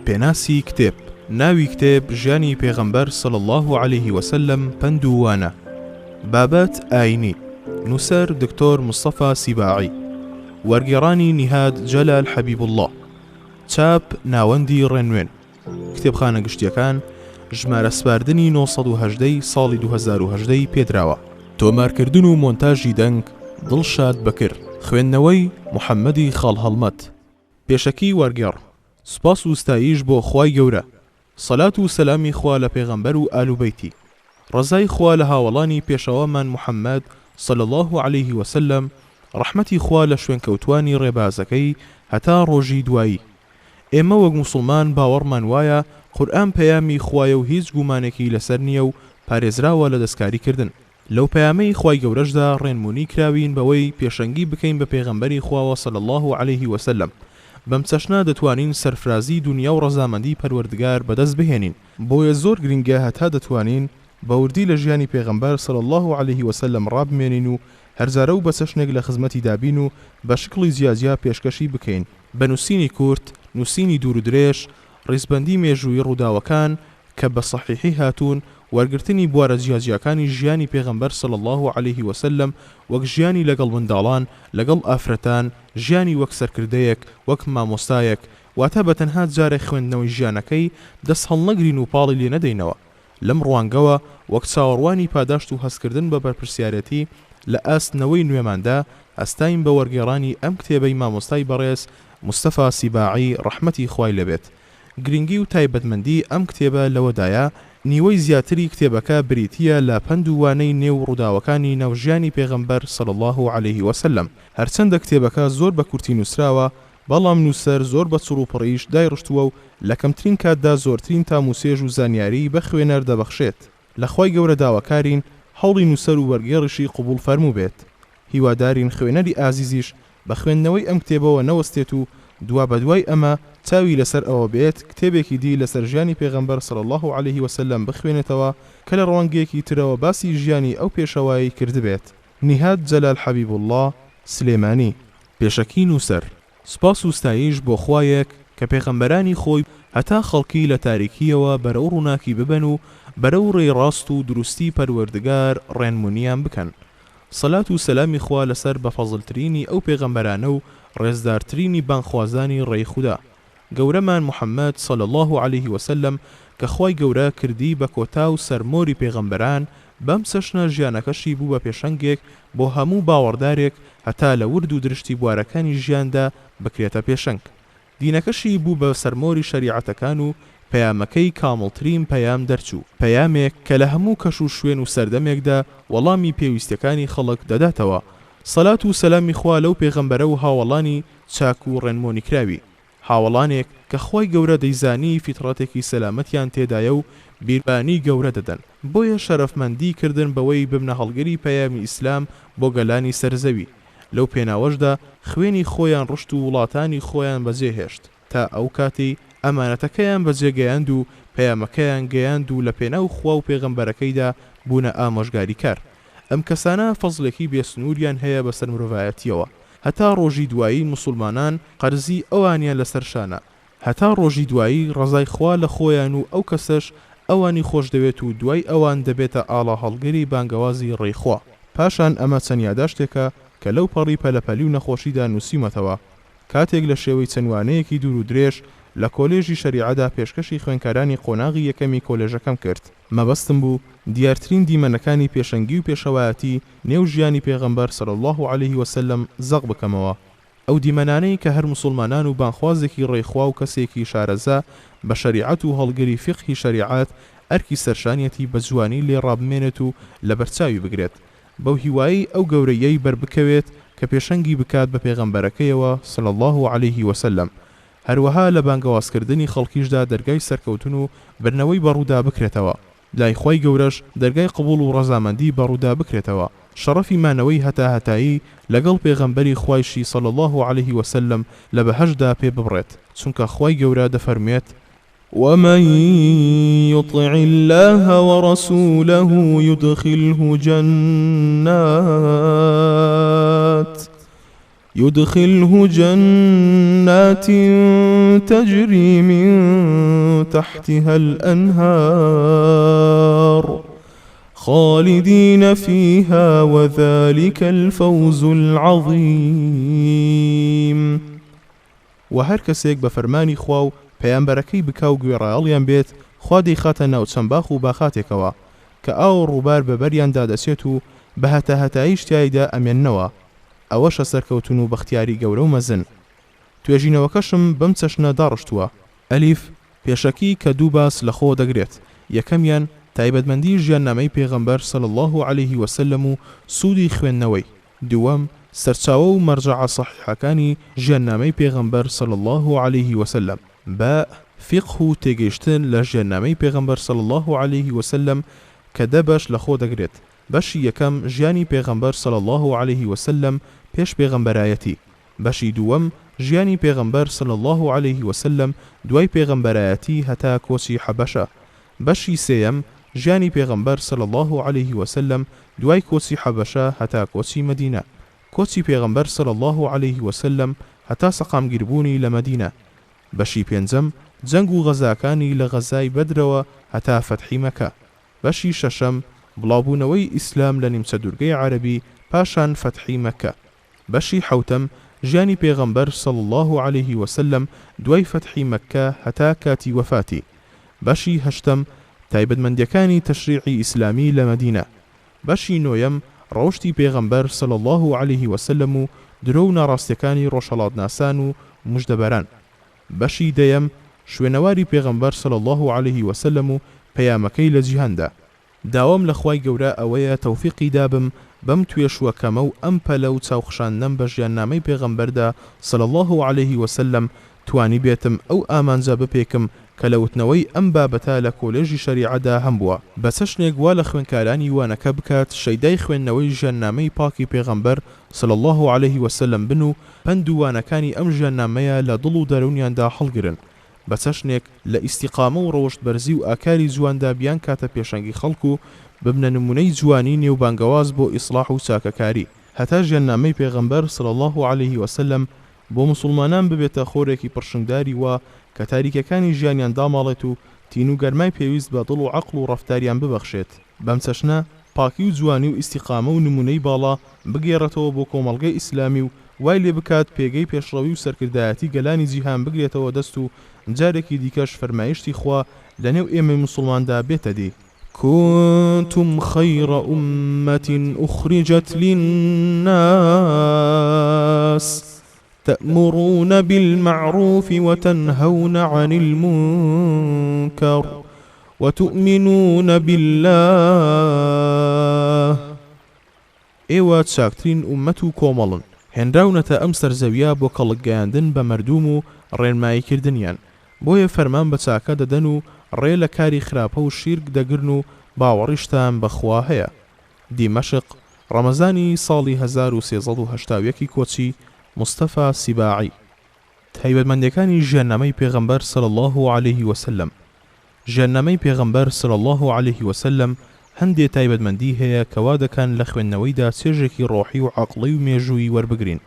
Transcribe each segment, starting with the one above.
پێناسی کتێب. ناوی کتێب ژیانی پێغەمبەر صلی الله عليه وسلم پند و وانە. بابەت ئاینی. نووسەر دکتۆر مستەفا سیباعی. وەرگێڕانی نیهاد جەلال حەبیب الله. چاپ ناوەندی ڕێنوێن. کتێبخانە گشتیەکان ژمارە سپاردنی 918 ساڵی 2018 پێدراوە. تۆمارکردن و مۆنتاژی دەنگ دڵشاد بەکر. خوێندنەوەی محەممەدی خاڵهەڵمەت. پێشەکی وەرگێڕ. سوپاس و ستایش بۆ خوای گەورە. سەلات و سەلامی خوا لە پێغەمبەر و ئالوبەیتی. ڕزای خوا لە هاوڵانی پێشەوامان محەممەد صلی الله عليه وسلم. ڕەحمەتی خوا لە شوێنکەوتوانی ڕێبازەکەی هەتا ڕۆژی دوایی. ئێمە وەک موسڵمان باوەڕمان وایە قورئان پەیامی خوایە و هیچ گومانێکی لەسەر نییە و پارێزراوە لە دەستکاریکردن. لەو پەیامەی خوای گەورەشدا ڕێنمونی کراوین بەوەی پێشەنگی بکەین بە پێغەمبەری خواوە صلی الله عليه وسلم. بەم چەشنە دەتوانین سەرفرازی دنیا و ڕەزامەندی پەروەردگار بەدەست بهێنین. بۆیە زۆر گرنگە هەتا دەتوانین بەوردی لە ژیانی پێغەمبەر صلی الله عليه وسلم ڕابمێنین و هەرزارە و بە چەشنێک لە خزمەتی دابین و بە شکڵی جیاجیا پێشکەشی بکەین. بە نووسینی کورت، نووسینی دوور و درێژ، ڕیزبەندی مێژووی ڕووداوەکان کە بە صەحیحی هاتوون، وەرگرتنی بوارە جیاجیەکانی ژیانی پێغەمبەر صلی الله عليه وسلم، وەک ژیانی لەگەڵ منداڵان، لەگەڵ ئافرەتان، ژیانی وەک سەرکردەیەک، وەک مامۆستایەک، واتە بە تەنها جارێک خوێندنەوەی ژیانەکەی دەست هەڵنەگرین و پاڵی لێ نەدەینەوە. لەم ڕوانگەوە وەک چاوەڕوانی پاداشت و هەستکردن بە بەرپرسیارەتی لە ئاستنەوەی نوێماندا ئەستاین بە وەرگێڕانی ئەم کتێبەی مامۆستای بەڕێز مستەفا سیباعی ڕەحمەتی خوای لەبێت. گرنگی و تایبەتمەندی ئەم کتێبە لەوەدایە نیوەی زیاتری کتێبەکە بریتیە لە پند و وانەی نێو ڕووداوەکانی ناوژیانی پێغەمبەر صلی الله عليه وسلم. هەرچەندە کتێبەکە زۆر بە کورتی نووسراوە، بەڵام نووسەر زۆر بە چڕ و پڕیش دایڕشتووە و لە کەمترین کاتدا زۆرترین تاموسێژ و زانیاری بە خوێنەر دەبەخشێت. لە خوای گەورە داواکارین هەوڵی نووسەر و وەرگێڕیشی قبول فەرموو بێت. هیوادارین خوێنەری ئازیزیش بە خوێندنەوەی ئەم کتێبەوە نەوەستێت و دوا بەدوای ئەمە چاوی لەسەر ئەوە بێت کتێبێکی دی لەسەر ژیانی پێغەمبەر صلی الله عليه وسلم بخوێنێتەوە کە لە ڕوانگەیەکی ترەوە باسی ژیانی ئەو پێشەوایی کردبێت. نیهاد جەلال حەبیب الله سلێمانی. پێشەکی نووسەر. سوپاس و ستایش بۆ خوایەک کە پێغەمبەرانی خۆی هەتا خەڵکی لە تاریکیەوە بەرەو ڕووناکی ببەن و بەرەو ڕێڕاست و دروستی پەروەردگار ڕێنمونیان بکەن. سەلات و سەلامی خوا لەسەر بەفەزڵترینی ئەو پێغەمبەرانە و ڕێزدارترینی بانخوازانی ڕێی خودا گەورەمان محەممەد صلی الله عليه وسلم کە خوای گەورە کردی بە کۆتا و سەرمۆری پێغەمبەران. بەم چەشنە ژیانەکەشی بوو بە پێشەنگێک بۆ هەموو باوەڕدارێک هەتا لە ورد و درشتی بوارەکانی ژیاندا بکرێتە پێشەنگ. دینەکەشی بوو بە سەرمۆری شەریعەتەکان و پەیامەکەی کامڵترین پەیام دەرچوو، پەیامێک کە لە هەموو کەش و شوێن و سەردەمێکدا وەڵامی پێویستەکانی خەڵک دەداتەوە. سەلات و سەلامی خوا لەو پێغەمبەرە و هاوڵانی چاک و ڕێنمۆنی کراوی، هاوڵانێک کە خوای گەورە دەیزانی فیتڕەتێکی سەلامەتیان تێدایە و بیربانی گەورە دەدەن. بۆیە شەرەفمەندی کردن بەوەی ببنە هەڵگەری پەیامی ئیسلام بۆ گەلانی سەرزەوی. لەو پێناوەشدا خوێنی خۆیان ڕشت و وڵاتانی خۆیان بەجێهێشت تا ئەو کاتی ئەمانەتەکەیان بەجێگەیاند و پەیامەکەیان گەیاند و لە پێناو خوا و پێغەمبەرەکەیدا بوونە ئامۆژگاریکار. ئەم کەسانە فەزڵێکی بێسنووریان هەیە بەسەر مرۆڤایەتیەوە. هەتا ڕۆژی دوایی موسڵمانان قەرزی ئەوانیان لەسەر شانە. هەتا ڕۆژی دوایی ڕزای خوا لە خۆیان و ئەو کەسەش ئەوانی خۆش دەوێت و دوای ئەوان دەبێتە ئاڵا هەڵگەری بانگەوازی ڕێیخوا. پاشان ئەمە چەند یاداشتێکە کە لەو پەڕی پەلەپەلی و نەخۆشیدا نووسیمەتەوە. کاتێک لە شێوەی چەندوانەیەکی دوور و درێژ لە کۆلێژی شەریعەدا پێشکەشی خوێندکارانی قۆناغی یەکەمی کۆلێژەکەم کرد. مەبەستم بوو دیارترین دیمەنەکانی پێشەنگی و پێشەوایەتی نێو ژیانی پێغەمبەر صلی الله عليه وسلم زەق بکەمەوە. ئەو دیمەنانەی کە هەر موسڵمانان و بانخوازێکی ڕێیخوا و کەسێکی شارەزا بە شەریعەت و هەڵگەری فقهی شەریعەت ئەرکی سەرشانیەتی بە جوانی لێ ڕابمێنێت و لە بەرچاوی بگرێت، بەو هیوایی ئەو گەورەیەی بەربکەوێت کە پێشەنگی بکات بە پێغەمبەرەکەیەوە صلی الله عليه وسلم. هەروەها لە بانگەوازکردنی خەڵکیشدا دەرگای سەرکەوتن و برنەوەی بەڕوودا بکرێتەوە. لای خوای گەورەش دەرگای قبول و ڕەزامەندی بەڕوودا بکرێتەوە. شەڕەفی مانەوەی هەتاهەتایی لەگەڵ پێغەمبەری خوایشی صلی الله عليه وسلم لە بەهەشدا پێ ببڕێت، چونکە خوای گەورە دەفەرمێت: ومن يطع الله ورسوله يدخله جنات تجري من تحتها الأنهار خالدين فيها وذلك الفوز العظيم. وهر کەسێک بە فەرمانی خوا و پەیامبەرەکەی بکا و گوێڕایەڵیان بێت، خوا دەیخاتە ناو چەند باخ و باخاتێکەوە کە ئاو ڕووبار بە بەریاندا دەچێت و بە هەتاهەتایی شتیایدا ئەمێننەوە. ئەوەشە سەرکەوتن و بەختیاری گەورە و مەزن. توێژینەوەکەشم بەم چەشنە داڕشتووە. ئەلیف پێشەکی کە دوو باس لە خۆ دەگرێت. یەکەمیان تایبەتمەندی ژیاننامەی پێغەمبەر صلی الله عليه وسلم و سوودی خوێندنەوەی. دووەم سەرچاوە و مەرجەعە سەحیحەکانی ژیاننامەی پێغەمبەر صلی الله عليه وسلم. با فقه و تێگەیشتن لە ژیاننامەی پێغەمبەر صلی الله عليه وسلم کە دە بەش لە خۆ دەگرێت. بەشی یەکەم ژیانی پێغەمبەر صلی الله عليه وسلم پێش پێغەمبەرایەتی. بەشی دووەم ژیانی پێغەمبەر صلی الله عليه وسلم دوای پێغەمبەرایەتی هەتا کۆچی حەبەشە. بەشی سێیەم ژیانی پێغەمبەر صلی الله عليه وسلم دوای کۆچی حەبەشە هەتا کۆچی مەدینە. کۆچی پێغەمبەر صلی الله عليه وسلم هەتا سەقامگیربوونی لە مەدینە. بەشی پێنجەم جەنگ و غەزاکانی لە غەزای بەدرەوە هەتا فەتحی مەکە. بەشی شەشەم بڵاوبوونەوەی ئیسلام لە نیمچە دوورگەی عەرەبی پاشان فەتحی مەکە. بەشی حەوتەم ژیانی پێغەمبەر صلی الله عليه وسلم دوای فەتحی مەکە هەتا کاتی وەفاتی. بەشی هەشتەم تایبەتمەندیەکانی تەشریعی ئیسلامی لە مەدینە. بەشی نۆیەم ڕۆشتی پێغەمبەر صلی الله عليه وسلم و درۆ و ناڕاستیەکانی ڕۆژهەڵاتناسان و موژدەبەران. بەشی دەیەم شوێنەواری پێغەمبەر صلی الله عليه وسلم و پەیامەکەی لە جیهاندا. داوام لە خوای گەورە ئەوەیە تەوفیقی دابم بەم توێشوەکەمە و ئەم پەلە و چاوخشاندنەم بە ژیاننامەی پێغەمبەردا صلی الله عليه وسلم توانی بێتم ئەو ئامانجە بپێکم کە لە وتنەوەی ئەم بابەتە لە کۆلێژی شەریعەدا هەم بووە. بە چەشنێک وا لە خوێندکارانی وانەکە بکات شەیدای خوێندنەوەی ژیاننامەی پاکی پێغەمبەر صلی الله عليه وسلم بن و پند و وانەکانی ئەم ژیاننامەیە لە دڵ و دەرونیاندا هەڵگرن. بە چەشنێک لە ئیستیقامە و ڕۆشت بەرزی و ئاکاری جواندا بیان کاتە پێشەنگی خەڵک و ببنە نمونەی جوانی نێوبانگەواز بۆ ئیسلاح و چاکەکاری. هەتا ژیاننامەی پێغەمبەر صلی الله عليه وسلم بۆ مسلمانان ببێتە خۆرێکی پڕشنگداری وە کە تاریکەکانی ژیانیان داماڵێت و تین و گەرمای پێویست بە دڵ و عەقڵ و ڕەفتاریان ببەخشێت. بەم چەشنە پاکی و جوانی و ئیستیقامە و نمونەی باڵا بگێڕێتەوە بۆ کۆمەڵگەی ئیسلامی و وای لێ بکات پێگەی پێشڕەوی و سەرکردایەتی گەلانی جیهان بگرێتەوە دەست و جارێکی دیکەش فەرمایشتی خوا لەنێو ئێمەی مسلماندا بێتە دی. كنتم خير أمة أخرجت للناس تأمرون بالمعروف وتنهون عن المنكر وتؤمنون بالله. ئێوە چاکترین ئومەت و کۆمەڵن، هێنراونەتە ئەم سەرزەویە بۆ کەڵکگەیاندن بە مەردوم و ڕێنماییکردنیان. بۆیە فەرمان بە چاکە دەدەن و ڕێ لە کاری خراپە و شیرک دەگرن و باوەڕیشتان بەخوا هەیە. دیمەشق ڕەمەزانی ساڵی 1381 کۆچی مستەفا سیباعی. تایبەتمەندیەکانی ژیاننامەی پێغەمبەر صلی الله عليه وسلم. ژیاننامەی پێغەمبەر صلی الله عليه وسلم هەندێک تایبەتمەندی هەیە کەوا دەکەن لە خوێندنەوەیدا چێژێکی ڕۆحی و عەقڵی و مێژووی وەربگرین.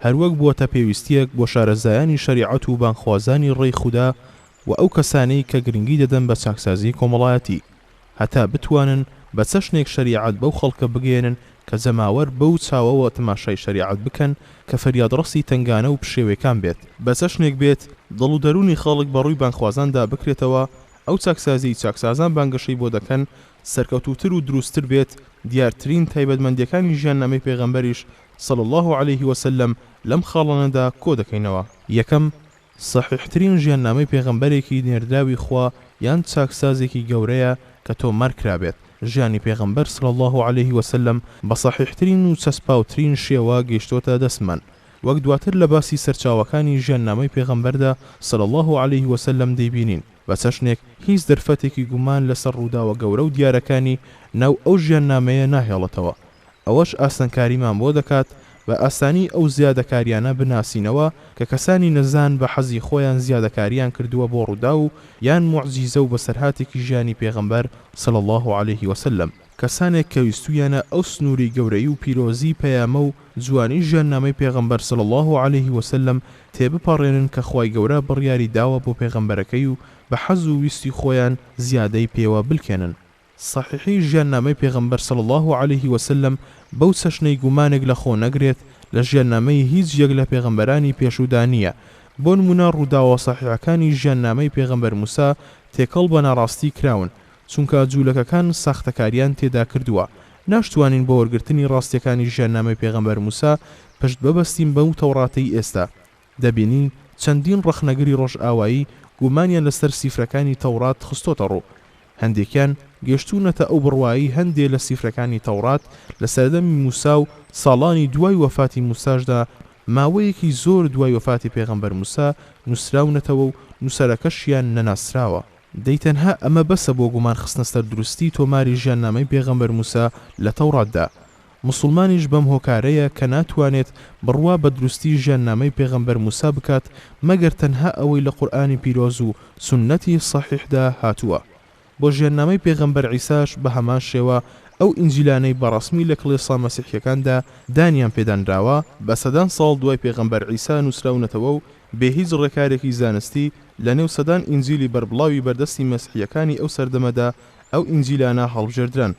هەروەک بووەتە پێویستیەک بۆ شارەزایانی شەریعەت و بانخوازانی ڕێی خودا و ئەو کەسانەی کە گرنگی دەدەن بە چاکسازی کۆمەڵایەتی هەتا بتوانن بە چەشنێک شەریعەت بەو خەڵکە بگێنن کە جەماوەر بەو چاوەوە تەماشای شەریعەت بکەن کە فەریادڕەسی تنگانە و پشێوەکان بێت. بە چەشنێک بێت دڵ و دەرونی خەڵک بەڕووی بانخوازاندا بکرێتەوە. ئەو چاکسازان بانگەشەی بۆ دەکەن سەرکەوتوتر و دروستتر بێت. دیارترین تایبەتمەندیەکانی ژیاننامەی پێغەمبەریش صلی الله عليه وسلم لەم خاڵانەدا کۆ دەکەینەوە. یەکەم صحیحترین ژیاننامەی پێغەمبەرێکی نێردراوی خوا یان چاکسازێکی گەورەیە کە تۆمار کرابێت. ژیانی پێغەمبەر صلی الله عليه وسلم بە صحیحترین و چەسپاوترین شێوە گەیشتۆتە دەستمان. وەک دواتر لە باسی سەرچاوەکانی ژیاننامەی پێغەمبەردا صلی الله عليه وسلم دەیبینین. بە چەشنێک هیچ دەرفەتێکی گومان لەسەر ڕووداوە گەورە و دیارەکانی ناو ئەو ژیاننامەیە ناهێڵێتەوە. ئەوەش ئاسانکاریمان بۆ دەکات بە ئاسانی ئەو زیادەکاریانە بناسینەوە کە کەسانی نەزان بە حەزی خۆیان زیادەکاریان کردووە بۆ ڕوودا و یان موعجیزە و بەسەرهاتێکی ژیانی پێغەمبەر صلی الله عليه وسلم. کەسانێک کە ویستویانە ئەو سنووری گەورەی و پیرۆزی پەیامە و جوانی ژیاننامەی پێغەمبەر صلی الله عليه وسلم تێبپەڕێنن کە خوای گەورە بڕیاری داوە بۆ پێغەمبەرەکەی و بە حەز و ویستی خۆیان زیادەی پێوە بلکێنن. صحیحی ژیاننامەی پێغەمبەر صلی الله عليه وسلم بەو چەشنەی گومانێک لە خۆ نەگرێت لە ژیاننامەی هیچ یەک لە پێغەمبەرانی پێشودا نییە. بۆ نمونە ڕووداوە صحیحەکانی ژیاننامەی پێغەمبەر موسا تێکەڵ بە ناڕاستی کراون، چونکە جوولەکەکان ساختەکاریان تێدا کردووە. ناشتوانین بۆ وەرگرتنی ڕاستیەکانی ژیاننامەی پێغەمبەر موسا پشت ببەستین بەو تەوراتەی ئێستا. دەبینین چەندین ڕەخنەگری ڕۆژئاوایی گومانیان لەسەر سیفرەکانی تەورات خستۆتە ڕوو. هەندێکیان گەشتوونەتە ئەو بڕوایی هەندێ لە سیفرەکانی تەورات لە سەردەمی موسا و ساڵانی دوای وەفاتی موساشدا ماوەیەکی زۆر دوای وەفاتی پێغەمبەر موسا نووسراونەتەوە و نووسەرەکەشیان نەناسراوە. دەیتەنها ئەمە بەسە بۆ گومان خستنە سەر دروستی تۆماری ژیاننامەی پێغەمبەر موسا لە تەوراتدا. مسلمانیش بەم هۆکارەیە کە ناتوانێت بڕوا بە دروستی ژیاننامەی پێغەمبەر موسا بکات مەگەر تەنها ئەوەی لە قورئانی پیرۆز و سونەتی صحیحدا هاتووە. بۆ ژیاننامەی پێغەمبەر عیساش بە هەمان شێوە ئەو ئینجیلانەی بەڕەسمی لە کڵێسا مەسیحیەکاندا دانیان پێدانراوە بە سەدان ساڵ دوای پێغەمبەر عیسا نووسراونەتەوە و بێ هیچ ڕێکارێکی زانستی لە نێو سەدان ئینجیلی بەربڵاوی بەردەستی مەسیحیەکانی ئەو سەردەمەدا ئەو ئینجیلانە هەڵبژێردران.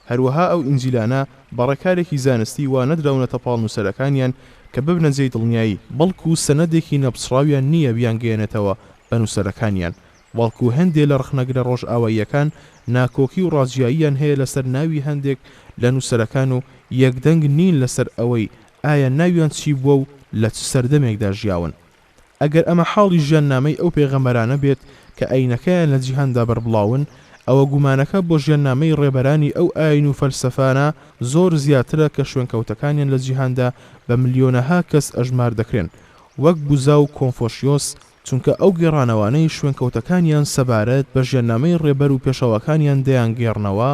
هەروەها ئەو ئینجیلانە بەڕێکارێکی زانستی وا نەدراونەتە پاڵ نووسەرەکانیان کە ببنە جێی دڵنیایی، بەڵکو سەنەدێکی نەپسراویان نییە بیانگەێنێتەوە بە نووسەرەکانیان. بەڵکو هەندێک لە ڕخنەگرە ڕۆژئاواییەکان ناکۆکی و ڕازیاییان هەیە لەسەر ناوی هەندێک لە نووسەرەکان و یەکدەنگ نین لەسەر ئەوەی ئایا ناویان چی بووە و لە چ سەردەمێکدا ژیاون. ئەگەر ئەمە حاڵی ژیاننامەی ئەو پێغەمبەرانە بێت کە ئەینەکەیان لە جیهاندا بەربڵاون، ئەوە گومانەکە بۆ ژیاننامەی ڕێبەرانی ئەو ئاین و فەلسەفانە زۆر زیاترە کە شوێنکەوتەکانیان لە جیهاندا بە ملیۆنەها کەس ئەژمار دەکرێن، وەک بوزا و کۆنفۆشیۆس، چونکە ئەو گێڕانەوانەی شوێنکەوتەکانیان سەبارەت بە ژیاننامەی ڕێبەر و پێشەوەکانیان دەیانگێڕنەوە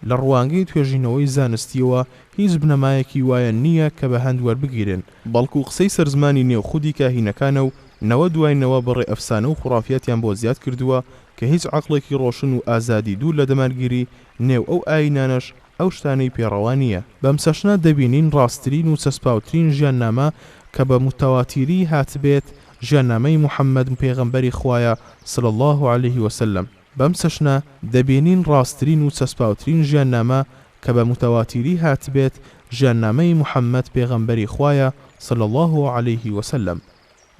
لە ڕوانگەی توێژینەوەی زانستیەوە هیچ بنەمایەکی وایە نییە کە بە هەند وەربگیرن، بەڵکو قسەی سەرزمانی نێوخودی کاهینەکانە و نەوە دوایەوە بەڕێ ئەفسانە و خوڕافیەتیان بۆ زیاد کردووە کە هیچ عەقڵێکی ڕۆشن و ئازادی دوور لە دەمانگیری نێو ئەو ئاینانەش ئەو شتانەی پێڕەوا نییە. بەم سەشنە دەبینین ڕاستترین و چەسپاوترین ژیاننامە کە بە متەواتیری هاتبێت ژیاننامەی محەممەد پێغەمبەری خوایە صلی الله عليه وسلم. بەم سەشنە دەبینین ڕاستترین و چەسپاوترین ژیاننامە کە بە متەواتیری هاتبێت ژیاننامەی محەممەد پێغەمبەری خوایە صلی الله عليه وسلم.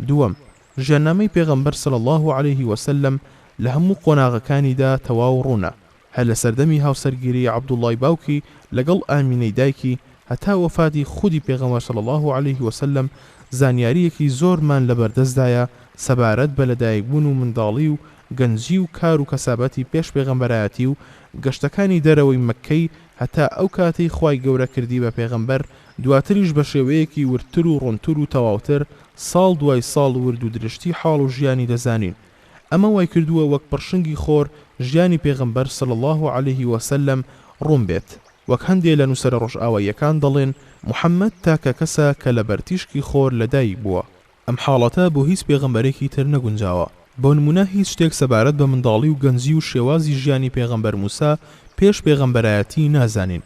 دووەم، ژیاننامەی پێغەمبەر صلی الله عليه وسلم لە هەموو قۆناغەکانیدا تەواو ڕوونە، هەر لە سەردەمی هاوسەرگیری عەبدوڵڵای باوکی لەگەڵ ئامینەی دایکی هەتا وەفاتی خودی پێغەمبەر صلی الله عليه وسلم زانیاریەکی زۆرمان لەبەردەستدایە سەبارەت بە لەدایکبوون و منداڵی و گەنجی و کار و کەسابەتی پێش پێغەمبەرایەتی و گەشتەکانی دەرەوەی مەککەی هەتا ئەو کاتەی خوای گەورە کردی بە پێغەمبەر، دواتریش بە شێوەیەکی ورتر و ڕوونتر و تەواوتر ساڵ دوای ساڵ ورد و درشتی حاڵ و ژیانی دەزانین. ئەمە وای کردووە وەک پڕشنگی خۆر ژیانی پێغەمبەر صلی الله عليه وسلم ڕوون بێت. وەک هەندێک لە نووسەرە ڕۆژئاواییەکان دەڵێن محەممەد تاکە کەسە کە لە بەرتیشکی خۆر لەدایک بووە. ئەم حاڵەتە بۆ هیچ پێغەمبەرێکی تر نەگونجاوە. بۆ نمونە هیچ شتێک سەبارەت بە منداڵی و گەنجی و شێوازی ژیانی پێغەمبەر موسا پێش پێغەمبەرایەتی نازانین.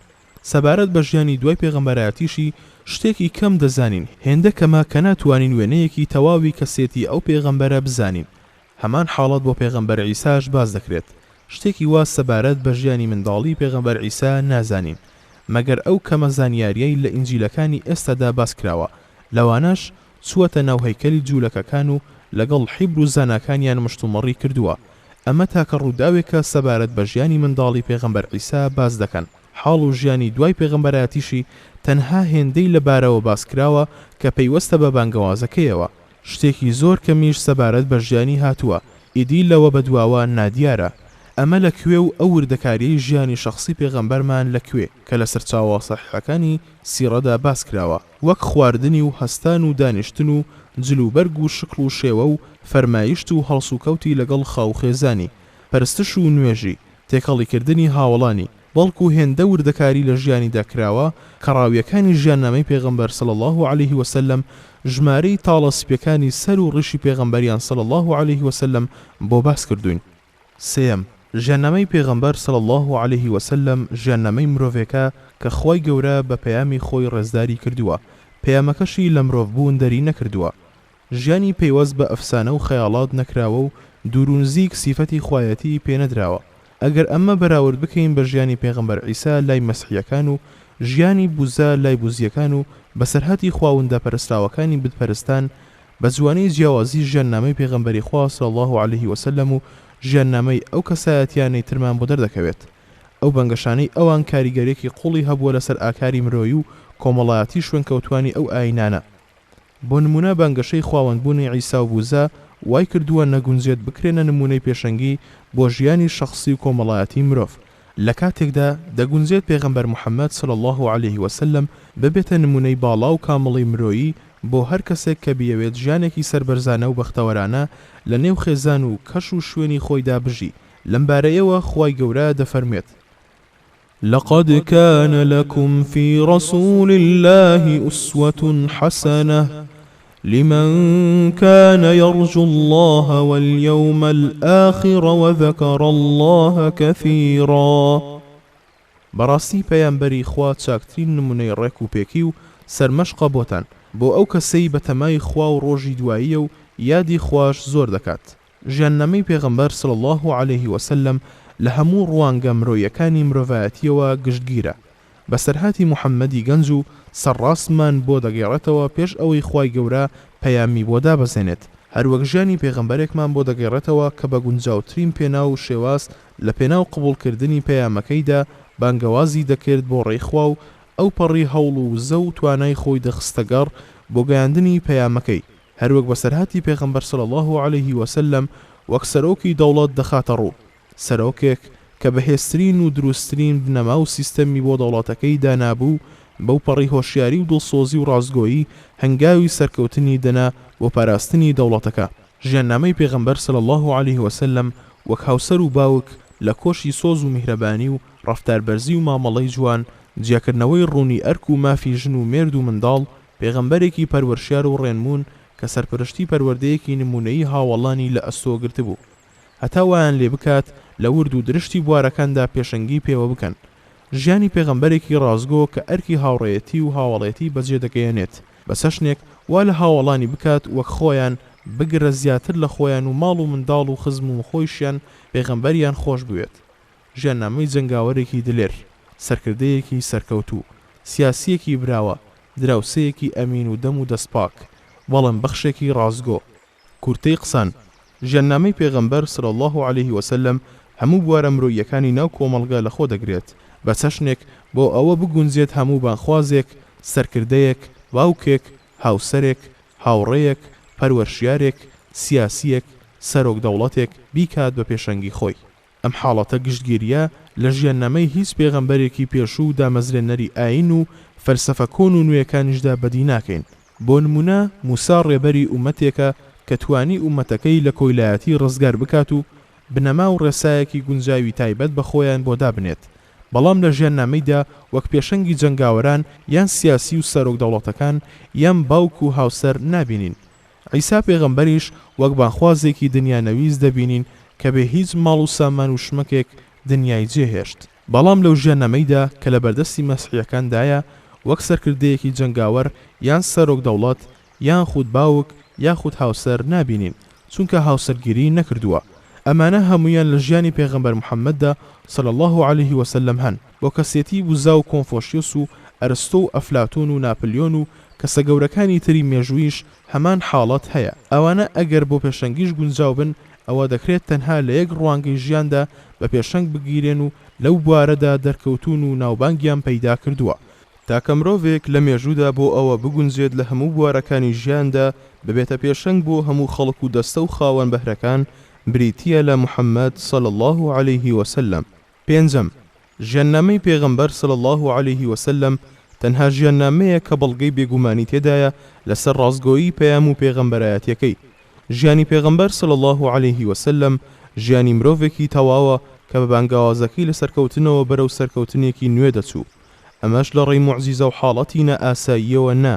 سەبارەت بە ژیانی دوای پێغەمبەرایەتیشی شتێکی کەم دەزانین، هێندە کەمە کە ناتوانین وێنەیەکی تەواوی کەسێتی ئەو پێغەمبەرە بزانین. هەمان حاڵەت بۆ پێغەمبەر عیساش باز دەکرێت. شتێکی وا سەبارەت بە ژیانی منداڵی پێغەمبەر عیسا نازانین، مەگەر ئەو کەمە زانیاریەی لە ئینجیلەکانی ئێستادا باس کراوە، لەوانەش چووەتە ناو هەیکەلی جوولەکەکان و لەگەڵ حیبر و زاناکانیان مشتومەڕی کردووە. ئەمە تاکە ڕووداوێکە سەبارەت بە ژیانی منداڵی پێغەمبەر عیسا باز دەکەن. حاڵ و ژیانی دوای پێغەمبەرایەتیشی تەنها هێندەی لەبارەوە باس کراوە کە پەیوەستە بە بانگەوازەکەیەوە. شتێکی زۆر کەمیش سەبارەت بە ژیانی هاتووە، ئیدی لەوە بەدواوە نادیارە. ئەمە لەکوێ و ئەو وردەکاریەی ژیانی شەخسی پێغەمبەرمان لەکوێ کە لە سەرچاوە سەحیحەکانی سیرەدا باس کراوە، وەک خواردنی و هەستان و دانیشتن و جلوبەرگ و شکڵ و شێوە و فەرمایشت و هەڵس و کەوتی لەگەڵ خاوخێزانی، پەرستش و نوێژی، تێکەڵیکردنی هاوڵانی، بەڵکو هێندە وردەکاری لە ژیانیدا کراوە کە ڕاویەکانی ژیاننامەی پێغەمبەر صلی الله عليه وسلم ژمارەی تاڵەسپیەکانی سەر و ڕیشی پێغەمبەریان صلی الله عليه وسلم بۆ باس کردوین. سێم، ژیاننامەی پێغەمبەر صلی الله عليه وسلم ژیاننامەی مرۆڤێکە کە خۆی گەورە بە پەیامی خۆی ڕێزداری کردووە، پەیامەکەشی لە مرۆڤبوون دەری نەکردووە. ژیانی پەیوەست بە ئەفسانە و خەیاڵات نەکراوە و دوور و نزیک سیفەتی خوایەتی پێنەدراوە. ئەگەر ئەمە بەراورد بکەین بە ژیانی پێغەمبەر عیسا لای مەسیحیەکان و ژیانی بوزە لای بوزیەکان و بەسەرهەتی خواوەندە پەرستراوەکانی بتپەرستان، بە جوانەی جیاوازی ژیاننامەی پێغەمبەری خوا صلی الله عليه وسلم و ژیاننامەی ئەو کەسایەتیانەی ترمان بۆ دەردەکەوێت. ئەو بەنگەشانەی ئەوان کاریگەرێکی قوڵی هەبووە لەسەر ئاکاری مرۆیی و کۆمەڵایەتی شوێنکەوتوانی ئەو ئاینانە. بۆ نمونە بانگەشەی خواوەندبوونی عیسا و بوزە وای کردووە نەگونجێت بکرێنە نمونەی پێشەنگی بۆ ژیانی شخصی و کۆمەڵایەتی مرۆڤ. لە کاتێکدا دەگونجێت پێغەمبەر محەممەد صلی الله عليه وسلم ببێتە نمونەی باڵا و کامەڵی مرۆیی بۆ هەر کەسێک کە بیەوێت ژیانێکی سربەرزانە و بەختەوەرانە لە نێو خێزان و کەش و شوێنی خۆیدا بژی. لەمبارەیەوە خوای گەورە دەفەرمێت: لقد كان لكم في رسول الله أسوة حسنة لمن كان يرجو الله واليوم الآخر وذكر الله كثيرا. بەڕاستی پەیامبەری خوا چاکترین نمونەی ڕێک و پێکی و سەرمەشقە بۆتان بۆ ئەو کەسەی بە تەمای خوا و ڕۆژی دواییە و یادی خوش زۆر دەکات. ژیاننامەی پێغەمبەر صلی الله عليه وسلم لە هەموو ڕوانگە مرۆیەکانی مرۆڤایەتیەوە گشتگیرە. بەسەرهاتی محەممەدی گەنج و سەرڕاستمان بۆ دەگەڕێتەوە پێش ئەوەی خوای گەورە پەیامی بۆ دابەزێنێت. هەروەک ژیانی پێغەمبەرێکمان بۆ دەگەڕێتەوە کە بە گونجاوترین پێناو و شێواز لە پێناو قبوڵکردنی پەیامەکەیدا بانگەوازی دەکرد بۆ ڕێیخوا و ئەو پەڕی هەوڵ و زە و توانای خۆی دەخستەگەڕ بۆ گەیاندنی پەیامەکەی. هەروەک بەسەرهاتی پێغەمبەر صلی الله عليه وسلم وەک سەرۆکی دەوڵەت دەخاتە ڕوو، سەرۆکێک کە بەهێزترین و دروستترین بنەما و سیستەمی بۆ دەوڵەتەکەی دانابوو، بەو پەڕی هۆشیاری و دڵسۆزی و ڕازگۆیی هەنگاوی سەرکەوتنی دەنا بۆ پاراستنی دەوڵەتەکە. ژیاننامەی پێغەمبەر صلی الله عليه وسلم وەک هاوسەر و باوک لە کۆشی سۆز و میهرەبانی و ڕەفتاربەرزی و مامەڵەی جوان، جیاکردنەوەی ڕوونی ئەرک و مافی ژن و مێرد و منداڵ، پێغەمبەرێکی پەروەرشار و ڕێنمون کە سەرپەرشتی پەروەردەیەکی نمونەیی هاوڵانی لە ئەستۆ گرتبوو، هەتا وایان لێ بکات لە ورد و درشتی بوارەکاندا پێشەنگی پێوە بکەن. ژیانی پێغەمبەرێکی ڕازگۆ کە ئەرکی هاوڕێیەتی و هاوڵێتی بەجێ دەگەیەنێت، بە چەشنێک وا لە هاوڵانی بکات وەک خۆیان بگرە زیاتر لە خۆیان و ماڵ و منداڵ و خزم و خۆیشیان پێغەمبەریان خۆش بوێت. ژیاننامەی جەنگاوەرێکی دلێر، سەرکردەیەکی سەرکەوتوو، سیاسیەکی براوە، دراوسەیەکی ئەمین و دەم و دەستپاک، بەڵام بەخشێکی ڕازگۆ، کورتەی قسان. ژیاننامەی پێغەمبەر صلی الله عليه وسلم هەموو بوارە مرۆییەکانی ناو کۆمەڵگە لە خۆ دەگرێت، بە چەشنێک بۆ ئەوە بگونجێت هەموو بانخوازێک، سەرکردەیەک، باوکێک، هاوسەرێک، هاوڕێیەک، پەروەرشیارێک، سیاسیەک، سەرۆک دەوڵەتێک بیکات بە پێشەنگی خۆی. ئەم حاڵەتە گشتگیریە لە ژیاننامەی هیچ پێغەمبەرێکی پێشوو دامەزرێنەری ئاین و فەلسەفە کۆن و نوێیەکانیشدا بەدی ناکەین. بۆ نمونە موسا ڕێبەری ئومەتێکە کە توانی ئومەتەکەی لە کۆیلایەتی ڕزگار بکات و بنەما و ڕێسایەکی گونجاوی تایبەت بە خۆیان بۆ دابنێت. بەڵام لە ژیاننامەیدا وەک پێشەنگی جەنگاوەران یان سیاسی و سەرۆک دەوڵەتەکان یان باوک و هاوسەر نابینین. عیسا پێغەمبەریش وەک بانخوازێکی دنیانەویست دەبینین کە بێ هیچ ماڵ و سامان و شمەکێک دنیای جێهێشت. بەڵام لەو ژیاننامەیدا کە لە بەردەستی مەسیحیەکاندایە وەک سەرکردەیەکی جەنگاوەر یان سەرۆک دەوڵەت یان خود باوک یاخود هاوسەر نابینین، چونکە هاوسەرگیری نەکردووە. ئەمانە هەمویان لە ژیانی پێغەمبەر محەممەددا صلی الله عليه وسلم هەن، بۆ کەسێتی بوزا و کۆنفۆشیوس و ئەرستۆ و ئەفلاتون و ناپلیۆن و کەسە گەورەکانی تری مێژوویش هەمان حاڵەت هەیە. ئەوانە ئەگەر بۆ پێشەنگیش گونجاو بن، ئەوە دەکرێت تەنها لە یەک ڕوانگەی ژیاندا بە پێشەنگ بگیرێن و لەو بوارەدا دەرکەوتون و ناوبانگیان پەیدا کردووە. تاکە مرۆڤێک لە مێژوودا بۆ ئەوە بگونجێت لە هەموو بوارەکانی ژیاندا ببێتە پێشەنگ بۆ هەموو خەڵک و دەستە و خاوەن بەهرەکان، بریتیە لە محەممەد صلی الله عليه وسلم. پێنجەم، ژیاننامەی پێغەمبەر صلی الله عليه وسلم تەنها ژیاننامەیە کە بەڵگەی بێگومانی تێدایە لەسەر ڕازگۆیی پەیام و پێغەمبەرایەتیەکەی. ژیانی پێغەمبەر صلی الله عليه وسلم ژیانی مرۆڤێکی تەواوە کە بە بانگاوازەکەی لە سەرکەوتنەوە بەرەو سەرکەوتنێکی نوێ دەچوو. ئەمەش لە ڕێی موعجیزە و حاڵەتی نەئاساییەوە نا،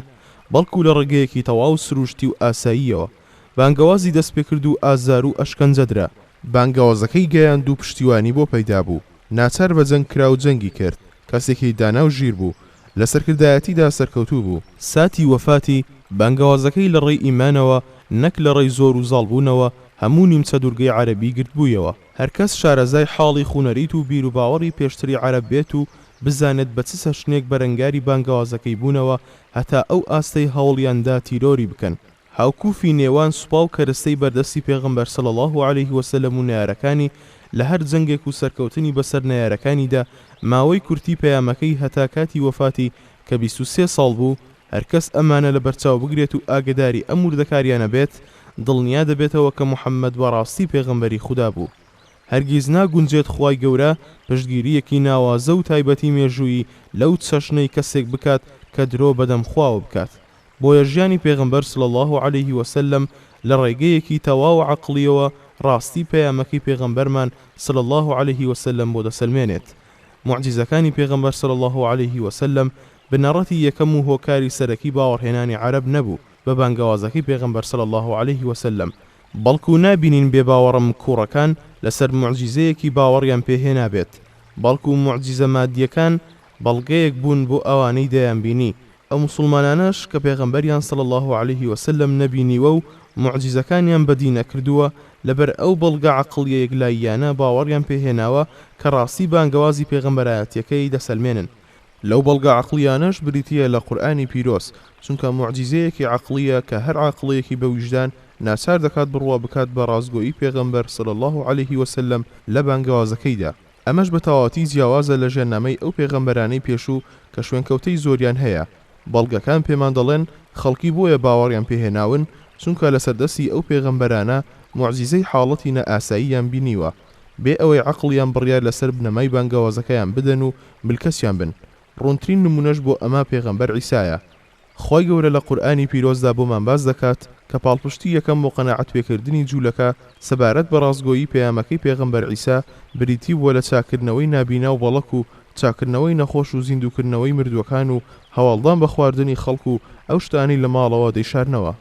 بەڵکو لە ڕێگەیەکی تەواو سروشتی و ئاساییەوە. بانگەوازی دەست پێ کرد و ئازار و ئەشکەنجەدرا، بانگەوازەکەی گەیاند و پشتیوانی بۆ پەیدا بوو. ناچار بە جەنگ کرا و جەنگی کرد. کەسێکی دانا و ژیر بوو، لە سەرکردایەتیدا سەرکەوتوو بوو. ساتی وەفاتی بانگەوازەکەی لە ڕێی ئیمانەوە نەک لە ڕێی زۆر و زاڵبوونەوە هەموو نیمچە دوورگەی عەرەبی گرت بوویەوە. هەرکەس شارەزای حاڵی خوونەریت و بیر و باوەڕی پێشتری عەرەب بێت و بزانێت بە چ سەرشنێک بەرەنگاری بانگەوازەکەی بوونەوە هەتا ئەو ئاستەی هەوڵیاندا تیرۆری بکەن. هاوکوفی نێوان سوپا و کەرەستەی بەردەستی پێغەمبەر صلی الله علیه وسلم و نەیارەکانی لە هەر جەنگێک و سەرکەوتنی بەسەر نەیارەکانیدا ماوەی کورتی پەیامەکەی هەتا کاتی وەفاتی کە 23 ساڵ بوو. هەرکەس ئەمانە لە بەرچاو بگرێت و ئاگداری ئەم وردەکاریانە بێت دڵنیا دەبێتەوە کە محەممەد بەڕاستی پێغەمبەری خوددا بوو. هەرگیز ناگونجێت خوای گەورە پشتگیریەکی ناوازە و تایبەتی مێژووی لەو چەشنەی کەسێک بکات کە درۆ بەدەم خواوە بکات. بۆیە ژیانی پێغەمبەر صلی الله علیه وسلم لە ڕێگەیەکی تەواو عەقڵیەوە ڕاستی پەیامەکەی پێغەمبەرمان صلی الله علیه وسلم بۆ دەسەلمێنێت. معجزەکانی پێغەمبەر صلی الله علیه وسلم بنەڕەتی یەکەم و هۆکاری سەرەکی باوەڕهێنانی عەرەب نەبوو بە بانگەوازەکەی پێغەمبەر صلی الله علیه وسلم، بەڵکو نابینین بێباوەڕم کوڕەکان لەسەر معجزەیەکی باوەڕیان پێهێنا بێت، بەڵکو معجزە مادیەکان بەڵگەیەک بوون بۆ ئەوانەی دەیان بینی. ئەو مسلمانانەش کە پێغەمبەریان صلی الله علیه وسلم نەبینیوە و معجزەکانیان بەدی نەکردووە لەبەر ئەو بەڵگە عەقڵیە یەکلاییانە باوەڕیان پێهێناوە کە ڕاستی بانگەوازی پێغەمبەرایەتیەکەی دەسەلمێنن. لەو بەڵگە عەقڵیانەش بریتیە لە قورئانی پیرۆز، چونکە معجزەیەکی عەقڵیە کە هەر عەقڵەیەکی بە وجدان ناچار دەکات بڕوا بکات بە ڕازگۆیی پێغەمبەر صلی الله علیه وسلم لە بانگەوازەکەیدا. ئەمەش بە تەواوەتی جیاوازە لە ژێرنامەی ئەو پێغەمبەرانەی پێشوو کە شوێنکەوتەی زۆریان هەیە. بەڵگەکان پێمان دەڵێن خەڵکی بۆیە باوەڕیان پێهێناون چونکە لە سەردەستی ئەو پێغەمبەرانە معجزەی حاڵەتی نەئاساییان بینیوە بێ ئەوەی عەقڵیان بڕیار لەسەر بنەمای بانگەوازەکەیان بدەن و ملکەسیان بن. ڕوونترین نمونەش بۆ ئەمە پێغەمبەر عیسایە. خۆی گەورە لە قورئانی پیرۆزدا بۆمان باس دەکات کە پاڵپشتی یەکەم بۆ قەناعەت پێکردنی جوولەکە سەبارەت بە ڕازگۆیی پەیامەکەی پێغەمبەر عیسا بریتی بووە لە چاکردنەوەی نابینا و بەڵەک و چاکردنەوەی نەخۆش و زیندووکردنەوەی مردووەکان و هەواڵدان بە خواردنی خەڵک و ئەو شتانی لە ماڵەوە دەیشارنەوە.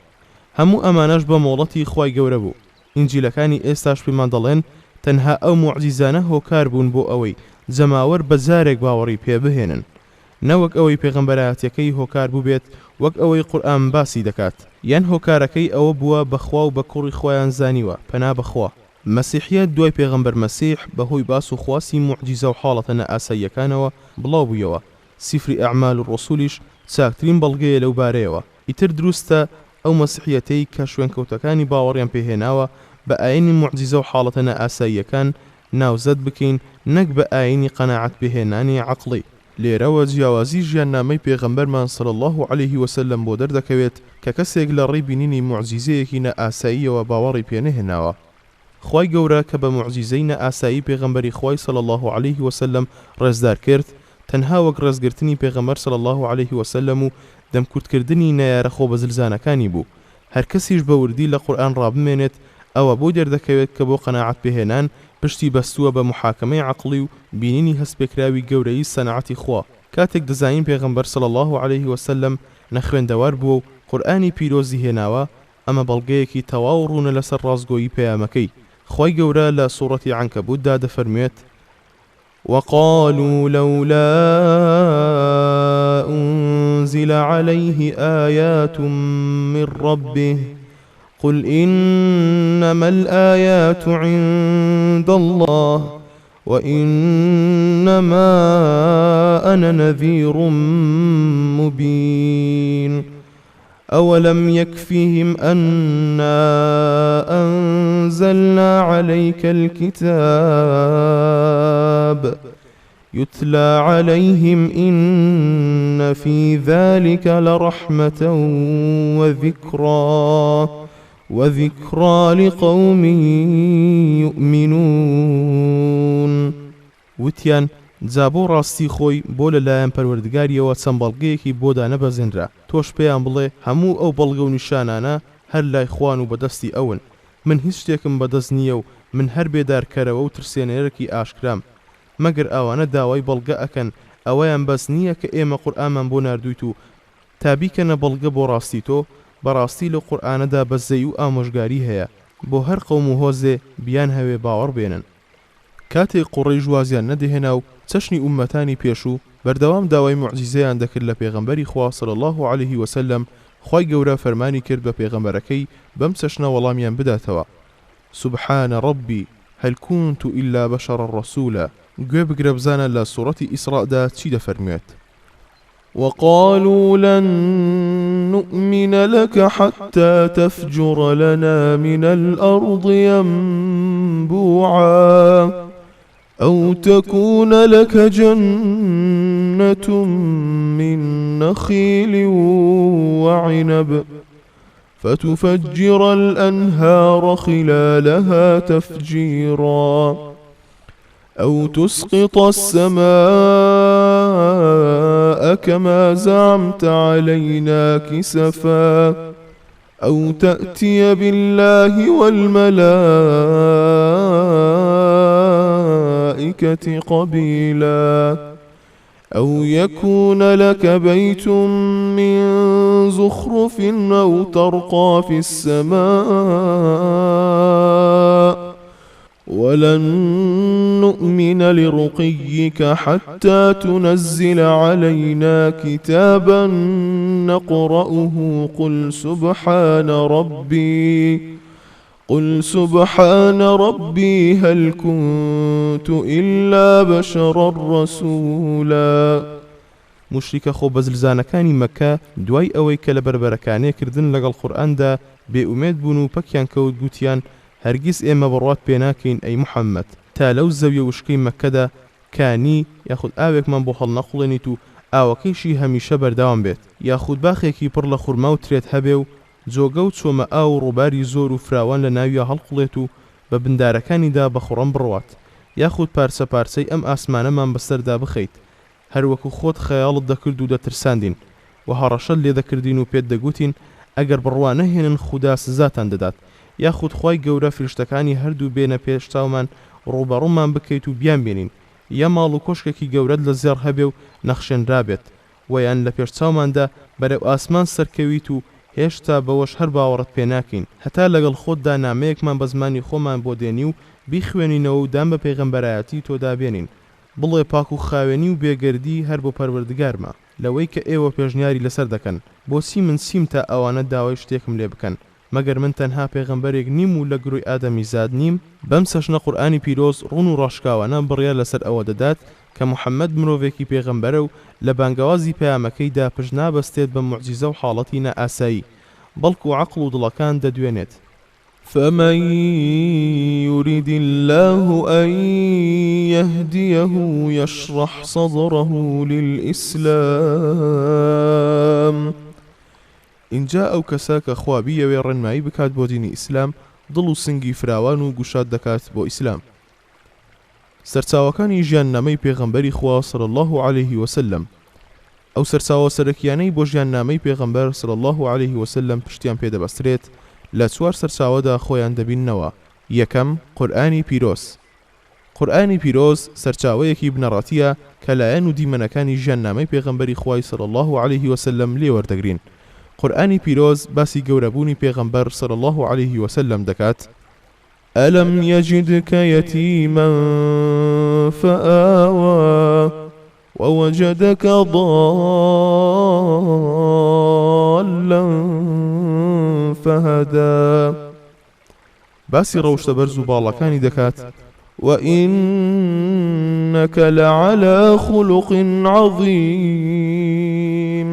هەموو ئەمانەش بە مۆڵەتی خوای گەورە بوو. ئینجیلەکانی ئێستاش پێمان دەڵێن تەنها ئەو موعجیزانە هۆکار بوون بۆ ئەوەی جەماوەر بە جارێک باوەڕی پێ بهێنن، نەوەک ئەوەی پێغەمبەرایەتیەکەی هۆکار بوو بێت وەک ئەوەی قورئان باسی دەکات، یان هۆکارەکەی ئەوە بووە بەخوا و بە کوڕی خۆیان زانیوە پەنا بەخوا. مەسیحیەت دوای پێغەمبەر مەسیح بەهۆی باس و خواسی معجیزە و حاڵەتە نەئاساییەکانەوە بڵاو بوویەوە. سیفری ئەعمال الڕەسوولیش چاکترین بەڵگەیە لەو بارەیەوە. ئیتر دروستە ئەو مەسیحیەتەی کە شوێنکەوتەکانی باوەڕیان پێهێناوە بە ئاینی معجیزە و حاڵەتە نەئاساییەکان ناوزەت بکەین نەک بە ئاینی قەناعەت پێهێنانی عەقڵی. لێرەوە جیاوازی ژیاننامەی پێغەمبەرمان صلی الله علیه وسلم بۆ دەردەکەوێت کە کەسێک لە ڕێی بینینی معجیزەیەکی نەئاساییەوە باوەڕی پێنەهێناوە. خوای گەورە کە بە معجیزەی نەئاسایی پێغەمبەری خوای صلی الله علیه وسلم ڕێزدار کرد، تەنها وەک ڕێزگرتنی پێغەمبەر صلی الله علیه وسلم و دەمکوتکردنی نەیارە خۆ بەزلزانەکانی بوو. هەر کەسیش بە وردی لە قورئان ڕابمێنێت ئەوە بۆ دەردەکەوێت کە بۆ قەناعەت پێهێنان پشتی بەستووە بە محاکەمەی عەقڵی و بینینی هەستپێکراوی گەورەی سەنعەتی خوا. کاتێک دەزانین پێغەمبەر صلی الله علیه وسلم نەخوێندەوار بووە و قورئانی پیرۆزی هێناوە، ئەمە بەڵگەیەکی تەواو ڕوونە لەسەر ڕازگۆیی پەیامەکەی. خوای گەورە لە سوورەتی عنکەبوتدا دەفەرموێت وقالوا لولا أنزل عليه آيات من ربه قل إنما الآيات عند الله وإنما أنا نذير مبين أولم يكفهم أنا أنزلنا عليك الكتاب يتلى عليهم إن في ذلك لرحمة وذكرى لقوم يؤمنون. وتيان جابۆ ڕاستی خۆی بۆ لەلایەن پەروەردگاریەوە چەند بەڵگەیەکی بۆدا نەبەزێنرا. تۆش پێیان بڵێ هەموو ئەو بەڵگە و نیشانانە هەر لای خوان و بەدەستی ئەون. من هیچ شتێکم بەدەست نییە و من هەر بێدارکەرەوە و ترسێنەرێکی ئاشکرام. مەگەر ئەوانە داوای بەڵگە ئەکەن ئەوەیان بەس نییە کە ئێمە قورئانمان بۆ ناردوویت و تابیکەنە بەڵگە بۆ ڕاستی تۆ. بەڕاستی لە قورئانەدا بەزەی و ئامۆژگاری هەیە. بۆ هەر قەوم و هۆزێ بیان هەوێ باوەڕ بێنن. کاتێک قوڕەی ژوازیان نەدەهێنا و چەشنی ئومەتانی پێشوو بەردەوام داوای موعجیزەیان دەکرد لە پێغەمبەری خوا صلی الله عليه وسلم، خوای گەورە فەرمانی کرد بە پێغەمبەرەکەی بەم چەشنە وەڵامیان بداتەوە: سبحان ربي هل كنت إلا بشرا رسولا. گوێ بگرە بزانە لە سوورەتی ئیسراءدا چی دەفەرموێت: وقالوا لن نؤمن لك حتى تفجر لنا من الأرض ينبوعا أو تكون لك جنة من نخيل وعنب فتفجر الأنهار خلالها تفجيرا أو تسقط السماء كما زعمت علينا كسفا أو تأتي بالله والملائكة قبيلا أو يكون لك بيت من زخرف أو ترقى في السماء ولن نؤمن لرقيك حتى تنزل علينا كتابا نقرأه قل سبحان ربي هل كنت إلا بشرا رسولا. مشریکە خۆ بەزلزانەکانی مەکە دوای ئەوەی کە لە بربەرەکانێکردن لەگەڵ قورئاندا بێئومێد بوون و پەکیان کەوت گوتیان هەرگیز ئێمە بڕوات پێ ناکەین ئەی محەممەد تا لەو زەویە وشکەی مەکەدا کانی یاخود ئاوێکمان بۆ هەڵ نەخوڵێنیت و ئاوەکەیشی هەمیشە بەردەوام بێت، یاخود باخێکی پڕ لە خوورما و ترێت هەبێ و جۆگە و چۆمە ئاو و ڕووباری زۆر و فراوان لە ناویە هەڵقوڵێت و بە بندارەکانیدا بە خوڕەم بڕوات، یاخود پارچە پارچەی ئەم ئاسمانەمان بەسەردا بخەیت، هەروەکو خۆت خەیاڵت دەکرد و دەترساندین و هەڕەشەت لێ دەکردین و پێت دەگوتین ئەگەر بڕوا نەهێنن خوددا سزاتان دەدات، یاخود خوای گەورە فریشتەکانی هەردوو بێنە پێش چاومان ڕووبەڕوومان بکەیت و بیان بێنین، یا ماڵ و کۆشکێکی گەورەت لە زێڕ هەبێ و نەخشێنرابێت ویان لە پێش چاوماندا بەرەو ئاسمان سەرکەویت و هێشتا بەوەش هەر باوەڕت پێ ناکەین، هەتا لەگەڵ خۆتدا نامەیەکمان بە زمانی خۆمان بۆ دێنی و بیخوێنینەوە و دام بە پێغەمبەرایەتی تۆدا بێنین، بڵێ پاک و خاوێنی و بێگەردی هەر بۆ پەروەردگارمە لەوەی کە ئێوە پێشنیاری لەسەر دەکەن، بۆچی من سیم تا ئەوانە داوای شتێکم لێ بکەن، مەگەر من تەنها پێغەمبەرێک نیم و لە گروی ئادەمی زاد نیم. بەم سەشنە قورئانی پیرۆز ڕوون و ڕاشکاوانە بڕیا لەسەر ئەوە دەدات کە محەممەد مرۆڤێکی پێغەمبەرە و لە بانگەوازی پەیامەکەیدا پشت نابەستێت بە موعجیزە و حاڵەتی نەئاسایی، بەڵکو عەقڵ و دڵەکان دەدوێنێت. فمن يريد الله أن يهديه يشرح صدره للإسلام. اینجا ئەو کەسە کە خوا بیەوێ ڕێنمایی بکات بۆ دینی ئیسلام دڵ و سنگی فراوان و گوشاد دەکات بۆ ئیسلام. سەرچاوەکانی ژیاننامەی پێغەمبەری خوا صلی الله عليه وسلم. ئەو سەرچاوە سەرەکیانەی بۆ ژیاننامەی پێغەمبەر صلی الله عليه وسلم پشتیان پێدەبەسترێت لە چوار سەرچاوەدا خۆیان دەبیننەوە. یەکەم، قورئانی پیرۆز. قورئانی پیرۆز سەرچاوەیەکی بنەڕەتیە کە لایەن و دیمەنەکانی ژیاننامەی پێغەمبەری خوای صلی الله عليه وسلم لێ وەردەگرین. قورئانی پیرۆز باسی گەورەبوونی پێغەمبەر صلی الله عليه وسلم دەکات. ئەلەم یەجیدکە یەتیمەن فەئاوە ووجدك ضالا فهدا. باسی ڕەوشتە بەرز و باڵەکانی دەکات. وإنك لعلى خلق عظيم.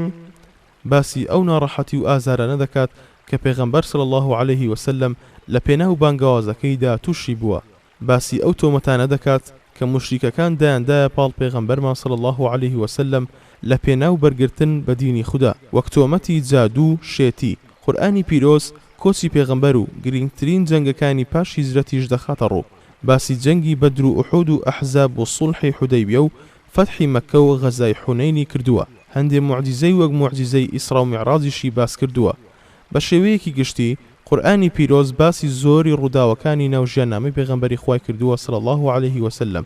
باسی ئەو ناڕەحەتی و ئازارانە دەکات کە پێغەمبەر صلی الله عليه وسلم لە پێناو بانگەوازەکەیدا تووشی بووە. باسی ئەو تۆمەتانە دەکات کە مشریکەکان دایاندایە پاڵ پێغەمبەرمان صلی الله عليه وسلم لە پێناو بەرگرتن بە دینی خوددا، وەک تۆمەتی جادوو شێتی. قورئانی پیرۆز کۆچی پێغەمبەر و گرنگترین جەنگەکانی پاش هیجرەتیش دەخاتە ڕوو. باسی جەنگی بەدر و ئوحود و ئەحزاب و سوڵحی حودەیبیە و فەتحی مەککە و غەزای حونەینی کردووە. هەندێ موعجیزەی وەک موعجیزەی ئیسرا و میعراجیشی باس کردووە. بە شێوەیەکی گشتی قورئانی پیرۆز باسی زۆری ڕووداوەکانی ناو ژیاننامەی پێغەمبەری خوای کردووە صلی الله عليه وسلم.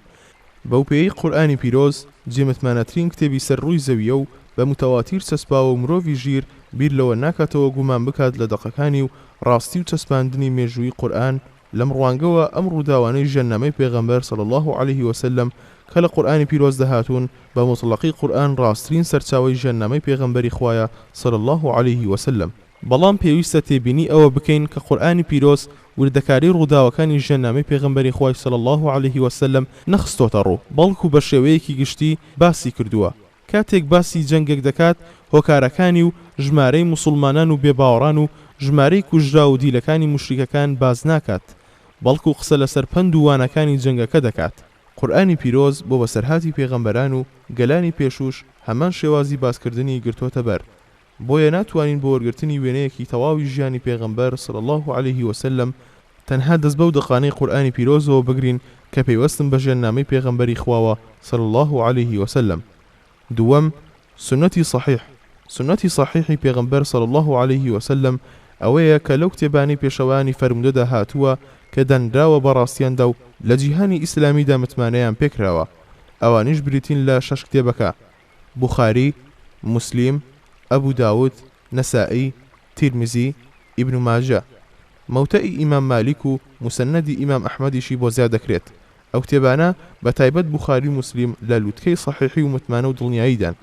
بەو پێی قورئانی پیرۆز جێمەتمانەترین کتێبی سەر ڕووی زەویە و بە متەواتیر چەسپاوە و مرۆڤی ژیر بیر لەوە ناکاتەوە گومان بکات لە دەقەکانی و ڕاستی و چەسپاندنی مێژووی قورئان لەم ڕوانگەوە ئەم ڕووداوانەی ژەننامەی پێغەمبەر صلی الله عليه وسلم کە لە قورئانی پیرۆز دەهاتوون بە مطلقی قورئان ڕاستترین سەرچاوەی ژەننامەی پێغەمبەری خوایە صلی الله عليه وسلم. بەڵام پێویستە تێبینی ئەوە بکەین کە قورئانی پیرۆز وردەکاری ڕووداوەکانی ژەننامەی پێغەمبەری خوای صلی الله عليه وسلم نەخستۆتە ڕوو، بەڵکو بە شێوەیەکی گشتی باسی کردووە. کاتێک باسی جەنگێک دەکات هۆکارەکانی و ژمارەی موسڵمانان و بێباوەڕان و ژمارەی کوژرا و دیلەکانی مشریکەکان باز ناکات، بەڵکو قسە لەسەر پند و وانەکانی جەنگەکە دەکات. قورئانی پیرۆز بۆ بەسەرهاتی پێغەمبەران و گەلانی پێشوش هەمان شێوازی باسکردنی گرتوۆتە بەر، بۆیە ناتوانین بۆ وەرگرتنی وێنەیەکی تەواوی ژیانی پێغەمبەر صلی الله عليه وسلم تەنها دەست بەو دەقانەی قورئانی پیرۆزەوە بگرین کە پەیوەستن بە ژێرنامەی پێغەمبەری خواوە صلی الله عليه وسلم. دووەم، سنەتی صحیح. سنەتی صحیحی پێغەمبەر صلی الله عليه وسلم ئەوەیە کە لەو کتێبانی پێشەوانی فەرمودەدا هاتووە کە دەنراوە بەڕاستیاندا و لە جیهانی ئیسلامیدا متمانەیان پێکراوە. ئەوانیش بریتین لە 6 کتێبەکە: بوخاری، مسلیم، ئەبوو داود، نەسائی، تیرمیزی، ئیبن ماجە. مەوتەئی ئیمام مالیک و مسەنەدی ئیمام ئەحمەدیشی بۆ زیاد دەکرێت. ئەو کتێبانە بە تایبەت بوخاری و مسلیم لە لووتکەی صحیحی و متمانە و دڵنیاییدان،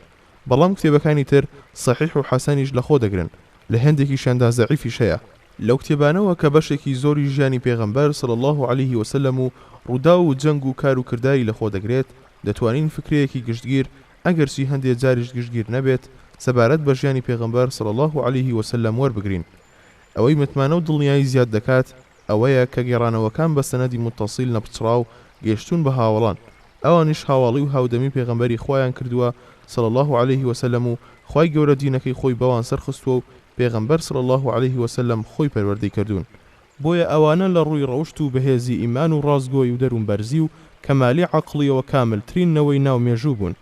بەڵام کتێبەکانی تر صحیح و حەسەنیش لەخۆ دەگرن، لە هێندێکیشیاندا زەعیفیش هەیە. لەو کتێبانەوە کە بەشێکی زۆری ژیانی پێغەمبەر صلی الله عليه وسلم و ڕوودا و جەنگ و کار و کرداری لەخۆ دەگرێت، دەتوانین فکرەیەکی گشتگیر ئەگەرچی هەندێک جاریش گشتگیر نەبێت سەبارەت بە ژیانی پێغەمبەر صلی الله عليه وسلم وەربگرین. ئەوەی متمانە و دڵنیایی زیاد دەکات ئەوەیە کە گێڕانەوەکان بە سەنەدی متصیل نەپچڕاو گەیشتون بە هاوڵان، ئەوانیش هاوڵی و هاودەمی پێغەمبەری خۆیان کردووە صلی الله عليه وسلم و خوای گەورە دینەکەی خۆی بەوان سەرخستووە و پێغەمبەر صلی الله عليه وسلم خۆی پەروەردەی کردوون. بۆیە ئەوانە لە ڕووی ڕەوشت و بەهێزی ئیمان و ڕازگۆی و دەروون بەرزی و کەمالی عەقڵیەوە کاملترینەوەی ناو مێژوو بوون.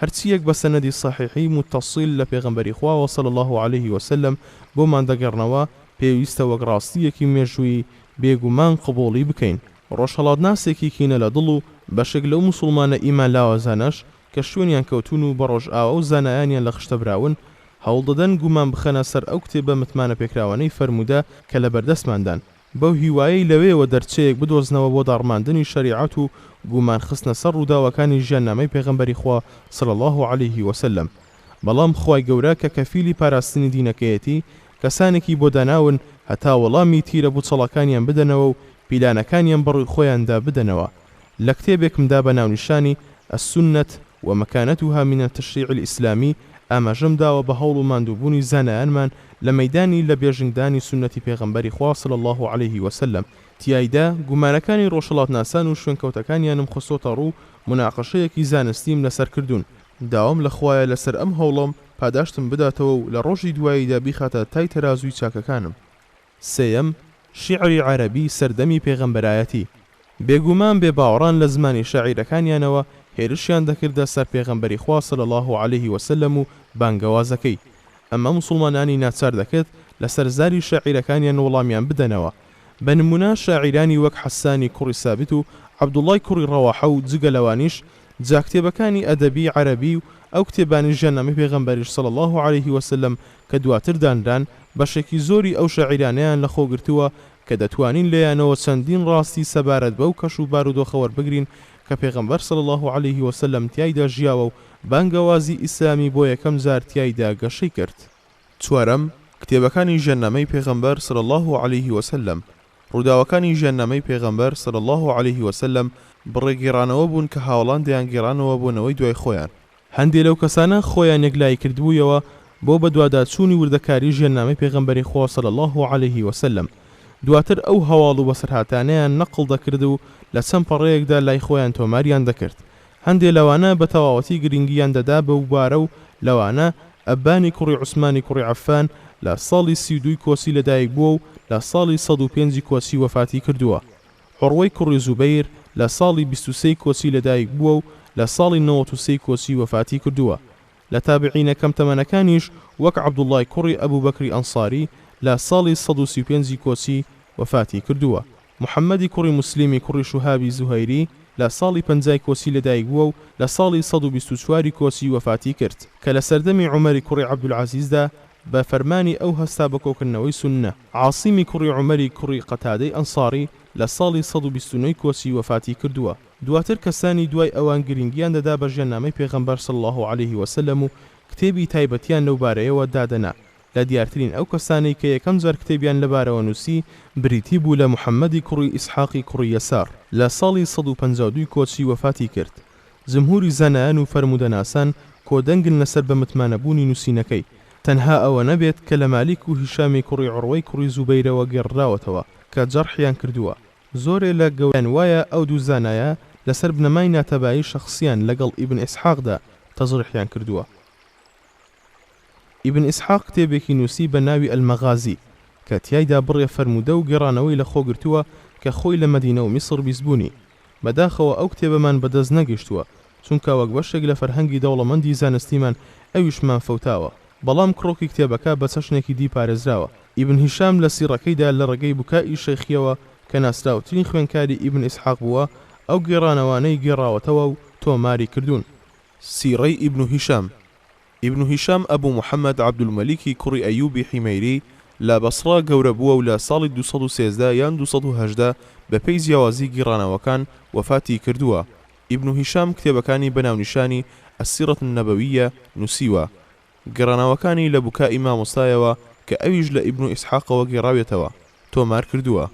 هەرچیەک بە سەنەدی صحیحی متصیل لە پێغەمبەری خواوە صلی الله عليه وسلم بۆمان دەگەڕنەوە پێویستە وەک ڕاستیەکی مێژووی بێگومان قبوڵی بکەین. ڕۆژهەڵات ناسێکی کینە لە دڵ و بەشێک لەو موسڵمانە ئیمان لاوازانەش کە شوێنیان کەوتون و بە ڕۆژ ئاوا و زانایانیان لە خشتە براون هەوڵ دەدەن گومان بخەنە سەر ئەو کتێبە متمانە پێکراوانەی فەرموودە کە لە بەردەستماندان، بەو هیوایەی لەوێەوە دەرچەیەک بدۆزنەوە بۆ داڕماندنی شەریعەت و گومان خستنە سەر ڕووداوەکانی ژیاننامەی پێغەمبەری خوا صلی الله عليه وسلم. بەڵام خوای گەورە کە کەفیلی پاراستنی دینەکەیەتی کەسانێکی بۆ داناون هەتا وەڵامی تیرە بوچەڵەکانیان بدەنەوە و پیلانەکانیان بەڕووی خۆیاندا بدەنەوە. لە کتێبێکمدا بە ناونیشانی السنة ومكانتها من التشريع الإسلامي ئاماژەم داوە بە هەوڵ و ماندووبوونی زانایانمان لە مەیدانی لە بێژنگدانی سنەتی پێغەمبەری خوا صلی الله عليه وسلم. تیایدا گومانەکانی ڕۆژهەڵاتناسان و شوێنکەوتەکانیانم خستۆتە ڕوو مناقەشەیەکی زانستیم لەسەر کردوون. داوام لە خوایە لەسەر ئەم هەوڵم پاداشتم بداتەوە و لە ڕۆژی دواییدا بیخاتە تای تەرازووی چاکەکانم. سێیەم، شیعری عەرەبی سەردەمی پێغەمبەرایەتی. بێگومان بێباوەڕان لە زمانی شاعیرەکانیانەوە هێرشیان دەکردە سەر پێغەمبەری خوا صلی الله عليه وسلم و بانگەوازەکەی. ئەمە موسڵمانانی ناچار دەکرد لەسەر زاری شاعیرەکانیان وەڵامیان بدەنەوە. بە نمونە شاعیرانی وەک حەسانی کوڕی سابت و عەبدوڵای کوڕی ڕەواحە و جگە لەوانیش جا کتێبەکانی ئەدەبی عەرەبی و ئەو کتێبانی ژیاننامەی پێغەمبەریش صلی الله عليه وسلم کە دواتر دانران بەشێکی زۆری ئەو شاعیرانەیان لەخۆ گرتووە کە دەتوانین لێیانەوە چەندین ڕاستی سەبارەت بەو کەش و بارودۆخەوە بگرین کە پێغەمبەر صلی الله عليه وسلم تیایدا ژیاوە و بانگەوازی ئیسلامی بۆ یەکەم جار تیایدا گەشەی کرد. چوارەم، کتێبەکانی ژیاننامەی پێغەمبەر صلی الله عليه وسلم. ڕووداوەکانی ژیاننامەی پێغەمبەر صلی الله عليه وسلم بڕێگێڕانەوە بوون کە هاوڵان دەیانگێڕانەوە بۆنەوەی دوای خۆیان. هەندێک لەو کەسانە خۆیان یەکلای کردبوویەوە بۆ بە دواداچوونی وردەکاری ژیاننامەی پێغەمبەری خوا صلی الله عليه وسلم. دواتر ئەو هەواڵ و بەسەرهاتانەیان نەقڵ دەکرد و لە چەند پەڕەیەکدا لای خۆیان تۆماریان دەکرد. هەندێک لەوانە بە تەواوەتی گرنگیان دەدا بەو بارە و لەوانە ئەبانی کوڕی عوسمانی کوڕی عەفان لە ساڵی 32 کۆچی لەدایک بووە و لە ساڵی 105 کۆچی وەفاتی کردووە. عوڕوەی کوڕی زوبەیر لە ساڵی 23 کۆچی لەدایک بووە و لە ساڵی 93 کۆچی وەفاتی کردووە. لە تابعینە کەم تەمەنەکانیش وەک عەبدوڵای کوڕی ئەبوو بەکری ئەنساری لە ساڵی 135 کۆچی وەفاتی کردووە. محەممەدی کوڕی مسلیمی کوڕی شوهابی زوهەیری لە ساڵی 50 کۆچی لەدایک بووە و لە ساڵی 124 کۆچی وەفاتی کرد کە لە سەردەمی عومەری کوڕی عەبدولعەزیزدا بە فەرمانی ئەو هەستا بە کۆکردنەوەی سوننە. عاسیمی کوڕی عومەری کوڕی قەتادەی ئەنساری لە ساڵی 129 کۆچی وەفاتی کردووە. دواتر کەسانی دوای ئەوان گرنگیان دەدا بە ژیاننامەی پێغەمبەر صلی الله عليه وسلم و کتێبی تایبەتیان لەو بارەیەوە دادەنا. لە دیارترین ئەو کەسانەی کە یەکەم جار کتێبیان لەبارەوە نووسی بریتی بوو لە محەممەدی کوڕی ئیسحاقی کوڕی یەسار لە ساڵی 152 کۆچی وەفاتی کرد. جمهوری زانایان و فەرمودەناسان کۆدەنگن لەسەر بە متمانەبوونی نووسینەکەی، تەنها ئەوە نەبێت کە لە مالیک و هیشامی کوڕی عوڕوەی کوڕی زوبەیرەوە گێڕراوەتەوە کە جەرحیان کردووە. زۆرێ لە گەویان وایە ئەو دوو زانایە لەسەر بنەمای ناتەبایی شەخصیان لەگەڵ ئیبن ئیسحاقدا تەزریحیان کردووە. ئیبن ئیسحاق کتێبێکی نووسی بە ناوی ئەلمەغازی کە تیایدا بڕێ فەرمودە و گێڕانەوەی لە خۆگرتووە کە خۆی لە مەدینە و میسر بیستبوونی. بەداخەوە ئەو کتێبەمان بەدەست نەگەیشتووە چونکە وەک بەشێک لە فەرهەنگی دەوڵەمەندی زانستیمان ئەویشمان فەوتاوە، بەڵام کڕۆکی کتێبەکە بە چەشنێکی دی پارێزراوە. ئیبن هیشام لە سیرەکەیدا لە ڕێگەی بوکایی شەیخیەوە کە ناسراوترین خوێنکاری ئیبن ئیسحاق بووە ئەو گێڕانەوانەی گێڕاوەتەوە و تۆماری کردوون. سیرەی ئیبن هیشام. ئیبن هیشام ئەبوو محەممەد عەبدولمەلیکی کوڕی ئەیوبی حیمەیری لە بەسڕا گەورە بووە و لە ساڵی 213 یان 218 بەپێی جیاوازی گێڕانەوەکان وەفاتی کردووە. ئیبن هیشام کتێبەکانی بەناونیشانی ئەسیرەت النەبەویە نووسیوە. گێڕانەوەکانی لە بوکائی مامۆستایەوە کە ئەویش لە ئیبن ئیسحاقەوە گێڕاوێتەوە تۆمار کردووە.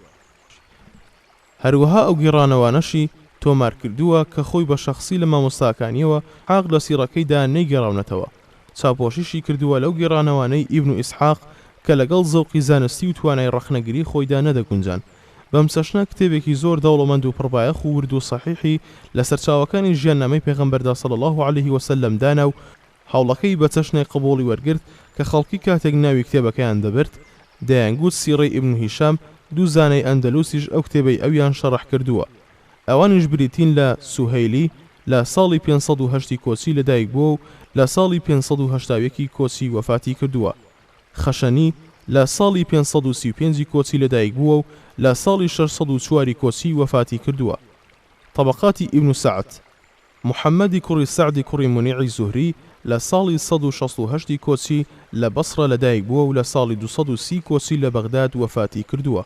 هەروەها ئەو گێڕانەوانەشی تۆمار کردووە کە خۆی بە شەخصی لە مامۆستاکانیەوە حاق لە سیرەکەیدا نەیگەڕاونەتەوە. چاپۆشیشی کردووە لەو گێڕانەوانەی ئیبن ئیسحاق کە لەگەڵ زەوقی زانستی و توانای ڕەخنەگری خۆیدا نەدەگونجان. بەم چەشنە کتێبێکی زۆر دەوڵەمەند و پڕبایەخ و ورد و صحیحی لە سەرچاوەکانی ژیاننامەی پێغەمبەردا صلی الله عليه وسلم دانا و هەوڵەکەی بە چەشنێک قبوڵی وەرگرت کە خەڵکی کاتێک ناوی کتێبەکەیان دەبرد دەیانگوت سیرەی ئیبن هیشام. دوو زانەی ئەندەلوسیش ئەو کتێبەی ئەویان شەڕح کردووە. ئەوانیش بریتین لە سوهەیلی لە ساڵی 508 کۆچی لەدایک بووە و لە ساڵی 581 کۆچی وەفاتی کردووە. خەشەنی لە ساڵی 535 کۆچی لەدایک بووە و لە ساڵی 604 کۆچی وەفاتی کردووە. طبقاتی ئیبن سعد. محەممەدی کوڕی سعدی کوڕی منیعی زوهری لە ساڵی 168 کۆچی لە بەسڕە لەدایک بووە و لە ساڵی 230 کۆچی لە بەغداد وەفاتی کردووە.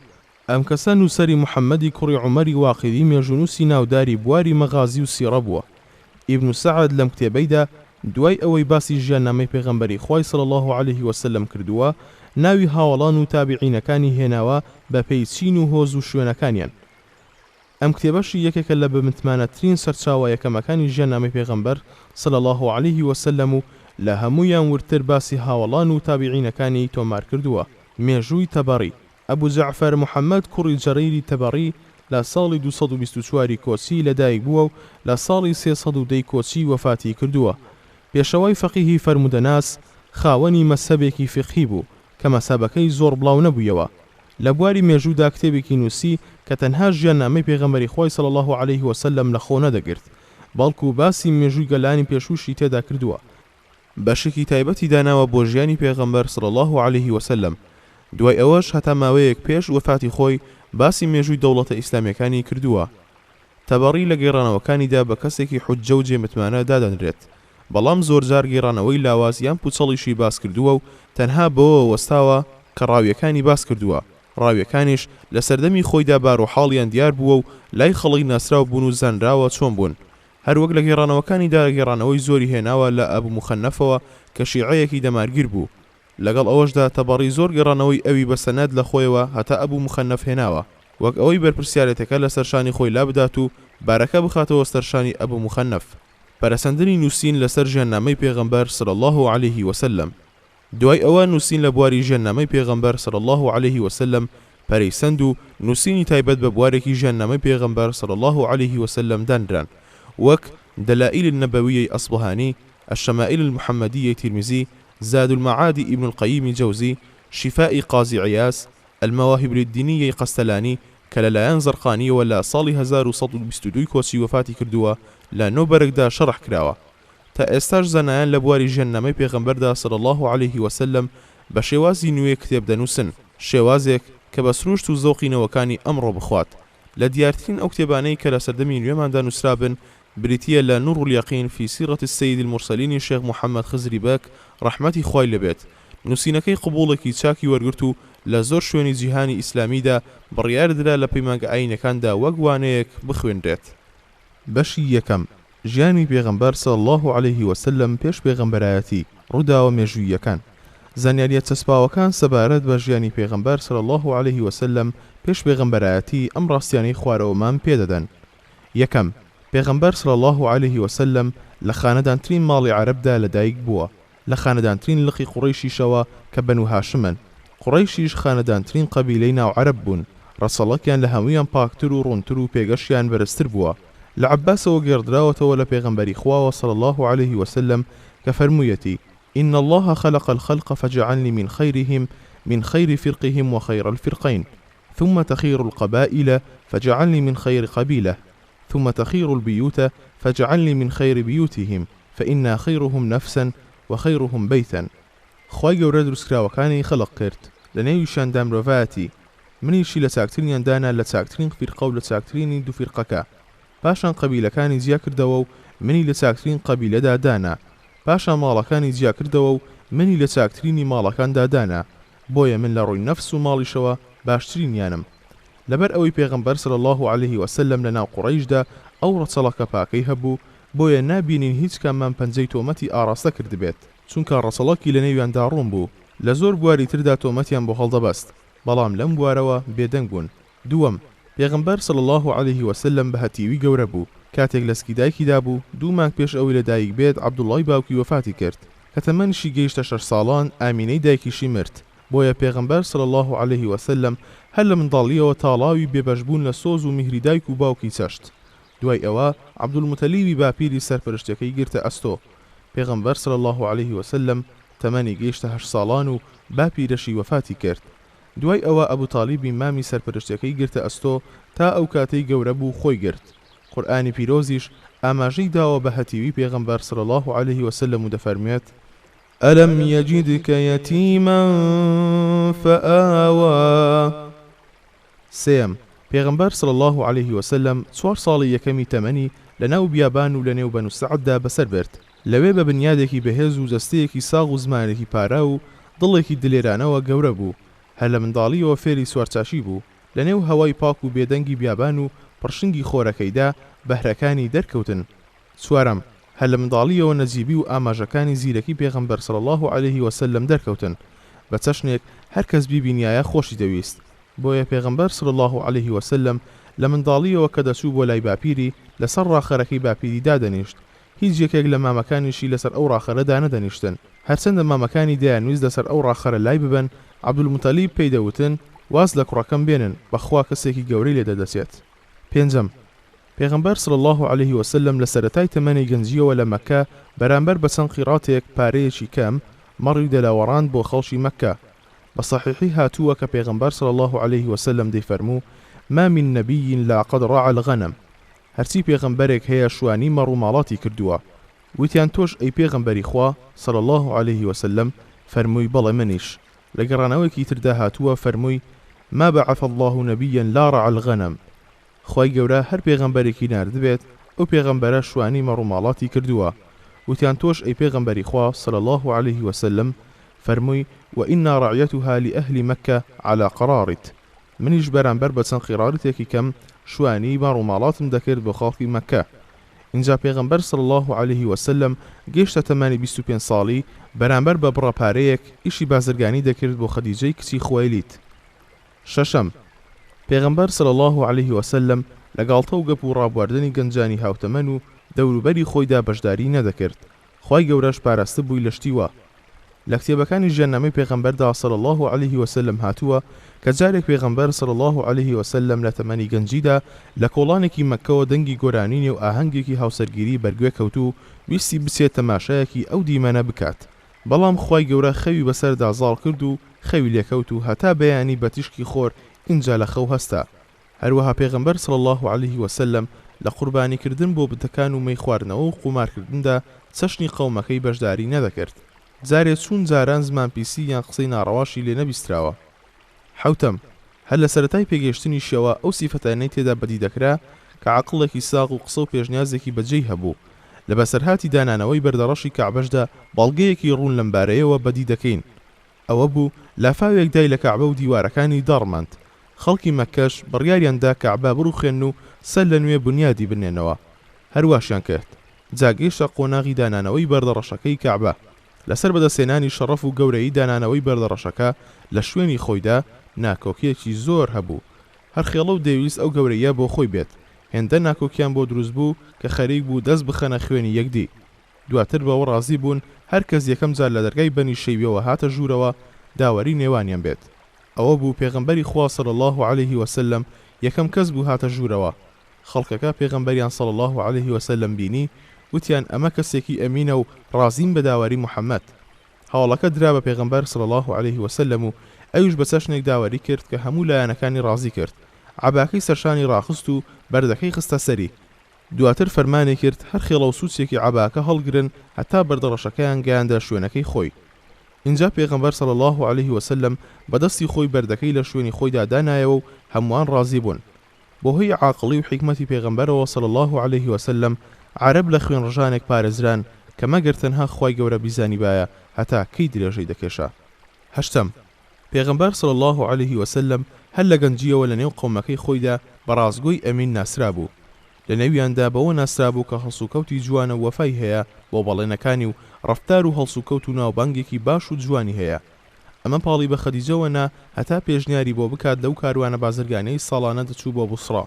ئەم کەسە نووسەری محەممەدی کوڕی عومەری واقیدی مێژونووسی ناوداری بواری مەغازی و سیرە بووە. ئیبن سعد لەم کتێبەیدا دوای ئەوەی باسی ژیاننامەی پێغەمبەری خوای صلی الله عليه وسلم کردووە ناوی هاوڵان و تابعینەکانی هێناوە بە پەیچین و هۆز و شوێنەکانیان. ئەم کتێبەشی یەکێکە لە بەمتمانەترین سەرچاوە یەکەمەکانی ژیاننامەی پێغەمبەر صلی الله عليه وسلم و لە هەموویان ورتر باسی هاوڵان و تابعینەکانی تۆمار کردووە. مێژووی تەبەڕی. ئەبوو جەعفەر محەممەد کوڕی جەرەیری تەبەڕی لە ساڵی 224 کۆچی لەدایک بووە و لە ساڵی 310 کۆچی وەفاتی کردووە. پێشەوەی فەقیهی فەرمودەناس خاوەنی مەسەبێکی فقهی بوو کە مەسەبەکەی زۆر بڵاو نەبوویەوە. لە بواری مێژوودا کتێبێکی نووسی کە تەنها ژیاننامەی پێغەمبەری خوای صلی الله عليه وسلم لە خۆ نەدەگرت، بەڵکو باسی مێژووی گەلانی پێشووشی تێدا کردووە. بەشێکی تایبەتی داناوە بۆ ژیانی پێغەمبەر صلی الله عليه وسلم. دوای ئەوەش هەتا ماوەیەک پێش وەفاتی خۆی باسی مێژووی دەوڵەتە ئیسلامیەکانی کردووە. تەبەڕی لە گێڕانەوەکانیدا بە کەسێکی حوجە و جێمتمانە دادەنرێت، بەڵام زۆرجار گێڕانەوەی لاواز یان پوچەڵیشی باس کردووە و تەنها بەوە وەستاوە کە ڕاویەکانی باس کردووە. ڕاویەکانیش لە سەردەمی خۆیدا باڕۆحاڵیان دیار بووە و لای خەڵی ناسراو بوون و زانراوە چۆن بوون. هەروەک لە گێڕانەوەکانیدا گێڕانەوەی زۆری هێناوە لە ئەبوو مخەنەفەوە کە شیعەیەکی دەمارگیر بوو. لەگەڵ ئەوەشدا تەبەڕی زۆر گێڕانەوەی ئەوی بە سەنەد لە خۆیەوە هەتا ئەبوو مخەنەف هێناوە، وەک ئەوەی بەرپرسیارەتەکە لە سەرشانی خۆی لا بدات و بارەکە بخاتەوە سەرشانی ئەبوو مخەنەف. پەرەسەندنی نووسین لەسەر ژیاننامەی پێغەمبەر صلی الله عليه وسلم. دوای ئەوە نووسین لە بواری ژیاننامەی پێغەمبەر صلی الله عليه وسلم پەرەیسەند و نووسینی تایبەت بە بوارێکی ژیاننامەی پێغەمبەر صلی الله عليه وسلم دانران، وەک دلائل النبوية أصبهاني، الشمائل المحمدية ترمزي، زاد المعاد ابن القيم جوزي، شفاء قاضي عياس، المواهب الدينية قستلاني، كلالایان زرقانی ولا ساڵی 1922 کۆچی وەفاتی کردووە لە نۆبەرگدا شەڕح کراوە. تا ئێستاش زەنایان لە بواری ژیاننامەی پێغەمبەردا صلی الله عليه وسلم بە شێوازی نوێ کتێب دەنووسن، شێوازێک کە بە سروشت و زەوقینەوەکانی ئەمڕۆ بخوات. لە دیارترین ئەو کتێبانەی کە لە سەردەمی نوێماندا نووسرابن بریتیە لە نور اليقین في سیرة السید المرسلین شێخ محەممەد خزری بەک ڕەحمەتی خوای لەبێت، نووسینەکەی قبوڵێکی چاکی وەرگرت و لە زۆر شوێنی جیهانی ئیسلامیدا بڕیاردرا لە پەیمانگە ئاینەکاندا وەک وانەیەک بخوێنرێت. بەشی یەکەم، ژیانی پێغەمبەر صلی الله عليه وسلم پێش پێغەمبەرایەتی، ڕووداوە مێژوویەکان. زانیاریە چەسپاوەکان سەبارەت بە ژیانی پێغەمبەر صلی الله عليه وسلم پێش پێغەمبەرایەتی ئەم ڕاستیانەی خوارەوەمان پێدەدەن. یەکەم، پێغەمبەر صلی الله عليه وسلم لە خانەدانترین ماڵی عەرەبدا لەدایک بووە، لە خانەدانترین لقی قوڕەیشیشەوە کە بەنو هاشمن. قوڕەیشیش خانەدانترین قەبیلەی ناو عەرەب بوون، ڕەسەڵەکیان لە هەموویان پاکتر و ڕوونتر و پێگەشیان بەرزتر بووە. لە عەباسەوە گێڕدراوەتەوە لە پێغەمبەری خواوە صلی الله عليه وسلم کە فەرموویەتی: إن الله خلق الخلق فجعلني من خيرهم من خير فرقهم وخير الفرقين، ثم تخير القبائل فجعلني من خير قبيلة، ثم تخير البيوت فجعلني من خير بيوتهم، فإنا خيرهم نفسا وخيرهم بيتا. خوای گەورە دروستکراوەکانی خەڵق کرد، لە نێویشاندا مرۆڤایەتی، منیشی لە چاکترینیان دانا لە چاکترین فیرقە و لە چاکترینی دوو فیرقەکە. پاشان قەبیلەکانی جیا کردەوە و منی لە چاکترین قەبیلەدا دانا. پاشان ماڵەکانی جیا کردەوە و منی لە چاکترینی ماڵەکاندا دانا. بۆیە من لە ڕووی نەفس و ماڵیشەوە باشترینیانم. لەبەر ئەوەی پێغەمبەر صلی الله عليه وسلم لە ناو قوڕەیشدا ئەو ڕەچەڵەکە پاکەی هەبوو، بۆیە نابینین هیچ کاممان پەنجەی تۆمەتی ئاڕاستە کردبێت، چونکە ڕەچەڵەکی لە نێویاندا ڕوون بوو. لە زۆر بواری تردا تۆمەتیان بۆ هەڵدەبەست، بەڵام لەم بوارەوە بێدەنگ بوون. دووەم، پێغەمبەر صلی الله عليه وسلم بە هەتیوی گەورە بوو. کاتێک لە سکی دایکیدا بوو، 2 مانگ پێش ئەوی لە دایک بێت عەبدوڵڵای باوکی وەفاتی کرد، کە تەمەنیشی گەیشتە 6 ساڵان. ئامینەی دایکیشی مرد. بۆیە پێغەمبەر صلی الله عليه وسلم هەر لە منداڵیەوە تاڵاوی بێبەشبوون لە سۆز و میهری دایک و باوکی چەشت. دوای ئەوە عەبدولموتەلیبی باپیری سەرپەرشتەکەی گرتە ئەستۆ. پێغەمبەر صلی الله عليه وسلم تەمەنی گەیشتە 8 ساڵان و باپیرەشی وەفاتی کرد. دوای ئەوە ئەبوتالیبی مامی سەرپەرشتەکەی گرتە ئەستۆ تا ئەو کاتەی گەورە بوو خۆی گرت. قورئانی پیرۆزیش ئاماژەی داوە بە هەتیوی پێغەمبەر صلی الله عليه وسلم و دەفەرمێت: ألم يجدك يتيما فآوى. سێم، پێغەمبەر صلی الله عليه وسلم 4 ساڵی یەکەمی تەمەنی لە ناو بیابان و لە نێو بەنو سەعددا بەسەر برد. لەوێ بە بنیادێکی بەهێز و جەستەیەکی ساغ و زمانێکی پارا و دڵێکی دلێرانەوە گەورە بوو. هەر لە منداڵیەوە فێری سوارچاشی بوو. لە نێو هەوای پاک و بێدەنگی بیابان و پڕشنگی خۆرەکەیدا بەهرەکانی دەرکەوتن. چوارەم، هەر لە منداڵیەوە نەجیبی و ئاماژەکانی زیرەکی پێغەمبەر صلی الله عليه وسلم دەرکەوتن. بە چەشنێک هەر کەس بیبینایە خۆشی دەویست. بۆیە پێغەمبەر صلی الله عليه وسلم لە منداڵیەوە کە دەچوو بۆ لای باپیری لەسەر ڕاخەرەکەی باپیری دادەنیشت. هیچ یەکێک لە مامەکانیشی لەسەر ئەو ڕاخەرەدا نەدەنیشتن. هەرچەندە مامەکانی دەیانویست لەسەر ئەو ڕاخەرە لای ببن، عەبدولموتەلیب پێی دەوتن واز لە کوڕەکەم بێنن، بەخوا کەسێکی گەورەی لێ دەدەچێت. پێنجەم، پێغەمبەر صلی الله عليه وسلم لە سەرەتای تەمەنی گەنجیەوە لە مەککە بەرامبەر بە چەند قیراتێک پارەیەکی کەم مەڕی دەلاوەڕاند بۆ خەڵکی مەککە. بە صحیحی هاتووە کە پێغەمبەر صلی الله عليه وسلم دەیفەرموو: ما من نبي لا قد رعى الغنم. هەرچی پێغەمبەرێک هەیە شوانی مەڕ و ماڵاتی کردووە. وتیان تۆش ئەی پێغەمبەری خوا صلی الله عليه وسلم؟ فەرمووی بەڵێ منیش. لە گەڕانەوەیەکی تردا هاتووە فەرمووی: ما بعث الله نبيا لا رعى الغنم. خوای گەورە هەر پێغەمبەرێکی ناردبێت ئەو پێغەمبەرە شوانی مەڕ و ماڵاتی کردووە. وتیان تۆش ئەی پێغەمبەری خوا صلی الله عليه وسلم؟ فەرمووی: وإن رعيتها لأهل مكة على قرارت. منیش بەرامبەر بە چەند قیرارەتێکی کەم شوانی مەڕ و ماڵاتم دەکرد بۆ خەڵکی مەککە. اینجا پێغەمبەر صلی الله عليه وسلم گەیشتە تەمەنی 25 ساڵی بەرامبەر بە بڕەپارەیەک ئیشی بازرگانی دەکرد بۆ خەدیجەی کچی خوایلیت. شەشەم، پێغەمبەر صلی الله عليه وسلم لە گاڵتە و گەپ و ڕابواردنی گەنجانی هاوتەمەن و دەوروبەری خۆیدا بەشداری نەدەکرد. خوای گەورەش پاراستە بووی لە شتیوە. لە کتێبەکانی ژیاننامەی پێغەمبەردا صلی الله عليه وسلم هاتووە کە جارێک پێغەمبەر صلی الله عليه وسلم لە تەمەنی گەنجیدا لە کۆڵانێکی مەککەوە دەنگی گۆرانینی و ئاهەنگێکی هاوسەرگیری بەرگوێ کەوت و ویستی بچێت تەماشایەکی ئەو دیمەنە بکات. بەڵام خوای گەورە خەوی بەسەردا زاڵ کرد و خەوی لێکەوت و هەتا بەیانی بە تیشکی خۆر اینجا لە خەو هەستا. هەروەها پێغەمبەر صلی الله عليه وسلم لە قوربانیکردن بۆ بتەکان و مەی خواردنەوە و قومارکردندا چەشنی قەومەکەی بەشداری نەدەکرد. جارێ چون جاران زمان پیسی یان قسەی ناڕەواشی لێ نەبیستراوە. حوتەم، هەر لە سەرەتای پێگەشتنی شەوە ئەو سیفەتانەی تێدا بەدی دەکرا کە عەقڵێکی ساغ و قسە و پێشنیازێکی بەجێی هەبوو. لە بەسەرهاتی دانانەوەی بەردەڕەشی کەعبەشدا بەڵگەیەکی ڕوون لەمبارەیەوە بەدی دەکەین. ئەوە بوو لافاوێک دای لە کەعبە و دیوارەکانی داڕماند. خەڵکی مەککەش بڕیاریاندا کەعبە بڕوخێن و سەر لە نوێ بنیادی بنێنەوە. هەرواشیان کرد. جاگەیشتە قۆناغی دانانەوەی بەردەڕەشەکەی کەعبە. لەسەر بەدەستێنانی شەڕەف و گەورەی دانانەوەی بەردەڕەشەکە لە شوێنی خۆیدا ناکۆکیەکی زۆر هەبوو. هەر خێڵە و دەیویست ئەو گەورەیە بۆ خۆی بێت. هێندە ناکۆکیان بۆ دروست بوو کە خەریک بوو دەست بخەنە خوێنی یەکدی. دواتر بەوە ڕازی بوون هەر کەس یەکەم جار لە دەرگای بەنی شەیبەوە هاتە ژوورەوە داوەری نێوانیان بێت. ئەوە بوو پێغەمبەری خوا صلی الله عليه وسلم یەکەم کەس بوو هاتە ژوورەوە. خەڵکەکە پێغەمبەریان صلی الله عليه وسلم بینی وتیان ئەمە کەسێکی ئەمینە و ڕازیم بە داوەری محەممەد. هەواڵەکە درا بە پێغەمبەر صلی الله عليه وسلم و ئەویش بە چەشنێک داوەری کرد کە هەموو لایەنەکانی ڕازی کرد. عەباکەی سەرشانی ڕاخست و بەردەکەی خستە سەری. دواتر فەرمانی کرد هەر خێڵە و سووچێکی عەباکە هەڵگرن هەتا بەردەڕەشەکەیان گەیاندە شوێنەکەی خۆی. اینجا پێغەمبەر صلی الله عليه وسلم بەدەستی خۆی بەردەکەی لە شوێنی خۆیدا دانایەوە و هەمووان ڕازی بوون. بۆ هۆی عاقڵی و حیکمەتی پێغەمبەرەوە صلی الله عليه وسلم عەرەب لە خوێن ڕژانێک پارێزران کە مەگەر تەنها خوای گەورە بیزانی بایە هەتا کەی درێژەی دەکێشا. هەشتم، پێغەمبەر صلی الله عليه وسلم هەر لە گەنجیەوە لە نێو قەومەکەی خۆیدا بەڕازگۆی ئەمین ناسرا بوو. لە نێویاندا بەوە ناسرا بوو کە هەڵسوکەوتی جوانە و وەفای هەیە بۆ بەڵێنەکانی و ڕەفتار و هەڵسوکەوت و ناوبانگێکی باش و جوانی هەیە. ئەمە پاڵی بە خەدیجەوە نا هەتا پێشنیاری بۆ بکات لەو کاروانە بازرگانەی ساڵانە دەچوو بۆ بوسڕا.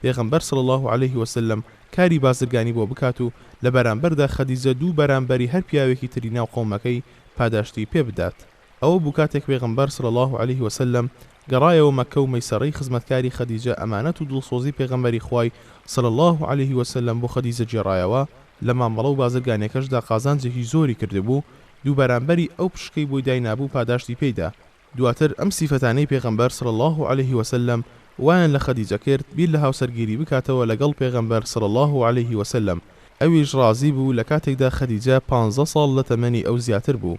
پێغەمبەر صلی الله عليه وسلم کاری بازرگانی بۆ بکات و لە بەرامبەردا خەدیجە دوو بەرامبەری هەر پیاوێکی تری ناو قەومەکەی پاداشتی پێ بدات. ئەوە بوو کاتێک پێغەمبەر صلی الله عليه وسلم گەڕایەوە مەککە و مەیسەڕەی خزمەتکاری خەدیجە ئەمانەت و دڵسۆزی پێغەمبەری خوای صلی الله عليه وسلم بۆ خەدیجە جێڕایەوە. لە مامەڵە و بازرگانیەکەشدا قازانجێکی زۆری کردبوو. دوو بەرامبەری ئەو پشکەی بۆی داینابوو پاداشتی پێیدا. دواتر ئەم سیفەتانەی پێغەمبەر صلی الله عليه وسلم وایان لە خەدیجە کرد بیر لە هاوسەرگیری بکاتەوە لەگەڵ پێغەمبەر صلی الله عليه وسلم. ئەویش ڕازی بوو لە کاتێکدا خەدیجە 15 ساڵ لە تەمەنی ئەو زیاتر بوو.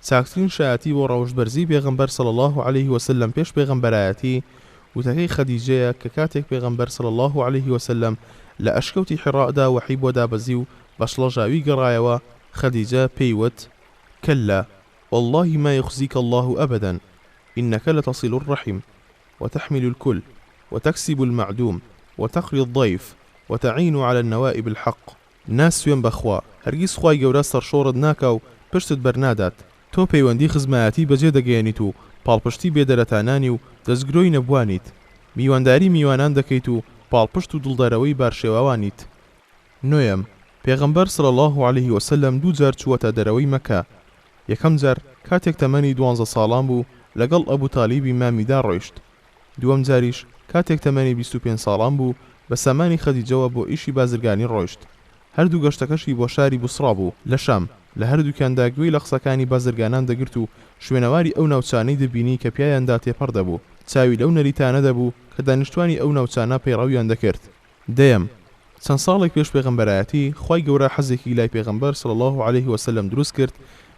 چاکترین شایەتی بۆ ڕەوشبەرزی پێغەمبەر صلی الله عليه وسلم پێش پێغەمبەرایەتی وتەکەی خەدیجەیە کە کاتێک پێغەمبەر صلی الله عليه وسلم لە ئەشکەوتی حیڕادا وحی بۆ دابەزی و بە شڵەژاوی گەڕایەوە خەدیجە پێیوت كلا والله ما يخزيك الله أبدا إنك لتصل الرحم وتحمل الكل وتكسب المعدوم وتقري الضيف وتعين على النوائب الحق. ناس سوێن بەخوا هەرگیز خوای گەورە سەرشۆڕت ناکە و پشتت بەرنادات. تۆ پەیوەندی خزمایەتی بەجێ دەگەیەنیت و پاڵپشتی بێدەرەتانانی و دەستگرۆی نەبوانیت. میوانداری میوانان دەکەیت و پاڵپشت و دڵدارەوەی بارشێواوانیت. نوێم، پێغەمبەر صلی الله عليه وسلم دوو جار چووەتە دەرەوەی مەکە. یەکەم جار کاتێک تەمەنی 12 ساڵان بوو لەگەڵ ئەبوو تالیبی مامیدا ڕۆیشت. دووەم جاریش کاتێک تەمەنی 25 ساڵان بوو بە سەمانی خەدیجەوە بۆ ئیشی بازرگانی ڕۆیشت. هەردوو گەشتەکەشی بۆ شاری بوسڕا بوو لە شام. لە هەردووکیاندا گوێی لە قسەکانی بازرگانان دەگرت و شوێنەواری ئەو ناوچانەی دەبینی کە پیایاندا تێپەڕ دەبوو. چاوی لەو نەریتانە دەبوو کە دانیشتوانی ئەو ناوچانە پەیڕەویان دەکرد. دەیەم، چەند ساڵێک پێش پێغەمبەرایەتی خوای گەورە حەزێکی لای پێغەمبەر صلی الله عليه وسلم دروست کرد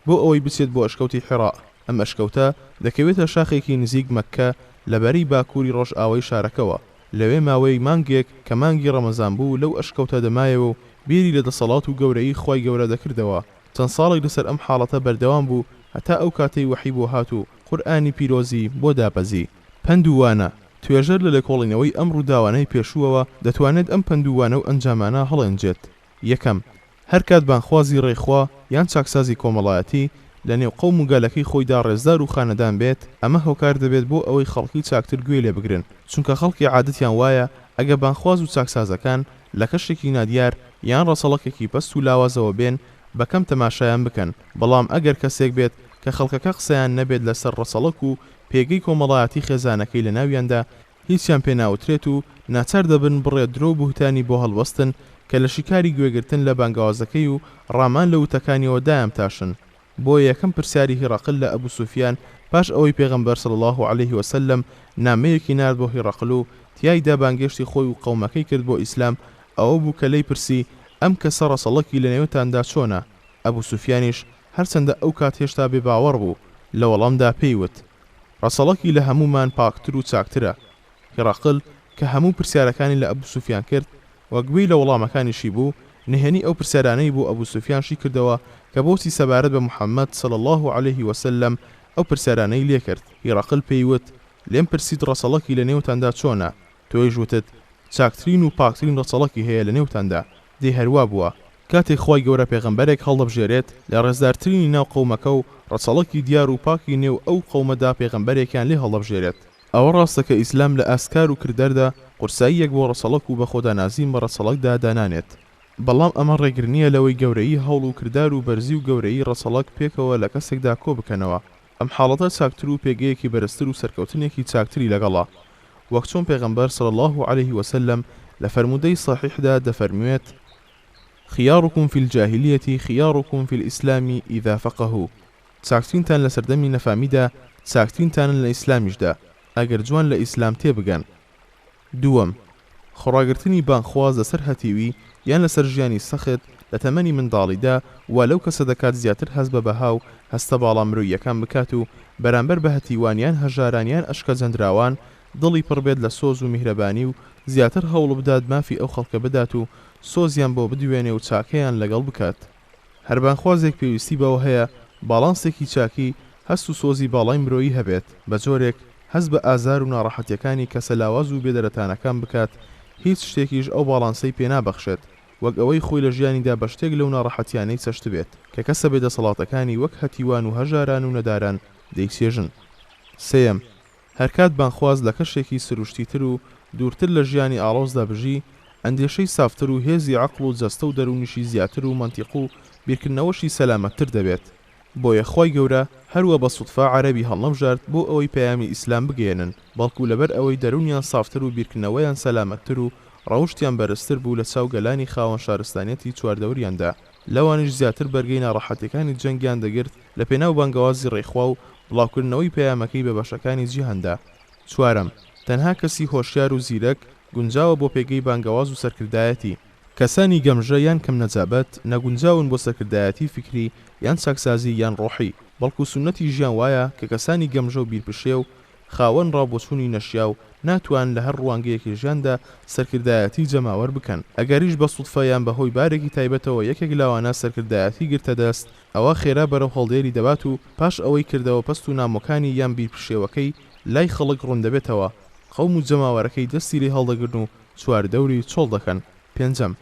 بۆ ئەوەی بچێت بۆ ئەشکەوتی حیڕا. ئەم ئەشکەوتە دەکەوێتە شاخێکی نزیک مەککە لەبەری باکووری ڕۆژ ئاوەی شارەکەوە. لەوێ ماوەی مانگێک کە مانگی ڕەمەزان بوو لەو ئەشکەوتە دەمایەوە و بیری لە دەسەڵات و گەورەی خوای گەورە دەکردەوە. چەند ساڵێک لەسەر ئەم حاڵەتە بەردەوام بوو هەتا ئەو کاتەی وحی بۆ هات و قورئانی پیرۆزی بۆ دابەزی. پندووانە توێژەر لە لێکۆڵینەوەی ئەم ڕووداوانەی پێشووەوە دەتوانێت ئەم پندووانە و ئەنجامانە هەڵێنجێت. یەکەم، هەر کات بانخوازی ڕێخوا یان چاکسازی کۆمەڵایەتی لە نێو قەوم و گالەکەی خۆیدا ڕێزدار و خانەدان بێت، ئەمە هۆکار دەبێت بۆ ئەوەی خەڵکی چاکتر گوێ لێ بگرن، چونکە خەڵکی عادەتیان وایە ئەگە بانخواز و چاکسازەکان لە کەشێکی نادیار یان ڕەسەڵەکێکی پەست و لاوازەوە بێن بەکەم تەماشایان بکەن. بەڵام ئەگەر کەسێک بێت کە خەڵکەکە قسەیان نەبێت لەسەر ڕەسەڵک و پێگەی کۆمەڵایەتی خێزانەکەی لە ناویاندا هیچیان پێ ناوترێت و ناچار دەبن بڕێت درۆ بوهتانی بۆ هەڵوەستن کە لە شیکاری گوێگرتن لە بانگاوازەکەی و ڕامان لە وتەکانیەوە دایان تاشن. بۆ یەکەم پرسیاری هیڕەقل لە ئەبوو سوفیان پاش ئەوەی پێغەمبەر صلی الله عليه وسلم نامەیەکی نارد بۆ هیڕەقل و تیایدا بانگێشتی خۆی و قەومەکەی کرد بۆ ئیسلام، ئەوە بوو کە لێی پرسی ئەم کەسە ڕەسەڵەکی لە نێوتاندا چۆنە؟ ئەبوو سوفیانیش هەرچەندە ئەو کات هێشتا بێباوەڕ بوو لە وەڵامدا پێیوت ڕەسەڵەکی لە هەمومان پاکتر و چاکترە. هیڕەقل کە هەموو پرسیارەکانی لە ئەبوو سوفیان کرد وەگوێی لە وەڵامەکانیشی بوو، نهێنی ئەو پرسیارانەی بۆ ئەبوو سوفیانشی کردەوە کە بۆچی سەبارەت بە محەممەد صلی الله عليه وسلم ئەو پرسیارانەی لێ کرد. هیڕەقل پێیوت لێم پرسیت ڕەسەڵەکی لە نێوتاندا چۆنە؟ تۆیش وتت چاکترین و پاکترین ڕەسەڵەکی هەیە لە نێوتاندا. دێ هەروە بووە کاتێک خی گەورە پێغەمبەرێک هەڵدەبژێرێت لە ڕێزدارترینی ناو قەومەکە و ڕەسەڵەکی دیار و پاکی نێو ئەو قەومەدا پێغەمبەرێکیان لێ هەڵدەبژێرێت. ئەوە ڕاستە کە ئیسلام لە ئاسکار و کردەردا قورساییەک بۆ ڕەسەڵەک و بە خۆدانازیم بە ڕەسەڵەکدا دانانێت. بەڵام ئەمە ڕێگرنیە لەوەی گەورەی هەوڵ و کردار و بەرزی و گەورەی ڕەسەڵەک پێکەوە لە کەسێکدا کۆ بکەنەوە. ئەم حاڵەتە چاکتر و پێگەیەکی بەرزتر و سەرکەوتنێکی چاکتری لەگەڵا، وەک چۆن پێغەمبەر صلی الله عليه وسلم لە فەرمودەی صحیحدا دەفەرموێت خياركم في الجاهلية خياركم في الإسلام إذا فقهوا. چاکترینتان لە سەردەمی نەفامیدا چاکترینتانن لە ئیسلامیشدا ئەگەر جوان لە ئیسلام تێبگەن. دووەم، خۆڕاگرتنی بانخواز لەسەر هەتیوی یان لەسەر ژیانی سەخت لە تەمەنی منداڵیدا وا لەو کەسە دەکات زیاتر هەست بە بەها و هەستە باڵا مرۆییەکان بکات و بەرامبەر بە هەتیوانیان هەژارانیان ئەشکەجەندراوان دڵی پڕبێت لە سۆز و میهرەبانی و زیاتر هەوڵ بدات مافی ئەو خەڵکە بدات و سۆزیان بۆ بدوێنێ و چاکەیان لەگەڵ بکات. هەر بانخوازێک پێویستی بەوە هەیە باڵانسێکی چاکی هەست و سۆزی باڵای مرۆیی هەبێت بە جۆرێک هەست بە ئازار و ناڕەحەتیەکانی کەسە لاواز و بێدەرەتانەکان بکات، هیچ شتێکیش ئەو باڵانسەی پێنابەخشێت وەک ئەوەی خۆی لە ژیانیدا بە شتێک لەو ناڕەحەتیانەی چەشت بێت کە کەسە بێدەسەڵاتەکانی وەک هەتیوان و هەژاران و نەداران دەیسێژن. سێم، هەرکات بانخواز لە کەشێکی سروشتیتر و دوورتر لە ژیانی ئاڵۆزدا بژی، ئەندێشەی سافتر و هێزی عەقڵ و جەستە و دەرونیشی زیاتر و مەنتیق و بیرکردنەوەشی سەلامەتتر دەبێت. بۆیە خی گەورە هەروە بە سوودفا عەرەبی هەڵنەبژارد بۆ ئەوەی پەیامی ئیسلام بگەێنن، بەڵکو لەبەر ئەوەی دەرونیان سافتر و بیرکردنەوەیان سەلامەتتر و ڕەوشتیان بەرزتر بوو لە چاو گەلانی خاوەن شارستانیەتی چواردەوریاندا، لەوانش زیاتر بەرگەی ناڕەحەتیەکانی جەنگیان دەگرت لە پێناو بانگەوازی ڕێخوا و بڵاوکردنەوەی پەیامەکەی بە بەشەکانی جیهاندا. چوارەم، تەنها کەسی هۆشیار و زیرەک گونجاوە بۆ پێگەی بانگەواز و سەرکردایەتی. کەسانی گەمژە یان کەم نەجابەت نەگونجاون بۆ سەرکردایەتی فکری یان چاکسازی یان ڕۆحی، بەڵکو سونەتی ژیان وایە کە کەسانی گەمژە و بیرپشێ و خاوەن ڕابۆچوونی نەشیا و ناتوان لە هەر ڕوانگەیەکی ژیاندا سەرکردایەتی جەماوەر بکەن. ئەگەریش بە سوودفەیان بەهۆی بارێکی تایبەتەوە یەکێک لاوانە سەرکردایەتی گرتە دەست، ئەوە خێرا بەرەو هەڵدێری دەبات و پاش ئەوەی کردەوە پەست و نامۆکانی یان بیرپشێوەکەی لای خەڵک ڕوون دەبێتەوە، قەوم و جەماوەرەکەی دەستی لێ هەڵدەگرن و چواردەوری چۆڵ دەکەن. پێنجەم،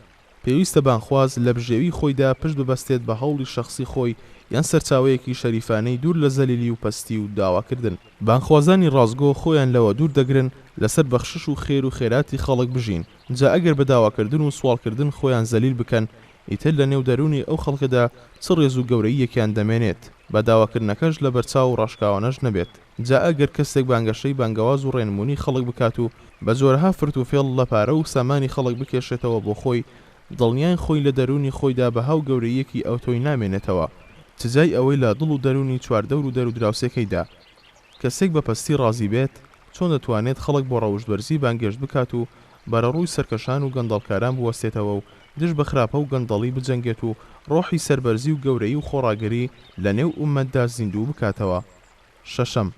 پێویستە بانخواز لە بژێوی خۆیدا پشت ببەستێت بە هەوڵی شخصی خۆی یان سەرچاوەیەکی شەریفانەی دوور لە زەلیلی و پەستی و داواکردن. بانخوازانی ڕازگۆ خۆیان لەوە دوور دەگرن لەسەر بەخشش و خێر و خێراتی خەڵک بژین، جا ئەگەر بە داواکردن و سوالکردن خۆیان زەلیل بکەن، ئیتر لە نێو دەرونی ئەو خەڵکەدا چ ڕێز و گەورەیەکیان دەمێنێت، بە داواکردنەکەش لە بەرچاو و ڕاشکاوانەش نەبێت. جا ئەگەر کەسێک بانگەشەی بانگەواز و ڕێنمونی خەڵک بکات و بە جۆرەها فرت و فێڵ لە پارە و سامانی خەڵک بکێشێتەوە بۆ خۆی، دڵنیان خۆی لە دەرونی خۆیدا بە هاو گەورەیەکی ئەو تۆی نامێنێتەوە، تجای ئەوەی لە دڵ و دەرونی چواردەور و دەرو دراوسەکەیدا. کەسێک بە پەستی ڕازی بێت چۆن دەتوانێت خەڵک بۆ ڕەوشبەرزی بانگێشت بکات و بەرە ڕووی سەرکەشان و گەندەڵکاران بوەستێتەوە و دژ بە خراپە و گەندەڵی بجەنگێت و ڕۆحی سەربەرزی و گەورەی و خۆڕاگەری لە نێو ئومەتدا زیندوو بکاتەوە. شەشەم،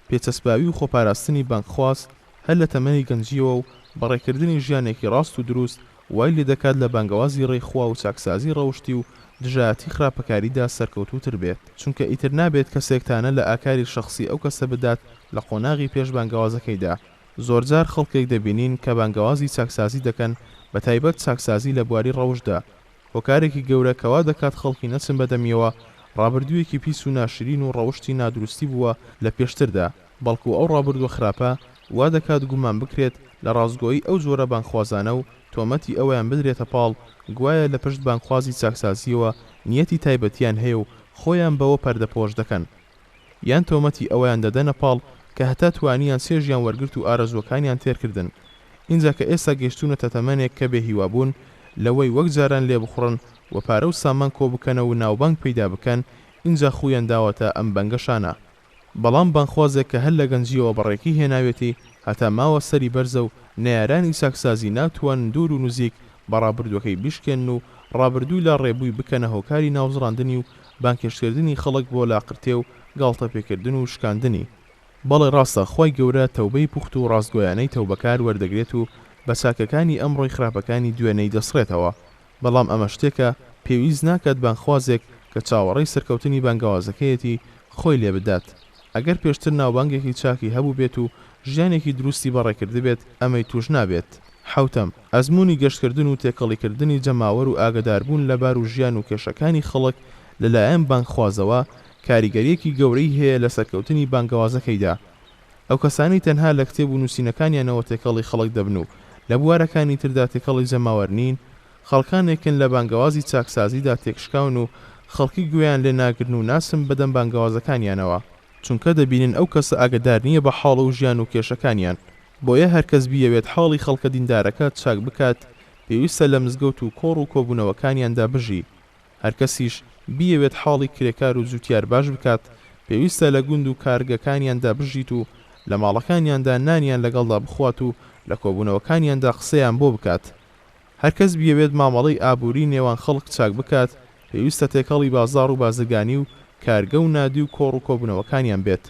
پێچەسباوی و خۆپاراستنی بانگخواز هەر لە تەمەنی گەنجیەوە و بەڕێکردنی ژیانێکی ڕاست و دروست وای لێ دەکات لە بانگەوازی ڕێخوا و چاکسازی ڕەوشتی و دژایەتی خراپەکاریدا سەرکەوتووتر بێت، چونکە ئیتر نابێت کەسێکتانە لە ئاکاری شخصی ئەو کەسە بدات لە قۆناغی پێش بانگەوازەکەیدا. زۆرجار خەڵکێک دەبینین کە بانگەوازی چاکسازی دەکەن، بە تایبەت چاکسازی لە بواری ڕەوشدا، هۆکارێکی گەورە کەوا دەکات خەڵکی نەچن بەدەمیەوە ڕابردوویەکی پیس و ناشرین و ڕەوشتی نادروستی بووە لە پێشتردا، بەڵکو ئەو ڕابردووە خراپە وا دەکات گومان بکرێت لە ڕازگۆیی ئەو جۆرە بانخوازانە و تۆمەتی ئەویان بدرێتە پاڵ، گوایە لە پشت بانخوازی چاکسازیەوە نیەتی تایبەتیان هەیە و خۆیان بەوە پەردەپۆش دەکەن، یان تۆمەتی ئەویان دەدەنە پاڵ کە هەتا توانیان سێژیان وەرگرت و ئارەزوەکانیان تێرکردن. اینجا کە ئێستا گەیشتونەتە تەمەنێک کە بێهیوابوون لەوەی وەک جاران لێ بخڕن و پارە و سامان کۆ بکەنە و ناوبانگ پەیدا بکەن، اینجا خویان داوەتە ئەم بەنگەشانە. بەڵام بانخوازێک کە هەر لە گەنجیەوە بەڕێکی هێناوێتی هەتا ماوە سەری بەرزە و نەیارانی چاکسازی ناتوان دوور و نزیک بەڕابردوەکەی بشکێن و ڕابردووی لا ڕێبووی بکەنە هۆکاری ناوزڕاندنی و بانکێشکردنی خەڵک بۆ لاقرتێ و گاڵتە پێکردن و شکاندنی. بەڵێ ڕاستە خی گەورە تەوبەی پوخت و ڕاستگۆیانەی تەوبەکار وەردەگرێت و بە چاکەکانی ئەمڕۆی خراپەکانی دوێنەی دەسڕێتەوە. بەڵام ئەمە شتێکە پێویست ناکات بانخوازێک کە چاوەڕێی سەرکەوتنی بانگەوازەکەیەتی خۆی لێ بدات. ئەگەر پێشتر ناوبانگێکی چاکی هەبوو بێت و ژیانێکی دروستی بەڕێکرد بێت ئەمەی توش نابێت. حوتەم ئەزمموی گەشتکردن و تێکەڵیکردنی جەماوەر و ئاگداربوون لەبار و ژیان و کێشەکانی خەڵک لەلایەن بانگخوازەوە کاریگەریەکی گەورەی هەیە لە سەرکەوتنی بانگەوازەکەیدا. ئەو کەسانی تەنها لە کتێب و نووسینەکانیانەوە تێکەڵی خەڵک دەبن و لە بوارەکانی تردا تێکەڵی جەماوەر نین، خەڵکانێکن لە بانگەوازی چاکسازیدا تێکشکاون و خەڵکی گوێیان لێ ناگرن و ناسم بەدەم بانگەوازەکانیانەوە، چونکە دەبینن ئەو کەسە ئاگدار نییە بە حاڵ و ژیان و کێشەکانیان. بۆیە هەرکەس بیەوێت حاڵی خەڵکە دیندارەکە چاک بکات، پێویستە لە مزگەوت و کۆڕ و کۆبوونەوەکانیاندا بژی. هەرکەسیش بیەوێت حاڵی کرێکار و جوتیار باش بکات، پێویستە لە گوند و کارگەکانیاندا بژیت و لە ماڵەکانیاندا نانیان لەگەڵدا بخوات و لە کۆبوونەوەکانیاندا قسەیان بۆ بکات. هەرکەس بیەوێت مامەڵەی ئابووری نێوان خەڵک چاک بکات، پێویستە تێکەڵی بازاڕ و بازرگانی و کارگە و نادی و کۆڕ و کۆبوونەوەکانیان بێت.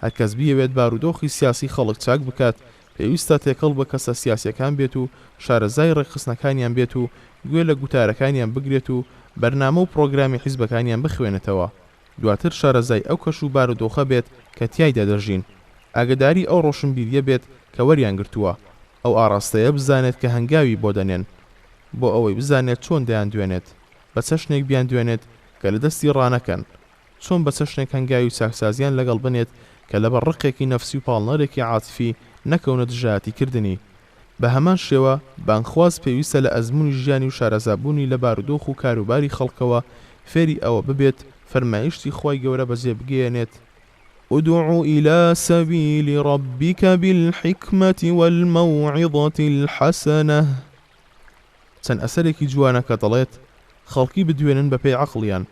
هەرکەس بیەوێت بارودۆخی سیاسی خەڵک چاک بکات، پێویستە تێکەڵ بە کەسە سیاسیەکان بێت و شارەزای ڕێکخستنەکانیان بێت و گوێ لە گوتارەکانیان بگرێت و بەرنامە و پرۆگرامی حیزبەکانیان بخوێنێتەوە. دواتر شارەزای ئەو کەش و بارودۆخە بێت کە تیایدا دەژین. ئاگداری ئەو ڕۆشنبیریە بێت کە وەریان گرتووە. ئەو ئاڕاستەیە بزانێت کە هەنگاوی بۆ دەنێن، بۆ ئەوەی بزانێت چۆن دەیان دوێنێت، بە چەشنێک بیان دوێنێت کە لە دەستی ڕانەکەن، چۆن بە چەشنێک هەنگاوی چاکسازیان لەگەڵ بنێت کە لە بەڕقێکی نەفسی و پاڵنەرێکی عاتفی نەکەونە دژایەتی کردنی. بە هەمان شێوە بانگخواز پێویستە لە ئەزمموی ژیانی و شارەزابوونی لە بارودۆخ و کاروباری خەڵکەوە فێری ئەوە ببێت فەرمایشتی خۆی گەورە بەجێ بگێنێت: ادع إلى سبيل ربك بالحكمة والموعظة الحسنة. چەند ئەسەرێکی جوانە کە دەڵێت خەڵکی بدوێنن بە پێی عەقڵیان،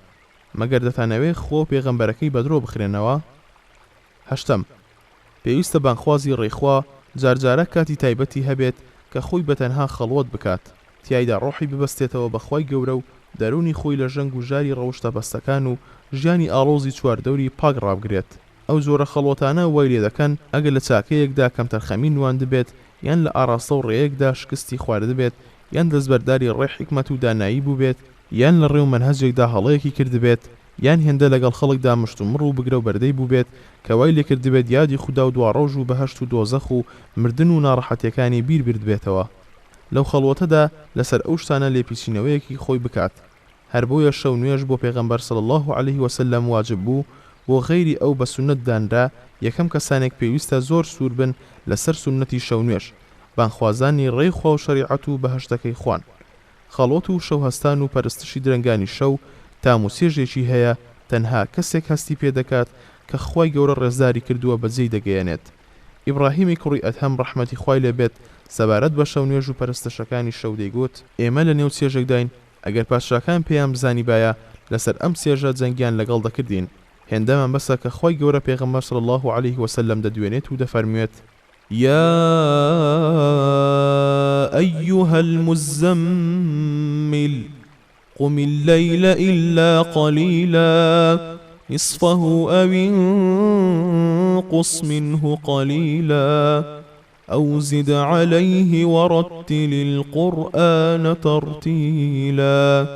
مەگەر دەتانەوێ خۆ پێغەمبەرەکەی بەدرۆ بخرێنەوە. هەشتم، پێویستە بانگخوازی ڕێخوا جارجارە کاتی تایبەتی هەبێت کە خۆی بەتەنها خەڵوت بکات، تیایدا ڕۆحی ببەستێتەوە بەخوای گەورە و دەرونی خۆی لە ژەنگ و ژاری ڕەوشتە بەستەکان و ژیانی ئاڵۆزی چواردەوری پاک ڕابگرێت. ئەو جۆرە خەڵوەتانە وای لێ دەکەن ئەگەر لە چاکەیەکدا کەم تەرخەمی نوان دەبێت، یان لە ئاراستە و ڕێیەکدا شکستی خوارد بێت، یان دەستبەرداری ڕێ حکمت و دانایی بوو بێت، یان لە ڕێو مەنهەجێکدا هەڵەیەکی کرد بێت، یان هێندە لەگەڵ خەڵکدا مشت و مڕ و بگرە و بەردەی بوو بێت کە وای لێ کرد بێت یادی خودا و دواڕۆژ و بەهەشت و دۆزەخ و مردن و ناڕەحەتیەکانی بیر برد بێتەوە. لەو خەڵوەتەدا لەسەر ئەو شتانە لێپیچینەوەیەکی خۆی بکات. هەر بۆیە شەو نوێژ بۆ پێغەمبەر صلی الله علیه وسلم واجب بوو، بۆ غەیری ئەو بە سونەت دانرا یەکەم کەسانێک پێویستە زۆر سوور بن لەسەر سونەتی شەو نوێژ، بانخوازانی ڕێخوا و شەریعەت و بەهەشتەکەی خوان. خەڵوت و شەو هەستان و پەرستشی درەنگانی شەو تام و سێژێکی هەیە، تەنها کەسێک هەستی پێ دەکات کە خوای گەورە ڕێزداری کردووە بەجێی دەگەیەنێت. ئیبراهیمی کوڕی ئەدهەم ڕەحمەتی خوای لێبێت سەبارەت بە شەو نوێژ و پەرستشەکانی شەو دەیگوت: ئێمە لە نێو سێژێکداین، ئەگەر پادشاکان پێیان بزانی باە لەسەر ئەم سێژە جەنگیان لەگەڵ دەکردین. هێندەمان بەسە کە خوای گەورە پێغەمبەر صلی الله علیه وسلم دەدوێنێت و دەفەرموێت: يا أيها المزمل قم الليل إلا قليلا نصفه أو انقص منه قليلا أو زد عليه ورتل القرآن ترتيلا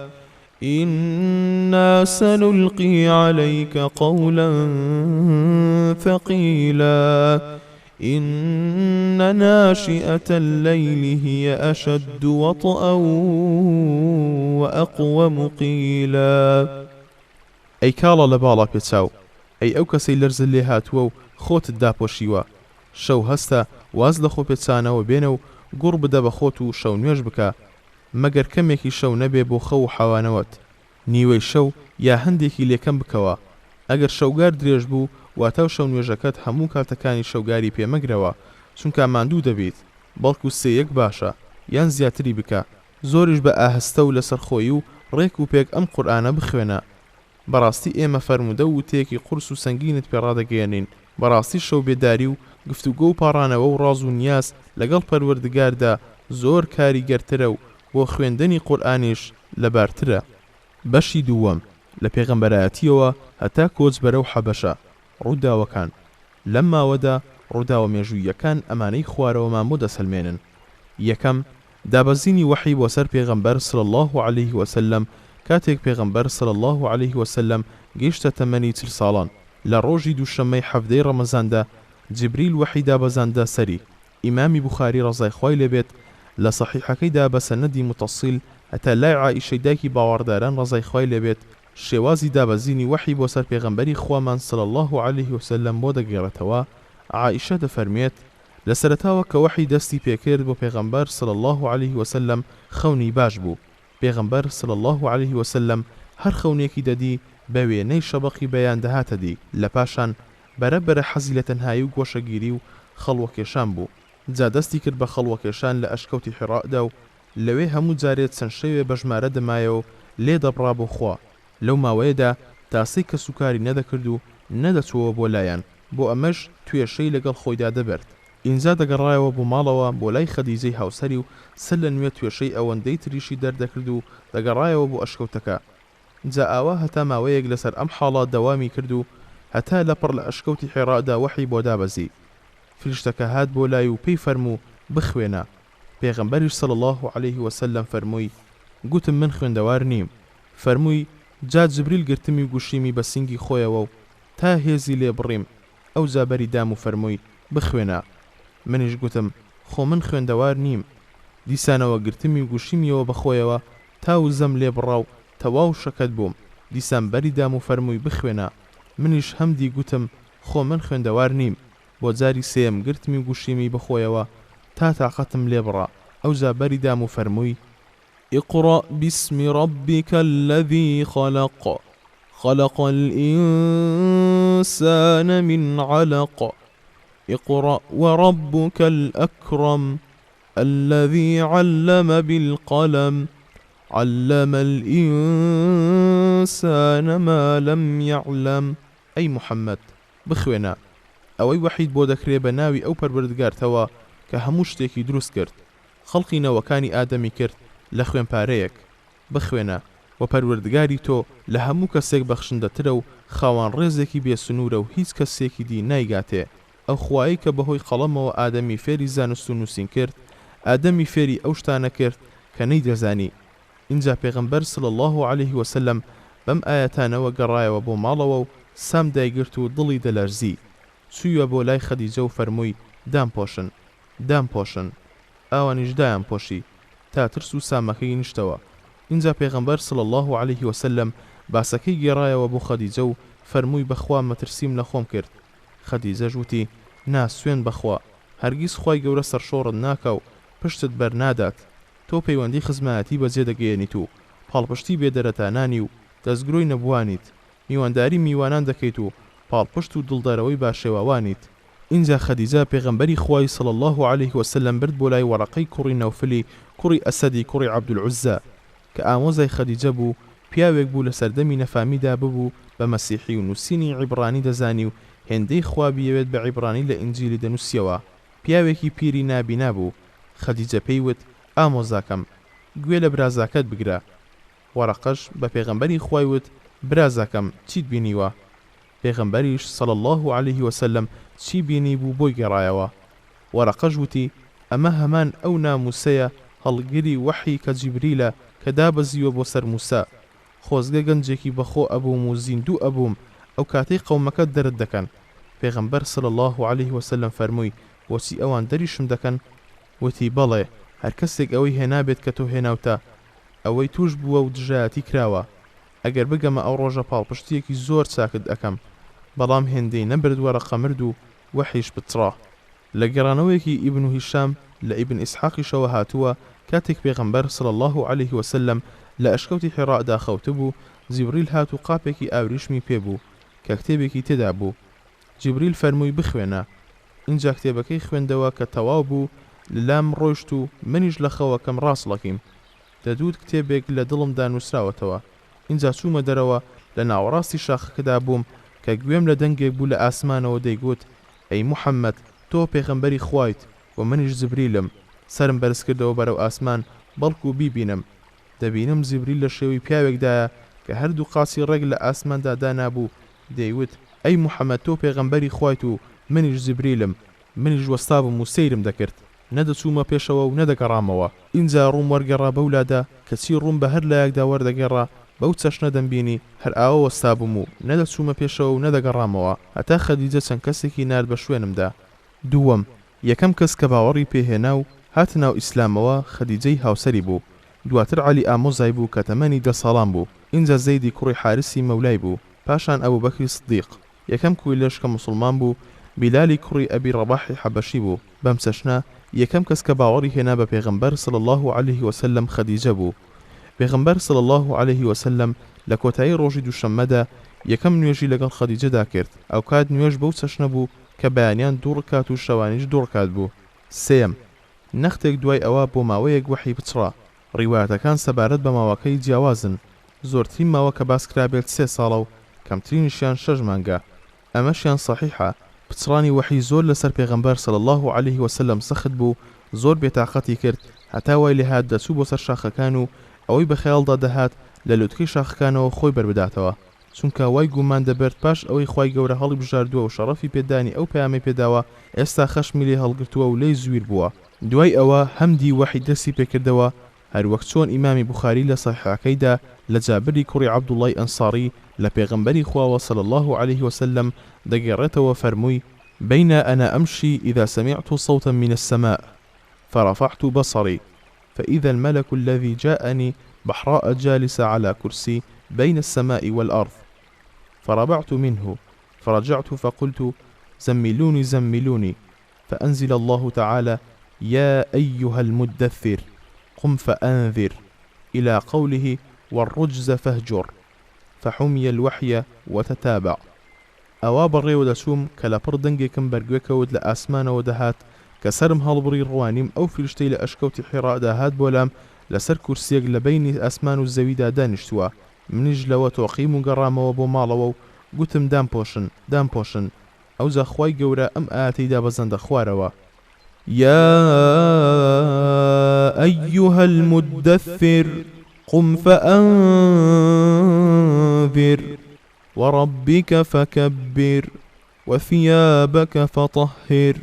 إنا سنلقي عليك قولا ثقيلا إن ناشئة الليل هي أشد وطئا وأقوم قيلا. أي كاڵە لە باڵا پێچاو، ئەی ئەو کەسەی لەرزت لێ هاتووە و خۆتت داپۆشیوە، شەو هەستە واز لە خۆ پێچانەوە بێنە و گوڕ بدە بە خۆت و شەو نوێژ بکە، مەگەر کەمێکی شەو نەبێ بۆ خەو و حەوانەوەت، نیوەی شەو یا هەندێکی لێکەم بکەوە. ئەگەر شەوگار درێژ بوو واتە شەو نوێژەکەت هەموو کاتەکانی شەوگاری پێمەگرەوە، چونکە ماندوو دەبیت، بەڵکو سێیەک باشە یان زیاتری بکە. زۆریش بە ئاهستە و لەسەرخۆیی و ڕێک و پێک ئەم قورئانە بخوێنە. بەڕاستی ئێمە فەرموودە و وتەیەکی قورس و سەنگینت پێڕادەگەیەنین. بەڕاستی شەو بێداری و گفتوگۆ و پاڕانەوە و ڕاز و نیاز لەگەڵ پەروەردگاردا زۆر کاریگەرترە و بۆ خوێندنی قورئانیش لەبارترە. بەشی دووەم لە پێغەمبەرایەتیەوە هەتا کۆچ بەرەو حەبەشە. ڕووداوەکان لەم ماوەدا ڕووداوە مێژوویەکان ئەمانەی خوارەوەمان بۆ دەسەلمێنن. یەکەم، دابەزینی وحی بۆ سەر پێغەمبەر صلی الله علیه وسلم کاتێک پێغەمبەر صلی الله علیه وسلم گەیشتە تەمەنی 40 ساڵان. لە ڕۆژی دووشەممەی حەڤدەی ڕەمەزاندا جیبریل وەحیدا بەزاندا سەری. ئیمامی بوخاری ڕەزای خوای لێبێت لە سەحیحەکەیدا بە سەنەدی متەصیل هەتا لای عائیشەی دایکی باوەڕداران ڕەزای خوای لێبێت شێوازی دابەزینی وەحی بۆ سەر پێغەمبەری خوامان صلی الله عليه وسلم بۆ دەگێڕێتەوە. عائیشە دەفەرمێت لە سەرەتاوە کە وەحی دەستی پێکرد بۆ پێغەمبەر صلی الله عليه وسلم خەونی باش بوو. پێغەمبەر صلی الله عليه وسلم هەر خەونێکی دەدی بە وێنەی شەبەقی بەیان دەهاتە دی. لە پاشان بەرەبەرە حەزی لە تەنهایی و گۆشەگیری و خەڵوەکێشان بوو. جا دەستی کرد بە خەڵوەکێشان لە ئەشکەوتی حیڕائدا و لەوێ هەموو جارێت چەند شەوێ بە ژمارە دەمایەوە لێ دەبڕا بۆ خوا. لەو ماوەیەدا تاسەی کە سوکاری نەدەکرد و نەدەچووە بۆ لایەن، بۆ ئەمەش توێشەی لەگەڵ خۆیدا دەبرد. ئینجا دەگەڕایەوە بۆ ماڵەوە بۆ لای خەدیجەی هاوسەری و سەر لە نوێ توێشەی ئەوەندەی تریشی دەردەکرد و دەگەڕایەوە بۆ ئەشکەوتەکە. جا ئاوا هەتا ماوەیەک لەسەر ئەم حاڵات دەوامی کرد و هەتا لەپڕ لە ئەشکەوتی حێڕادا وەحی بۆ دابەزی. فریشتەکە هات بۆ لای و پێی فەرموو بخوێنە. پێغەمبەریش صلی الله عليه وسلم فەرمووی گوتم من خوێندەوار نیم. فەرمووی جا جبریل گرتمی و گوشیمی بە سینگی خۆیەوە و تا هێزی لێ بڕیم ئەو زابەری دام و فەرمووی بخوێنە. منیش گوتم خۆ من خوێندەوار نیم. دیسانەوە گرتمی و گوشیمیەوە بەخۆیەوە تا و زەم لێ بڕا و تەواو شەکەت بووم. دیسان بەری دام و فەرمووی بخوێنە. منیش هەمدی گوتم خۆ من خوێندەوار نیم. بۆ جاری سێم گرتمی و گوشیمی بەخۆیەوە تا تاقەتم لێ بڕا. ئەو زابەری دام و فەرمووی اقرأ باسم ربك الذي خلق خلق الإنسان من علق اقرأ وربك الأكرم الذي علم بالقلم علم الإنسان ما لم يعلم. أي محمد بخوێنە. ئەوەی وەحید بۆ دەکرێ بە ناوی ئەو پەروەردگارتەوە کە هەموو شتێکی دروست کرد، خەڵقی نەوەکانی ئادەمی کرد لە خوێن پارەیەک. بخوێنە و پەروەردگاری تۆ لە هەموو کەسێک بەخشندەترە و خاوان ڕێزێکی بێسنوورە و هیچ کەسێکی دی نایگاتێ. ئەو خوایی کە بەهۆی قەڵەمەوە ئادەمی فێری زانست و نووسین کرد، ئادەمی فێری ئەو شتانە کرد کە نەیدەزانی. اینجا پێغەمبەر صلی الله عليه وسلم بەم ئاەتانەوە گەڕایەوە بۆ ماڵەوە و سام دایگرت و دڵی دەلەرزی. چوویە بۆ لای خەدیجە و فەرمووی دامپۆشن دامپۆشن. ئەوانیش دایان پۆشی تا ترس و سامەکەی نیشتەوە. اینجا پێغەمبەر صلی الله عليه وسلم باسەکەی گێڕایەوە بۆ خەدیجە و فەرمووی بەخوا مەترسیم لە خۆم کرد. خەدیجەش وتی نا سوێن بەخوا، هەرگیز خوای گەورە سەرشۆڕت ناکە و پشتت بەرنادات. تۆ پەیوەندی خزمەتی بەجێ دەگەیەنیت و پاڵپشتی بێدەرەتانانی و دەستگرۆی نەبووانیت، میوانداری میوانان دەکەیت و پاڵپشت و دڵدارەوەی باشێواوانیت. اینجا خەدیجە پێغەمبەری خوای صلی الله عليه وسلم برد بۆ لای وەرەقەی کوڕی نەوفلی کوڕی ئەسەدی کوڕی عەبدولعوزە کە ئامۆزای خەدیجە بوو. پیاوێک بوو لە سەردەمی نەفامیدا ببوو بە مەسیحی و نووسینی عیبرانی دەزانی و هێندەی خوا بیەوێت بە عیبرانی لە ئینجیلی دەنووسیەوە. پیاوێکی پیری نابینا بوو. خەدیجە پێیوت ئامۆزاکەم گوێ لە برازاکەت بگرە. وەرەقەش بە پێغەمبەری خوای وت برازاکەم چیت بینیوە؟ پێغەمبەریش صلی الله عليه وسلم چی بینی بوو بۆی گەڕایەوە. وەرەقەش وتی ئەمە هەمان ئەو ناموسەیە هەڵگری وەحی کە جیبریلە کە دابەزیوە بۆ سەر موسا. خۆزگە گەنجێکی بەخۆ ئەبووم و زیندوو ئەبووم ئەو کاتەی قەومەکە دەرد دەکەن. پێغەمبەر صلی الله عليه وسلم فەرمووی بۆچی ئەوان دەریشم دەکەن؟ وتی بەڵێ هەر کەسێک ئەوەی هێنابێت کە تۆ هێناوتە ئەوەی توش بووە و دژایەتی کراوە. ئەگەر بگەمە ئەو ڕۆژە پاڵپشتیەکی زۆر چاکت ئەەکەم، بەڵام هێندەی نەبرد وەرەقە مرد و وەحیش بچڕا. لە گەڕانەوەیەکی ئیبن هیشام لە ئیبن ئیسحاقیشەوە هاتووە کاتێک پێغەمبەر صلی الله عليه وسلم لە ئەشکەوتی حیڕادا خەوتبوو، جیبریل هات و قاپێکی ئاوریشمی پێبوو کە کتێبێکی تێدا بوو. جیبریل فەرمووی بخوێنە. اینجا کتێبەکەی خوێندەوە کە تەواو بوو، لەلام ڕۆیشت و منیش لە خەوەکەم ڕاستڵەکیم. دەدوت کتێبێک لە دڵمدا نووسراوەتەوە. اینجا چوومە دەرەوە لە ناوەڕاستی شاخەکەدا بووم کە گوێم لە دەنگێک بوو لە ئاسمانەوە دەیگوت ئەی موحەممەد تۆ پێغەمبەری خوایت و منیش جبریلم. سرم بەرز کردەوە بەرەو ئاسمان بەڵکو بیبینم. دەبینم جبریل لە شێوی پیاوێکدایە کە هەردوو قاسی ڕێک لە ئاسماندا دانابوو دەیوت ئەی موحەممەد تۆ پێغەمبەری خوایت و منیش جبریلم. منیش وەستابم و سەیرم دەکرد، نەدەچوومە پێشەوە و نەدەگەڕامەوە. اینجا ڕووم وەرگەڕا بەولادا کەچی ڕووم بە هەر لایەکدا وەردەگەڕا بەو چەشنە دەمبینی هەر ئاوە وەستا بووم و نەدەچوومە پێشەوە و نەدەگەڕامەوە هەتا خەدیجە چەند کەسێکی نارد بە شوێنمدا. دووەم، یەکەم کەس کە باوەڕی پێهێنا و هاتە ناو ئیسلامەوە خەدیجەی هاوسەری بوو. دواتر عەلی ئامۆزای بوو کە تەمەنی 10 ساڵان بوو. ئینجا زەیدی کوڕی حارسی مەولای بوو. پاشان ئەبوبەکری سدیق. یەکەم کویلەش کە موسڵمان بوو بیلالی کوڕی ئەبی ڕەباحی حەبەشی بوو. بەم چەشنە یەکەم کەس کە باوەڕی هێنا بە پێغەمبەر صلی الله عليه وسلم خەدیجە بوو. پێغەمبەر صلی الله عليه وسلم لە کۆتایی ڕۆژی دووشەممەدا یەکەم نوێژی لەگەڵ خەدیجەدا کرد. ئەو کات نوێژ بەو چەشنە بوو کە بەیانیان 2 ڕکات و شەوانیش 2 ڕکات بوو. سێم، نەختێک دوای ئەوە بۆ ماوەیەک وحی بچڕا. ڕیوایەتەکان سەبارەت بە ماوەکەی جیاوازن. زۆرترین ماوە کە باس کرابێت 3 ساڵە و کەمترینیشیان 6 مانگە. ئەمەشیان صحیحە. پچڕانی وحی زۆر لەسەر پێغەمبەر صلی الله عليه وسلم سەخت بوو، زۆر بێتاقەتی کرد هەتا وای لێ هات دەچوو بۆ سەر شاخەکان و ئەوەی بە خەیاڵدا دەهات لە لووتکەی شاخەکانەوە خۆی بربداتەوە، چونکە وای گومان دەبێت پاش ئەوەی خوای گەورە هەڵی بژاردووە و شەڕەفی پێدانی ئەو پەیامی پێداوە ئێستا خەشمی لێ هەڵگرتووە و لێی زویر بووە. دوای ئەوە هەمدی وحی دەستی پێکردەوە، هەروەک چۆن ئیمامی بوخاری لە صحیحەکەیدا لە جابری کوڕی عەبدوڵڵای ئەنساری لە پێغەمبەری خواوە صلی الله عليه وسلم دەگێڕێتەوە فەرمووی: بين أنا أمشي إذا سمعت صوتا من السماء فرفعت بصري فإذا الملك الذي جاءني بحراء جالس على كرسي بين السماء والأرض فربعت منه فرجعت فقلت: زملوني زملوني، فأنزل الله تعالى: يا أيها المدثر قم فأنذر، إلى قوله: والرجز فاهجر، فحمي الوحي وتتابع. ئەوا بەڕێوە دەچووم کە لە پڕ دەنگێکم بەرگوێکەوت لە ئاسمانەوە دەهات کە سرم هەڵبڕی ڕوانیم ئەو فریشتەی لە ئەشکەوتی حیڕا داهات بۆ لام لەسەر کورسیەک لە بینی ئاسمان و زەویدا دانیشتووە. منیش لەوە تۆقیم و گەڕامەوە بۆ ماڵەوە و گوتم: دامپۆشن دامپۆشن. ئەوجا خوای گەورە ئەم ئاەتەیدا بەزەندە خوارەوە: يا أيها المدثر قم فأنذر وربك فكبر وثيابك فطهر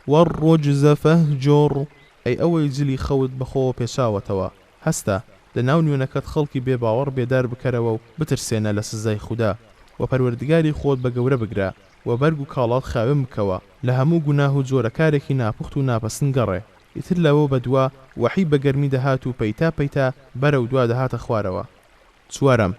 والرجز فاهجر. ئەی ئەوەی جلی خەوت بەخۆوە پێشاوەتەوە، هەستە لە ناو نوێنەکەت خەڵکی بێباوەڕ بێدار بکەرەوە و بترسێنە لە سزای خودا و پەروەردگاری خۆت بە گەورە بگرە و بەرگ و کاڵات خاوێن بکەوە، لە هەموو گوناه و جۆرەکارێکی ناپوخت و ناپەسند گەڕێ. ئیتر لەوە بەدوا وحی بە گەرمی دەهات و پەیتا پەیتا بەرەو دوا دەهاتە خوارەوە. چوارەم،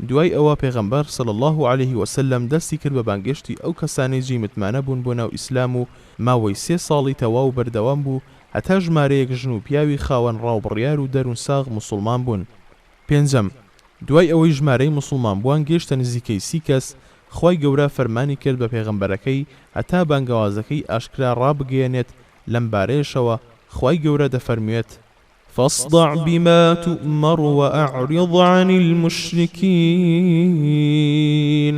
دوای ئەوە پێغەمبەر صلی الله عليه وسلم دەستی کرد بە بانگێشتی ئەو کەسانەی جێی متمانە بوون بۆ ناو ئیسلام و ماوەی 3 ساڵی تەواو بەردەوام بوو هەتا ژمارەیەک ژن و پیاوی خاوەن ڕاوبڕیار و دەروون ساغ موسڵمان بوون. پێنجەم، دوای ئەوەی ژمارەی موسڵمان بووان گەیشتە نزیکەی 30 کەس، خوای گەورە فەرمانی کرد بە پێغەمبەرەکەی هەتا بانگەوازەکەی ئاشکرا ڕابگەیەنێت. لەم بارەیەشەوە خوای گەورە دەفەرموێت: فاصدع بما تؤمر وأعرض عن المشركين.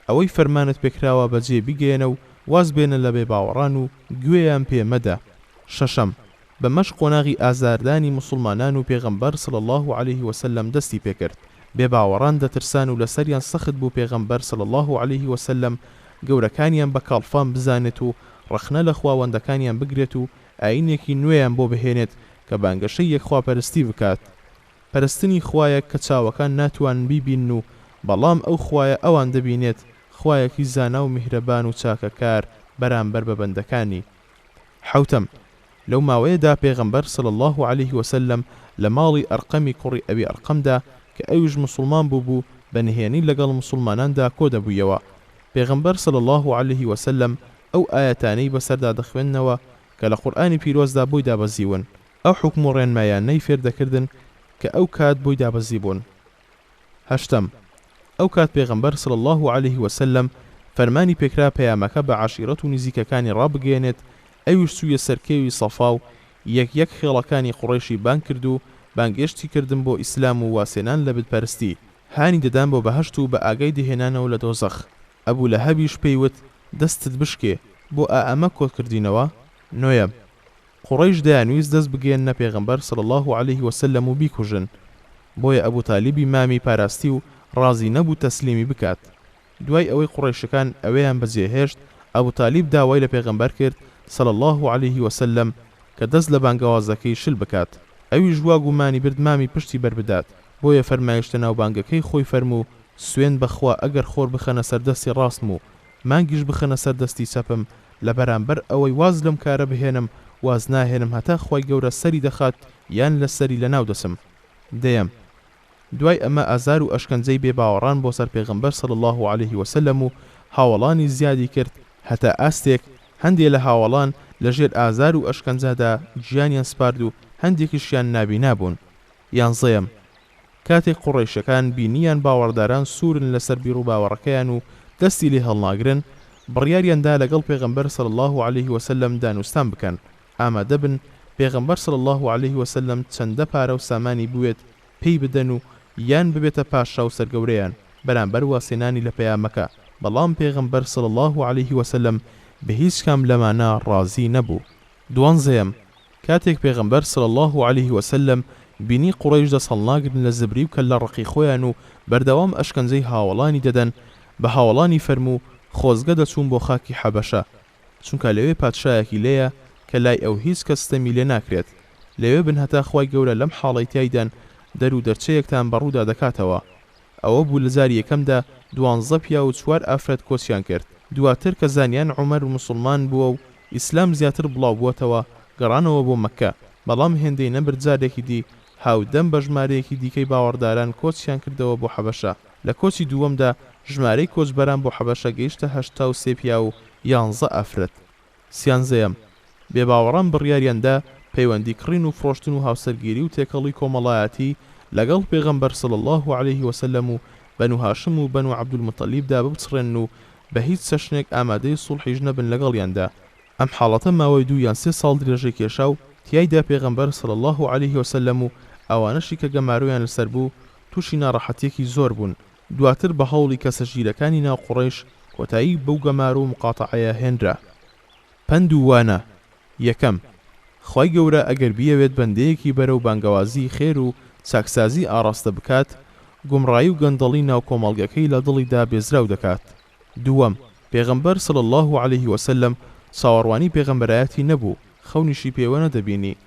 ئەوەی فەرمانت پێکراوە بەجێ بگەێنە و واز بێنە لە بێباوەڕان و گوێیان پێمەدە. شەشەم، بە مەش قۆناغی ئازاردانی موسڵمانان و پێغەمبەر صلی الله عليه وسلم دەستی پێکرد. بێباوەڕان دەترسان و لەسەریان سەخت بوو پێغەمبەر صلی الله عليه وسلم گەورەکانیان بە کاڵفان بزانێت و ڕەخنە لە خواوەندەکانیان بگرێت و ئاینێکی نوێیان بۆ بهێنێت کە بانگەشەی یەکخوا پەرستی بکات. پەرستنی خوایە کە چاوەکان ناتوان بیبین و بەڵام ئەو خوایە ئەوان دەبینێت، خوایەکی زانا و میهرەبان و چاکەکار بەرامبەر بە بەندەکانی. حوتەم، لەو ماوەیەدا پێغەمبەر صلی الله عليه وسلم لە ماڵی ئەرقەمی کوڕی ئەبی ئەرقەمدا کە ئەویش موسڵمان بوو بەنهێنی لەگەڵ موسڵماناندا کۆ دەبوویەوە. پێغەمبەر صلی الله عليه وسلم ئەو ئاەتانەی بەسەردا دەخوێننەوە کە لە قورئانی پیرۆزدا بۆی دابەزیون، ئەو حکم و ڕێنمایانەی فێر دەکردن کە ئەو کات بۆی دابەزی بوون. هەشتەم، ئەو کات پێغەمبەر صلی الله عليه وسلم فەرمانی پێکرا پەیامەکە بە عاشیرەت و نزیکەکانی ڕابگەێنێت. ئەویش سوویە سەرکێوی سەفا و یەک خێڵەکانی قوڕیشی بان کرد و بانگێشتی کردن بۆ ئیسلام و واسێنان لە بتپەرستی، هانی دەدان بۆ بەهەشت و بە ئاگای دەهێنانەوە لە دۆزەخ. ئەبوو لە هەبیش پێیوت: دەستت بشکێ، بۆ ئەمە کۆکردینەوە. نۆیەم، قوڕیش دەیانویست دەست بگەێنە پێغەمبەر صلی الله عليه وسلم و بیکوژن، بۆیە ئەبوو تالیبی مامی پاراستی و ڕازی نەبوو تەسلیمی بکات. دوای ئەوەی قوڕیشەکان ئەوەیان بەجێهێشت، ئەبوو تالیب داوای لە پێغەمبەر کرد صلی الله عليه وسلم کە دەست لە بانگەوازەکەی شل بکات. ئەویش وا گومانی برد مامی پشتی بەربدات. بۆیە فەرمایشتە ناوبانگەکەی خۆی فەرموو سوێن بەخوا ئەگەر خۆر بخەنە سەردەستی ڕاستم و مانگیش بخەنە سەردەستی چەپم لە بەرامبەر ئەوەی واز لەم کارە بهێنم واز ناهێنم هەتا خۆی گەورە سەری دەخات یان لە سەری لە ناو دەسم. دەیەم دوای ئەمە ئازار و ئەشکەنجەی بێباوەڕان بۆ سەر پێغەمبەر صلی الله عليه وسلم و هاوڵانی زیادی کرد هەتا ئاستێک هەندێک لە هاوڵان لەژێر ئازار و ئەشکەنجەدا گیانیان سپارد و هەندێکیشیان نابینا بوون. یانزەیەم کاتێک قوڕیشەکان بینیان باوەڕداران سوورن لەسەر بیر و باوەڕەکەیان و دەستی لێ هەڵناگرن بڕیاریاندا لەگەڵ پێغەمبەر صلی الله عليه وسلم دانوستان بکەن ئامادە بن پێغەمبەر صلی الله عليه وسلم چەندە پارە و سامانی بوێت پێی بدەن و یان ببێتە پاشا و سەرگەورەیان بەرامبەر واسێنانی لە پەیامەکە، بەڵام پێغەمبەر صلی الله عليه وسلم بە هیچ کام لەمانە ڕازی نەبوو. دوانزەیەم کاتێک پێغەمبەر صلی الله عليه وسلم بینی قوڕیش دەست هەڵناگرن لە زبری و کە لە ڕقی خۆیان و بەردەوام ئەشکەنجەی هاوڵانی دەدەن بە هاوڵانی فەرموو خۆزگە دەچوون بۆ خاکی حەبەشە چونکە لەوێ پادشایەکی لێیە کە لای ئەو هیچ کەس ستەمی لێ ناکرێت، لەوێ بن هەتا خی گەورە لەم حاڵی تایدان دەرو دەرچەیەکتان بەڕوودا دەکاتەوە. ئەوە بوو لە زاری یەکەمدا 12 پیا و 4 ئافرەت کۆچیان کرد. دواتر کە زانیان عومەر و مسلمان بووە و ئیسلام زیاتر بڵاو بووەتەوە گەڕانەوە بۆ مەککە، بەڵام هێندەی نەبرد جارێکی دی هاودەم بە ژمارەیەکی دیکەی باوەڕداران کۆچیان کردەوە بۆ حەبەشە. لە کۆچی دووەمدا ژمارەی کۆچبەران بۆ حەبەشە گەیشتە 83 پیا و 11 ئافرەت. سیانزەیەم بێباوەڕان بڕیاریاندا پەیوەندی کڕین و فرۆشتن و هاوسەرگیری و تێکەڵی کۆمەڵایەتی لەگەڵ پێغەمبەر صلی الله عليه وسلم و بەنو هاشم و بەنو عەبدولمەتەلیبدا ببچڕێن و بە هیچ چەشنێک ئامادەی سوڵحیش نەبن لەگەڵیاندا. ئەم حاڵەتە ماوەی 2 یان 3 ساڵ درێژەی کێشا و تیایدا پێغەمبەر صلی الله عليه وسلم و ئەوانەشی کە گەمارویان لەسەر بوو تووشی ناڕەحەتیەکی زۆر بوون. دواتر بە هەوڵی کەسەژیرەکانی ناو قوڕیش کۆتایی بەو گەمار و مقاتەعەیە هێنرا. پند و وانە. یەکەم خی گەورە ئەگەر بیەوێت بەندەیەکی بەرەو بانگەوازی خێر و چاکسازی ئاڕاستە بکات گومڕایی و گەندەڵی ناو کۆمەڵگەکەی لە دڵیدا بێزراو دەکات. دووەم پێغەمبەر صلی الله عليه وسلم چاوەڕوانی پێغەمبەرایەتی نەبوو، خەونیشی پێوە نەدەبینی،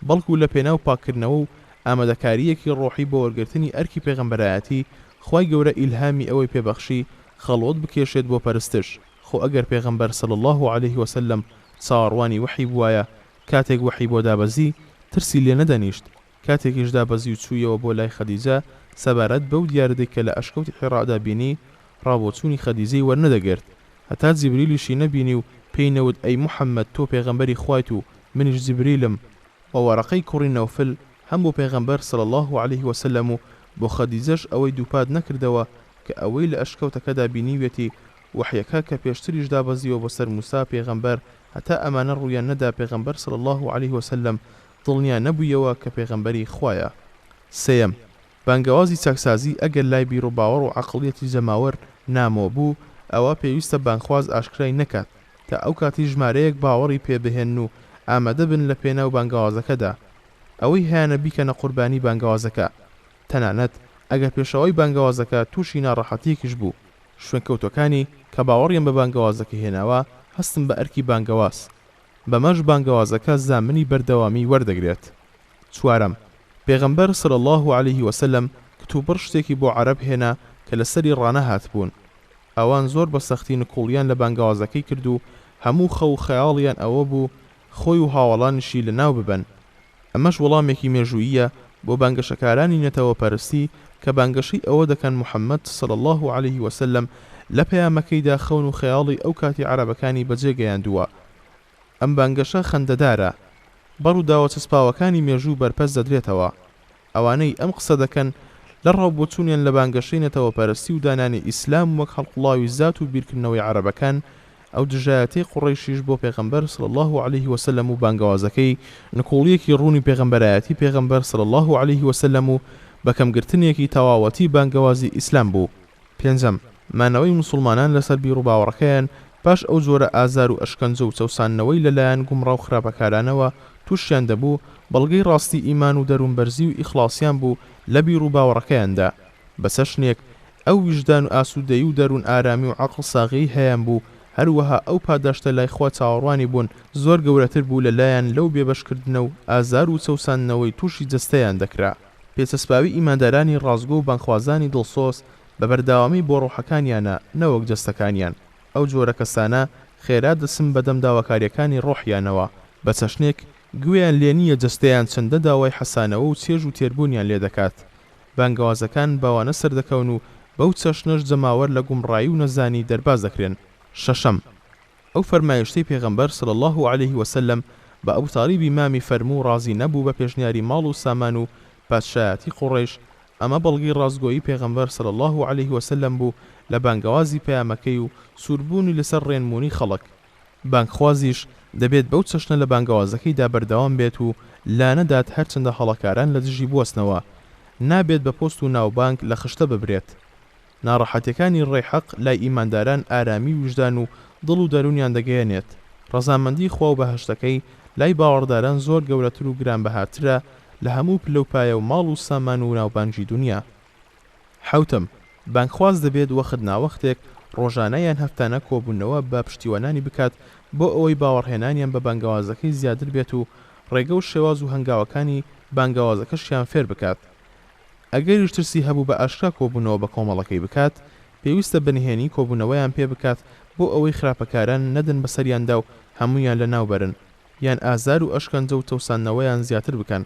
بەڵکو لە پێناو پاکردنەوە و ئامادەکاریەکی ڕۆحی بۆ وەرگرتنی ئەرکی پێغەمبەرایەتی خی گەورە ئیلهامی ئەوەی پێبەخشی خەڵوت بکێشێت بۆ پەرستش. خۆ ئەگەر پێغەمبەر صلی الله عليه وسلم چاوەڕوانی وحی بوایە کاتێک وحی بۆ دابەزی ترسی لێ نەدەنیشت، کاتێکیش دابەزی و چوویەوە بۆ لای خەدیجە سەبارەت بەو دیاردەی کە لە ئەشکەوتی حیڕادا بینی ڕابۆچوونی خەدیجەی وەرنەدەگرت هەتا جیبریلیشی نەبینی و پێی نەوت ئەی موحەممەد تۆ پێغەمبەری خوایت و منیش جیبریلم و وەرەقەی کوڕی نەوفل هەم بۆ پێغەمبەر صلی الله عليه وسلم و بۆ خەدیجەش ئەوەی دووپات نەکردەوە کە ئەوەی لە ئەشکەوتەکەدا بینیوێتی وحیەکە کە پێشتریش دابەزیەوە بۆ سەر موسا پێغەمبەر هەتا ئەمانە ڕوویان نەدا پێغەمبەر صلی الله عليه وسلم دڵنیا نەبوویەوە کە پێغەمبەری خوایە. سێیەم بانگەوازی چاکسازی ئەگەر لای بیر و باوەڕ و عەقڵیەتی جەماوەر نامۆ بوو ئەوە پێویستە بانخواز ئاشکرای نەکات کە ئەو کاتی ژمارەیەک باوەڕی پێبهێن و ئامادە بن لە پێناو بانگەوازەکەدا ئەوەی هیانە بیکەنە قوربانی بانگەوازەکە. تەنانەت ئەگەر پێشەوەی بانگەوازەکە تووشی ناڕەحەتیەکیش بوو شوێنکەوتەکانی کە باوەڕیان بە بانگەوازەکە هێناوە هەستن بە ئەرکی بانگەواز، بەمەش بانگەوازەکە زامنی بەردەوامی وەردەگرێت. چوارەم پێغەمبەر صلی الله عليه وسلم کتوبڕ شتێکی بۆ عەرەب هێنا کە لەسەری ڕانەهات بوون. ئەوان زۆر بە سەختی نکوڵیان لە بانگەوازەکەی کرد و هەموو خەو خەیاڵیان ئەوە بوو خۆی و هاوڵانشی لەناو ببەن. ئەمەش وەڵامێکی مێژوویە بۆ بانگەشەکارانی نەتەوە پەرستی کە بانگەشەی ئەوە دەکەن محەممەد صلی الله عليه وسلم لە پەیامەکەیدا خەون و خەیاڵی ئەو کاتی عەرەبەکانی بەجێگەیاندووە. ئەم بانگەشە خەندەدارە، بەڕوو داوە چەسپاوەکانی مێژوو بەرپەس دەدرێتەوە. ئەوانەی ئەم قسە دەکەن لە ڕاوبۆچوونیان لە بانگەشەی نەتەوە پەرستی و دانانی ئیسلام وەک هەڵقوڵاوی زات و بیرکردنەوەی عەرەبەکان ئەو دژایەتەی قوڕیشیش بۆ پێغەمبەر صلی الله عليه وسلم و بانگەوازەکەی نکوڵیەکی ڕوونی پێغەمبەرایەتی پێغەمبەر صلی الله عليه وسلم و بەکەمگرتنێکی تەواوەتی بانگەوازی ئیسلام بوو. پێنجەم مانەوەی مسلمانان لەسەر بیر و باوەڕەکەیان پاش ئەو جۆرە ئازار و ئەشکەنجە و چەوسانەوەی لەلایەن گومڕا و خراپەکارانەوە تووشیان دەبوو بەڵگەی ڕاستی ئیمان و دەروونبەرزی و ئیخڵاسیان بوو لە بیر و باوەڕەکەیاندا. بەسەر شتێک ئەو ویژدان و ئاسوودەیی و دەروون ئارامی و عەقڵ ساغی هەیەیان بوو، هەروەها ئەو پاداشتە لای خوا چاوەڕوانی بوون زۆر گەورەتر بوو لەلایەن لەو بێبەشکردنە و ئازار و چەوسانەوەی تووشی جەستەیان دەکرا. پێچەسپاوی ئیماندارانی ڕازگۆ و بانخوازانی دڵسۆز بە بەرداوامی بۆ ڕۆحەکانیانە نەوەک جەستەکانیان. ئەو جۆرە کەسانە خێرا دەسم بەدەم داواکاریەکانی ڕۆحیانەوە بە چەشنێک گوێیان لێ نییە جەستەیان چەندە داوای حەسانەوە و چێژ و تێربوونیان لێ دەکات. بانگەوازەکان باوانە سەردەکەون و بەو چەشنەش جەماوەر لە گومڕایی و نەزانی دەرباز دەکرێن. شەشەم، ئەو فەرمایشتەی پێغەمبەر صلی الله عليه وسلم بە ئەبو تالیبی مامی فەرموو ڕازی نەبوو بە پێشنیاری ماڵ و سامان و پادشایەتی قوڕیش. ئەمە بەڵگی ڕازگۆیی پێغەمبەر صلی الله عليه وسلم بوو لە بانگەوازی پەیامەکەی و سووربوونی لەسەر ڕێنمونی خەڵک. بانگخوازیش دەبێت بەو چەشنە لە بانگەوازەکەیدا بەردەوام بێت و لانەدات هەرچەندە هەڵەکاران لە دژی بوەستنەوە. نابێت بە پۆست و ناوبانگ لە خشتە ببرێت. ناڕەحەتیەکانی ڕێحەق لای ئیمانداران ئارامی وجدان و دڵ و دەرونیان دەگەیەنێت. ڕەزامەندی خوا و بەهەشتەکەی لای باوەڕداران زۆر گەورەتر و گرانبەهاترە لە هەموو پلەپایە و ماڵ و سامان و ناوبانگی دنیا. حوتم، بانگخواز دەبێت وەخت ناوەختێک ڕۆژانەیان هەفتانە کۆبوونەوە بە پشتیوانانی بکات بۆ ئەوەی باوەڕهێنانیان بە بانگەوازەکەی زیاتر بێت و ڕێگە و شێواز و هەنگاوەکانی بانگەوازەکەشیان فێر بکات. ئەگەریش ترسی هەبوو بە ئاشکرا کۆبوونەوە بە کۆمەڵەکەی بکات، پێویستە بنهێنی کۆبوونەوەیان پێ بکات بۆ ئەوەی خراپەکاران نەدن بەسەریاندا و هەمویان لە ناوبەرن یان ئازار و ئەشکەنجە و تەوسانەوەیان زیاتر بکەن.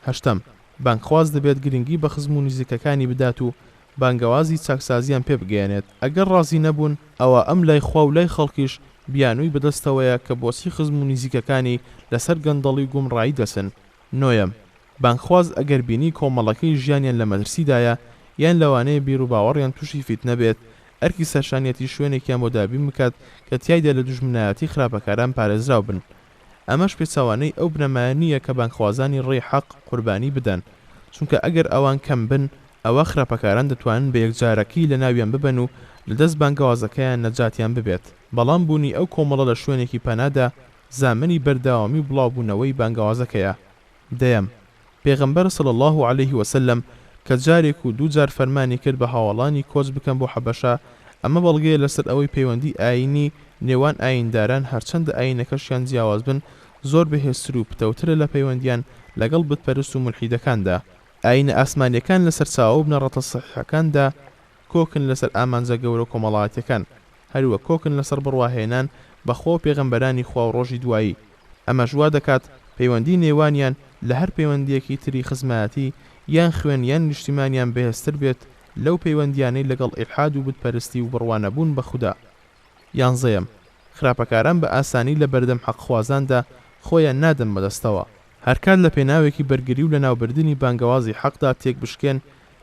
هەشتەم، بانگخواز دەبێت گرنگی بە خزم و نزیکەکانی بدات و بانگەوازی چاکسازیان پێ بگەیەنێت. ئەگەر ڕازی نەبوون ئەوە ئەم لای خوا و لای خەڵکیش بیانووی بەدەستەوەیە کە بۆچی خزم و نزیکەکانی لەسەر گەندەڵی و گومڕایی دەسن. نۆیەم، بانگخواز ئەگەر بینی کۆمەڵەکەی ژیانیان لە مەترسیدایە یان لەوانەیە بیر و باوەڕیان تووشی فیتنە بێت، ئەرکی سەرشانیەتی شوێنێکیان بۆ دابین بکات کە تیایدا لە دوژمنایەتی خراپەکاران پارێزراو بن. ئەمەش پێچەوانەی ئەو بنەمایە نییە کە بانگخوازانی ڕێی حەق قوربانی بدەن، چونکە ئەگەر ئەوان کەم بن ئەوە خراپەکاران دەتوانن بە یەکجارەکی لە ناویان ببەن و لەدەست بانگەوازەکەیان نەجاتیان ببێت. بەڵام بوونی ئەو کۆمەڵە لە شوێنێکی پەنادا زامنی بەردەوامی و بڵاوبوونەوەی بانگەوازەکەیە. دەیەم، پێغەمبەر صلی الله عليه وسلم کە جارێک و دوو جار فەرمانی کرد بە هاوڵانی کۆچ بکەن بۆ حەبەشە، ئەمە بەڵگەیە لەسەر ئەوەی پەیوەندی ئاینی نێوان ئاینداران هەرچەندە ئاینەکەشیان جیاواز بن زۆر بەهێزتر و پتەوترە لە پەیوەندیان لەگەڵ بتپەرست و مولحیدەکاندا. ئاینە ئاسمانیەکان لەسەر چاوە و بنەڕەتە سەحیحەکاندا کۆکن لەسەر ئامانجە گەورە کۆمەڵایەتیەکان، هەروە کۆکن لەسەر بڕواهێنان بەخۆ پێغەمبەرانی خوا و ڕۆژی دوایی. ئەمەش وا دەکات پەیوەندی نێوانیان لە هەر پەیوەندیەکی تری خزمەتی یان خوێن یان نیشتیمانیان بەهێزتر بێت لەو پەیوەندیانەی لەگەڵ ئیلحاد و بتپەرستی و بڕوانەبوون بە خودا. یانزەیەم، خراپەکاران بە ئاسانی لە بەردەم حەقخوازاندا خۆیان نادەن بەدەستەوە. هەرکات لە پێناوێکی بەرگری و لە ناوبردننی بانگەوازی حەقدا تێک بشکێن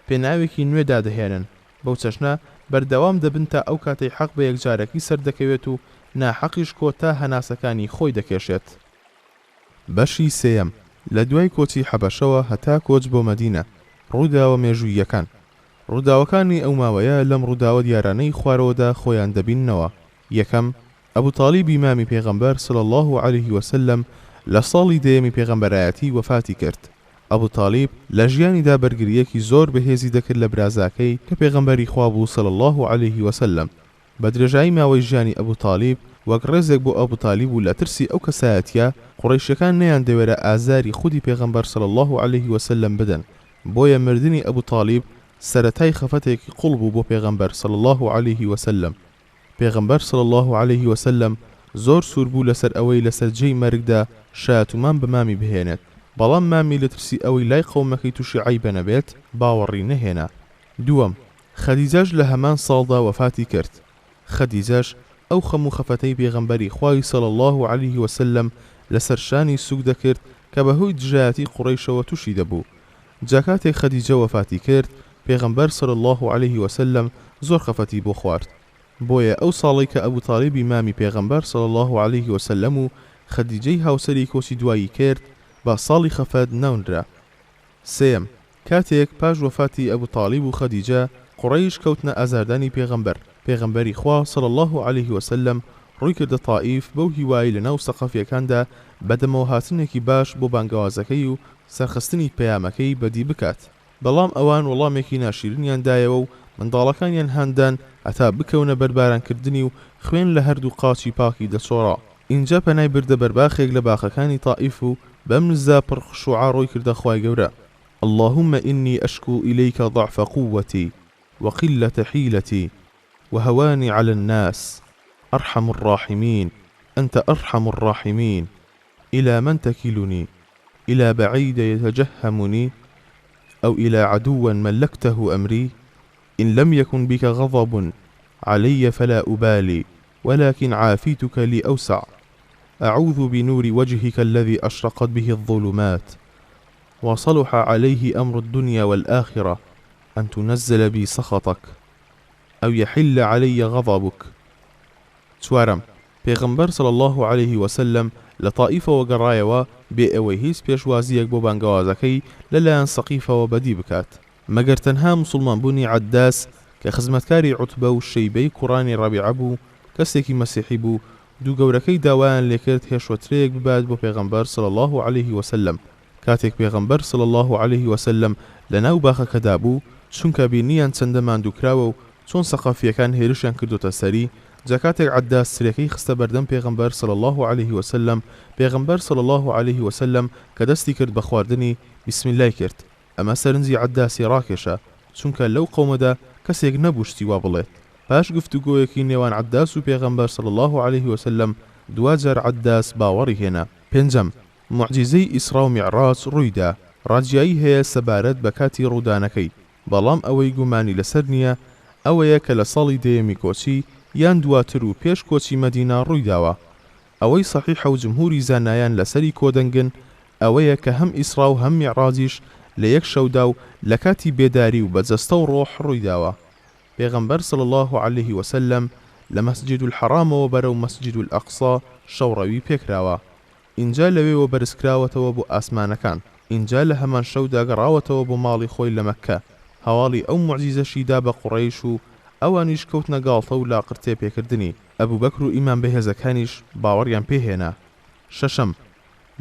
پێناوێکی نوێدا دەهێنن، بەو چەشنە بەردەوام دەبن تا ئەو کاتەی حەق بە یەکجارەکی سەر دەکەوێت و ناحەقیش کۆتا هەناسەکانی خۆی دەکێشێت. بەشی سێیەم، لە دوای کۆچی حەبەشەوە هەتا کۆچ بۆ مەدینە، ڕووداوە مێژوویەکان. ڕووداوەکانی ئەو ماوەیە لەم ڕووداوە دیارانەی خوارەوەدا خۆیان دەبیننەوە. یەکەم، ئەبو تالیبی مامی پێغەمبەر صلی الله عليه وسلم لە ساڵی دەیەمی پێغەمبەرایەتی وەفاتی کرد. ئەبو تالیب لە ژیانیدا بەرگریەکی زۆر بەهێزی دەکرد لە برازاکەی کە پێغەمبەری خوا بوو صلی الله عليه وسلم. بە درێژایی ماوەی ژیانی ئەبو تالیب وەک ڕێزێک بۆ ئەبو تالیب و لە ترسی ئەو کەسایەتیە قوڕەیشەکان نەیان دەوێرە ئازاری خودی پێغەمبەر صلی الله عليه وسلم بدەن، بۆیە مردنی ئەبو تالیب سەرەتای خەفەتێکی قوڵ بوو بۆ پێغەمبەر صلی الله عليه وسلم. پێغەمبەر صلی الله عليه وسلم زۆر سوور بوو لەسەر ئەوەی لەسەر جێی مەرگدا شایەتومان بە مامی بهێنێت، بەڵام مامی لە ترسی ئەوەی لای قەومەکەی تووشی عەیبە نەبێت باوەڕی نەهێنا. دووەم، خەدیجەش لە هەمان ساڵدا وەفاتی کرد. خەدیجەش ئەو خەموو خەفەتەی پێغەمبەری خوای صلی الله عليه وسلم لەسەر شانی سوک دەکرد کە بەهۆی دژایەتی قوڕەیشەوە تووشی دەبوو. جاکاتێک خەدیجە وەفاتی کرد پێغەمبەر صلی الله عليه وسلم زۆر خەفەتی بۆ خوارد، بۆیە ئەو ساڵی کە ئەبو تالیبی مامی پێغەمبەر صلی الله عليه وسلم و خەدیجەی هاوسەری کۆچی دوایی کرد بە ساڵی خەفەت ناونرا. سێم، کاتێک پاش وەفاتی ئەبو تالیب و خەدیجە قوڕەیش کەوتنە ئازاردانی پێغەمبەر. پێغەمبەری خوا صلی الله عليه وسلم ڕووی کردە تائیف بەو هیوایی لە ناو سەقەفیەکاندا بەدەمەوە هاتنێکی باش بۆ بانگەوازەکەی و سەرخستنی پەیامەکەی بەدی بکات، بەڵام ئەوان وەڵامێکی ناشیرنیان دایەوە و منداڵەکانیان هەندان هەتا بکەونە بەربارانکردنی و خوێن لە هەردوو قاچی پاکی دەچۆڕا. اینجا پەنای بردە بەرباخێک لە باخەکانی تائیف و بەم نزا پڕ خشوعا ڕۆی کردە خوای گەورە. اللهم إني أشكو إليك ضعف قوتي وقلة حيلتي وهواني على الناس، أرحم الراحمين أنت أرحم الراحمين. إلى من تكلني؟ إلى بعيد يتجهمني أو إلى عدو ملكته أمري؟ إن لم يكن بك غضب علي فلا أبالي، ولكن عافيتك لي أوسع. أعوذ بنور وجهك الذي أشرقت به الظلمات وصلح عليه أمر الدنيا والآخرة أن تنزل بي سخطك أو يحل علي غضبك. چوارم، پێغەمبەر صلی الله عليه وسلم لە تائیفەوە گەڕایەوە بێ ئەوەی هیچ پێشوازیەک بۆ بانگەوازەکەی لەلایەن سەقیفەوە بەدی بکات، مەگەر تەنها موسڵمانبوونی عەداس کە خزمەتکاری عوتبە و شەیبەی کوڕانی ڕەبیعە بوو، کەسێکی مەسیحی بوو، دوو گەورەکەی داوایان لێکرد هێشوەترەیەک ببات بۆ پێغەمبەر صلی الله عليه وسلم. کاتێک پێغەمبەر صلی الله عليه وسلم لەناو باخەکەدا بوو، چونکە بینیان چەندە ماندووکراوە و چۆن سەقافیەکان هێرشیان کردوتە سەری، جاکاتێک عەداس سرەکەی خستە بەردەم پێغەمبەر صلی الله عليه وسلم، پێغەمبەر صلی الله عليه وسلم کە دەستی کرد بە خواردنی بسم الله کرد. ئەمە سەرنجی عەداسی ڕاکێشە، چونکە لەو قەومەدا کەسێک نەبوو شتی وا بڵێت. پاش گفتوگۆیەکی نێوان عەداس و پێغەمبەر صلی الله عليه وسلم دوجار عەداس باوەڕی هێنا. پێنجەم، معجزەی ئیسرا و میعراج ڕوویدا. ڕاجایی هەیە سەبارەت بە کاتی ڕوودانەکەی، بەڵام ئەوەی گومانی لەسەر نییە ئەوەیە کە لە ساڵی دەیەمی کۆچی یان دواتر و پێش کۆچی مەدینە ڕوویداوە. ئەوەی سەحیحە و جمهوری زانایان لەسەری کۆدەنگن ئەوەیە کە هەم ئیسرا و هەم میعراجیش لە یەک شەودا و لە کاتی بێداری و بەجەستە و ڕۆح ڕوویداوە. پێغەمبەر صلی الله عليه وسلم لە مەسجد الحرامەوە بەرەو مەسجد الأقصا شەوڕەوی پێکراوە. اینجا لەوێوە بەرزکراوەتەوە بۆ ئاسمانەکان. اینجا لە هەمان شەودا گەڕاوەتەوە بۆ ماڵی خۆی لە مەککە. هەواڵی ئەو موعجیزەشیدا بە قوڕەیش و ئەوانیش کەوتنە گاڵتە و لاقرتێ پێکردنی. ئەبوو بەکر و ئیمان بەهێزەکانیش باوەڕیان پێهێنا. شەشەم،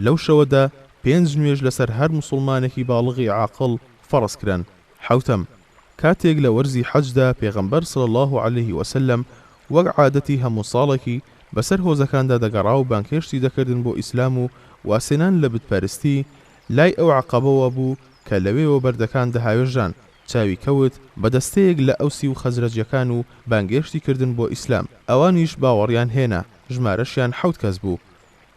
لەو شەوەدا 5 نوێژ لەسەر هەر موسڵمانێکی باڵغی عاقڵ فەرز کران. حەوتەم، کاتێک لە وەرزی حەجدا پێغەمبەر صلی الله عليه وسلم وەک عادەتی هەموو ساڵێکی بەسەر هۆزەکاندا دەگەڕا و بانکێشتی دەکردن بۆ ئیسلام و واسێنان لە بتپەرستی، لای ئەو عەقەبەوە بوو کە لەوێوە بەردەکان دەهاوێژان، چاوی کەوت بە دەستەیەک لە ئەوسی و خەزرەجیەکان و بانگێشتی کردن بۆ ئیسلام. ئەوانیش باوەڕیان هێنا، ژمارەشیان 7 کەس بوو.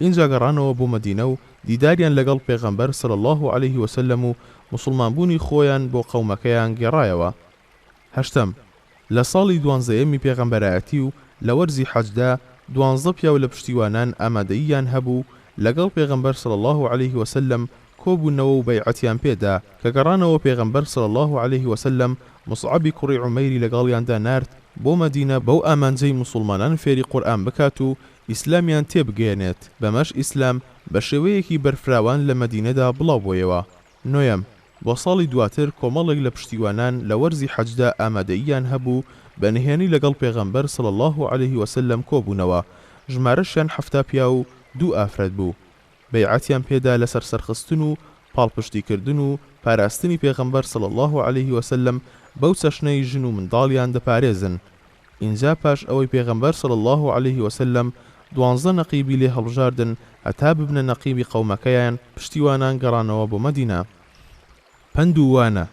اینجا گەڕانەوە بۆ مەدینە و دیداریان لەگەڵ پێغەمبەر صلی الله عليه وسلم و موسڵمانبوونی خۆیان بۆ قەومەکەیان گێڕایەوە. هەشتەم، لە ساڵی 12یەمی پێغەمبەرایەتی و لە وەرزی حەجدا 12 پیاو لە پشتیوانان ئامادەییان هەبوو لەگەڵ پێغەمبەر صلی الله عليه وسلم کۆبوونەوە و بەیعەتیان پێدا کە گەڕانەوە پێغەمبەر صلی الله عليه وسلم مصعبی کوڕی عومەیری لەگەڵیاندا نارد بۆ مەدینە بەو ئامانجەی موسڵمانان فێری قورئان بکات و ئیسلامیان تێبگەێنێت. بەمەش ئیسلام بە شێوەیەکی بەرفراوان لە مەدینەدا بڵاو بۆیەوە. نۆیەم، بۆ ساڵی دواتر کۆمەڵێک لە پشتیوانان لە وەرزی حەجدا ئامادەییان هەبوو بە نهێنی لەگەڵ پێغەمبەر صلی الله عليه وسلم کۆبوونەوە. ژمارەشیان 7 پیا و 2 ئافرەت بوو. بەیعەتیان پێدا لەسەر سەرخستن و پاڵپشتیکردن و پاراستنی پێغەمبەر صلی الله عليه وسلم بەو چەشنەی ژن و منداڵیان دەپارێزن. اینجا پاش ئەوەی پێغەمبەر صلی الله عليه وسلم 12 نەقیبی لێ هەڵبژاردن هەتا ببنە نەقیبی قەومەکەیان، پشتیوانان گەڕانەوە بۆ مەدینە. پند و وانە.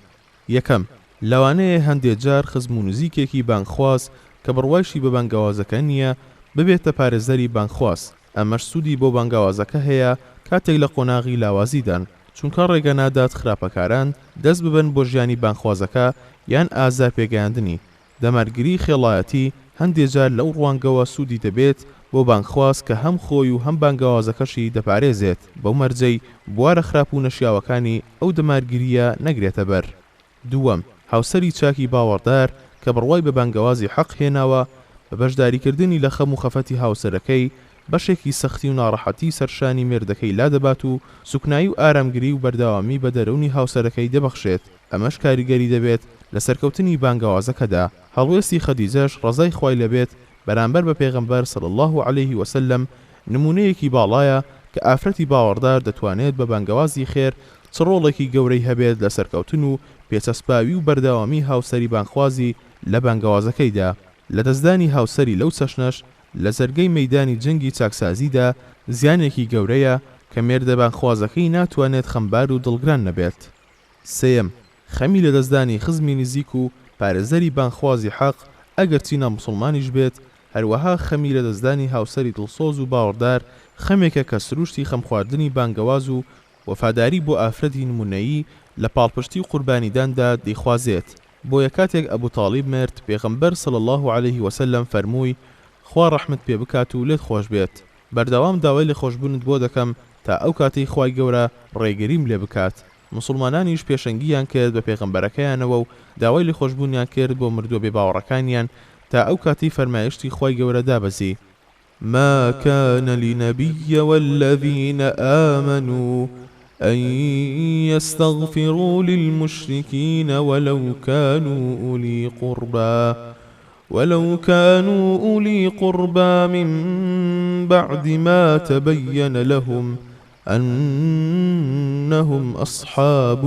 یەکەم، لەوانەیە هەندێک جار خزم و نزیکێکی بانگخواز کە بڕوایشی بە بانگەوازەکە نییە ببێتە پارێزەری بانگخواز. ئەمەش سوودی بۆ بانگەوازەکە هەیە کاتێک لە قۆناغی لاوازیدان، چونکە ڕێگە نادات خراپەکاران دەست ببن بۆ ژیانی بانگخوازەکە یان ئازار پێگەیاندنی. دەمارگیری خێڵایەتی هەندێک جار لەو ڕوانگەوە سوودی دەبێت بۆ بانگخواز کە هەم خۆی و هەم بانگەوازەکەشی دەپارێزێت. بەو مەرجەی بوارە خراپ و نەشیاوەکانی ئەو دەمارگیریە نەگرێتە بەر. دووەم، هاوسەری چاکی باوەڕدار کە بڕوای بە بانگەوازی حەق هێناوە بە بەشداریکردنی لە خەم و خەفەتی هاوسەرەکەی بەشێکی سەختی و ناڕەحەتی سەرشانی مێردەکەی لا دەبات و سوکنایی و ئارامگری و بەردەوامی بە دەرەونی هاوسەرەکەی دەبەخشێت. ئەمەش کاریگەری دەبێت لە سەرکەوتنی بانگەوازەکەدا. هەڵوێستی خەدیجەش ڕەزای خوای لەبێت بەرامبەر بە پێغەمبەر صلی الله عليه وسلم نمونەیەکی باڵایە کە ئافرەتی باوەڕدار دەتوانێت بە بانگەوازی خێر چ ڕۆڵێکی گەورەی هەبێت لە سەرکەوتن و پێچەسپاوی و بەردەوامی هاوسەری بانگخوازی لە بانگەوازەکەیدا. لە دەستدانی هاوسەری لەو چەشنەش لە زەرگەی مەیدانی جەنگی چاکسازیدا زیانێکی گەورەیە کە مێردە بانگخوازەکەی ناتوانێت خەمبار و دڵگران نەبێت. سێیەم خەمی لە دەستدانی خزمی نزیک و پارێزەری بانخوازی حەق ئەگەر چینە موسڵمانیش بێت، هەروەها خەمی لە دەستدانی هاوسەری دڵسۆز و باوەڕدار خەمێکە کە سروشتی خەمخواردنی بانگەواز و وەفاداری بۆ ئافرەتی نمونەیی لە پاڵپشتی قوربانیداندا دەیخوازێت. بۆیە کاتێک ئەبوو تاڵیب مرد، پێغەمبەر صلی الله عليه وسلم فەرمووی خوا ڕەحمت پێ بکات و لێت خۆش بێت. بەردەوام داوای لێخۆشبوونت بۆ دەکەم تا ئەو کاتەی خوای گەورە ڕێگەریم لێ بکات. مسلمانانیش پێشەنگیان کرد بە پێغەمبەرەکەیانەوە و داوای لێخۆشبوونیان کرد بۆ مردووە بێباوەڕەکانیان تا ئەو کاتی فەرمایشتی خوای گەورە دابەزی. ما كان لنبي والذين آمنوا أن يستغفروا للمشركين ولو كانوا أولي قربى من بعد ما تبين لهم أنهم أصحاب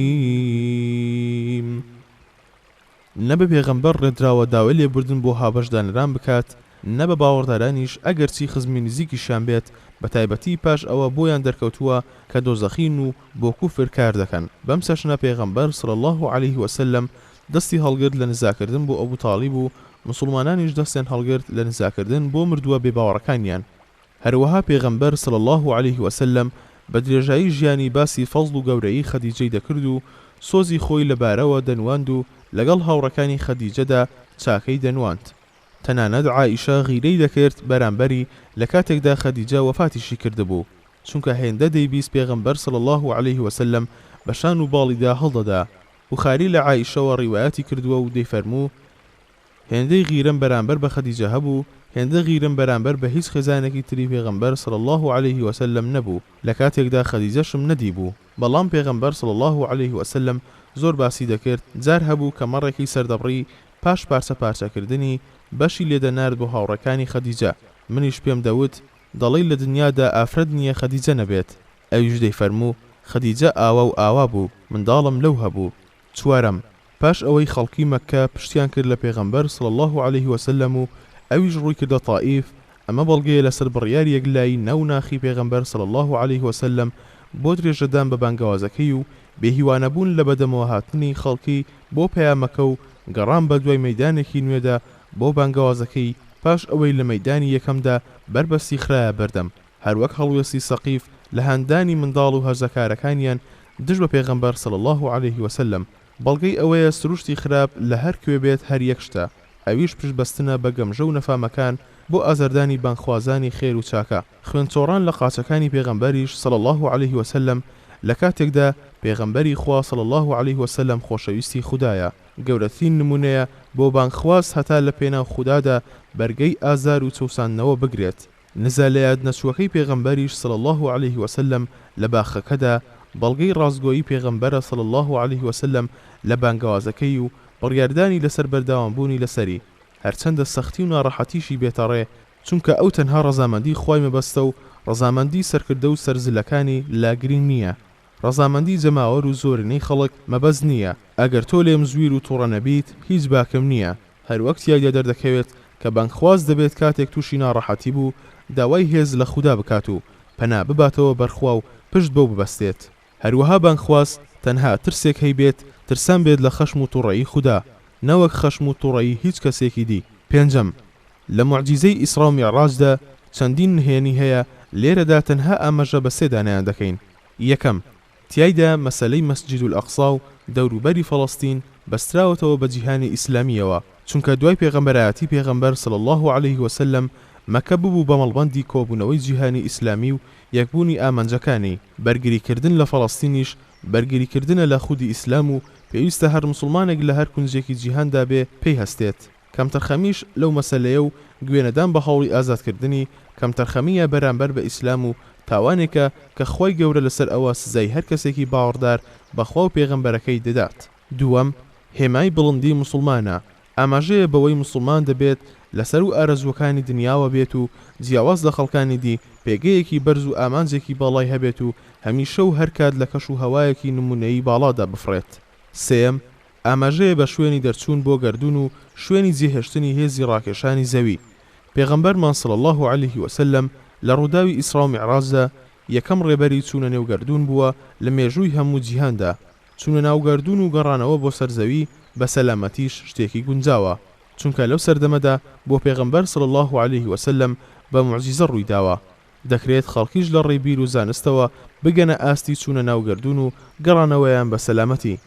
الجحيم. نەبە پێغەمبەر ڕێدراوە داوای لێبوردن بۆ هاوبەشدانەران بکات، نەبە باوەڕدارانیش ئەگەرچی خزمی نزیکیشان بێت، بە تایبەتی پاش ئەوە بۆیان دەرکەوتووە کە دۆزەخین و بۆ کوفر کار دەکەن. بەم سەشنە پێغەمبەر صلی الله عليه وسلم دەستی هەڵگرت لە نزاکردن بۆ ئەبوو تاڵیب و مسلمانانیش دەستیان هەڵگرت لە نزاکردن بۆ مردووە بێباوەڕەکانیان. هەروەها پێغەمبەر صلی الله عليه وسلم بە درێژایی ژیانی باسی فەزڵ و گەورەی خەدیجەی دەکرد و سۆزی خۆی لەبارەوە دەنواند و لەگەڵ هاوڕەکانی خەدیجەدا چاکەی دەنواند. تەنانەت عائیشە غیرەی دەکرد بەرامبەری لە کاتێکدا خەدیجە وەفاتیشی کردبوو، چونکە هێندە دەیبیست پێغەمبەر صلی الله عليه وسلم بەشان و باڵیدا هەڵدەدا. بوخاری لە عائیشەوە ڕیوایەتی کردووە و دەیفەرموو هێندەی غیرم بەرامبەر بە خەدیجە هەبوو، هێندە غیرم بەرامبەر بە هیچ خێزانێکی تری پێغەمبەر صلی الله عليه وسلم نەبوو لە کاتێکدا خەدیجەشم نەدیبوو. بەڵام پێغەمبەر صلی الله عليه وسلم زۆر باسی دەکرد جار هەبوو کە مەڕێکی سەردەبڕی پاش پارچە پارچەکردنی بەشی لێدەنارد بۆ هاوڕەکانی خەدیجە. منیش پێم دەوت دەڵی لە دنیادا ئافرەت نییە خەدیجە نەبێت. ئەویش دەیفەرموو خەدیجە ئاوا و ئاوا بوو، منداڵم لەو هەبوو. چوارەم پاش ئەوەی خەڵکی مەککە پشتیان کرد لە پێغەمبەر صلی الله عليه وسلم و ئەویش ڕووی کردە تائیف، ئەمە بەڵگەیە لەسەر بڕیار یەکلایی ناو ناخی پێغەمبەر صلی الله عليه وسلم بۆ درێژەدان بە بانگەوازەکەی و بێهیوانەبوون لە بەدەمەوە هاتنی خەڵکی بۆ پەیامەکە و گەڕان بە دوای مەیدانێکی نوێدا بۆ بانگەوازەکەی پاش ئەوەی لە مەیدانی یەکەمدا بربەستی خرایە بەردەم. هەروەک هەڵوێستی سەقیف لە هەندانی منداڵ و هەرزەکارەکانیان دژ بە پێغەمبەر صلی الله عليه وسلم. بەڵگەی ئەوەیە سروشتی خراپ لە هەر کوێ بێت هەر یەک شتە، ئەویش پشتبەستنە بە گەمژە و نەفامەکان بۆ ئازاردانی بانخوازانی خێر و چاکە. خوێنچۆڕان لە قاچەکانی پێغەمبەریش صلی الله عليه وسلم لە کاتێکدا پێغەمبەری خوا صلی الله عليه وسلم خۆشەویستی خوددایە، گەورەترین نمونەیە بۆ بانخواز هەتا لە پێناو خوددادا بەرگەی ئازار و چەوساندنەوە بگرێت. نزا لە یادنەچووەکەی پێغەمبەریش صلی الله عليه وسلم لە باخەکەدا بەڵگەی ڕازگۆیی پێغەمبەرە صلی الله عليه وسلم لە بانگەوازەکەی و بڕیاردانی لەسەر بەرداوامبوونی لەسەری، هەرچەندە سەختی و ناڕەحەتیشی بێتەڕێ، چونکە ئەو تەنها ڕەزامەندی خوای مەبەستە و ڕەزامەندی سەرکردە و سەرزلەکانی لاگرین نییە. ڕەزامەندی جەماوەر و زۆرینەی خەڵک مەبەز نییە. ئەگەر تۆ لێم زویر و تووڕە نەبیت هیچ باکم نییە. هەروەک تیایدا دەردەکەوێت کە بانگخواز دەبێت کاتێک تووشی ناڕەحەتی بوو داوای هێز لە خوددا بکات و پەنا بباتەوە بەرخوا و پشت بەو ببەستێت. هەروەها بانگخواز تەنها ترسێک هەیبێت، ترسان بێت لە خەشم و تووڕەیی خوددا، نەوەک خەشم و تووڕەیی هیچ کەسێکی دی. پێنجەم لە موعجیزەی ئیسرا و میعراجدا چەندین نهێنی هەیە، لێرەدا تەنها ئاماژە بە سێ دانیان دەکەین. یەکەم تیایدا مەسەلەی مەسجید الئەقسا و دەوروبەری فەڵەستین بەستراوەتەوە بە جیهانی ئیسلامیەوە، چونکە دوای پێغەمبەرایەتی پێغەمبەر صلی الله عليه وسلم مەکە ببوو بە مەڵبەندی کۆبوونەوەی جیهانی ئیسلامی و یەکبوونی ئامانجەکانی. بەرگریکردن لە فەڵەستینیش بەرگریکردنە لە خودی ئیسلام و پێویستە هەر مسلمانێک لە هەر کونجێکی جیهاندا بێ پێی هەستێت. کەمتەرخەمیش لەو مەسەلەیە و گوێنەدان بە هەوڵی ئازادکردنی کەمتەرخەمیە بەرامبەر بە ئیسلام و تاوانێکە کە خۆی گەورە لەسەر ئەوە سزای هەر کەسێکی باوەڕدار بەخوا و پێغەمبەرەکەی دەدات. دووەم هێمای بڵندی مسلمانە، ئاماژەیە بەوەی مسلمان دەبێت لەسەر و ئارەزوەکانی دنیاوە بێت و جیاواز لە خەڵکانی دی پێگەیەکی بەرز و ئامانجێکی باڵای هەبێت و هەمیشە و هەرکات لە کەش و هەوایەکی نمونەیی باڵادا بفرێت. سێم ئاماژەیە بە شوێنی دەرچوون بۆ گەردون و شوێنی جێهێشتنی هێزی ڕاکێشانی زەوی. پێغەمبەرمان صلی الله عليه وسلم لە ڕووداوی ئیسرا و میعراجدا یەکەم ڕێبەری چوونە نێوگەردوون بووە لە مێژووی هەموو جیهاندا. چوونە ناوگەردوون و گەڕانەوە بۆ سەرزەوی بە سەلامەتیش شتێکی گونجاوە، چونکە لەو سەردەمەدا بۆ پێغەمبەر صلی الله عليه وسلم بە موعجیزە ڕوویداوە. دەکرێت خەڵکیش لە ڕێی بیر و زانستەوە بگەنە ئاستی چوونە ناوگەردوون و گەڕانەوەیان بە سەلامەتی.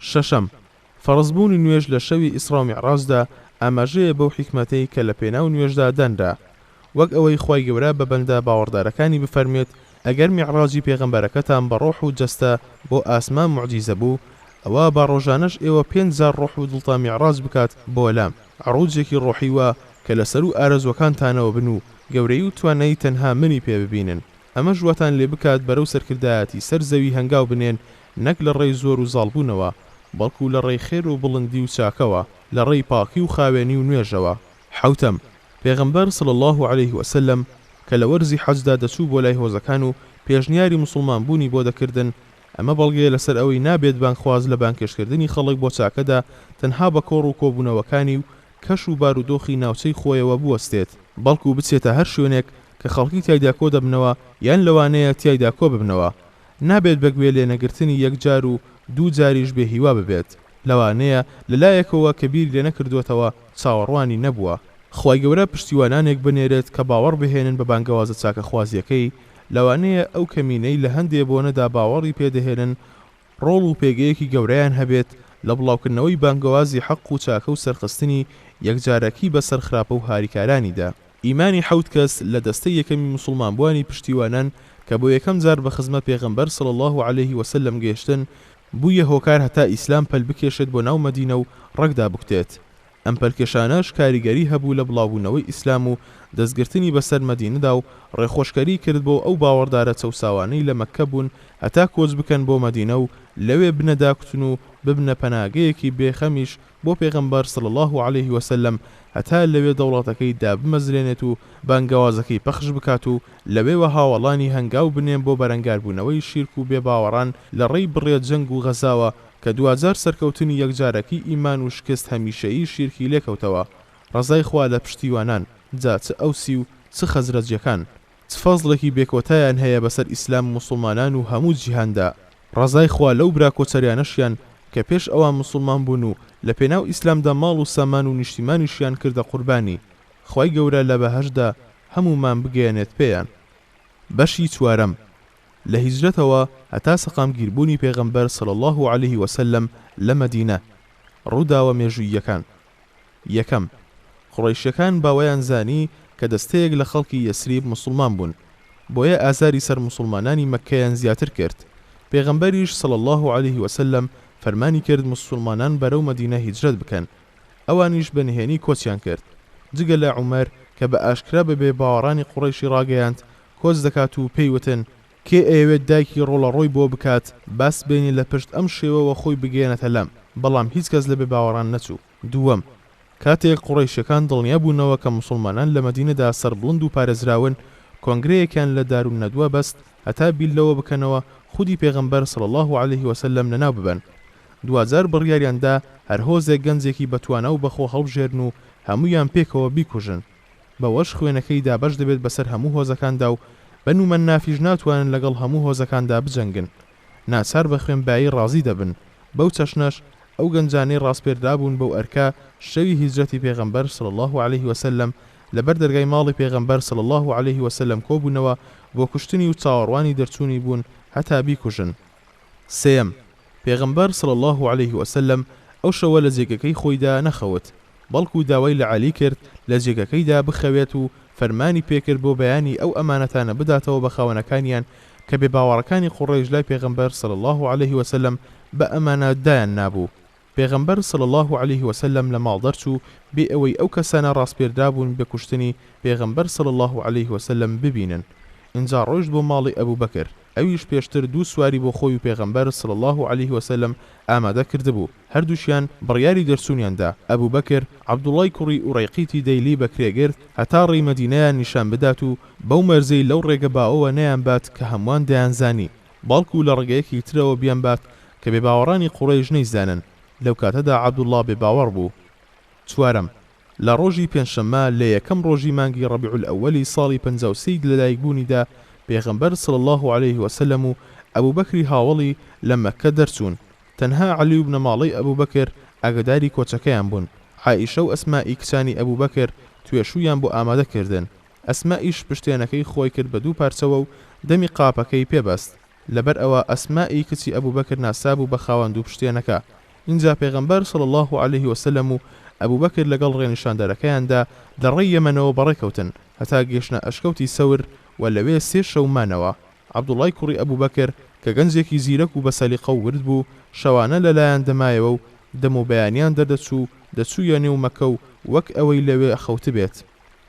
شەشەم، فەرزبوونی نوێژ لە شەوی ئیسرا و میعراجدا ئاماژەیە بەو حیکمەتەی کە لە پێناو نوێژدا دەنرا، وەک ئەوەی خوای گەورە بە بەندە باوەڕدارەکانی بفەرمێت ئەگەر میعراجی پێغەمبەرەکەتان بە ڕۆح و جەستە بۆ ئاسمان موعجیزە بوو، ئەوە با ڕۆژانەش ئێوە 5,000 ڕۆح و دڵتا میعراج بکات بۆ لام، عروجێکی ڕۆحی وە کە لەسەر و ئارەزوەکانتانەوە بن و گەورەی و توانایی تەنها منی پێ ببینن. ئەمە ژواتان لێ بکات بەرەو سەرکردایەتی سەر زەوی هەنگاو بنێن، نەک لە ڕێی زۆر و زاڵبوونەوە، بەڵکو لە ڕێی خێر و بڵندی و چاکەوە، لە ڕێی پاکی و خاوێنی و نوێژەوە. حوتەم، پێغەمبەر صلی الله عليه وسلم کە لە وەرزی حەجدا دەچوو بۆ لای هۆزەکان و پێشنیاری مسلمان بوونی بۆ دەکردن، ئەمە بەڵگەیە لەسەر ئەوەی نابێت بانخواز لە بانکێشکردنی خەڵک بۆ چاکەدا تەنها بە کۆڕ و کۆبوونەوەکانی و کەش و بارودۆخی ناوچەی خۆیەوە بوەستێت، بەڵکو بچێتە هەر شوێنێک کە خەڵکی تایدا کۆ دەبنەوە یان لەوانەیە تایدا کۆ ببنەوە. نابێت بەگوێ لێنەگرتنی یەکجار و دوو جاریش بێهیوا ببێت، لەوانەیە لەلایەکەوە کە بیر لێ نەکردوێتەوە چاوەڕوانی نەبووە. خوای گەورە پشتیوانانێک بنێرێت کە باوەڕ بهێنن بە بانگەوازە چاکە خوازیەکەی، لەوانەیە ئەو کەمینەی لە هەندێ بۆنەدا باوەڕی پێدەهێنن ڕۆڵ و پێگەیەکی گەورەیان هەبێت لە بڵاوکردنەوەی بانگەوازی حەق و چاکە و سەرخستنی یەکجارەکی بەسەر خراپە و هاریکارانیدا. ئیمانی حەوت کەس لە دەستەی یەکەمی موسڵمانبوانی پشتیوانان کە بۆ یەکەم جار بە خزمەت پێغەمبەر صلی الله عليه وسلم گەیشتن، بوویە هۆکار هەتا ئیسلام پەل بکێشێت بۆ ناو مەدینە و ڕەگدا بکتێت. ئەم پەلکێشانەش کاریگەری هەبوو لە بڵاوبوونەوەی ئیسلام و دەستگرتنی بەسەر مەدینەدا و ڕێخۆشکەری کرد بۆ ئەو باوەڕدارە چەوساوانەی لە مەککە بوون هەتا کۆچ بکەن بۆ مەدینە و لەوێ بنەداکتن و ببنە پەناگەیەکی بێخەمیش بۆ پێغەمبەر صلی الله عليه وسلم هەتا لەوێ دەوڵەتەکەی دابمەزرێنێت و بانگەوازەکەی پەخش بکات و لەوێوە هاوڵانی هەنگاو بنێن بۆ بەرەنگاربوونەوەی شیرک و بێباوەڕان لە ڕێی بڕێت جەنگ و غەزاوە کە دوجار سەرکەوتنی یەکجارەکی ئیمان و شکست هەمیشەیی شیرکی لێکەوتەوە. ڕزای خوا لە پشتیوانان، جا چ ئەوسی و چ خەزرەجیەکان، چ فەزڵێکی بێکۆتایان هەیە بەسەر ئیسلام و موسڵمانان و هەموو جیهاندا. ڕزای خوا لەو برا کۆچەریانەشیان کە پێش ئەوان موسڵمان بوون و لە پێناو ئیسلامدا ماڵ و سامان و نیشتیمانیشیان کردە قوربانی. خوای گەورە لە بەهەشدا هەمومان بگەێنێت پێیان. بەشی چوارەم، لە هیجرەتەوە هەتا سەقامگیربوونی پێغەمبەر صلی الله عليه وسلم لە مەدینە، ڕووداوە مێژوویەکان. یەکەم، قوڕەیشیەکان باوەیان زانی کە دەستەیەک لە خەڵکی یەسریب موسڵمان بوون، بۆیە ئازاری سەر موسڵمانانی مەککەیان زیاتر کرد. پێغەمبەریش صلی الله عليه وسلم فەرمانی کرد موسڵمانان بەرەو مەدینە هیجرەت بکەن. ئەوانیش بەنهێنی کۆچیان کرد، جگە لە عومەر کە بە ئاشکرا بەبێ باوەڕانی قوڕەیشی ڕاگەیاند کۆچ دەکات و پێیوتن کێ ئەوێت دایکی ڕۆڵەڕۆی بۆ بکات باس بێنی لە پشت ئەم شێوەوە خۆی بگەێنێتە لەم، بەڵام هیچ کەس لە بێ باوەڕان نەچوو. دووەم، کاتێک قوڕەیشیەکان دڵنیا بوونەوە کە موسڵمانان لە مەدینەدا سەربڵند و پارێزراون، کۆنگرەیەکیان لە دارون نەدووە بەست هەتا بیل لەوە بکەنەوە خودی پێغەمبەر صلی الله عليه وسلم لەناو ببەن. دوجار بڕیاریاندا هەر هۆزێک گەنجێکی بەتوانە و بەخۆ هەڵبژێرن و هەمویان پێکەوە بیکوژن. بەوەش خوێنەکەی دابەش دەبێت بەسەر هەموو هۆزەکاندا و بەنومەن نافیش ناتوانن لەگەڵ هەموو هۆزەکاندا بجەنگن، ناچار بە خوێنبایی ڕازی دەبن. بەو چەشنەش ئەو گەنجانەی ڕاستپێردابوون بەو ئەرکا شەوی هیجرەتی پێغەمبەر صلی الله عليه وسلم لەبەر دەرگای ماڵی پێغەمبەر صلی الله عليه وسلم کۆبوونەوە بۆ کوشتنی و چاوەڕوانی دەرچوونی بوون هەتا بیکوژن. سێم، پێغەمبەر صلی الله عليه وسلم ئەو شەوە لە جێگەکەی خۆیدا نەخەوت، بەڵکو داوای لە عەلی کرد لە جێگەکەیدا بخەوێت و فەرمانی پێکرد بۆ بەیانی ئەو ئەمانەتانە بداتەوە بە خاوەنەکانیان کە بێ باوەڕەکانی قوڕەیش لای پێغەمبەر صلی الله عليه وسلم بە ئەمانە دایان نابوو. پێغەمبەر صلی الله عليه وسلم لە ماڵ دەرچوو بێ ئەوەی ئەو کەسانە ڕاستپێردابوون بە کوشتنی پێغەمبەر صلی الله عليه وسلم ببینن. اینجا ڕۆیشت بۆ ماڵی ئەبوو بەکر، ئەویش پێشتر دوو سواری بۆ خۆی و پێغەمبەر صلی الله عليه وسلم ئامادە کردبوو. هەردووشیان بڕیاری دەرچوونیاندا. ئەبوو بەکر عەبدوڵای کوڕی ئوڕەیقیتی دەیلی بەکرێگرت هەتا ڕێی مەدینەیان نیشان بدات و بەو مەرزەی لەو ڕێگە باوەوە نەیان بات کە هەمووان دەیانزانی، بەڵکو لە ڕێگەیەکی ترەوە بیان بات کە بێباوەڕانی قوڕەیش نەیزانن. لەو کاتەدا عەبدوڵڵا بێباوەڕ بوو. چوارەم، لە ڕۆژی پێنجشەممە لە یەکەم ڕۆژی مانگی ڕەبیع الئەوەلی ساڵی 53 لەدایکبوونیدا پێغەمبەر صلی الله عليه وسلم و ئەبوو بەکری هاوڵی لە مەککە دەرچوون. تەنها عەلی و بنەماڵەی ئەبوو بەکر ئاگاداری کۆچەکەیان بوون. عائیشە و ئەسمائی کچانی ئەبوو بەکر توێشوویان بۆ ئامادەکردن. ئەسمائیش پشتێنەکەی خۆی کرد بە دوو پارچەوە و دەمی قاپەکەی پێبەست. لەبەر ئەوە ئەسمائی کچی ئەبوو بەکر ناسابوو بە خاوەن دوو پشتێنەکە. اینجا پێغەمبەر صلی الله عليه وسلم و ئەبوو بەکر لەگەڵ ڕێنیشاندەرەکەیاندا لە ڕێی یەمەنەوە بەڕێکەوتن هەتا گەیشتنە ئەشکەوتی سەور و لەوێ 3 شەو مانەوە. عەبدوڵای کوڕی ئەبوو بەکر کە گەنجێکی زیرەک و بە سەلیقە و ورد بوو شەوانە لەلایەن دەمایەوە و دەم و بەیانیان دەچوویە نێو مەکە و وەک ئەوەی لەوێ خەوت بێت.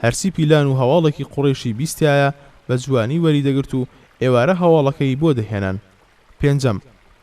هەرسی پیلان و هەواڵێکی قوڕیشی بیستایە بە جوانی وەریدەگرت و ئێوارە هەواڵەکەی بۆ دەهێنان. پێنجەم،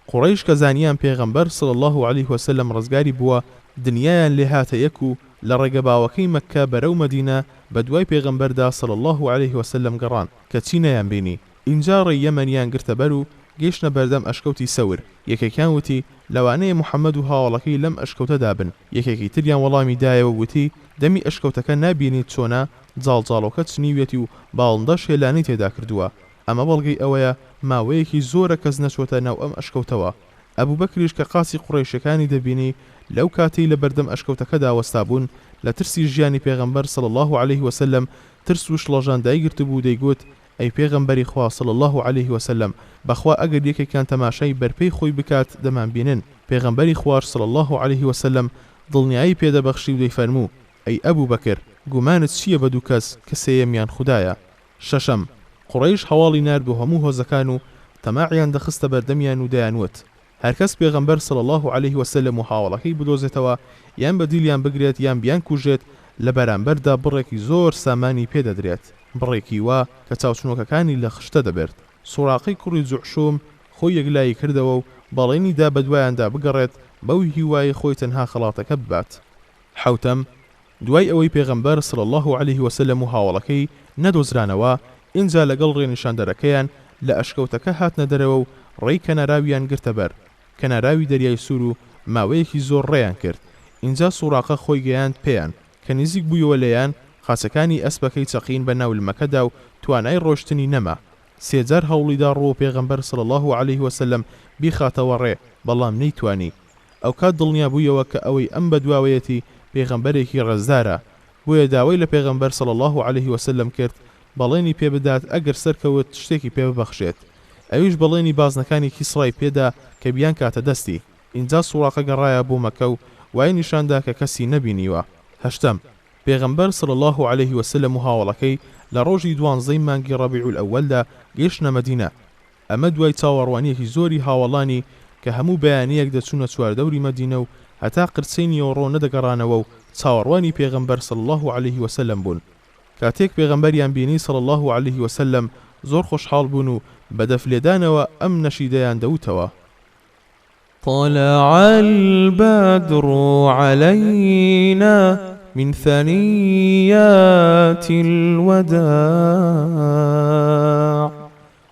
قوڕیش کە زانیان پێغەمبەر صلی الله عليه وسلم ڕزگاری بووە دنیایان لێ هاتە یەک و لە ڕێگەباوەکەی مەککە بەرەو مەدینە بە دوای پێغەمبەردا صلی الله عليه وسلم گەڕان کە چی نەیان بینی. اینجا ڕێی یەمەنیان گرتە بەر و گەیشتنە بەردەم ئەشکەوتی سەور. یەکێکیان وتی لەوانەیە محەممەد و هاوڵەکەی لەم ئەشکەوتەدا بن. یەکێکی تریان وەڵامی دایەوە وتی دەمی ئەشکەوتەکە نابینیت چۆنە جاڵجاڵۆکە چنیوێتی و باڵندەش هێلانی تێدا کردووە. ئەمە بەڵگەی ئەوەیە ماوەیەکی زۆرە کەس نەچۆتە ناو ئەم ئەشکەوتەوە. ئەبوو بەکریش کە قاسی قوڕیشەکانی دەبینی لەو کاتەی لە بەردەم ئەشکەوتەکەدا وەستا بوون لە ترسی ژیانی پێغەمبەر صلی الله عليه وسلم ترس و شڵەژان دایگرت بوو دەیگوت ئەی پێغەمبەری خوا صلی الله عليه وسلم بەخوا ئەگەر یەکێکیان تەماشای بەرپەی خۆی بکات دەمان بینن. پێغەمبەری خوار صلی الله عليه وسلم دڵنیایی پێدەبەخشی و دەیفەرموو ئەی ئەبوو بەکر گومانت چییە بە دوو کەس کە سێیەمیان خودایە. شەشەم، قوڕیش هەواڵی نارد بۆ هەموو هۆزەکان و تەماعیان دەخستە بەردەمیان و دەیانوت هەرکەس پێغەمبەر صلی الله عليه وسلم و هاوڵەکەی بدۆزێتەوە یان بەدیلیان بگرێت یان بیان کوژێت لە بەرامبەردا بڕێکی زۆر سامانی پێدەدرێت. بڕێکی وا کە چاوچنۆکەکانی لە خشتە دەبێت. سوڕاقی کوڕی جوعشوم خۆی یەکلایی کردەوە و بەڵێنی دا بە دوایاندا بگەڕێت بەو هیوای خۆی تەنها خەڵاتەکە ببات. حوتەم، دوای ئەوەی پێغەمبەر صلی الله عليه وسلم و هاوڵەکەی نەدۆزرانەوە اینجا لەگەڵ ڕێنیشاندەرەکەیان لە ئەشکەوتەکە هاتنە دەرەوە و ڕێی کەناراویان گرتە بەر. کەناراوی دەریای سوور و ماوەیەکی زۆر ڕێیان کرد. اینجا سوڕاقە خۆی گەیاند پێیان کە نزیک بوویەوە لێیان خاچەکانی ئەسپەکەی چەقین بە ناو لمەکەدا و توانای ڕۆشتنی نەما. 3 جار هەوڵیدا ڕۆ پێغەمبەر صلی الله عليه وسلم بیخاتەوە ڕێ بەڵام نەیتوانی. ئەو کات دڵنیا بوویەوە کە ئەوەی ئەم بەدواوەیەتی پێغەمبەرێکی ڕەزدارە بۆیە داوای لە پێغەمبەر صلی الله عليه وسلم کرد بەڵێنی پێ بدات ئەگەر سەرکەوت شتێکی پێ ببەخشێت. ئەویش بەڵێنی بازنەکانی کیسڕای پێدا کە بیان کاتە دەستی. اینجا سوڕاقە گەڕایە بۆ مەکە و وای نیشاندا کە کەسی نەبینیوە. هەشتەم، پێغەمبەر صلی الله عليه وسلم و هاوڵەکەی لە ڕۆژی 12 مانگی ڕەبیع الأولدا گەیشتنە مەدینە. ئەمە دوای چاوەڕوانیەکی زۆری هاوڵانی کە هەموو بەیانیەک دەچوونە چواردەوری مەدینە و هەتا قرچەی نیوەڕۆ نەدەگەڕانەوە و چاوەڕوانی پێغەمبەر صلی الله عليه وسلم بوون. کاتێک پێغەمبەریان بینی صلی الله عليه وسلم زۆر خۆشحاڵ بوون و بەدەفلێدانەوە ئەم نەشیدەیان دەوتەوە طلع البدر علينا من ثنيات الوداع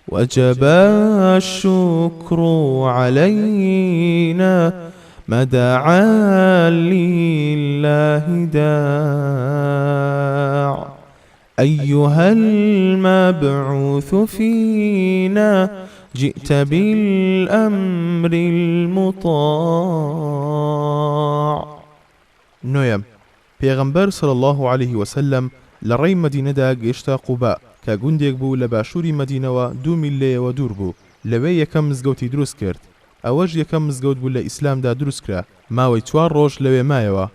وجب الشكر علينا ما دعا لله داع أيها المبعوث فينا جئت بالأمر المطاع. نوێم، پێغەمبەر صلی الله عليه وسلم لە ڕێی مەدینەدا گەیشتە قوبا کە گوندێک بوو لە باشووری مەدینەوە 2 میل لێیەوە دوور بوو. لەوێ یەکەم مزگەوتی دروست کرد. ئەوەش یەکەم مزگەوت بوو لە ئیسلامدا دروست کرا. ماوەی 4 ڕۆژ لەوێ مایەوە.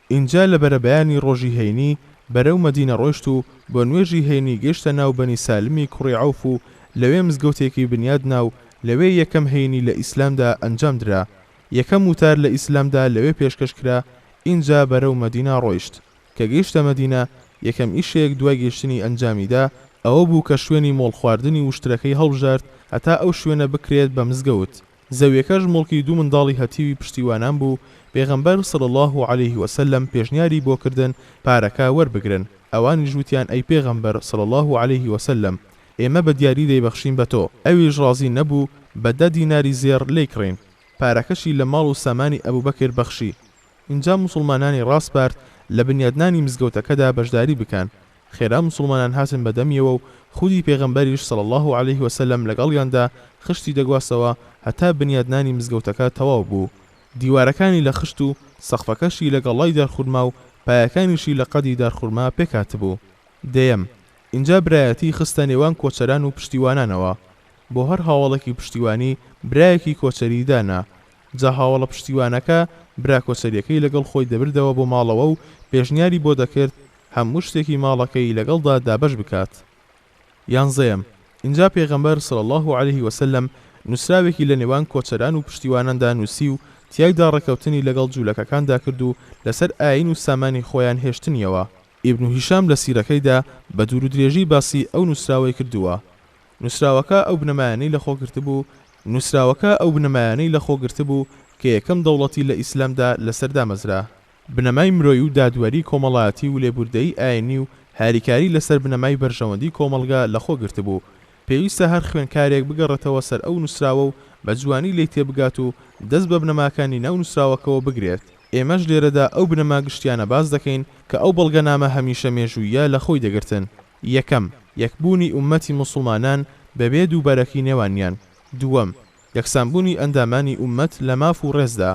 اینجا لە بەرەبەیانی ڕۆژی هەینی بەرەو مەدینە ڕۆیشت و بۆ نوێژی هەینی گەیشتە ناو بەنی سالمی کوڕی عەوف و لەوێ مزگەوتێکی بنیاد ناو. لەوێ یەکەم هەینی لە ئیسلامدا ئەنجام درا. یەکەم وتار لە ئیسلامدا لەوێ پێشکەش کرا. اینجا بەرەو مەدینە ڕۆیشت. کە گەیشتە مەدینە یەکەم ئیشێک دوای گەیشتنی ئەنجامیدا ئەوە بوو کە شوێنی مۆڵ خواردنی وشترەکەی هەڵبژارد هەتا ئەو شوێنە بکرێت بە مزگەوت. زەویەکەش مڵکی 2 منداڵی هەتیوی پشتیوانان بوو. پێغەمبەر صلی الله عليه وسلم پێشنیاری بۆ کردن پارەکە وەربگرن. ئەوانی ژووتیان ئەی پێغەمبەر صلی الله عليه وسلم ئێمە بە دیاری دەیبەخشین بە تۆ. ئەویش ڕازی نەبوو بە 10 دیناری زێر لێی کڕین. پارەکەشی لە ماڵ و سامانی ئەبوو بەکر بەخشی. اینجا موسڵمانانی ڕاست بارد لە بنیادنانی مزگەوتەکەدا بەشداری بکەن. خێرا مسلمانان هاتن بەدەمیەوە و خودی پێغەمبەریش صلی الله عليه وسلم لەگەڵیاندا خشتی دەگواستەوە هەتا بنیادنانی مزگەوتەکە تەواو بوو. دیوارەکانی لە خشت و سەقفەکەشی لە گەڵای دارخورما و پایەکانیشی لە قەدی دارخورما پێکاتبوو. دەیەم، اینجا برایەتی خستە نێوان کۆچەران و پشتیوانانەوە. بۆ هەر هاوڵێکی پشتیوانی برایەکی کۆچەری دانا. جا هاوڵە پشتیوانەکە برا کۆچەریەکەی لەگەڵ خۆی دەبردەوە بۆ ماڵەوە و پێشنیاری بۆ دەکرد هەموو شتێکی ماڵەکەی لەگەڵدا دابەش بکات. یانزەیەم، اینجا پێغەمبەر صلی الله عليه وسلم نووسراوێکی لە نێوان کۆچەران و پشتیواناندا نووسی و تیایدا ڕێکەوتنی لەگەڵ جوولەکەکاندا کرد و لەسەر ئاین و سامانی خۆیان هێشتنیەوە. ئیبن هیشام لە سیرەکەیدا بە دوور و درێژی باسی ئەو نووسراوەی کردووە. نووسراوەکە ئەو بنەمایانەی لە خۆگرت بوو کە یەکەم دەوڵەتی لە ئیسلامدا لەسەر دامەزرا. بنەمای مرۆیی و دادوەری کۆمەڵایەتی و لێبوردەی ئاینی و هاریکاری لەسەر بنەمای بەرژەوەندی کۆمەڵگا لە خۆگرت بوو. پێویستە هەر خوێنکارێک بگەڕێتەوە سەر ئەو نووسراوە و بە جوانی لی تێبگات و دەست بە بنەماکانی ناو نووسراوەکەوە بگرێت. ئێمەش لێرەدا ئەو بنەما گشتیانە باز دەکەین کە ئەو بەڵگەنامە هەمیشە مێژوویە لە خۆی دەگرتن. یەکەم، یەکبوونی ئومەتی مسلمانان بەبێ دووبارەکی نێوانیان. دووەم، یەکسانبوونی ئەندامانی ئومەت لە ماف و ڕێزدا.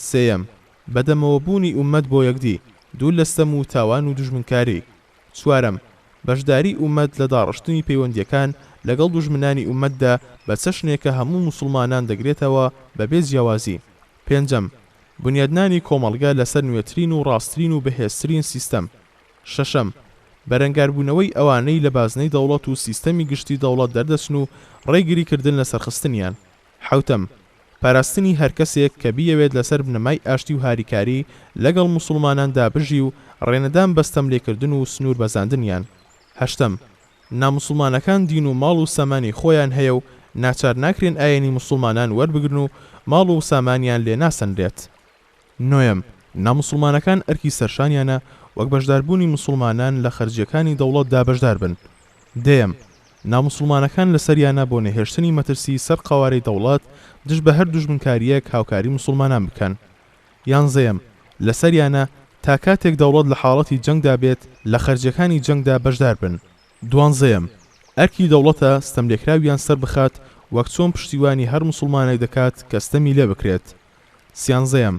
سێیەم، بەدەمەوەبوونی ئومەت بۆ یەکدی، دوو لەستەم و تاوان و دوژمنکاری. چوارەم، بەشداری ئومەت لە داڕشتنی پەیوەندیەکان لەگەڵ دوژمنانی ئومەتدا بە چەشنێکە هەموو مسلمانان دەگرێتەوە بەبێ جیاوازی. پێنجەم، بنیادنانی کۆمەڵگا لەسەر نوێترین و ڕاستترین و بەهێزترین سیستەم. شەشەم، بەرەنگاربوونەوەی ئەوانەی لە بازنەی دەوڵەت و سیستەمی گشتی دەوڵەت دەردەچن و ڕێگریکردن لە سەرخستنیان. حوتەم، پاراستنی هەر کەسێک کە بیەوێت لەسەر بنەمای ئاشتی و هاریکاری لەگەڵ مسلماناندا بژی و ڕێنەدان بەستەم لێکردن و سنوور بەزاندنیان. هەشتەم، نامسلمانەکان دین و ماڵ و سامانی خۆیان هەیە و ناچار ناکرێن ئاینی مسلمانان وەربگرن و ماڵ و سامانیان لێ ناسەندرێت. نۆیەم، نامسلمانەکان ئەرکی سەرشانیانە وەک بەشداربوونی مسلمانان لە خەرجیەکانی دەوڵەتدا بەشدار بن. دەیەم، نامسلمانەکان لەسەریانە بۆ نەهێشتنی مەترسی سەر قەوارەی دەوڵەت دژ بە هەر دوژمنکاریەک هاوکاری مسلمانان بکەن. یانزەیەم، لەسەریانە تا کاتێک دەوڵەت لە حاڵەتی جەنگدا بێت لە خەرجیەکانی جەنگدا بەشدار بن. دوانزەیەم، ئەرکی دەوڵەتە ستەملێکراویان سەر بخات وەک چۆن پشتیوانی هەر مسلمانێک دەکات کە ستەمی لێ بکرێت. سیانزەیەم،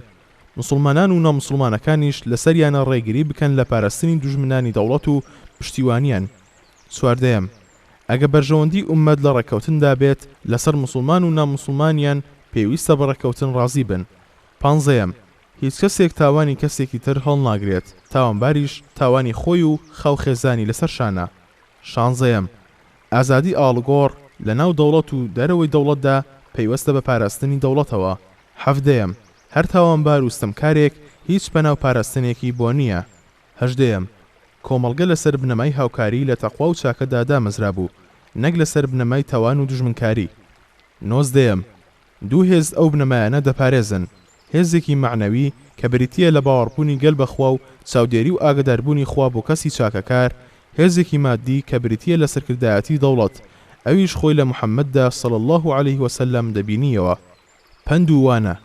مسلمانان و نامسلمانەکانیش لەسەریانە ڕێگیری بکەن لە پاراستنی دوژمنانی دەوڵەت و پشتیوانیان. چواردەیەم، ئەگە بەرژەوەندی ئومەت لە ڕێکەوتندا بێت لەسەر مسلمان و نامسلمانیان پێویستە بە ڕێکەوتن ڕازی بن. پانزەیەم، هیچ کەسێک تاوانی کەسێکی تر هەڵ ناگرێت، تاوانباریش تاوانی خۆی و خاوخێزانی لەسەر شانە. شانزەیەم، ئازادی ئاڵگۆڕ لە ناو دەوڵەت و دەرەوەی دەوڵەتدا پەیوەستە بە پاراستنی دەوڵەتەوە. هەفتەیەم، هەر تاوانبار و ستەمکارێک هیچ بەناو پاراستنێکی بۆ نییە. هەژدەیەم، کۆمەڵگە لەسەر بنەمای هاوکاری لە تەقوا و چاکەدا دامەزرا بوو، نەک لەسەر بنەمای تاوان و دوژمنکاری. نۆزدەیەم، دوو هێز ئەو بنەمایانە دەپارێزن، هێزێکی معنەوی کە بریتیە لە باوەڕبوونی گەل بەخوا و چاودێری و ئاگداربوونی خوا بۆ کەسی چاکەکار، هێزێکی مادی کە بریتیە لە سەرکردایەتی دەوڵەت، ئەویش خۆی لە محەممەددا صلی الله عليه وسلم دەبینیەوە. پند و وانە.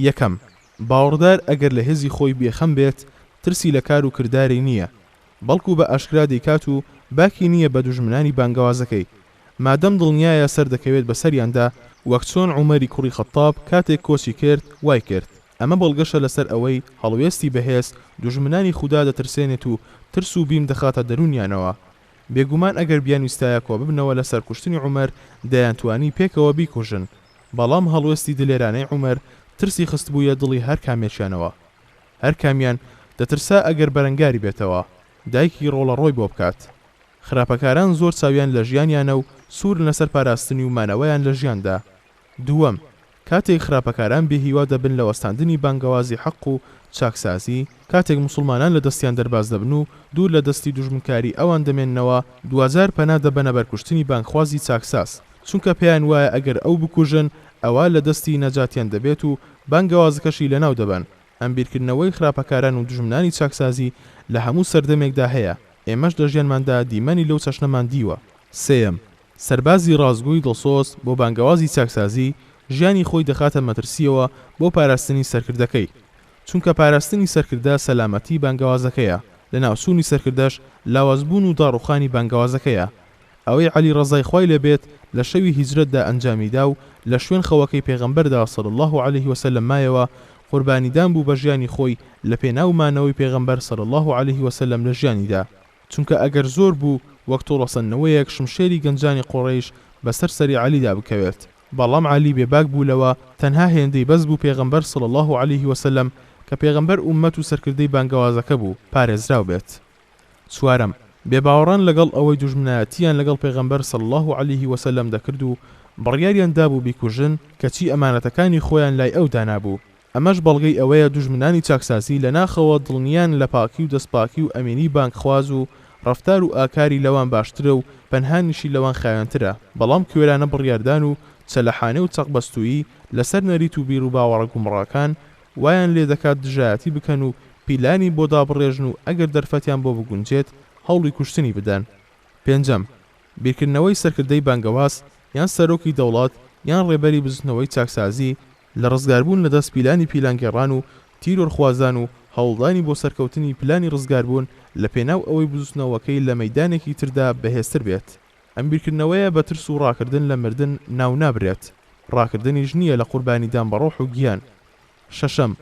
یەکەم، باوەڕدار ئەگەر لە هێزی خۆی بێخەم بێت ترسی لە کار و کرداری نییە، بەڵکو بە ئاشکرا دەیکات و باکی نییە بە دوژمنانی بانگەوازەکەی، مادەم دڵنیایە سەر دەکەوێت بەسەریاندا وەک چۆن عومەری کوڕی خەتاب کاتێک کۆچی کرد وای کرد. ئەمە بەڵگەشە لەسەر ئەوەی هەڵوێستی بەهێز دوژمنانی خوددا دەترسێنێت و ترس و بیم دەخاتە دەرونیانەوە. بێگومان ئەگەر بیانویستایە کۆ ببنەوە لەسەر کوشتنی عومەر دەیانتوانی پێکەوە بیکوژن، بەڵام هەڵوێستی دلێرانەی عومەر ترسی خست بوویە دڵی هەر کامێکیانەوە. هەر کامیان دەترسا ئەگەر بەرەنگاری بێتەوە دایکی ڕۆڵە ڕۆی بۆ بکات. خراپەکاران زۆر چاویان لە ژیانیانە و سوورن لەسەر پاراستنی و مانەوەیان لە ژیاندا. دووەم، کاتێک خراپەکاران بێهیوا دەبن لە وەستاندنی بانگەوازی حەق و چاکسازی، کاتێک مسلمانان لە دەستیان دەرباز دەبن و دوور لە دەستی دوژمنکاری ئەوان دەمێننەوە، دوازار پەنا دەبەنە بەرکوشتنی بانگخوازی چاکساز، چونکە پێیان وایە ئەگەر ئەو بکوژن ئەوە لە دەستی نەجاتیان دەبێت و بانگەوازەکەشی لەناو دەبن. ئەم بیرکردنەوەی خراپەکاران و دوژمنانی چاکسازی لە هەموو سەردەمێکدا هەیە، ئێمەش لە ژیانماندا دیمەنی لەو چەشنەمان دیوە. سێم، سەربازی ڕازگۆی دڵسۆز بۆ بانگەوازی چاکسازی ژیانی خۆی دەخاتە مەترسیەوە بۆ پاراستنی سەرکردەکەی، چونکە پاراستنی سەرکردە سەلامەتی بانگەوازەکەیە. لە ناوچوونی سەرکردەش لاوازبوون و داڕوخانی بانگەوازەکەیە. ئەوەی عەلی ڕەزای خوای لێبێت لە شەوی هیجرەتدا ئەنجامیدا و لە شوێن خەوەکەی پێغەمبەردا صلی الله عليه وسلم مایەوە قوربانیدان بوو بە ژیانی خۆی لە پێناومانەوەی پێغەمبەر صلی الله عليه وسلم لە ژیانیدا، چونکە ئەگەر زۆر بوو وەک تۆڵەسەندنەوەیەک شمشێری گەنجانی قوڕەیش بەسەر سەری عەلیدا بکەوێت. بەڵام عەلی بێباک بوو لەوە تەنها هێندەی بەس بوو پێغەمبەر صلی الله عليه وسلم کە پێغەمبەر ئومەت و سەرکردەی بانگەوازەکە بوو پارێزراو بێت. چوارەم، بێباوەڕان لەگەڵ ئەوەی دوژمنایەتیان لەگەڵ پێغەمبەر صلی الله عليه وسلم دەکرد و بڕیاریان دابوو بیکوژن کەچی ئەمانەتەکانی خۆیان لای ئەو دانابوو. ئەمەش بەڵگەی ئەوەیە دوژمنانی چاکسازی لە ناخەوە دڵنیان لە پاکی و دەستپاکی و ئەمینی بانکخواز و ڕەفتار و ئاکاری لەوان باشترە و پەنهانیشی لەوان خایەنترە، بەڵام کوێرانە بڕیاردان و چەلەحانە و چەقبەستویی لەسەر نەریت و بیر و باوەڕە گومڕاکان وایان لێ دەکات دژایەتی بکەن و پیلانی بۆ دابڕێژن و ئەگەر دەرفەتیان بۆ بگونجێت هەوڵی کوشتنی بدەن. پێنجەم، بیرکردنەوەی سەرکردەی بانگەواز یان سەرۆکی دەوڵات یان ڕێبەری بزنەوەی چاکسازی لە ڕزگاربوون لە دەست پیلانی پیلانگێڕان و تیرۆرخوازان و هەوڵدانی بۆ سەرکەوتنی پلانی ڕزگاربوون لە پێناو ئەوەی بزنەوەکەی لە مەیدانێکی تردا بەهێزتر بێت. ئەم بیرکردنەوەیە بە ترس و ڕاکردن لە مردن ناو نابرێت، ڕاکردنیش نییە لە قوربانیدان بە ڕۆح و گیان. شەشەم،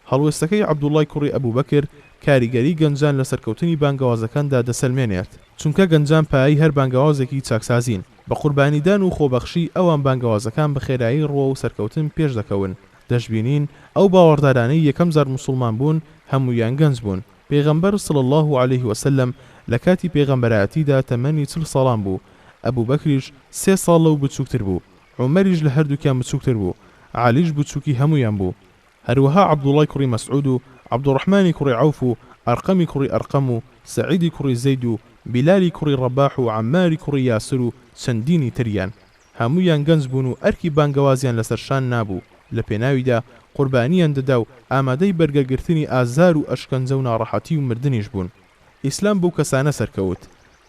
هەڵوێستەکەی عەبدوڵای کوڕی ئەبوبەکر کاریگەری گەنجان لە سەرکەوتنی بانگەوازەکاندا دەسەلمێنێت، چونکە گەنجان پایەی هەر بانگەوازێکی چاکسازین. بە قوربانیدان و خۆبەخشی ئەوان بانگەوازەکان بە خێرایی ڕۆ و سەرکەوتن پێش دەکەون. دەشبینین ئەو باوەڕدارانەی یەکەم جار موسڵمان بوون هەموویان گەنج بوون. پێغەمبەر صلی الله عليه وسلم لە کاتی پێغەمبەرایەتیدا تەمەنی 40 ساڵان بوو. ئەبوبەکریش 3 ساڵ لەو بچووکتر بوو. عومەریش لە هەردووکیان بچووکتر بوو. عالیش بچووکی هەموویان بوو. هەروەها عەبدوڵای کوڕی مەسعود و عەبدوڕەحمانی کوڕی عەوف و ئەرقەمی کوڕی ئەرقەم و سەعیدی کوڕی زەید و بیلالی کوڕی ڕەباح و عەماری کوڕی یاسر و چەندینی تریان هەموویان گەنج بوون و ئەرکی بانگەوازیان لەسەرشان نابوو. لە پێناویدا قوربانیان دەدا و ئامادەی بەرگەگرتنی ئازار و ئەشکەنجە و ناڕەحەتی و مردنیش بوون. ئیسلام بەو کەسانە سەرکەوت.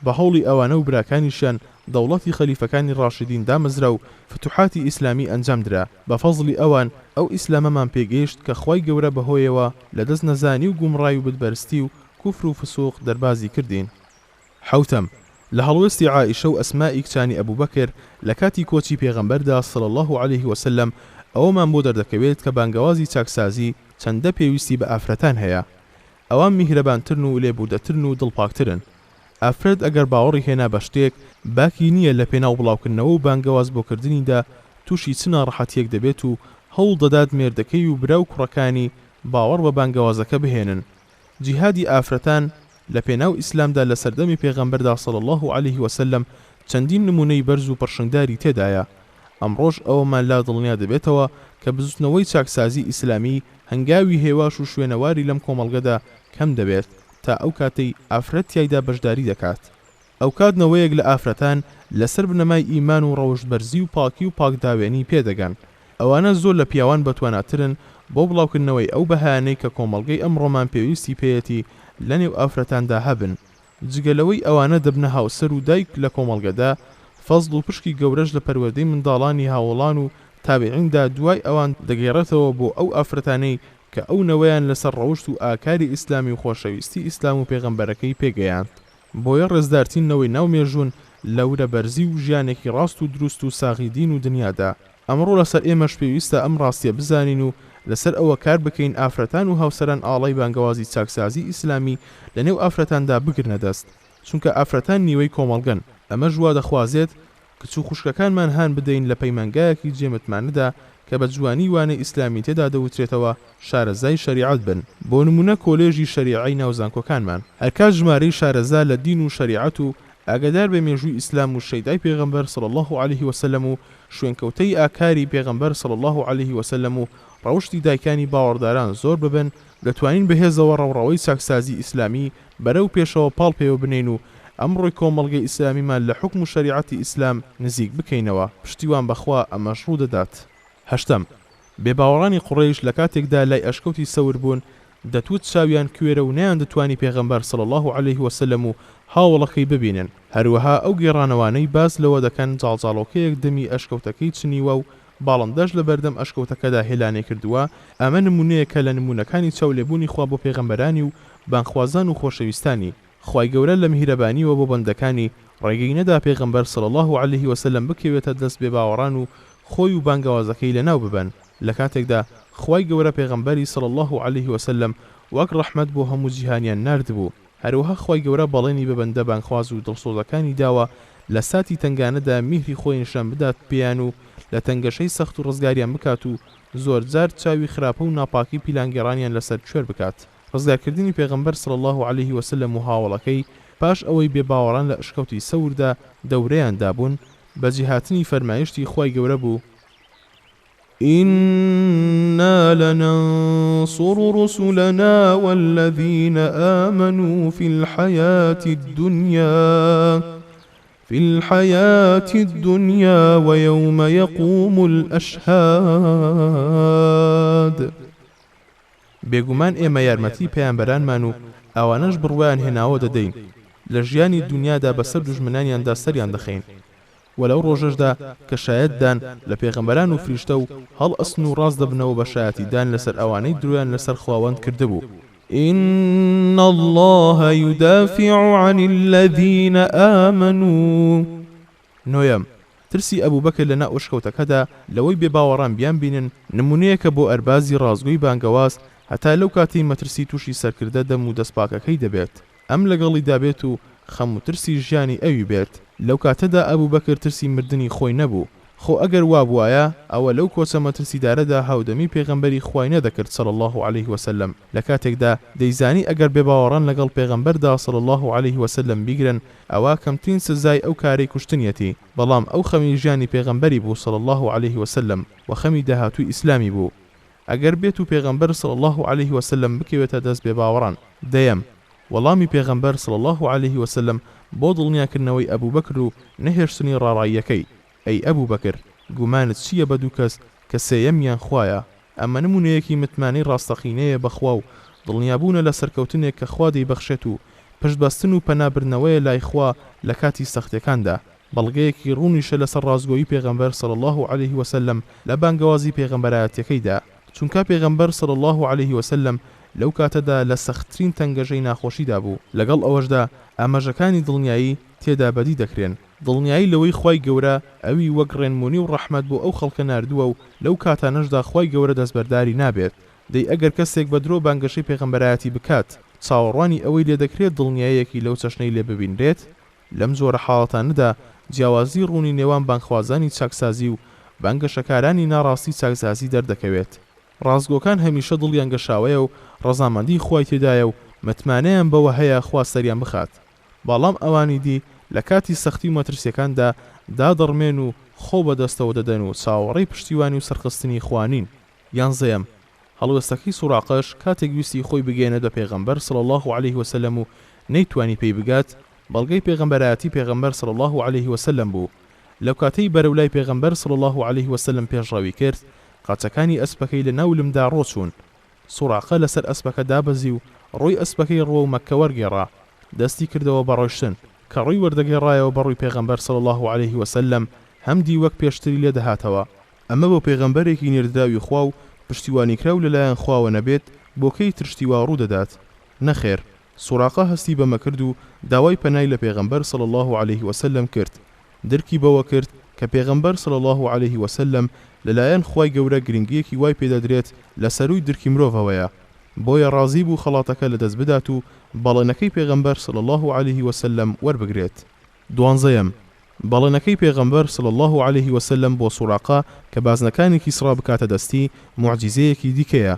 بە هەوڵی ئەوانە و براکانیشیان دەوڵەتی خەلیفەکانی ڕاشدین دامەزرا و فتوحاتی ئیسلامی ئەنجامدرا. بە فەزڵی ئەوان ئەو ئیسلامەمان پێگەیشت کە خوای گەورە بەهۆیەوە لە دەست نەزانی و گومڕای و بتبەرستی و کوفر و فسوق دەربازی کردین. حوتەم، لە هەڵوێستی عائیشە و ئەسمائی کچانی ئەبوبەکر لە کاتی کۆچی پێغەمبەردا صلی الله عليه وسلم ئەوەمان بۆ دەردەکەوێت کە بانگەوازی چاکسازی چەندە پێویستی بە ئافرەتان هەیە. ئەوان میهرەبانترن و لێبوردەترن و دڵپاکترن. ئافرەت ئەگەر باوەڕی هێنا بە شتێک باکی نییە لە پێناو بڵاوکردنەوە و بانگەواز بۆکردنیدا تووشی چ ناڕەحەتیەک دەبێت و هەوڵ دەدات مێردەکەی و برا و کوڕەکانی باوەڕ بە بانگەوازەکە بهێنن. جیهادی ئافرەتان لە پێناو ئیسلامدا لە سەردەمی پێغەمبەردا صلی الله عليه وسلم چەندین نمونەی بەرز و پڕشنگداری تێدایە. ئەمڕۆژ ئەوەمان لا دڵنیا دەبێتەوە کە بزوتنەوەی چاکسازی ئیسلامی هەنگاوی هێواش و شوێنەواری لەم کۆمەڵگەدا کەم دەبێت تا ئەو کاتەی ئافرەت تیایدا بەشداری دەکات. ئەو کاتنەوەیەک لە ئافرەتان لەسەر بنەمای ئیمان و ڕەوشبەرزی و پاکی و پاکداوێنی پێدەگەن. ئەوانە زۆر لە پیاوان بەتواناترن بۆ بڵاوکردنەوەی ئەو بەهانەی کە کۆمەڵگەی ئەمڕۆمان پێویستی پێیەتی لە نێو ئافرەتاندا هەبن. جگەلەوەی ئەوانە دەبنە هاوسەر و دایک لە کۆمەڵگەدا، فەزڵ و پشکی گەورەش لە پەروەردەی منداڵانی هاوڵان و تابعیندا دوای ئەوان دەگەێڕێتەوە بۆ ئەو ئافرەتانەی کە ئەو نەوەیان لەسەر ڕەوشت و ئاکاری ئیسلامی و خۆشەویستی ئیسلام و پێغەمبەرەکەی پێگەیاند. بۆیە ڕێزدارترینەوەی ناو مێژوون لەورە بەرزی و ژیانێکی ڕاست و دروست و ساغی دین و دنیادا. ئەمڕۆ لەسەر ئێمەش پێویستە ئەم ڕاستیە بزانین و لەسەر ئەوە کار بکەین ئافرەتان و هاوسەران ئاڵای بانگەوازی چاکسازی ئیسلامی لە نێو ئافرەتاندا بگرنە دەست، چونکە ئافرەتان نیوەی کۆمەڵگەن. ئەمە ژوا دەخوازێت کچ و خوشکەکانمان هان بدەین لە پەیمانگایەکی جێمتمانەدا کە بە جوانی وانە ئیسلامی تێدا دەوترێتەوە شارەزای شەریعەت بن. بۆ نمونە کۆلێژی شەریعەی ناوزانکۆکانمان هەرکات ژمارەی شارەزا لە دین و شەریعەت و ئاگادار بە مێژووی ئیسلام و شەیدای پێغەمبەر صلی الله عليه وسلم و شوێنکەوتەی ئاکاری پێغەمبەر صلی الله عليه وسلم و ڕەوشتی دایکانی باوەڕداران زۆر ببن، دەتوانین بەهێزەوە ڕەوڕەوەی چاکسازی ئیسلامی بەرەو پێشەوە پاڵ پێوە بنین و ئەمڕۆی کۆمەڵگەی ئیسلامیمان لە حکم و شەریعەتی ئیسلام نزیک بکەینەوە. پشتیوان بەخوا ئەمەش ڕوو دەدات. هەشتەم، بێباوەڕانی قوڕەیش لە کاتێکدا لای ئەشکەوتی سەور بوون دەتوت چاویان کوێرە و نەیان دەتوانی پێغەمبەر صلی الله عليه وسلم و هاوڵەکەی ببینن. هەروەها ئەو گێڕانەوانەی باز لەوە دەکەن جاڵجاڵۆکەیەک دەمی ئەشکەوتەکەی چنیوە و باڵندەش لە بەردەم ئەشکەوتەکەدا هێلانەی کردووە. ئەمە نمونەیە کە لە نمونەکانی چاولێبوونی خوا بۆ پێغەمبەرانی و بانخوازان و خۆشەویستانی. خوای گەورە لە میهرەبانیەوە بۆ بەندەکانی ڕێگەی نەدا پێغەمبەر صلی الله عليه وسلم بکەوێتە دەست بێ باوەڕان و خۆی و بانگەوازەکەی لەناو ببەن. لە کاتێکدا خوای گەورە پێغەمبەری صلی الله عليه وسلم وەک ڕەحمەت بۆ هەموو جیهانیان ناردبوو. هەروەها خوای گەورە بەڵێنی بە بەندە بانخواز و دڵسۆزەکانی داوە لە ساتی تنگانەدا میهری خۆی نیشان بدات پێیان و لە تەنگەشەی سەخت و ڕزگاریان بکات و زۆر جار چاوی خراپە و ناپاکی پیلانگەڕانیان لەسەر کوێر بکات. ڕزگارکردنی پێغەمبەر صلی الله عليه وسلم و هاوڵەکەی پاش ئەوەی بێباوەڕان لە ئشکەوتی سەوردا دەورەیان دابوون بە جیهاتنی فەرمایشتی خوای گەورە بوو: إنا لننصر رسلنا والذين آمنوا في الحياة الدنيا ويوم يقوم الأشهاد. بێگومان ئێمە یارمەتی پەیامبەرانمان و ئەوانەش بڕوایان هێناوە دەدەین لە ژیانی دنیادا بەسەر دوژمنانیاندا سەریان دەخەین و لەو ڕۆژەشدا کە شایەتدان لە پێغەمبەران و فریشتە و هەڵ ئەسن و ڕاست دەبنەوە بە شایەتیدان لەسەر ئەوانەی درویان لەسەر خواوەند کردبوو. إن الله يدافع عن الذين آمنوا. نوێم ترسی ئەبوو بەکر لەنا ئۆشکەوتەکەدا لەوەی بێباوەڕان بیان بینن نمونەیەکە بۆ ئەربازی ڕازگۆی بانگەواز هەتا لەو کاتی مەترسی تووشی سەرکردە دەم و دەستپاکەکەی دەبێت. ئەم لەگەڵی دابێت و خەم و ترسی ژیانی ئەوی بێت. لەو کاتەدا ئەبوو بەکر ترسی مردنی خۆی نەبوو. خۆ ئەگەر وابوایە ئەوە لەو کۆچە مەترسیدارەدا هاودەمی پێغەمبەری خوای نەدەکرد صلی الله عليه وسلم. لە کاتێکدا دەیزانی ئەگەر بێباوەڕان لەگەڵ پێغەمبەردا صلی الله عليه وسلم بیگرن ئەوە کەمترین سزای ئەو کارەی کوشتنیەتی. بەڵام ئەو خەمی ژیانی پێغەمبەری بوو صلی الله عليه وسلم و خەمی داهاتووی ئیسلامی بوو. ئەگەر بێت و پێغەمبەر صلی الله عليه وسلم بکەوێتە دەست بێباوەڕان. دەیەم وەڵامی پێغەمبەر صلی الله عليه وسلم بۆ دڵنیاکردنەوەی ئەبوو بەکر و نەهێشتنی ڕاڕاییەکەی. ئەی ئەبوو بەکر گومانت چییە بە دوو کەس کە سێیەمیان خوایە؟ ئەمە نمونەیەکی متمانەی ڕاستەقینەیە بەخوا و دڵنیابوونە لە سەرکەوتنێک کە خوا دەیبەخشێت و پشتبەستن و پەنابرنەوەیە لای خوا لە کاتی سەختەکاندا. بەڵگەیەکی ڕوونیشە لەسەر ڕازگۆیی پێغەمبەر صلی الله عليه وسلم لە بانگەوازی پێغەمبەرایەتەکەیدا. چونکە پێغەمبەر صلی الله عليه وسلم لەو کاتەدا لە سەختترین تەنگەژەی ناخۆشیدا بوو. لەگەڵ ئەوەشدا ئاماژەکانی دڵنیایی تێدا بەدی دەکرێن. دڵنیایی لەوەی خوای گەورە ئەوی وەک ڕێنمونی و ڕەحمەت بۆ ئەو خەڵکە ناردووە و لەو کاتانەشدا خوای گەورە دەستبەرداری نابێت. دەی ئەگەر کەسێک بە درۆ بانگەشەی پێغەمبەرایەتی بکات چاوەڕوانی ئەوەی لێ دەکرێت دڵنیاییەکی لەو چەشنەی لێ ببینرێت. لەم جۆرە حاڵەتانەدا جیاوازی ڕوونی نێوان بانگخوازانی چاکسازی و بانگەشەکارانی ناڕاستی چاکسازی دەردەکەوێت. ڕازگۆکان هەمیشە دڵیان گەشاوەیە و ڕەزامەندی خوای تێدایە و متمانەیان بەوە هەیە خوا سەریان بخات. بەڵام ئەوانی دی لە کاتی سەختی و مەترسیەکاندا دادەڕمێن و خۆ بەدەستەوە دەدەن و چاوەڕێی پشتیوانی و سەرخستنی خوانین. یانزەیەم هەڵوێستەکەی سوراقەش کاتێک ویستی خۆی بگێنە بە پێغەمبەر صلی الله عليه وسلم و نەیتوانی پێی بگات بەڵگەی پێغەمبەرایەتی پێغەمبەر صلی الله عليه وسلم بوو. لەو کاتەی بەرەولای پێغەمبەر صلی الله عليه وسلم پێشڕەوی کرد قاچەکانی ئەسپەکەی لە ناو لمدا ڕۆچوون. سوراقە لەسەر ئەسپەکە دابەزی و ڕۆی ئەسپەکەی ڕوە و مەککە وەرگێڕا. دەستی کردەوە بە ڕۆیشتن کە ڕووی وەردەگێڕایەوە بە ڕووی پێغەمبەر صلی الله عليه وسلم هەمدی وەک پێشتری لێ دەهاتەوە. ئەمە بۆ پێغەمبەرێکی نێردراوی خوا و پشتیوانیکراو لەلایەن خواوە نەبێت بۆکەی ترشتیوا ڕوو دەدات. نەخێر سوراقە هەستی بەمە کرد و داوای پەنای لە پێغەمبەر صلی الله عليه وسلم کرد. درکی بەوە کرد کە پێغەمبەر صلی الله عليه وسلم لەلایەن خوای گەورە گرنگیەکی وای پێدەدرێت لە سەرووی درکی مرۆڤەوەیە. بۆیە ڕازی بوو خەڵاتەکە لەدەست بدات و بەڵێنەکەی پێغەمبەر صلی الله عليه وسلم وەربگرێت. دوانزەیەم بەڵێنەکەی پێغەمبەر صلی الله عليه وسلم بۆ سوراقە کە بازنەکانی کیسرا بکاتە دەستی موعجیزەیەکی دیکەیە.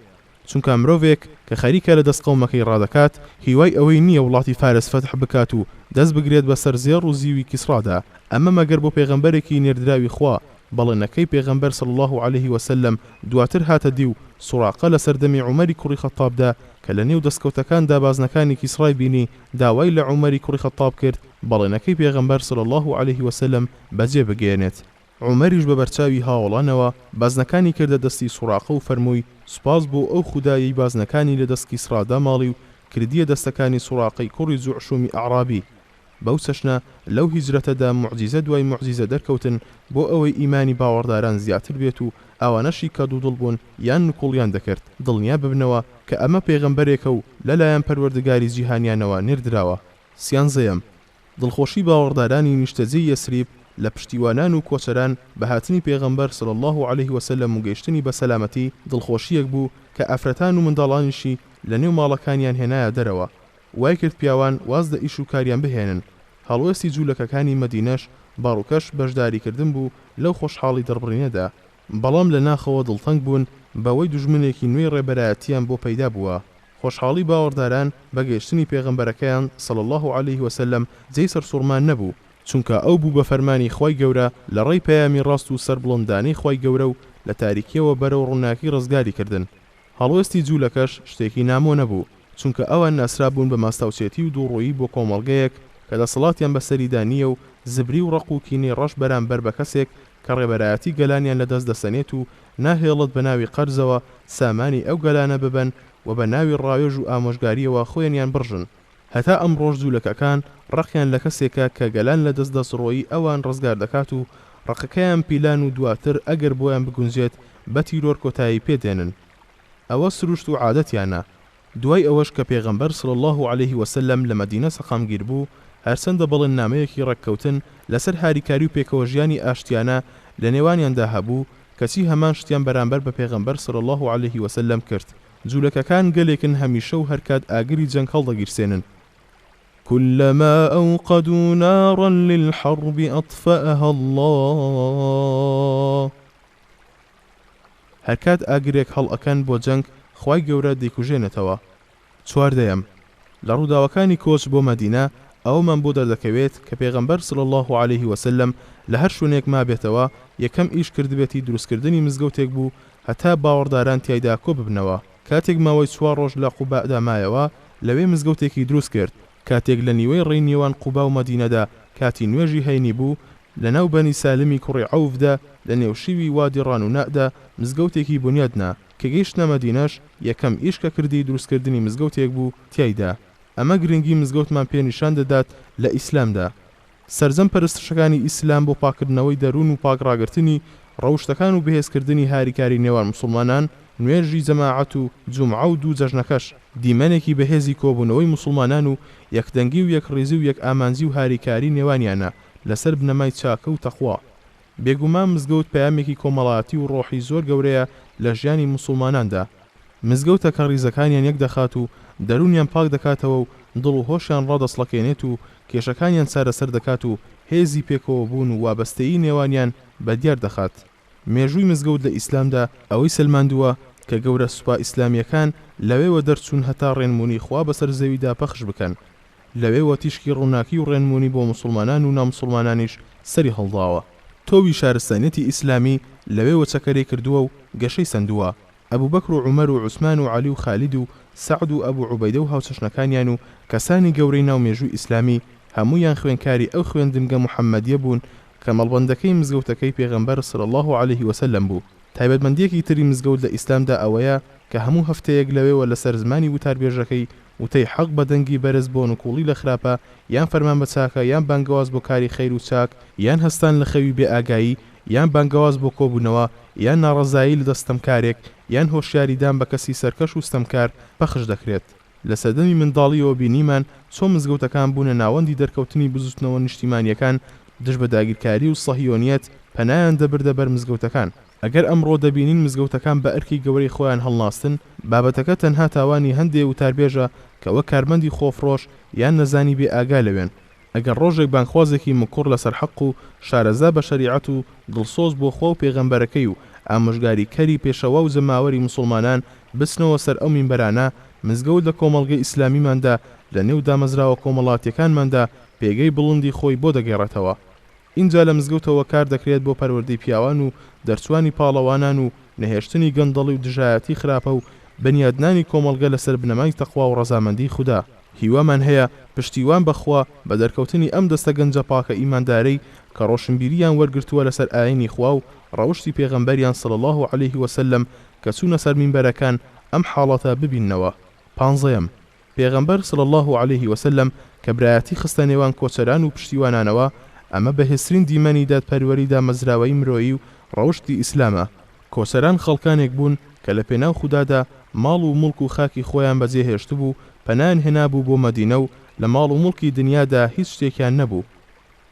چونکە مرۆڤێک کە خەریکە لە دەست قەومەکەی ڕادەکات هیوای ئەوەی نییە وڵاتی فارس فتح بکات و دەست بگرێت بەسەر زێڕ و زیوی کیسرادا. ئەمە مەگەر بۆ پێغەمبەرێکی نێردراوی خوا بەڵێنەکەی پێغەمبەر صلی الله عليه وسلم دواتر هاتە دی و سوراقە لە سەردەمی عومەری کوڕی خەتابدا کە لە نێو دەستکەوتەکاندا بازنەکانی کیسرای بینی داوای لە عومەری کوڕی خەتاب کرد بەڵێنەکەی پێغەمبەر صلی الله عليه وسلم بەجێ بگێنێت. عومەریش بە بەرچاوی هاوڵانەوە بازنەکانی کردە دەستی سوراقە و فەرمووی سوپاس بۆ ئەو خودایی بازنەکانی لە دەست کیسرادا ماڵی و کردیە دەستەکانی سوراقەی کوڕی زوعشومی ئەعرابی. بەو چەشنە لەو هیجرەتەدا موعجیزە دوای موعجیزە دەرکەوتن بۆ ئەوەی ئیمانی باوەڕداران زیاتر بێت و ئەوانەشی کە دوودڵ بوون یان نکوڵیان دەکرد دڵنیا ببنەوە کە ئەمە پێغەمبەرێکە و لەلایەن پەروەردگاری جیهانیانەوە نێردراوە. سیانزەیەم دڵخۆشی باوەڕدارانی نیشتەجێی یەسریب لە پشتیوانان و کۆچەران بە هاتنی پێغەمبەر صلی الله عليه وسلم و گەیشتنی بە سەلامەتی دڵخۆشیەک بوو کە ئافرەتان و منداڵانیشی لە نێو ماڵەکانیان هێنایە دەرەوە. وای کرد پیاوان واز دە ئیش و کاریان بهێنن. هەڵوێستی جوولەکەکانی مەدینەش باڕووکەش بەشداریکردن بوو لەو خۆشحاڵی دەربڕینەدا، بەڵام لە ناخەوە دڵتەنگ بوون بەوەی دوژمنێکی نوێی ڕێبەرایەتیان بۆ پەیدا بووە. خۆشحاڵی باوەڕداران بەگەیشتنی پێغەمبەرەکەیان صلی الله عليه وسلم جێی سەرسوڕمان نەبوو، چونکە ئەو بوو بە فەرمانی خوای گەورە لە ڕێی پەیامی ڕاست و سەربڵندانەی خوای گەورە و لە تاریکیەوە بەرەو ڕووناکی ڕزگاری کردن. هەڵوێستی جوولەکەش شتێکی نامۆ نەبوو، چونکە ئەوان ناسرا بوون بە ماستاوچێتی و دووڕۆیی بۆ کۆمەڵگەیەک کە دەسەڵاتیان بەسەریدا نییە و زبری و ڕق و کینەی ڕەش بەرامبەر بە کەسێک کە ڕێبەرایەتی گەلانیان لەدەست دەسەنێت و ناهێڵت بە ناوی قەرزەوە سامانی ئەو گەلانە ببەن و بە ناوی ڕاوێژ و ئامۆژگاریەوە خۆیانیان بڕژن. هەتا ئەم ڕۆژ جوولەکەکان ڕقیان لە کەسێکە کە گەلان لە دەست دەسڕۆیی ئەوان ڕزگار دەکات و ڕقەکەیان پیلان و دواتر ئەگەر بۆیان بگونجێت بە تیرۆر کۆتایی پێدێنن. ئەوە سروشت و عادەتیانە. دوای ئەوەش کە پێغەمبەر صلی الله عليه وسلم لە مەدینە سەقامگیر بوو، هەرچەندە بەڵێن نامەیەکی ڕێککەوتن لەسەر هاریکاری و پێکەوە ژیانی ئاشتیانە لە نێوانیاندا هەبوو، کەچی هەمان شتیان بەرامبەر بە پێغەمبەر صلی الله عليه وسلم کرد. جوولەکەکان گەلێکن هەمیشە و هەرکات ئاگری جەنگ هەڵدەگیرسێنن. كلما أوقدوا نارا للحرب أطفأها الله. هەرکات ئاگرێک هەڵ ئەکەن بۆ جەنگ خوای گەورە دەیکوژێنێتەوە. چواردەیەم لە ڕووداوەکانی کۆچ بۆ مەدینە ئەومان بۆ دەردەکەوێت کە پێغەمبەر صلی الله عليه وسلم لە هەر شوێنێک مابێتەوە یەکەم ئیش کردبێتی دروستکردنی مزگەوتێک بوو هەتا باوەڕداران تیایدا کۆ ببنەوە. کاتێک ماوەی 4 ڕۆژ لە قوبادا مایەوە لەوێ مزگەوتێکی دروست کرد. کاتێک لە نیوەی ڕێی نێوان قوبا و مەدینەدا کاتی نوێژی هەینی بوو، لەناو بەنی سالمی کوڕی عەوفدا لە نێوشیوی وادی ڕانونادا مزگەوتێکی بنیادنا کە گەیشتە مەدینەش یەکەم ئیش کە کردی دروستکردنی مزگەوتێک بوو تیایدا. ئەمە گرنگی مزگەوتمان پێنیشان دەدات لە ئیسلامدا. سەرجەم پەرستشەکانی ئیسلام بۆ پاکردنەوەی دەروون و پاکڕاگرتنی ڕەوشتەکان و بەهێزکردنی هاریکاری نێوان مسلمانان، نوێژی جەماعەت و جومعە و دوو جەژنەکەش دیمەنێکی بەهێزی کۆبوونەوەی مسلمانان و یەکدەنگی و یەکڕێزی و یەک ئامانزی و هاریکاری نێوانیانە لەسەر بنەمای چاکە و تەخوا. بێگومان مزگەوت پەیامێکی کۆمەڵایەتی و ڕۆحی زۆر گەورەیە لە ژیانی مسلماناندا. مزگەوتە کە ڕیزەکانیان یەک دەخات و دەرونیان پاک دەکاتەوە و دڵ و هۆشیان ڕادەسڵەکێنێت و کێشەکانیان چارەسەر دەکات و هێزی پێکەوە بوون و وابەستەیی نێوانیان بەدیار دەخات. مێژووی مزگەوت لە ئیسلامدا ئەوەی سلماندووە کە گەورە سوپا ئیسلامیەکان لەوێوە دەرچوون هەتا ڕێنمونی خوا بەسەر زەویدا پەخش بکەن. لەوێوە تیشکی ڕووناکی و ڕێنمونی بۆ مسلمانان و نامسلمانانیش سەری هەڵداوە. تۆوی شارستانیەتی ئیسلامی لەوێوە چەکەرەی کردووە و گەشەی سندووە. ئەبوو بەکر و عومەر و عوسمان و عەلی و خالید و سەعد و ئەبوو عوبەیدە و هاوچەشنەکانیان و کەسانی گەورەی ناو مێژووی ئیسلامی هەموویان خوێنکاری ئەو خوێندنگە محەممەدیە بوون کە مەڵبەندەکەی مزگەوتەکەی پێغەمبەر صلی الله عليه وسلم بوو. تایبەتمەندیەکی تری مزگەوت لە ئیسلامدا ئەوەیە کە هەموو هەفتەیەک لەوێوە لەسەر زمانی وتاربێژەکەی وتەی حەق بە دەنگی بەرز بۆ نکوڵی لە خراپە یان فەرمان بە چاکە یان بانگەواز بۆ کاری خەیر و چاک یان هەستان لە خەوی بێ ئاگایی یان بانگەواز بۆ کۆبوونەوە یان ناڕەزایی لە دەستەمکارێک یان هۆشیاریدان بە کەسی سەرکەش و ستەمکار پەخش دەکرێت. لە سەردەمی منداڵیەوە بینیمان چۆن مزگەوتەکان بوونە ناوەندی دەرکەوتنی بزوتنەوە نیشتیمانیەکان دژ بە داگیرکاری و سەهیۆنیەت پەنایان دەبردە بەر مزگەوتەکان. ئەگەر ئەمڕۆ دەبینین مزگەوتەکان بە ئەرکی گەورەی خۆیان هەڵناستن، بابەتەکە تەنها تاوانی هەندێ وتاربێژە کە وەک کارمەندی خۆفڕۆش یان نەزانی بێ ئاگا لەوێن. ئەگەر ڕۆژێک بانخوازێکی مکوڕ لەسەر حەق و شارەزا بە شەریعەت و دڵسۆز بۆ خۆ و پێغەمبەرەکەی و ئامۆژگاری کەری پێشەوا و زەماوەری مسلمانان بچنەوە سەر ئەو مینبەرانە، مزگەوت لە کۆمەڵگەی ئیسلامیماندا لە نێو دامەزراوە کۆمەڵاتیەکانماندا پێگەی بڵندی خۆی بۆ دەگێڕێتەوە. اینجا لە مزگەوتەوە کار دەکرێت بۆ پەروەردەی پیاوان و دەرچوانی پاڵەوانان و نەهێشتنی گەندەڵی و دژایەتی خراپە و بەنیادنانی کۆمەڵگە لەسەر بنەمای تەقوا و ڕەزامەندی خوددا. هیوامان هەیە پشتیوان بەخوا بە دەرکەوتنی ئەم دەستە گەنجە پاکە ئیماندارەی کە ڕۆشنبیریان وەرگرتووە لەسەر ئاینی خوا و ڕەوشتی پێغەمبەریان صلی الله عليه وسلم کە چوونە سەر مینبەرەکان ئەم حاڵەتە ببیننەوە. 15. پێغەمبەر صلی الله عليه وسلم کە برایەتی خستە نێوان کۆچەران و پشتیوانانەوە ئەمە بەهێزترین دیمەنی دادپەروەری دامەزراوەی مرۆیی و ڕەوشتی ئیسلامە. کۆچەران خەڵکانێک بوون کە لە پێناو خوددادا ماڵ و مڵک و خاکی خۆیان بەجێهێشت بوو، پەنایان هێنابوو بۆ مەدینە و لە ماڵ و مڵکی دنیادا هیچ شتێکیان نەبوو.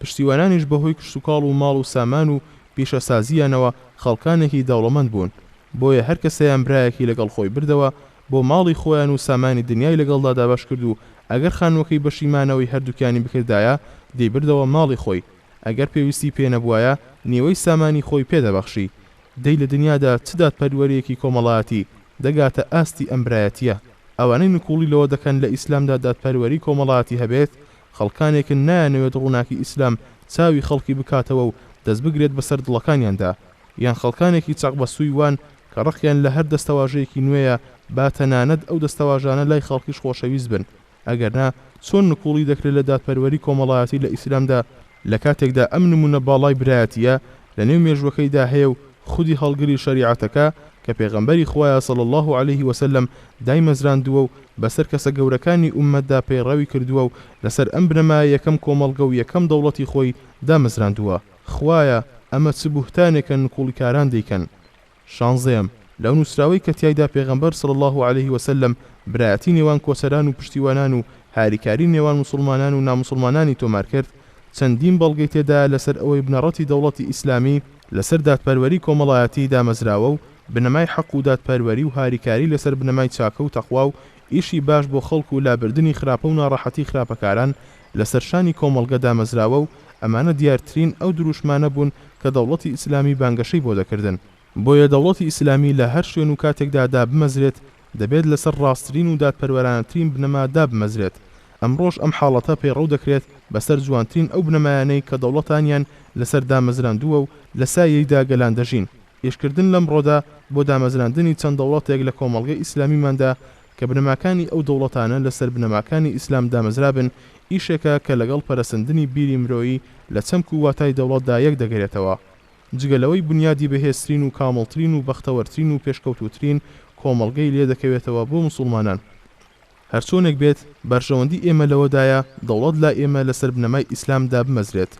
پشتیوانانیش بەهۆی کشتوکاڵ و ماڵ و سامان و پیشەسازیانەوە خەڵکانێکی دەوڵەمەند بوون، بۆیە هەر کەسەیان برایەکی لەگەڵ خۆی بردەوە بۆ ماڵی خۆیان و سامانی دنیای لەگەڵدا دابەش کرد و ئەگەر خانووەکەی بەشیمانەوەی هەردووکیانی بکردایە دەیبردەوە ماڵی خۆی، ئەگەر پێویستی پێ نەبووایە نیوەی سامانی خۆی پێدەبەخشی. دەی لە دنیادا چ دادپەروەریەکی کۆمەڵایەتی دەگاتە ئاستی ئەمبرایەتیە. ئەوانەی نکوڵی لەوە دەکەن لە ئیسلامدا دادپەروەری کۆمەڵایەتی هەبێت، خەڵکانێکن نایانەوێت ڕووناکی ئیسلام چاوی خەڵکی بکاتەوە و دەست بگرێت بەسەر دڵەکانیاندا، یان خەڵکانێکی چاق بەسووی وان کە ڕقیان لە هەر دەستەواژەیەکی نوێیە با تەنانەت ئەو دەستەواژانە لای خەڵکیش خۆشەویست بن. ئەگەرنا چۆن نکوڵی دەکرێت لە دادپەروەری کۆمەڵایەتی لە ئیسلامدا لە کاتێکدا ئەم نمونە باڵای برایەتیە لە نێو مێژوەکەیدا هەیە و خودی هەڵگری شەریعەتەکە کە پێغەمبەری خوایە صلی الله عليه وسلم دایمەزراندووە و بەسەر کەسە گەورەکانی ئومەتدا پەیڕەوی کردووە و لەسەر ئەم بنەمایە یەکەم کۆمەڵگە و یەکەم دەوڵەتی خۆی دامەزراندووە. خوایە ئەمە چ بوهتانێکە نکوڵیکاران دەیکەن. 16 لەو نووسراوەی کە تیایدا پێغەمبەر صلی الله عليه وسلم برایەتی نێوان کۆچەران و پشتیوانان و هاریکاری نێوان مسلمانان و نامسلمانانی تۆمار کرد، چەندین بەڵگەی تێدا لەسەر ئەوەی بنەڕەتی دەوڵەتی ئیسلامی لەسەر دادپەروەری کۆمەڵایەتی دامەزراوە و بنەمای حەق و دادپەروەری و هاریکاری لەسەر بنەمای چاکە و تەقوا و ئیشی باش بۆ خەڵک و لابردنی خراپە و ناڕەحەتی خراپەکاران لەسەر شانی کۆمەڵگە دامەزراوە و ئەمانە دیارترین ئەو دروشمانە بوون کە دەوڵەتی ئیسلامی بانگەشەی بۆ دەکردن. بۆیە دەوڵەتی ئیسلامی لە هەر شوێن و کاتێکدا دابمەزرێت دەبێت لەسەر ڕاستترین و دادپەروەرانەترین بنەما دابمەزرێت. ئەمڕۆژ ئەم حاڵەتە پەیڕەو دەکرێت بەسەر جوانترین ئەو بنەمایانەی کە دەوڵەتانیان لەسەر دامەزراندووە و لە سایەیدا گەلان دەژین. ئێشکردن لەمڕۆدا بۆ دامەزراندنی چەند دەوڵەتێک لە کۆمەڵگەی ئیسلامیماندا کە بنەماکانی ئەو دەوڵەتانە لەسەر بنەماکانی ئیسلام دامەزرابن ئیشێکە کە لەگەڵ پەرەسەندنی بیری مرۆیی لە چەمک و واتای دەوڵەتدا یەک دەگرێتەوە. جگەلەوەی بنیادی بەهێزترین و کامڵترین و بەختەوەرترین و پێشکەوتوترین کۆمەڵگەی لێ دەکەوێتەوە بۆ مسلمانان. هەرچۆنێک بێت بەرژەوەندی ئێمە لەوەدایە دەوڵەت لا ئێمە لەسەر بنەمای ئیسلامدا بمەزرێت.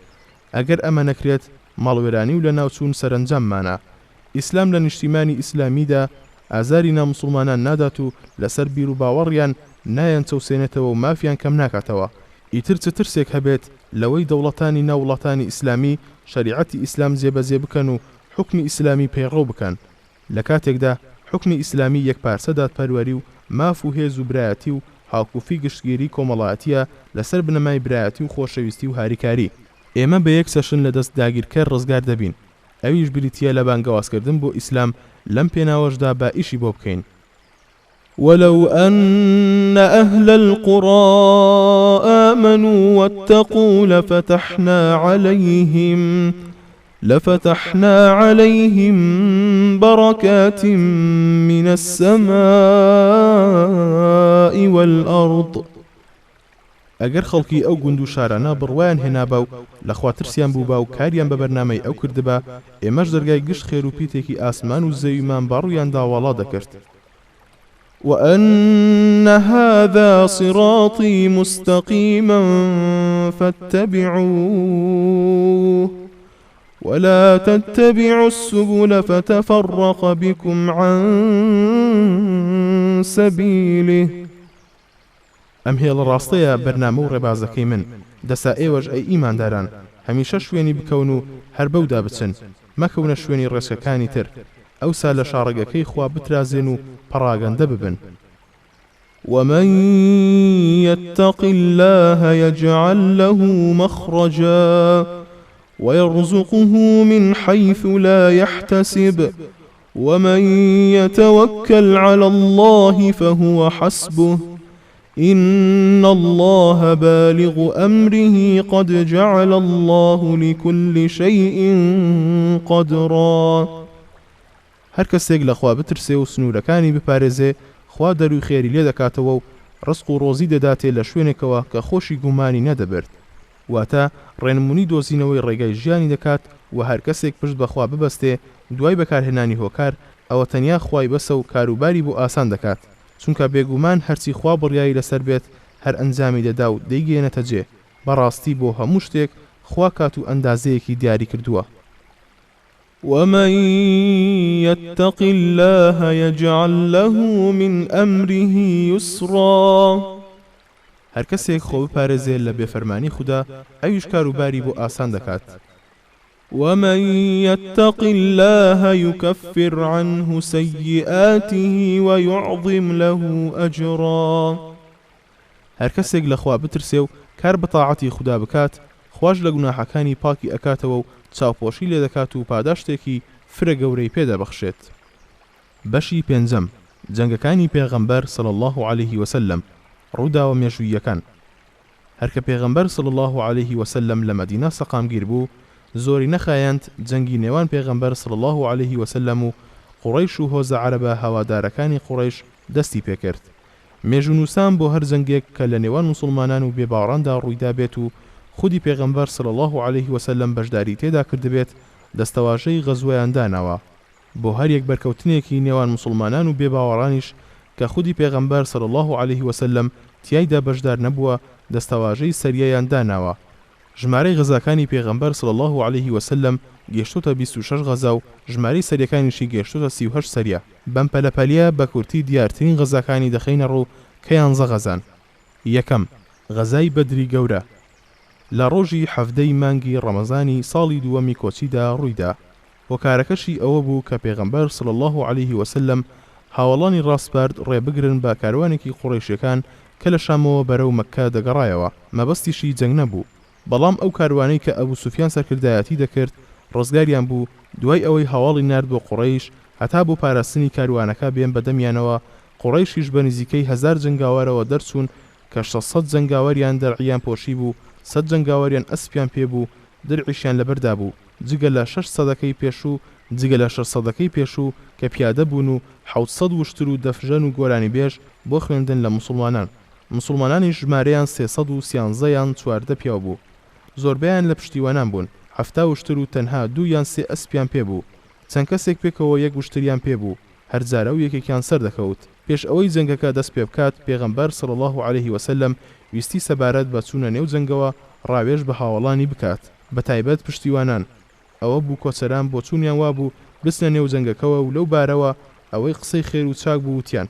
ئەگەر ئەمە نەکرێت ماڵوێرانی و لە ناوچوون سەرنجاممانە. ئیسلام لە نیشتیمانی ئیسلامیدا ئازاری نامسلمانان نادات و لەسەر بیر و باوەڕیان نایەن چەوسێنێتەوە و مافیان کەم ناکاتەوە. ئیتر چ ترسێک هەبێت لەوەی دەوڵەتانی ناوڵاتانی ئیسلامی شریعەتی ئیسلام جێبەجێ بکەن و حکمی ئیسلامی پەیڕەو بکەن، لە کاتێکدا حکمی ئیسلامی یەکپارچە دادپەروەری و ماف و هێز و برایەتی و هاوکوفی گشتگیری کۆمەڵایەتیە لەسەر بنەمای برایەتی و خۆشەویستی و هاریکاری. ئێمە بە یەک سەشن لە دەست داگیرکەر ڕزگار دەبین، ئەویش بریتیە لە بانگەوازکردن بۆ ئیسلام لەم پێناوەشدا با ئیشی بۆ بکەین. ولو أن أهل القرى آمنوا واتقوا لفتحنا عليهم بركات من السماء والأرض. ئەگەر خەڵکی ئەو گوند و شارانە بڕوایان هێنابا و لە خواترسیان بووبا و کاریان بە بەرنامەی ئەو کردبا، ئێمەش دەرگای گشت خێر و پیتێکی ئاسمان و زەویمان باڕوویان داوەڵا دەکرد. وأن هذا صراطي مستقيما فاتبعوه ولا تتبعوا السبل فتفرق بكم عن سبيله. ئەم هێڵە ڕاستەیە بەرنامە و ڕێبازەکەی من، دەسا ئێوەش ئەی ئیمانداران هەمیشە شوێنی بکەون و هەر بەودا بچن، مەکەونە شوێنی ڕێچکەکانی تر، ئەوسا لە شاڕگەکەی خوا بترازێن و پەڕاگەندە ببن. ومن يتق الله يجعل له مخرجا ويرزقه من حيث لا يحتسب ومن يتوكل على الله فهو حسبه إن الله بالغ أمره قد جعل الله لكل شيء قدرا. هەر کەسێک لە خوا بترسێ و سنوورەکانی بپارێزێ، خوا دەروی خێری لێ دەکاتەوە و ڕزق و ڕۆزی دەداتێ لە شوێنێکەوە کە خۆشی گومانی نەدەبێت، واتە ڕێنمونی دۆزینەوەی ڕێگای ژیانی دەکات و هەر کەسێک پشت بەخوا ببەستێ دوای بەکارهێنانی هۆکار ئەوە تەنیا خوای بەسە و کاروباری بۆ ئاسان دەکات. چونکە بێگومان هەرچی خوا بڕیایی لەسەر بێت هەر ئەنجامی دەدا و دەیگەێنێتە جێ بەڕاستی بۆ هەموو شتێک خوا کات و ئەندازەیەکی دیاری کردووە. ومن يتق الله يجعل له من أمره يسرا هەر کەسێک خۆ بپارێزێت لە بێفەرمانی خوددا ئەویش کاروباری بۆ ئاسان دەکات. ومن يتق الله يكفر عنه سيئاته ويعظم له أجرا هەر کەسێک لە خوا بترسێ و کار بە تاعەتی خوددا بکات خوش لە گوناحەکانی پاکی ئەکاتەوە و چاوپۆشی لێ دەکات و پاداشتێکی فرە گەورەی پێدەبەخشێت. بەشی پێنجەم جەنگەکانی پێغەمبەر صلی الله عليه وسلم ڕووداوە مێژوویەکان. هەرکە پێغەمبەر صلی الله عليه وسلم لە مەدینە سەقامگیر بوو زۆری نەخایەند جەنگی نێوان پێغەمبەر صلی الله عليه وسلم و قوڕەیش و هۆزە عەرەبە هەوادارەکانی قوڕەیش دەستی پێکرد. مێژونووسان بۆ هەر جەنگێک کە لە نێوان مسلمانان و بێباوەڕاندا ڕوویدا بێت و خودی پێغەمبەر صلی الله عليه وسلم بەشداری تێدا کردبێت دەستەواژەی غەزوەیان داناوە بۆ هەر یەک بەرکەوتنێکی نێوان مسلمانان و بێباوەڕانیش کە خودی پێغەمبەر صلی الله عليه وسلم تیایدا بەشدار نەبووە دەستەواژەی سەریەیان داناوە. ژمارەی غەزاکانی پێغەمبەر صلی الله عليه وسلم گەیشتۆتە 26 غەزا و ژمارەی سەریەکانیشی گەیشتۆتە 38 سەریە. بەم پەلەپەلیە بە کورتی دیارترین غەزاکانی دەخینە ڕوو کە 11 غەزان. یەکەم غەزای بەدری گەورە لە ڕۆژی حەفدەی مانگی ڕەمەزانی ساڵی دووەمی کۆچیدا ڕوویدا. هۆکارەکەشی ئەوە بوو کە پێغەمبەر صلی الله عليه وسلم هاوڵانی ڕاستپەرد ڕێبگرن بە کاروانێکی قوڕیشیەکان کە لە شامەوە بەرەو مەککە دەگەڕایەوە. مەبەستیشی جەنگ نەبوو، بەڵام ئەو کاروانەی کە ئەبوو سوفیان سەرکردایەتی دەکرد ڕزگاریان بوو دوای ئەوەی هەواڵی نارد بۆ قوڕەیش هەتا بۆ پاراستنی کاروانەکە بێن بەدەمیانەوە. قوڕەیشیش بە نزیکەی 1000 جنگاوارەوە دەرچوون کە 600 جنگاوەریان دەرعیان پۆشی بوو، 100 جنگاوەریان ئەسپیان پێبوو، درعیشیان لەبەردا بوو، جگە لە 600ەکەی پێشوو جگە لە 600ەکەی پێشوو کە پیادە بوون و 700 وشتر و دەفژەن و گۆرانی بێژ بۆ خوێندن لە مسلمانان. مسلمانانی ژمارەیان 313یان 14 پیاو بوو، زۆربیان لە پشتیوانان بوون، 7 وشتر و تەنها 2 یان 3 ئەسپیان پێبوو، چەند کەسێک پێکەوە 1 وشتریان پێبوو، هەرجارە و یەکێکیان سەردەکەوت. پێش ئەوەی جەنگەکە دەست پێ بکات پێغەمبەر صلی الله عليه وسلم ویستی سەبارەت بە چوونە نێو جەنگەوە ڕاوێژ بە هاوڵانی بکات، بە تایبەت پشتیوانان. ئەوە بوو کۆچەران بۆ چوونیان وابوو بچنە نێو جەنگەکەوە و لەو بارەوە ئەوەی قسەی خێر و چاک بوو وتیان.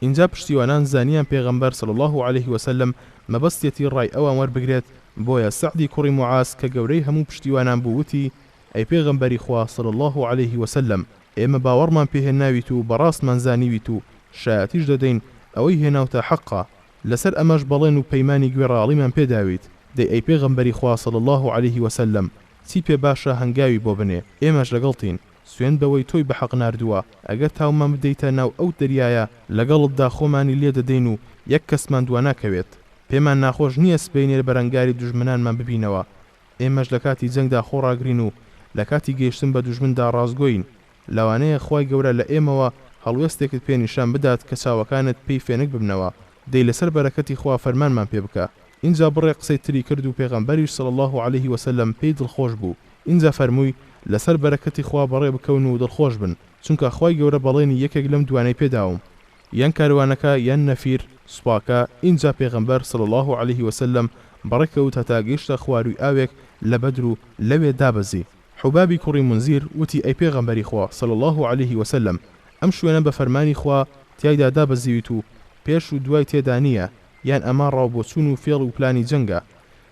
اینجا پشتیوانان زانیان پێغەمبەر صلی الله عليه وسلم مەبەستێتی ڕای ئەوان وەربگرێت، بۆیە سەعدی کوڕی معاز کە گەورەی هەموو پشتیوانان بوو وتی: ئەی پێغەمبەری خوا صلی الله عليه وسلم، ئێمە باوەڕمان پێهێناویت و بەڕاستمان زانیویت و شایەتیش دەدەین ئەوەی هێناوتە حەقا، لەسەر ئەمەش بەڵێن و پەیمانی گوێڕاڵیمان پێداویت. دەی ئەی پێغەمبەری خوا صلی الله عليه وسلم، چی پێ باشە هەنگاوی بۆ بنێ، ئێمەش لەگەڵتین، سوێن بەوەی تۆی بە حەق ناردووە، ئەگەر تاومان بدەیتە ناو ئەو دەریایە لەگەڵتدا خۆمانی لێ دەدەین و یەک کەسمان دوا ناکەوێت. پێمان ناخۆش نییە سبەینێر بەرەنگاری دوژمنانمان ببینەوە، ئێمەش لە کاتی جەنگدا خۆڕاگرین و لە کاتی گەیشتن بە دوژمندا ڕازگۆین. لەوانەیە خوای گەورە لە ئێمەوە هەڵوێستێکت پێ نیشان بدات کە چاوەکانت پێی فێنک ببنەوە، دەی لەسەر بەرەکەتی خوا فەرمانمان پێ بکە. اینجا بڕێ قسەی تری کرد و پێغەمبەریش صلی الله عليه وسلم پێی دڵخۆش بوو. اینجا فەرمووی لەسەر بەرەکەتی خوا بەڕێ بکەون و دڵخۆش بن، چونکە خوای گەورە بەڵێنی یەکێک لەم دوانەی پێداوم، یان کاروانەکە یان نەفیر سوپاکە. اینجا پێغەمبەر صلی الله عليه وسلم بەڕێکەوت هەتا گەیشتە خواروی ئاوێک لە بەدر و لەوێ دابەزی. حوبابی کوڕی منزیر وتی: ئەی پێغەمبەری خوا صلی الله عليه وسلم، ئەم شوێنە بە فەرمانی خوا تیایدا دابەزیویت و پێش و دوای تێدا نییە، یان ئەمان ڕاوبۆچوون و فێڵ و پلانی جەنگە.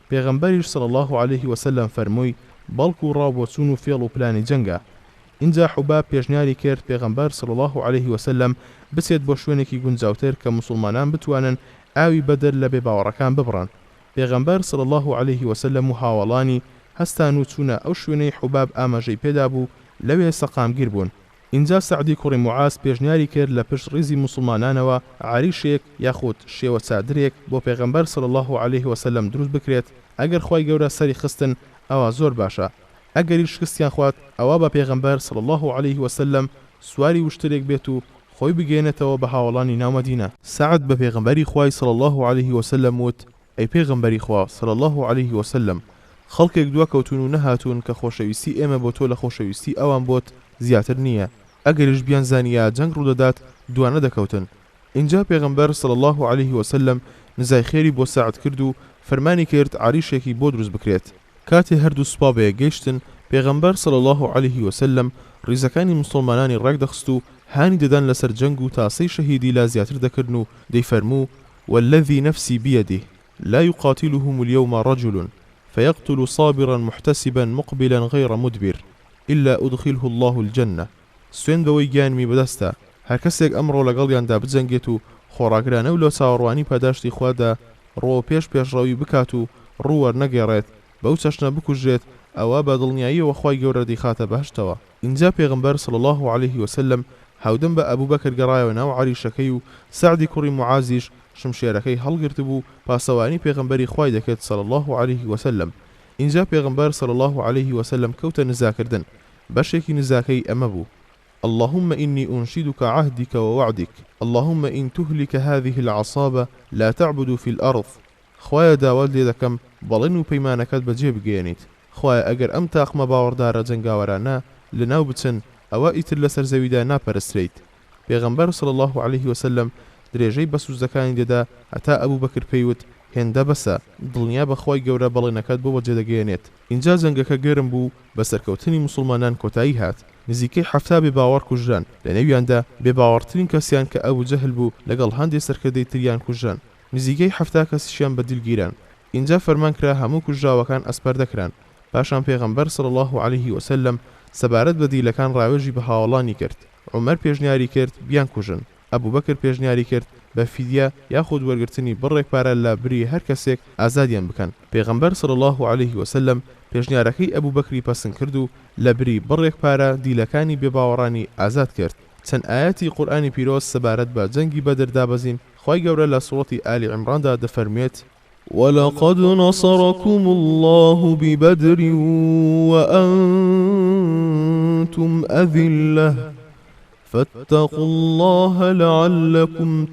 پێغەمبەریش صلی الله عليه وسلم فەرمووی: بەڵکو ڕاوبۆچوون و فێڵ و پلانی جەنگە. اینجا حوباب پێشنیاری کرد پێغەمبەر صلی الله عليه وسلم بچێت بۆ شوێنێکی گونجاوتر کە مسلمانان بتوانن ئاوی بەدر لە بێباوەڕەکان ببڕن. پێغەمبەر صلی الله عليه وسلم و هاوڵانی هەستان و چوونە ئەو شوێنەی حوباب ئاماژەی پێدا بوو، لەوێ سەقامگیر بوون. اینجا سەعدی کوڕی معاز پێشنیاری کرد لە پشت ڕیزی مسلمانانەوە عریشێک یاخود شێوە چادرێک بۆ پێغەمبەر صلی الله عليه وسلم دروست بکرێت. ئەگەر خوای گەورە سەری خستن ئەوە زۆر باشە، ئەگەری شکستیان خوات ئەوە بە پێغەمبەر صلی الله عليه وسلم سواری وشترێک بێت و خۆی بگەێنێتەوە بە هاوڵانی ناو مەدینە. سعد بە پێغەمبەری خوای صلی الله عليه وسلم وت: ئەی پێغەمبەری خوا صلی الله عليه وسلم، خەڵکێک دواکەوتون و نەهاتوون کە خۆشەویستی ئێمە بۆ تۆ لە خۆشەویستی ئەوان بۆت زیاتر نییە، ئەگەریش بیان زانیە جەنگ ڕوودەدات دوانە دەکەوتن. اینجا پێغەمبەر صلی الله عليه وسلم نزای خێری بۆ سەعد کرد و فەرمانی کرد عریشێکی بۆ دروست بکرێت. کاتێ هەردوو سوپا بەیەک گەیشتن، پێغەمبەر صلی الله عليه وسلم ڕیزەکانی مسلمانانی ڕێکدەخست و هانی دەدان لەسەر جەنگ و تاسەی شەهیدی لا زیاتر دەکردن و دەیفەرموو: والذي نفسي بيده لا يقاتلهم اليوم رجل فيقتل صابرا محتسبا مقبلا غير مدبر إلا أدخله الله الجنة. سوێن بەوەی گیانمی بەدەستە، هەر کەسێک ئەمڕۆ لەگەڵیاندا بجەنگێت و خۆڕاگرانە و لە چاوەڕوانی پاداشتی خوادا ڕۆ پێشڕەوی بکات و ڕووەر نەگێڕێت، بەو چەشنە بکوژێت، ئەوە بە دڵنیاییەوە خوای گەورە دەیخاتە بەهشتەوە. اینجا پێغەمبەر صلی الله عليه وسلم هاودەم بە ئەبوبەکر گەڕایەوە ناو عەریشەکەی و سەعدی کوڕی معازیش شمشێرەکەی هەڵگرت بوو پاسەوانی پێغەمبەری خوای دەکرد صلی الله عليه وسلم. اینجا پێغەمبەر صلی الله عليه وسلم کەوتە نزاکردن. بەشێکی نزاکەی ئەمە بوو: اللهم إني أنشدك عهدك ووعدك اللهم إن تهلك هذه العصابة لا تعبد في الأرض. خوايا داوات لێ دەکەم بەڵێن و پەیمانەکەت بەجێ بگەێنیت. خوايا ئەگەر ئەم تاقمە باوەڕدارە جەنگاوەرانە لەناو بچن، ئەوە ئیتر لەسەر زەویدا ناپەرسترێیت. پێغەمبەر صلی الله عليه وسلم درێژەی بە سوزەکانی دەدا هەتا ئەبوبەکر پێیوت: هێندە بەسە، دڵنیا بەخوای گەورە بەڵێنەکەت بۆ بەجێ دەگەێنێت. اینجا جەنگەکە گەرم بوو، بە سەرکەوتنی مسلمانان کۆتایی هات. نزیکەی 70 بێباوەڕ کوژران، لە نێویاندا بێباوەڕترین کەسیان کە ئەبوو جەهل بوو لەگەڵ هەندێک سەرکردەی تریان کوژران، نزیکەی 70 کەسیشیان بەدیلگیران. اینجا فەرمان کرا هەموو کوژراوەکان ئەسپەر دەکران. پاشان پێغەمبەر صلی الله عليه وسلم سەبارەت بە دیلەکان ڕاوێژی بە هاوڵانی کرد. عومەر پێشنیاری کرد بیان کوژن. ئەبوبەکر پێشنیاری کرد بە فیدیە یاخود وەرگرتنی بڕێک پارە لە بری هەر کەسێک ئازادیان بکەن. پێغەمبەر صلی الله عليه وسلم پێشنیارەکەی ئەبوبەکری پەسند کرد و لە بری بڕێک پارە دیلەکانی بێباوەڕانی ئازاد کرد. چەند ئاەتی قورئانی پیرۆز سەبارەت بە جەنگی بەدر دابەزین. خوای گەورە لە سوڕەتی ئالی عیمراندا دەفەرمێت: ولقد نصركم الله ببدر وأنتم أذلة فاتقوا الله لعلكم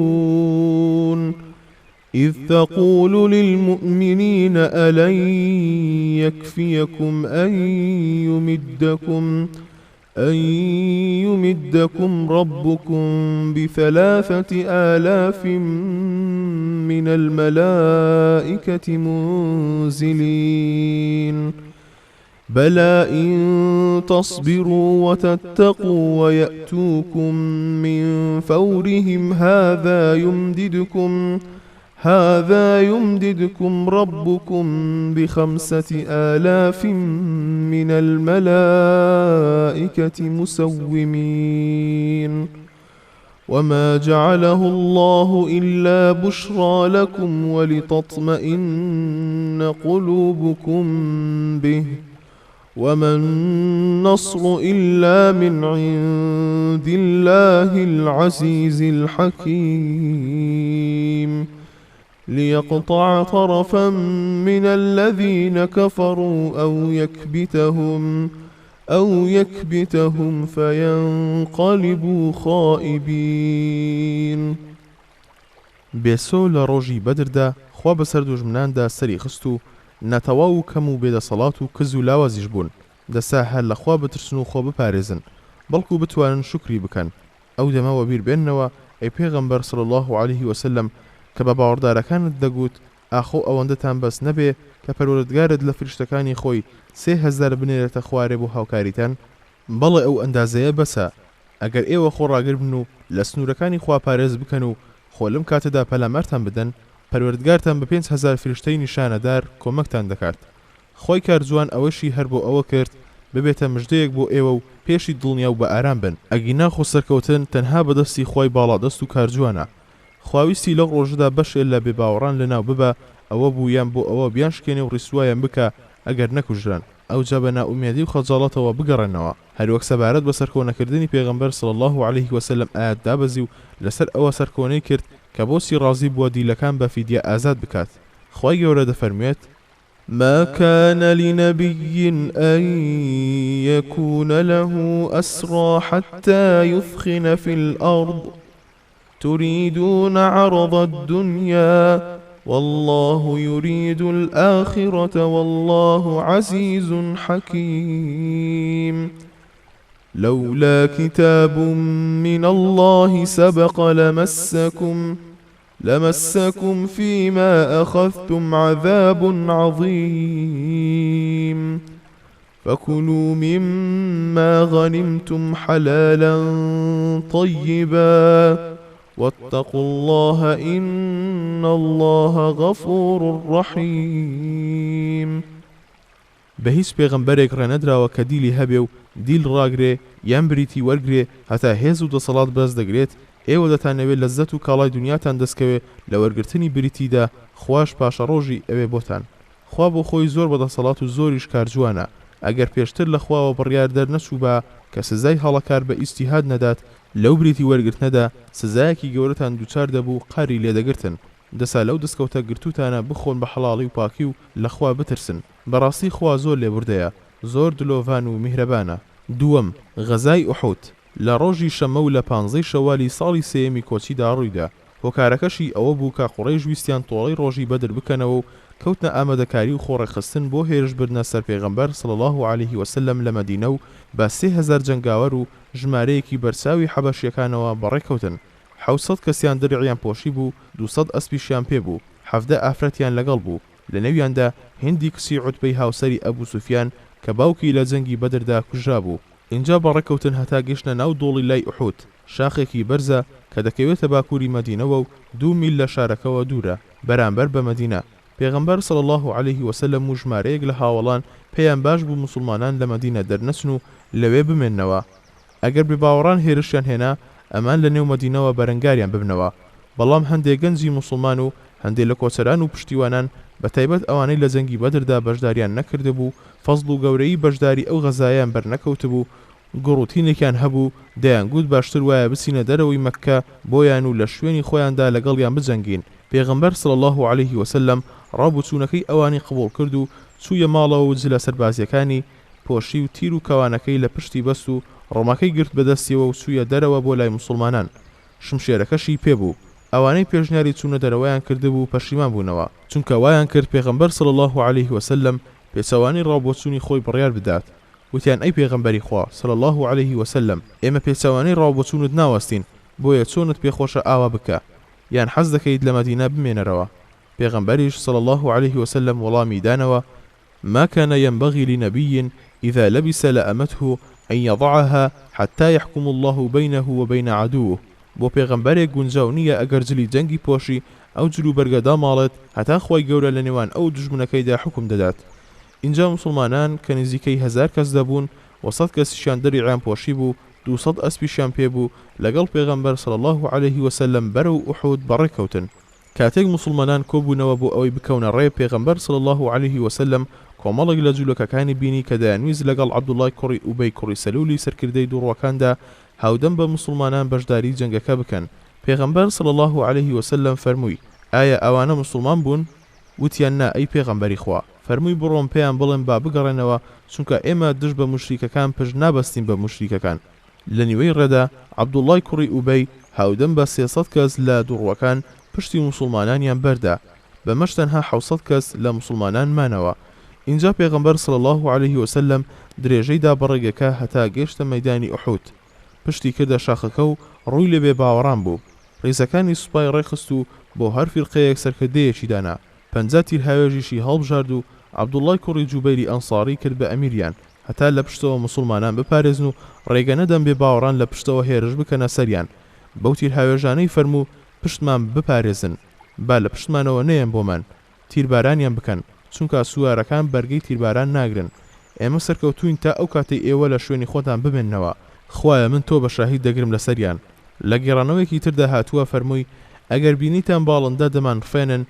تشكرون إذ تقول للمؤمنين ألن يكفيكم أن يمدكم ربكم ب3,000 من الملائكة منزلين بلى إن تصبروا وتتقوا ويأتوكم من فورهم هذا يمددكم ربكم ب5,000 من الملائكة مسومين وما جعله الله إلا بشرى لكم ولتطمئن قلوبكم به وما النصر إلا من عند الله العزيز الحكيم ليقطع طرفا من الذين كفروا أو يكبتهم فينقلبوا خائبين. بێسۆ لە ڕۆژی بەدردا خوا بەسەر دوژمناندا سەری خست و نەتەواو و کەم و بێدەسەڵات و کز و لاوازیش بوون. دەسا هەر لە خوا بترسن و خۆ بپارێزن، بەڵکو بتوانن شکری بکەن. ئەو دەمەوە بیر بێننەوە ئەی پێغەمبەر صلی الله عليه وسلم کە بە باوەڕدارەکانت دەگوت ئاخۆ ئەوەندەتان بەس نەبێ کە پەروەردگارت لە فریشتەکانی خۆی 3,000 بنێرێتە خوارێ بۆ هاوکاریتان. بەڵێ ئەو ئەندازەیە بەسە. ئەگەر ئێوە خۆڕاگر بن و لە سنوورەکانی خوا پارێز بکەن و خۆ لەم کاتەدا پەلامارتان بدەن، پەروەردگارتان بە 5,000 فریشتەی نیشانەدار کۆمەکتان دەکات. خۆی کارجوان ئەوەشی هەر بۆ ئەوە کرد ببێتە مژدەیەک بۆ ئێوە و پێشی دڵنیا و بە ئارام بن. ئەگینا خۆ سەرکەوتن تەنها بەدەستی خۆی باڵادەست و کارجوانە. خواویستی لەو ڕۆژەدا بەشێ لە بێباوەڕان لەناو ببە، ئەوە بوویان بۆ ئەوە بیان شکێنێ و ڕیسوایان بکە ئەگەر نەکوژران، ئەوجا بە نائومێدی و خەجاڵەتەوە بگەڕێنەوە. هەروەک سەبارەت بە سەرکۆنەکردنی پێغەمبەر صلی الله عليه وسلم ئاەت دابەزی و لەسەر ئەوە سەرکۆنەی کرد کە بۆسی ڕازی بووە دیلەکان بە فیدیە ئازاد بکات. خوای گەورە دەفەرمێت: ما كان لنبي أن يكون له أسرى حتى يثخن في الأرض تريدون عرض الدنيا والله يريد الآخرة والله عزيز حكيم. لولا كتاب من الله سبق لمسكم فيما أخذتم عذاب عظيم فكلوا مما غنمتم حلالا طيبا واتقوا الله إن الله غفور رحيم. بە هیچ پێغەمبەرێک ڕێنەدراوە کە دیلی هەبێ و دیل ڕاگرێ یان بریتی وەرگرێ هەتا هێز و دەسەڵات بەرز دەگرێت. ئێوە دەتانەوێت لەزەت و کاڵای دنیاتان دەستکەوێت لە وەرگرتنی بریتیدا، خواش پاشە ڕۆژی ئەوێ بۆتان. خوا بۆ خۆی زۆر بەدەسەڵات و زۆریش کارجوانە. ئەگەر پێشتر لە خواوە بڕیار دەرنەچوو بە کە سزای هەڵەکار بە ئیجتیهاد نەدات لەو بریتی وەرگرتنەدا، سزایەکی گەورەتان دووچار دەبوو، قاری لێدەگرتن. دەسا لەو دەستکەوتە گرتوتانە بخۆن بە حەڵاڵی و پاکی و لە خوا بترسن. بەڕاستی خوا زۆر لێبوردەیە، زۆر دلۆڤان و میهرەبانە. دووەم، غەزای ئوحود لە ڕۆژی شەمە و لە 15 شەوالی ساڵی سێمی کۆچیدا ڕوویدا. هۆکارەکەشی ئەوە بوو کە قوڕەیش ویستیان تۆڵەی ڕۆژی بەدر بکەنەوە و کەوتنە ئامادەکاری و خۆڕێخستن بۆ هێرش بردنە سەر پێغەمبەر صلی الله عليه وسلم لە مەدینە و بە 3000 جەنگاوەر و ژمارەیەکی بەرچاوی حەبەشیەکانەوە بەڕێکەوتن. 700 کەسیان دڕعیان پۆشی بوو، 200 ئەسپیشیان پێبوو، 17 ئافرەتیان لەگەڵ بوو. لە نێویاندا هندی کچی عوتبەی هاوسەری ئەبوو سوفیان کە باوکی لە جەنگی بەدردا کوژرا بوو. اینجا بەڕێکەوتن هەتا گەشتە ناو دۆڵی لای ئوحود، شاخێکی بەرزە کە دەکەوێتە باکووری مەدینەوە و 2 میل لە شارەکەوە دوورە بەرامبەر بە مەدینە. پێغەمبەر صلی الله عليه وسلم و ژمارەیەک لە هاوڵان پێیان باش بوو مسلمانان لە مەدینە دەرنەچن و لەوێ بمێننەوە. ئەگەر بێباوەڕان هێرشیان هێنا ئەمان لە نێو مەدینەوە بەرەنگاریان ببنەوە. بەڵام هەندێک گەنجی مسلمان و هەندێک لە کۆچەران و پشتیوانان بە تایبەت ئەوانەی لە جەنگی بەدردا بەشداریان نەکرده بوو، فەزڵ و گەورەی بەشداری ئەو غەزایان بەرنەکەوتبوو، گوڕوتینێکیان هەبوو، دەیانگوت باشتر وایە بچینە دەرەوەی مەککە بۆیان و لە شوێنی خۆیاندا لەگەڵیان بجەنگین. پێغەمبەر صلی الله عليه وسلم ڕابوچوونەکەی ئەوانی قبول کرد و چوویە ماڵەوە و جلە سەربازیەکانی پۆشی و تیر و کەوانەکەی لە پشتی بەست و ڕۆمەکەی گرت بەدەستیەوە و چوویە دەرەوە بۆ لای مسلمانان. شمشێرەکەشی پێبوو. ئەوانەی پێشنیاری چوونە دەرەوەیان کردبوو پەشیمان بوونەوە، چونکە وایان کرد پێغەمبەر صلی الله عليه وسلم پێچەوانی ڕابۆچوونی خۆی بڕیار بدات. وتیان ئەی پێغەمبەری خوا صلی الله عليه وسلم، ئێمە پێچەوانی ڕابۆچوونت ناوەستین، بۆیە چۆنت پێخۆشە ئاوا بکە یان حەز دەکەیت لە مەدینە بمێنەرەوە؟ پێغەمبەریش صلی الله عليه وسلم وەڵامی دانەوە: ما كان ينبغي لنبي إذا لبس لأمته أن يضعها حتى يحكم الله بينه وبين عدوه. بۆ پێغەمبەرێک گونجاو نییە ئەگەر جلی جەنگی پۆشی ئەو جلو بەرگەدا ماڵێت هەتا خۆی گەورە لە نێوان ئەو دژمنەکەیدا حکم دەدات. اینجا مسلمانان کە نزیکەی 1000 کەس دەبوون و 100 کەسیشیان دەریعیان پۆشی بوو، 200 ئەسپیشیان پێبوو، لەگەڵ پێغەمبەر صلی الله عليه وسلم بەرەو ئوحود بەڕێکەوتن. کاتێک مسلمانان کۆبوونەوە بۆ ئەوەی بکەونە ڕێ پێغەمبەر صلی الله عليه وسلم، کۆمەڵێک لە جوولەکەکانی بینی کە دەیانویست لەگەڵ عەبدوڵای کوڕی ئوبەی کوڕی سەلولی سەرکردەی دووڕوەکاندا هاودەم بە مسلمانان بەشداری جەنگەکە بکەن. پێغەمبەر صلی الله عليه وسلم فەرمووی: ئایا ئەوانە مسلمان بوون؟ وتیان نا ئەی پێغەمبەری خوا. فەرمووی بڕۆن پێیان بڵێن با بگەڕێنەوە، چونکە ئێمە دژ بە موشریکەکان پشت نابەستین بە موشریکەکان. لە نیوەی ڕێدا عەبدوڵای کوڕی ئوبەی هاودەم بە 300 کەس لە دووڕوەکان پشتی مسلمانانیان بەردا، بەمەش تەنها 700 کەس لە مسلمانان مانەوە. اینجا پێغەمبەر صلی الله عليه وسلم درێژەیدا بەڕێگەکە هەتا گەیشتە مەیدانی ئوحود، پشتی کردە شاخەکە و ڕووی لە بێباوەڕان بوو. ڕێزەکانی سوپای ڕێخست و بۆ هەر فیرقەیەک سەرکردەیەکی دانا، 50 تیر هاوێژیشی هەڵبژارد و عەبدوڵای کوڕی جوبەیری ئەنساری کرد بە ئەمیریان هەتا لە پشتەوە مسلمانان بپارێزن و ڕێگە نەدەن بێباوەڕان لە پشتەوە هێرش بکەنە سەریان. بەو تیر هاوێژانەی فەرموو پشتمان بپارێزن، با لە پشتمانەوە نەیەن بۆمان، تیربارانیان بکەن، چونکە سوارەکان بەرگەی تیرباران ناگرن. ئێمە سەرکەوتوین تا ئەو کاتەی ئێوە لە شوێنی خۆتان ببێننەوە. خوایە من تۆ بە شاهید دەگرم لەسەریان. لە گێڕانەوەیەکی تردا هاتووە فەرمووی: ئەگەر بینیتان باڵندە دەمان ڕفێنن،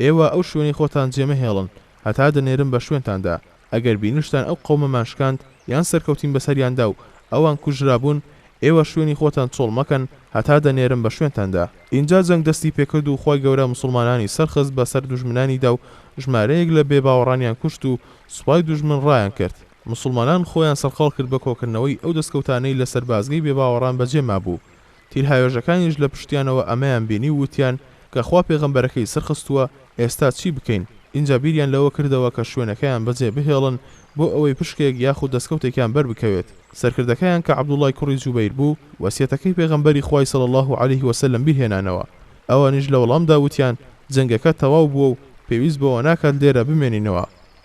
ئێوە ئەو شوێنی خۆتان جێمەهێڵن هەتا دەنێرن بە شوێنتاندا. ئەگەر بینیشتان ئەو قەومەمان شکاند یان سەرکەوتین بەسەریاندا و ئەوان کوژرابوون، ئێوە شوێنی خۆتان چۆڵ مەکەن هەتا دەنێرن بە شوێنتاندا. اینجا جەنگ دەستی پێکرد و خۆی گەورە مسلمانانی سەرخست بەسەر دوژمنانیدا و ژمارەیەک لە بێباوەڕانیان کوشت و سوپای دوژمن ڕایان کرد. مسلمانان خۆیان سەرخەڵ کرد بە کۆکردنەوەی ئەو دەستکەوتانەی لە سەربازگەی بێباوەڕان بەجێ مابوو. تیرهاوێژەکانیش لە پشتیانەوە ئەمەیان بینی وتیان کە خوا پێغەمبەرەکەی سەرخستووە، ئێستا چی بکەین؟ اینجا بیریان لەوە کردەوە کە شوێنەکەیان بەجێ بهێڵن بۆ ئەوەی پشکێک یاخود دەستکەوتێکیان بەربکەوێت. سەرکردەکەیان کە عەبدوڵڵای کوڕی جوبەیر بوو وەسیەتەکەی پێغەمبەری خوای صلی الله عليه وسلم بیرهێنانەوە. ئەوانیش لە وەڵامدا وتیان جەنگەکە تەواو بووە و پێویست بەوە ناکات لێرە بمێنینەوە.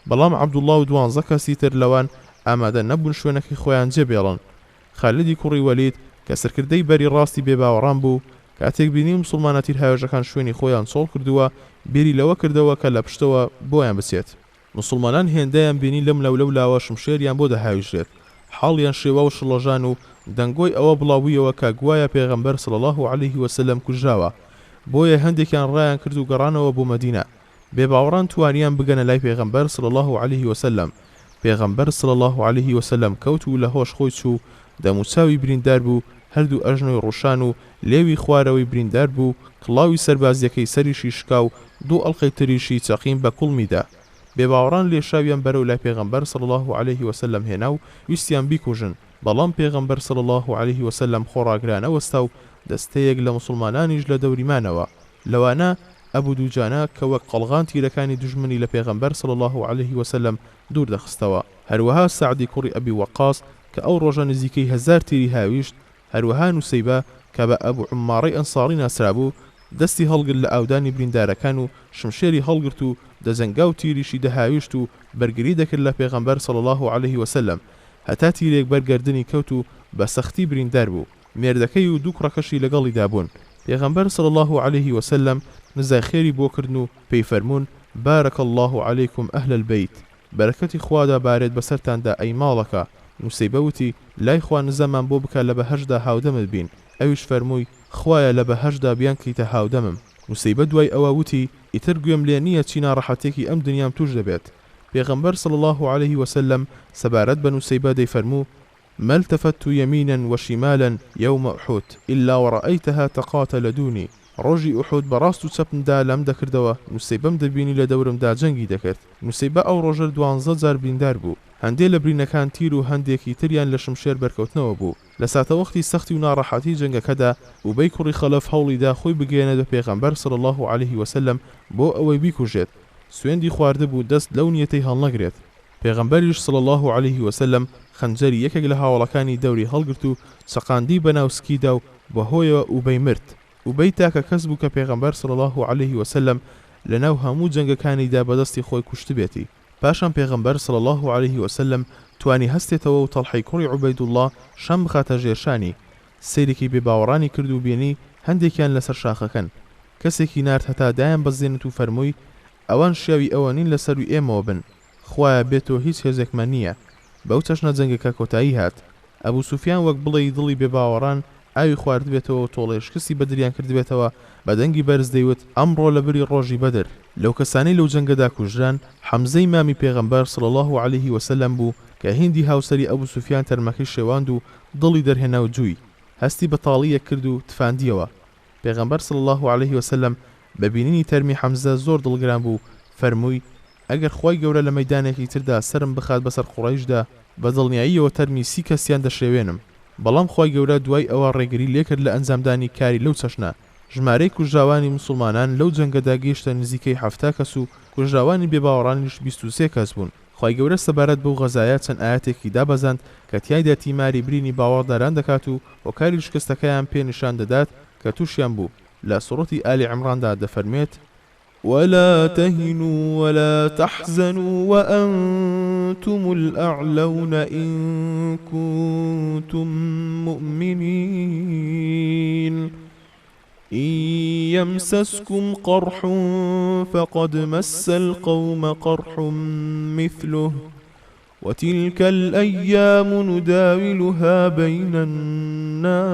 بەڵام عەبدوڵڵا و 12 کەسی تر لەوان ئامادە نەبوون شوێنەکەی خۆیان جێبێڵن. خالدی کوڕی وەلید کە سەرکردەی بەری ڕاستی بێباوەڕان بوو کاتێک بینی موسڵمانە تیر هاوێژەکان شوێنی خۆیان چۆڵ کردووە بیری لەوە کردەوە کە لە پشتەوە بۆیان بچێت. موسڵمانان هێندەیان بینی لەم لەولاوە شمشێریان بۆ دەهاویژێت. حاڵیان شێوە و شڵۆژان و دەنگۆی ئەوە بڵاوبوویەوە کە گوایە پێغەمبەر صلی الله عليه وسلم کوژراوە. بۆیە هەندێکیان ڕایان کرد و گەڕانەوە بۆ مەدینە. بێباوەڕان توانیان بگەنە لای پێغەمبەر صلی الله عليه وسلم. پێغەمبەر صلی الله عليه وسلم کەوت و لە هۆش خۆی چوو دەموچاوی بریندار بوو، هەردوو ئەژنۆی ڕوشان و لێوی خوارەوەی بریندار بوو، کڵاوی سەربازیەکەی سەریشی شکا و دوو ئەڵقەی تریشی چەقیم بە کوڵمیدا. بێباوەڕان لێشاویان بەرەو لای پێغەمبەر صلی الله عليه وسلم هێنا و ویستیان بیکوژن. بەڵام پێغەمبەر صلی الله عليه وسلم خۆڕاگرانە وەستا و دەستەیەک لە موسڵمانانیش لە دەوریمانەوە. لەوانە ئەبوو دووجانە کە وەک قەڵغان تیرەکانی دوژمنی لە پێغەمبەر صلی الله عليه وسلم دوور دەخستەوە. هەروەها سعدی کوڕی ئەبی وەقاس کە ئەو ڕۆژە نزیکەی 1000 تیری هاویشت. هەروەها نوسەیبە کە بە ئەبوو عوماڕەی ئەنساڕی ناسرا بوو دەستی هەڵگرت لە ئاودانی بریندارەکان و شمشێری هەڵگرت و دەزەنگا و تیریشی دەهاویشت و بەرگری دەکرد لە پێغەمبەر صلی الله عليه وسلم هەتا تیرێک بەرگردنی کەوت و بە سەختی بریندار بوو. مێردەکەی و دوو کوڕەکەشی لەگەڵی دابوون. پێغەمبەر صلی الله عليه وسلم نزای خێری بۆ کردن و پێی فەرموون بارك الله عليكم أهل البيت، بەرەکەتی خوادا بارێت بەسەرتاندا ئەی ماڵەکە. نوسەیبە وتی لای خوا نزەمان بۆ بکە لە بەهەشدا هاودەمت بین. ئەویش فەرمووی خوایە لە بەهەشدا بیان کەیتە هاودەمم. نوسەیبە دوای ئەوە وتی ئیتر گوێم لێ نییە چی ناڕەحەتێکی ئەم دنیام توش دەبێت. پێغەمبەر صلی الله عليه وسلم سەبارەت بە نوسەیبە دەیفەرموو ما التفت يمينا وشمالا يوم أحد إلا ورأيتها تقاتل دوني. ڕۆژی ئوحود بەڕاست و چەپمدا لەم دەکردەوە نوسەیبەم دەبینی لە دەورمدا جەنگی دەکرد. نوسەیبە ئەو ڕۆژە 12 جار بریندار بوو. هەندێک لە برینەکان تیر و هەندێکی تریان لە شمشێر بەرکەوتنەوە بوو. لە ساتەوەختی سەختی و ناڕەحەتی جەنگەکەدا ئوبەی کوڕی خەلەف هەوڵیدا خۆی بگەێنێت بە پێغەمبەر صلی الله عليه وسلم بۆ ئەوەی بیکوژێت. سوێندی خواردە بوو دەست لەو نیەتەی هەڵنەگرێت. پێغەمبەریش صلی الله عليه وسلم خەنجەری یەکێک لە هاوڵەکانی دەوری هەڵگرت و چەقاندی بەناو سکیدا و بەهۆیەوە ئوبەی مرد. ئوبەی تاکە کەس بوو کە پێغەمبەر صلی الله عليه وسلم لەناو هەموو جەنگەکانیدا بەدەستی خۆی کوشت بێتی. پاشان پێغەمبەر صلی الله عليه وسلم توانی هەستێتەوە و تەڵحەی کوڕی عوبەیدوڵڵا شەم بخاتە ژێرشانی. سەیرێکی بێباوەڕانی کرد و بینی هەندێکیان لەسەر شاخەکەن. کەسێکی نارد هەتا دایان بەزێنێت و فەرمووی ئەوان شیاوی ئەوە نین لەسەروی ئێمەوە بن، خوایە بێتەوە هیچ هێزێکمان نییە. بەو چەشنە جەنگەکە کۆتایی هات. ئەبوو سوفیان وەک بڵێی دڵی بێباوەڕان ئاوی خوارد بێتەوە و تۆڵێشکسی بەدریان کرد بێتەوە بە دەنگی بەرز دەیوت ئەمڕۆ لە بری ڕۆژی بەدر. لەو کەسانەی لەو جەنگەدا کوژران حەمزەی مامی پێغەمبەر صلی الله عليه وسلم بوو کە هیندی هاوسەری ئەبوو سوفیان تەرمەکەی شێواند و دڵی دەرهێنا و جووی هەستی بە تاڵیەک کرد و تفاندیەوە. پێغەمبەر صلی الله عليه وسلم بە بینینی تەرمی حەمزە زۆر دڵگران بوو. فەرمووی ئەگەر خوای گەورە لە مەیدانێکی تردا سرم بخات بەسەر قوڕەیشدا بە دڵنیاییەوە تەرمی 30 کەسیان دەشێوێنم. بەڵام خوای گەورە دوای ئەوە ڕێگری لێکرد لە ئەنجامدانی کاری لەو چەشنە. ژمارەی کوژراوانی مسلمانان لەو جەنگەدا گەیشتە نزیکەی 70 کەس و کوژراوانی بێباوەڕانیش 23 کەس بوون. خوای گەورە سەبارەت بەو غەزایە چەند ئاەتێکی دابەزاند کە تیایدا تیماری برینی باوەڕداران دەکات و هۆکاری شکستەکەیان پێ نیشان دەدات کە تووشیان بوو. لە سوڕەتی ئالی عیمڕاندا دەفەرمێت ولا تهنوا ولا تحزنوا وأنتم الأعلون إن كنتم مؤمنين إن يمسسكم قرح فقد مس القوم قرح مثله وتلك الأيام نداولها بين الناس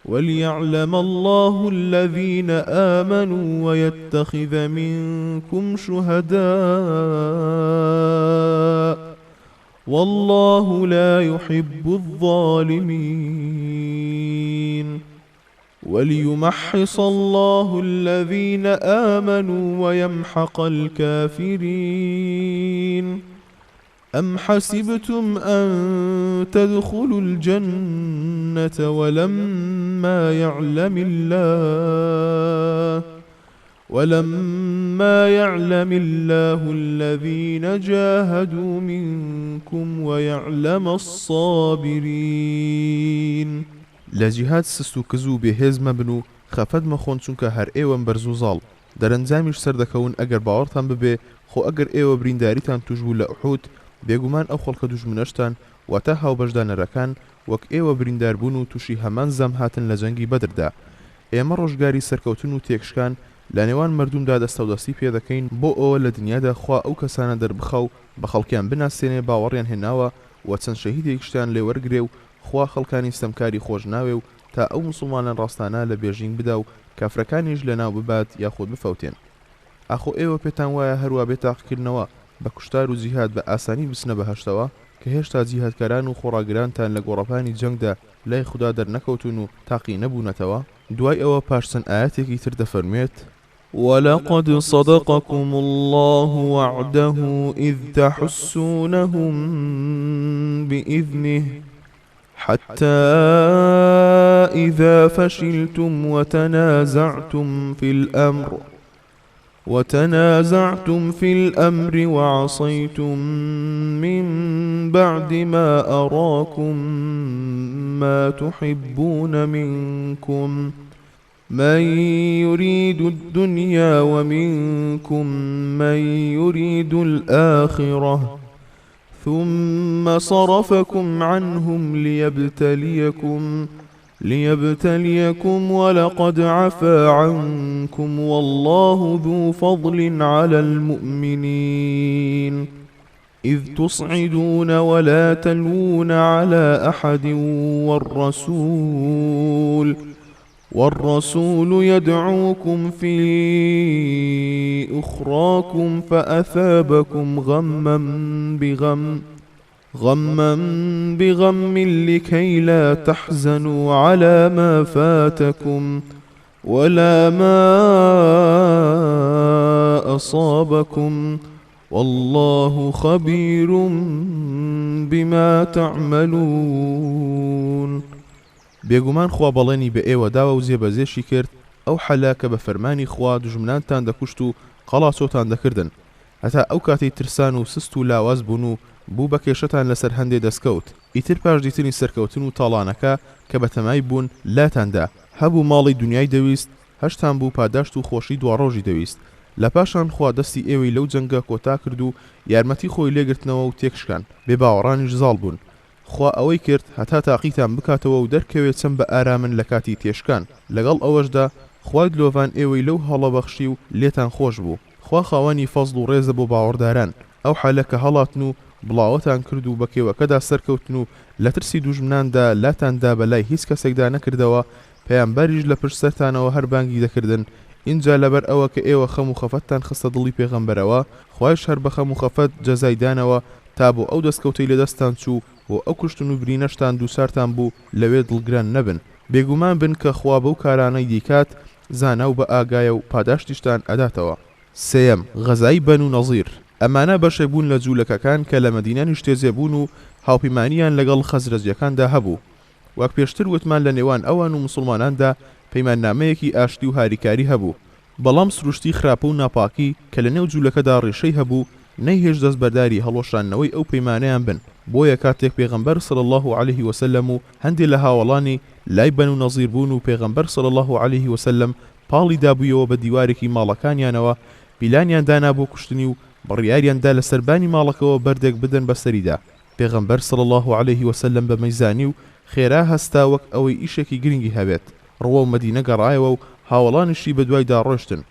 وليعلم الله الذين آمنوا ويتخذ منكم شهداء والله لا يحب الظالمين وليمحص الله الذين آمنوا ويمحق الكافرين أم حسبتم أن تدخلوا الجنة ولما يعلم ولما يعلم الله الذين جاهدوا منكم ويعلم الصابرين. لجهاد سستو كزو بهز مبنو خفد مخون چونکە هەر ئێوەم بەرز و زاڵ دەرەنجامیش سەردەکەون ئەگەر باوەڕتان ببێ خۆ ئەگەر ئێوە برینداریتان توش بوو لە ئوحود بێگومان ئەو خەڵکە دوژمنەشتان واتە هاوبەشدانەرەکان وەک ئێوە بریندار بوون و تووشی هەمان زەم هاتن لە جەنگی بەدردا. ئێمە ڕۆژگاری سەرکەوتن و تێکشکان لە نێوان مردومدا دەستەودەستی پێ دەکەین بۆ ئەوە لە دنیادا خوا ئەو کەسانە دەربخە و بە خەڵکیان بناسێنێ باوەڕیان هێناوە و چەند شەهیدێکشتیان لێوەرگرێ و خوا خەڵکانی ستەمکاری خۆش ناوێ و تا ئەو موسڵمانان ڕاستانە لە بێژینگ بدا و کافرەکانیش لەناو ببات یاخۆت بفەوتێن. ئاخۆ ئێوە پێتان وایە هەروە بێتاقیکردنەوە بە کوشتار و جیهاد بە ئاسانی بچنە بەهەشتەوە کە هێشتا جیهادکاران و خۆڕاگرانتان لە گۆڕەپانی جەنگدا لای خوددا دەرنەکەوتون و تاقی نەبوونەتەوە. دوای ئەوە پاش چەند ئاەتێکی تر دەفەرمێت: ولقد صدقكم الله وعده إذ تحسونهم بإذنه حتى إذا فشلتم وتنازعتم في الأمر وعصيتم من بعد ما أراكم ما تحبون منكم من يريد الدنيا ومنكم من يريد الآخرة ثم صرفكم عنهم ليبتليكم ولقد عفا عنكم والله ذو فضل على المؤمنين إذ تصعدون ولا تلوون على أحد والرسول يدعوكم في أخراكم فأثابكم غما بغم لكي لا تحزنوا على ما فاتكم ولا ما أصابكم والله خبير بما تعملون. بێگومان خوا بەڵێنی بە ئێوە داوە و زێبەزێشی کرد ئەو حەلا کە بە فەرمانی خوا دژمنانتان دەکوشت و قەڵاچۆتان دەکردن هەتا ئەو کاتی ترسان و سست و لاواز بوون و بوو بە کێشەتان لەسەر هەندێ دەستکەوت. ئیتر پاش دیتنی سەرکەوتن و تاڵانەکە کە بەتەمای بوون لاتاندا هەبوو ماڵی دنیای دەویست هەشتان بوو پاداشت و خۆشی دواڕۆژی دەویست. لە پاشان خوا دەستی ئێوەی لەو جەنگە کۆتا کرد و یارمەتی خۆی لێگرتنەوە و تێکشکان بێ باوەڕانیش زاڵ بوون. خوا ئەوەی کرد هەتا تاقیتان بکاتەوە و دەرکەوێت چەند بە ئارامن لە کاتی تێشکان. لەگەڵ ئەوەشدا خوای دلۆڤان ئێوەی لەو هەڵە بەخشی و لێتان خۆش بوو. خوا خاوەنی فەزڵ و ڕێزە بۆ باوەڕداران ئەو حالە کە هەڵاتن و بڵاوەتان کرد و بەکێوەکەدا سەرکەوتن و لە ترسی دوژمناندا لاتاندا بەلای هیچ کەسێکدا نەکردەوە پەیامبەریش لە پشت سەرتانەوە هەر بانگی دەکردن. اینجا لەبەر ئەوە کە ئێوە خەم و خەفەتتان خستە دڵی پێغەمبەرەوە خوایش هەر بە خەم و خەفەت جەزایدانەوە تا بۆ ئەو دەستکەوتەی لە دەستان چوو و ئەو کوشتن و برینەشتان دووسارتان بوو لەوێ دڵگران نەبن. بێگومان بن کە خوا بەو کارانەی دیکات زانا و بە ئاگایە و پاداشتیشتان ئەداتەوە. سێەم غەزای بەنو نەزیر. ئەمانە بەشێک بوون لە جوولەکەکان کە لە مەدینە نیشتێزێ بوون و هاوپەیمانیان لەگەڵ خەزرەجیەکاندا هەبوو. وەک پێشتر وتمان لە نێوان ئەوان و موسڵماناندا پەیماننامەیەکی ئاشتی و هاریکاری هەبوو، بەڵام سروشتی خراپە و ناپاکی کە لە نێو جوولەکەدا ڕێشەی هەبوو نەیهێش دەست بەرداری هەڵۆشانەوەی ئەو پەیمانەیان بن. بۆیە کاتێک پێغەمبەر صلی الله عليه وسلم و هەندێک لە هاوڵانی لای بەنو نەزیر بوون و پێغەمبەر صلی الله عليه وسلم پاڵی دابوویەوە بە دیوارێکی ماڵەکانیانەوە پیلانیان دانا بۆ کوشتنی و بڕیاریاندا لە سەربانی ماڵەکەەوە بەردێک بدەن بەسەریدا. پێغەمبەر صلی الله عليه وسلم بە مەیزانی و خێرا هەستا وەک ئەوەی ئیشێکی گرنگی هەبێت ڕوە و مەدینە گەڕایەوە و هاوڵانیشی بە دوایدا ڕۆشتن.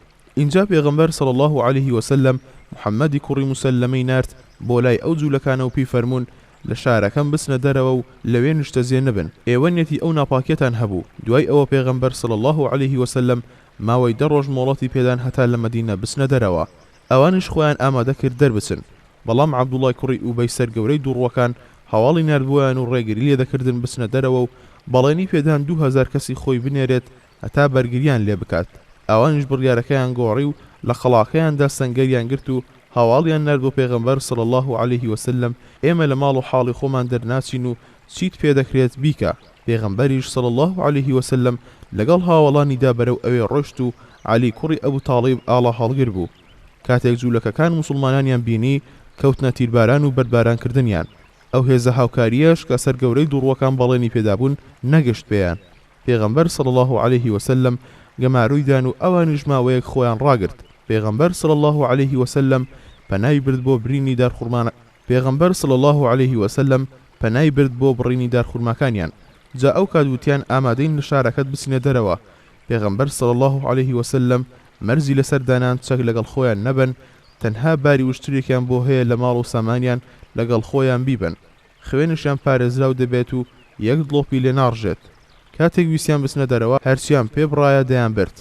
اینجا پێغەمبەر صلی الله عليه وسلم محەممەدی کوڕی موسەلەمەی نارد بۆ لای ئەو جوولەکانە و پێی فەرموون لە شارەکەم بچنە دەرەوە و لەوێ نیشتەجێ نەبن. ئێوە نێتی ئەو ناپاکیەتان هەبوو. دوای ئەوە پێغەمبەر صلی الله عليه وسلم ماوەی 10 ڕۆژ مۆڵەتی پێدان هەتا لە مەدینە بچنە دەرەوە. ئەوانش خۆیان ئامادە کرد دەربچن، بەڵام عەبدوڵای کوڕی ئوبەی سەرگەورەی دووڕوەکان هەواڵی نردبوویان و ڕێگری لێ دەکردن بچنە دەرەوە و بەڵێنی پێدان 2000 کەسی خۆی بنێرێت هەتا بەرگریان لێ بکات. ئەوانش بڕیارەکەیان گۆڕی و لە خەڵاکەیاندا سەنگەریان گرت و هەواڵیان نرد بۆ پێغەمبەر صلی الله عليه وسلم ئێمە لە ماڵ و حاڵی خۆمان دەرناچین و چیت پێ دەکرێت بیکە. پێغەمبەریش صلی الله عليه وسلم لەگەڵ هاوڵانیدا بەرەو ئەوێ ڕۆشت و علی کوڕی ئەبوو تاڵیب ئاڵا هەڵگر بوو. کاتێک جوولەکەکان موسڵمانانیان بینی کەوتنە تیرباران و بەربارانکردنیان. ئەو هێزە هاوکاریەش کە سەرگەورەی دووڕوەکان بەڵێنی پێدابوون نەگەشت پێیان. پێغەمبەر صلی الله عليه وسلم گەماروویدان و ئەوانیش ماوەیەک خۆیان ڕاگرت. پێغەمبەر صلی الله عليه وسلم پەنای برد بۆ برینی دارخورمان. پێغەمبەر صلی الله عليه وسلم پەنای برد بۆ بڕینی دارخورماکانیان. جا ئەو کاتوتیان ئامادەین لە شارەکەت بچینە دەرەوە. پێغەمبەر صلی الله عليه وسلم مەرزی لەسەر دانان چەک لەگەڵ خۆیان نەبن، تەنها باری وشترێکیان بۆ هەیە لە ماڵ و سامانیان لەگەڵ خۆیان بیبن. خوێنشیان پارێزراو دەبێت و یەک دڵۆپی لێ ناڕژێت. کاتێک ویسیان بچنە دەرەوە هەرچیان پێ بڕایە دەیان برد.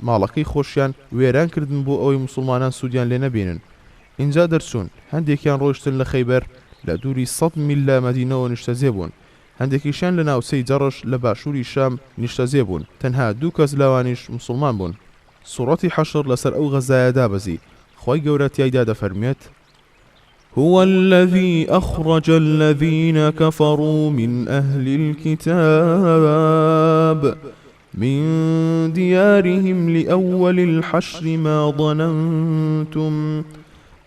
ماڵەکەی خۆشیان وێران کردن بۆ ئەوەی موسڵمانان سوودیان لێ نەبینن. اینجا دەرچوون، هەندێکیان ڕۆیشتن لە خەیبەر لە دووری 100 میل لە مەدینەوە نیشتەجێ بوون. هەندێکیشان لە ناوچەی جەڕش لە باشووری شام نیشتەجێ بوون. تەنها 2 کەس لەوانیش موسڵمان بوون. سوڕەتی حەشر لەسەر ئەو غەزایە دابەزی. خۆی گەورە تیایدا دەفەرمێت: هو الذي أخرج الذين كفروا من أهل الكتاب من ديارهم لأول الحشر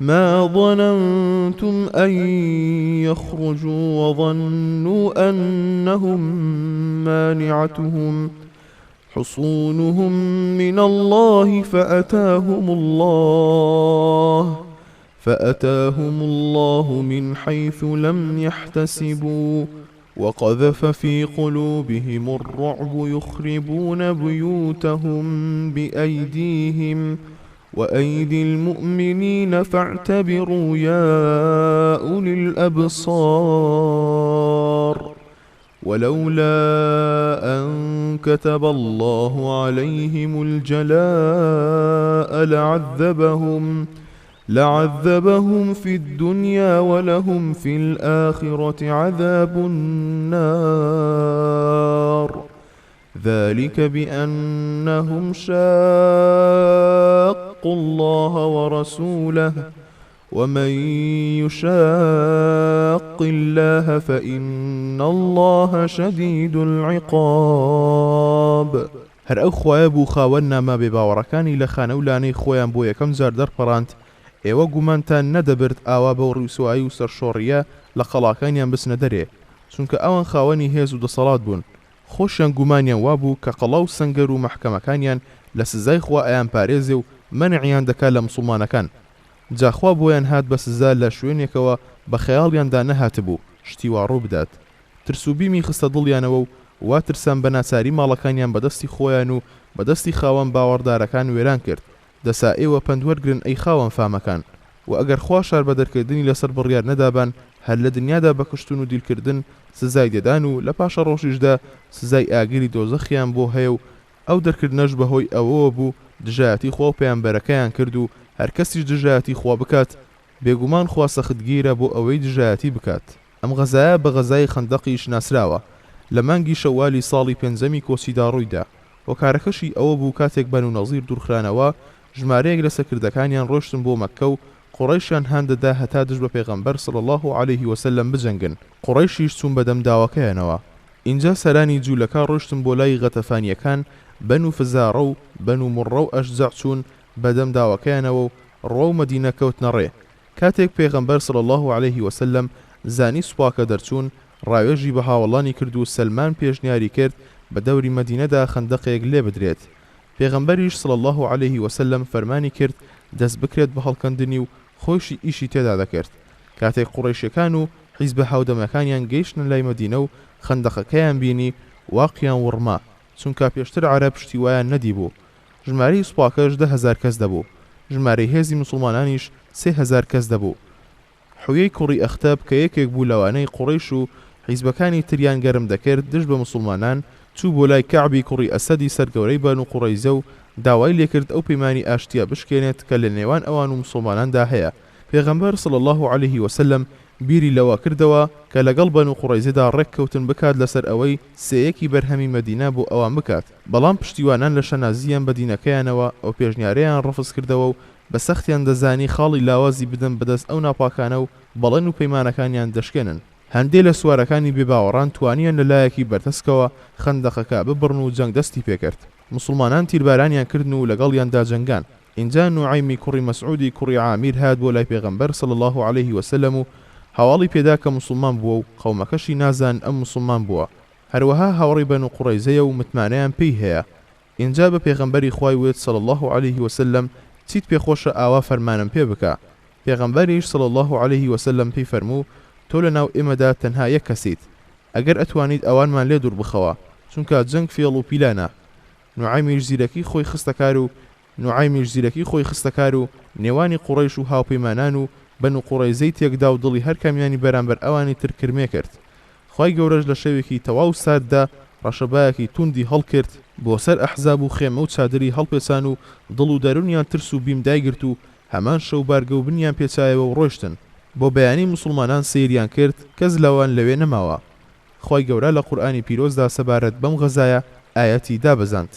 ما ظننتم أن يخرجوا وظنوا أنهم مانعتهم حصونهم من الله فأتاهم الله من حيث لم يحتسبوا وقذف في قلوبهم الرعب يخربون بيوتهم بأيديهم وأيدي المؤمنين فاعتبروا يا أولي الأبصار ولولا أن كتب الله عليهم الجلاء لعذبهم في الدنيا ولهم في الآخرة عذاب النار ذلك بأنهم شاقوا الله ورسوله ومن يشاق الله فإن الله شديد العقاب. هەر ئەو خوایە بوو خاوەن نامە بێباوەڕەکانی لە خانە و لانەی خۆیان بۆ یەکەم جار دەرپەڕاند. ئێوە گومانتان نەدەبرد ئاوا بەو ڕووسایی و سەرشۆڕیە لە قەڵاکانیان بچنە دەرێ، چونکە ئەوان خاوەنی هێز و دەسەڵات بوون. خۆشیان گومانیان وابوو کە قەڵا و سەنگەر و مەحکەمەکانیان لە سزای خوا ئەیان پارێزێ و مەنعیان دەکات لە موسڵمانەکان. جاخوا بۆیان هات بە سزا لە شوێنێکەوە بە خەیاڵیاندا نەهاتبوو شتی وا ڕوو بدات. ترسوبیمی خستە دڵیانەوە و وا ترسان بە ناچاری ماڵەکانیان بەدەستی خۆیان و بەدەستی خاوەن باوەڕدارەکان وێران کرد. دەسا ئێوە پەندوەرگرن ئەی خاوەن فامەکان، و ئەگەر خوا شار بە دەرکردنی لەسەر بڕیار نەدابان هەر لە دنیادا بە کوشتن و دیلکردن سزای دەدان و لە پاشە ڕۆژیشدا سزای ئاگری دۆزەخیان بۆ هەیە و ئەو دەرکردنەش بەهۆی ئەوەوە بوو دژایەتی خوا و پەیامبەرەکەیان کرد و هەر کەسیش دژایەتی خوا بکات بێگومان خوا سەختگیرە بۆ ئەوەی دژایەتی بکات. ئەم غەزایە بە غەزای خەندەقیش ناسراوە لە مانگی شەوالی ساڵی 5ەمی کۆچیدا ڕوویدا. هۆکارەکەشی ئەوە بوو کاتێک بەنو نەزیر دوورخرانەوە ژمارەیەک لە سەکردەکانیان ڕۆشتن بۆ مەککە و قوڕەیشیان هەندەدا هەتا دژ بە پێغەمبەر صلی الله عليه وسلم بجەنگن. قوڕەیشیش چوون بەدەم داواکەیانەوە. اینجا سەرانی جوولەکە ڕۆشتن بۆ لای غەتەفانیەکان بەنو فزارە و بەنو مڕە و ئەشجاع چوون بەدەم داواکەیانەوە و ڕۆ و مەدینە کەوتنە ڕێ. کاتێک پێغەمبەر صلی الله عليه وسلم زانی سوپاکە دەرچوون ڕاوێژی بە هاوڵانی کرد و سەلمان پێشنیاری کرد بە دەوری مەدینەدا خەندەقێک لێ بدرێت. پێغەمبەریش صلی الله عليه وسلم فەرمانی کرد دەست بکرێت بە هەڵکەندنی و خۆشی ئیشی تێدا دەکرد. کاتێک قوڕەیشەکان و حیزبە هاودەمەکانیان گەیشتن لای مەدینە و خەندەقەکەیان بینی واقیان وڕما، چونکە پێشتر عەرەب پشتی وایان نەدی بوو. ژمارەی سوپاکەش 10,000 کەس دەبوو. ژمارەی هێزی موسڵمانانیش 3,000 کەس دەبوو. حویەی کوڕی ئەختەب کە یەکێک بوو لەوانەی قوڕەیش و حیزبەکانی تریان گەرم دەکرد دژ بە موسڵمانان، چوو بۆ لای کەعبی کوڕی ئەسەدی سەرگەورەی بەنو قوڕەیزە و داوای لێکرد ئەو پەیمانی ئاشتیا بشکێنێت کە لە نێوان ئەوان و موسڵماناندا هەیە. پێغەمبەر صلی الله عليه وسلم بیری لەوە کردەوە کە لەگەڵ بەنو قوڕەیزەدا ڕێککەوتن بکات لەسەر ئەوەی سەیەکی بەرهەمی مەدینە بۆ ئەوان بکات. بەڵام پشتیوانان لە شەنازیان بە دینەکەیانەوە ئەو پێشنیارەیان ڕفز کردەوە و بە سەختیان دەزانی خاڵی لاوازی بدەن بەدەست ئەو ناپاکانە و بەڵێن و پەیمانەکانیان دەشکێنن. هەندێک لە سوارەکانی بێباوەڕان توانیان لەلایەکی بەرتەسکەوە خەندەقەکە ببڕن و جەنگ دەستی پێکرد. مسلمانان تیربارانیان کردن و لەگەڵیاندا جەنگان. اینجا نوعایمی کوڕی مەسعودی کوڕی عامیر هات بۆ لای پێغەمبەر صلی الله عليه وسلم و هەواڵی پێدا کە مسلمان بووە و قەومەکەشی نازان ئەم مسلمان بووە. هەروەها هاوڕێی بەنو قوڕەیزەیە و متمانەیان پێی هەیە. اینجا بە پێغەمبەری خوای وێت صلی الله عليه وسلم چیت پێخۆشە ئاوا فەرمانم پێ بکە. پێغەمبەریش صلی الله عليه وسلم پێی فەرموو تۆ لەناو ئێمەدا تەنها یەک کەسیت، ئەگەر ئەتوانیت ئەوانمان لێ دوور بخەوە، چونکە جەنگ فێڵ و پیلانە. نوعایمیش زیرەکی خۆی خستەکار و نێوانی قوڕیش و هاوپەیمانان و بەنو قوڕەیزەی تێکدا و دڵی هەر کەمیانی بەرامبەر ئەوانی تر کرمێ کرد. خوای گەورەش لە شەوێکی تەواو ساددا ڕەشەبایەکی توندی هەڵکرد بۆ سەر ئەحزاب و خێمە و چادری هەڵپێچان و دڵ و دەرونیان ترس و بیم دایگرت و هەمان شەو بارگە و بنیان پێچایەوە و ڕۆیشتن. بۆ بەیانی مسلمانان سەیریان کرد، کەس لەوان لەوێ نەماوە. خوای گەورە لە قورئانی پیرۆزدا سەبارەت بەم غەزایە ئاەتی دابەزاند.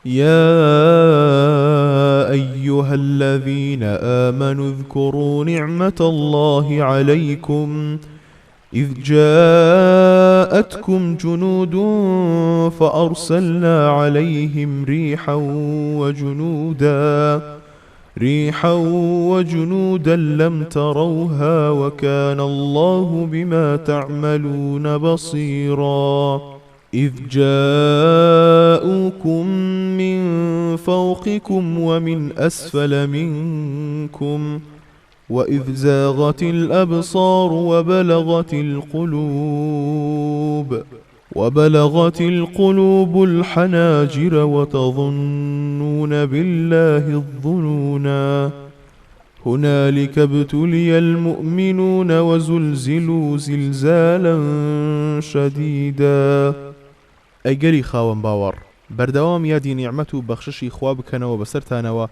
يا أيها الذين آمنوا اذكروا نعمة الله عليكم إذ جاءتكم جنود فأرسلنا عليهم ريحا وجنودا لم تروها وكان الله بما تعملون بصيرا إذ جاءوكم من فوقكم ومن أسفل منكم وإذ زاغت الأبصار وبلغت القلوب الحناجر وتظنون بالله الظنونا هنالك ابتلي المؤمنون وزلزلوا زلزالا شديدا. ئەیگەری خاوەن باوەڕ، بەردەوام یادی نیعمەت و بەخششی خوا بکەنەوە بەسەرتانەوە.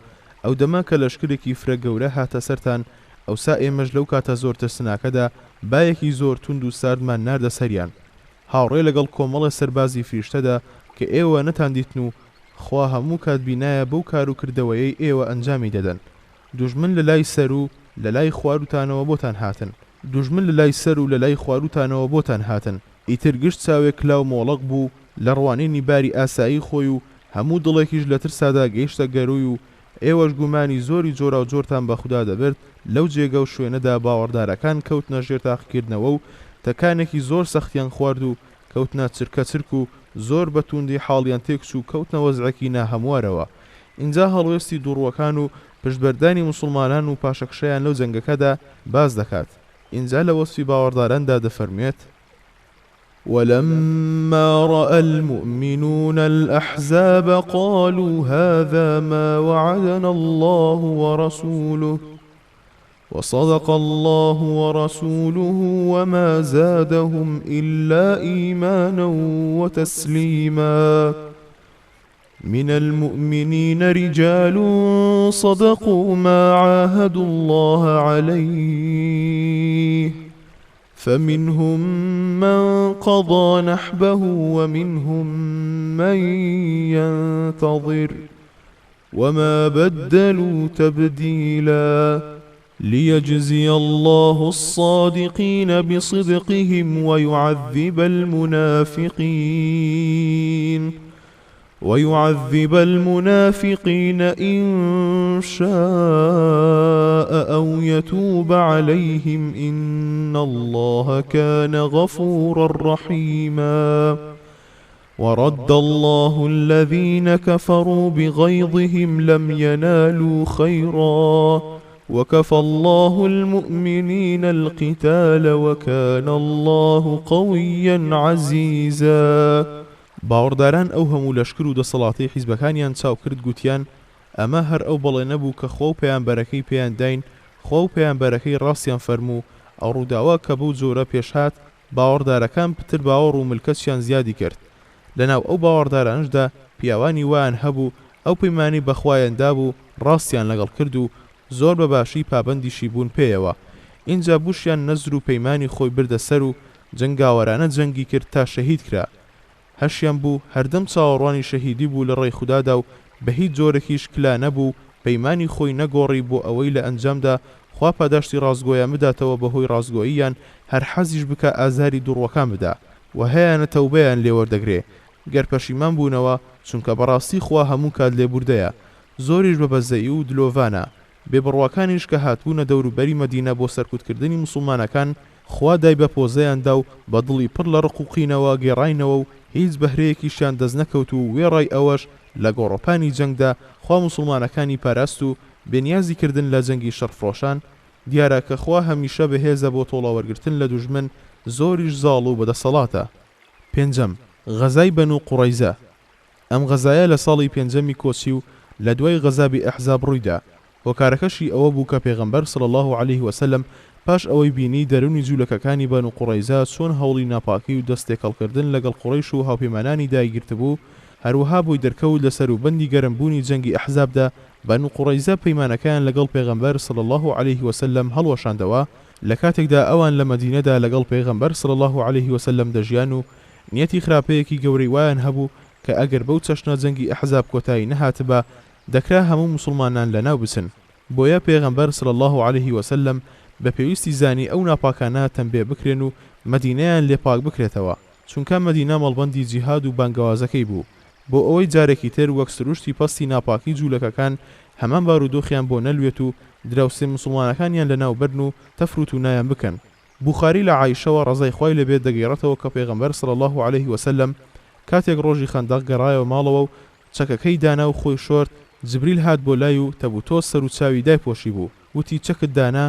ئەو دەما کە لەشکرێکی فرە گەورە هاتە سەرتان، ئەوسا ئێمەش لەو کاتە زۆر ترسناکەدا بایەکی زۆر توند و ساردمان ناردە سەریان، هاوڕێ لەگەڵ کۆمەڵە سەربازی فریشتەدا کە ئێوە نەتاندیتن و خوا هەموو کات بینایە بەو کار و کردەوەیەی ئێوە ئەنجامی دەدەن. دوژمن لە لای سەر و لە لای خواروتانەوە بۆتان هاتن. ئیتر گشت چاوێک کلااو مۆڵق بوو لە ڕوانینی باری ئاسایی خۆی و هەموو دڵێکیش لە ترسادا گەیشتە گەروی و ئێوەش گومانی زۆری جۆرا و جۆرتان بەخودا دەبێت. لەو جێگە و شوێنەدا باوەڕدارەکان کەوتنە ژێر تاقیکردنەوە و تەکانێکی زۆر سەختیان خوارد و کەوتنە چرکە چرک و زۆر بەتوندی حاڵیان تێکچ و کەوتنە وەزعێکی ناهەموارەوە. اینجا هەڵوێستی دووڕوەکان و پشتبەردانی مسلمانان و پاشەکشەیان لەو جەنگەکەدا باز دەکات. اینجا لە وەسفی باوەڕداراندا دەفەرمێت: ولما رأى المؤمنون الأحزاب قالوا هذا ما وعدنا الله ورسوله وصدق الله ورسوله وما زادهم إلا إيمانا وتسليما. من المؤمنين رجال صدقوا ما عاهدوا الله عليه فمنهم من قضى نحبه ومنهم من ينتظر وما بدلوا تبديلا ليجزي الله الصادقين بصدقهم ويعذب المنافقين إن شاء أو يتوب عليهم إن الله كان غفورا رحيما. ورد الله الذين كفروا بغيظهم لم ينالوا خيرا وكفى الله المؤمنين القتال وكان الله قويا عزيزا. باوەڕداران ئەو هەموو لەشکر و دەسەڵاتی حیزبەکانیان چاو کرد گوتیان ئەمە هەر ئەو بەڵێ نەبوو کە خۆ و پەیامبەرەکەی پێیان داین، خۆ و پەیامبەرەکەی ڕاستیان فەرموو. ئەو ڕووداوە کە بەو جۆرە پێشهات باوەڕدارەکان پتر باوەڕ و ملکەتیان زیادی کرد. لەناو ئەو باوەڕدارانشدا پیاوانی وایان هەبوو ئەو پەیمانی بەخوایان دابوو ڕاستیان لەگەڵ کرد و زۆر بە باشی پابەندیشی بوون پێیەوە. اینجا بوشیان نەزر و پەیمانی خۆی بردە سەر و جەنگاوەرانە جەنگی کرد تا شەهید کرا. هەشیان بوو هەردەم چاوەڕوانی شەهیدی بوو لە ڕێی خوددادا و بە هیچ جۆرەکیش کلا نەبوو پەیمانی خۆی نەگۆڕی بۆ ئەوەی لە ئەنجامدا خوا پاداشتی ڕازگۆیان بداتەوە بەهۆی ڕازگۆییان هەر حەزیش بکە ئازاری دوڕوەکان بدا و هەیەنە تەوبەیان لێوەردەگرێ. گەر پەشیمان بوونەوە چونکە بەڕاستی خوا هەموو کات لێبوردەیە زۆریش بە بەزەیی و دلۆڤانە بێبڕواکانیش کە هاتبوونە دەوروبەری مەدینە بۆ سەرکوتکردنی موسڵمانەکان خوا دای بە پۆزەیاندا و بە دڵی پڕ لە ڕقوقینەوە گێڕاینەوە و هیچ بەهرەیەکیشیان دەست نەکەوت و وێڕای ئەوەش لە گۆڕۆپانی جەنگدا خوا موسڵمانەکانی پاراست و بێنیازی کردن لە جەنگی شەڕفرۆشان دیارە کە خوا هەمیشە بەهێزە بۆ تۆڵەوەرگرتن لە دوژمن زۆریش زاڵ و بەدەسەڵاتە. پێنجەم غەزای بەنو قوڕەیزە. ئەم غەزایە لە ساڵی پێنجەمی کۆچی و لە دوای غەزابی ئەحزاب ڕوویدا. هۆکارەکەشی ئەوە بوو کە پێغەمبەر صلی الله عليه وسلم پاش ئەوەی بینی دەرونی جوولەکەکانی بەنو قوڕەیزە چۆن هەوڵی ناپاکی و دەستێکەڵکردن لەگەڵ قوڕەیش و هاوپەیمانانی داگیرتبوو هەروەها بۆی دەرکەوت لە سەروبەندی گەرمبوونی جەنگی ئەحزابدا بەنو قوڕەیزە پەیمانەکان لەگەڵ پێغەمبەر صلی الله عليه وسلم هەڵوەشاندەوە لە کاتێکدا ئەوان لە مەدینەدا لەگەڵ پێغەمبەر صلی الله عليه وسلم دەژیان و نیەتی خراپەیەکی گەورەی وایان هەبوو کە ئەگەر بەو چەشنە جەنگی ئەحزاب کۆتایی نەهاتبە دەکرا هەموو موسڵمانان لەناو بچن. بۆیە پێغەمبەر صلی الله عليه وسلم بە پێویستی زانی ئەو ناپاکانە تەنبێ بکرێن و مەدینەیان لێپاک بکرێتەوە چونکە مەدینە مەڵبەندی جیهاد و بانگەوازەکەی بوو بۆ ئەوەی جارێکی تر وەک سروشتی پەستی ناپاکی جوولەکەکان هەمان بارودۆخیان بۆ نەلوێت و دراوسێ موسڵمانەکانیان لەناو بەرن و تەفروت و نایان بکەن. بوخاری لە عایشەوە ڕەزای خوای لەبێت دەگەیڕێتەوە کە پێغەمبەر صلی الله عليه وسلم کاتێک ڕۆژی خەندەق گەڕایەوە ماڵەوە و چەکەکەی دانا و خۆی شۆرد جبریل هات بۆ لای و تەبوتۆ سەر و چاوی دایپۆشی بوو وتی چەکت دانا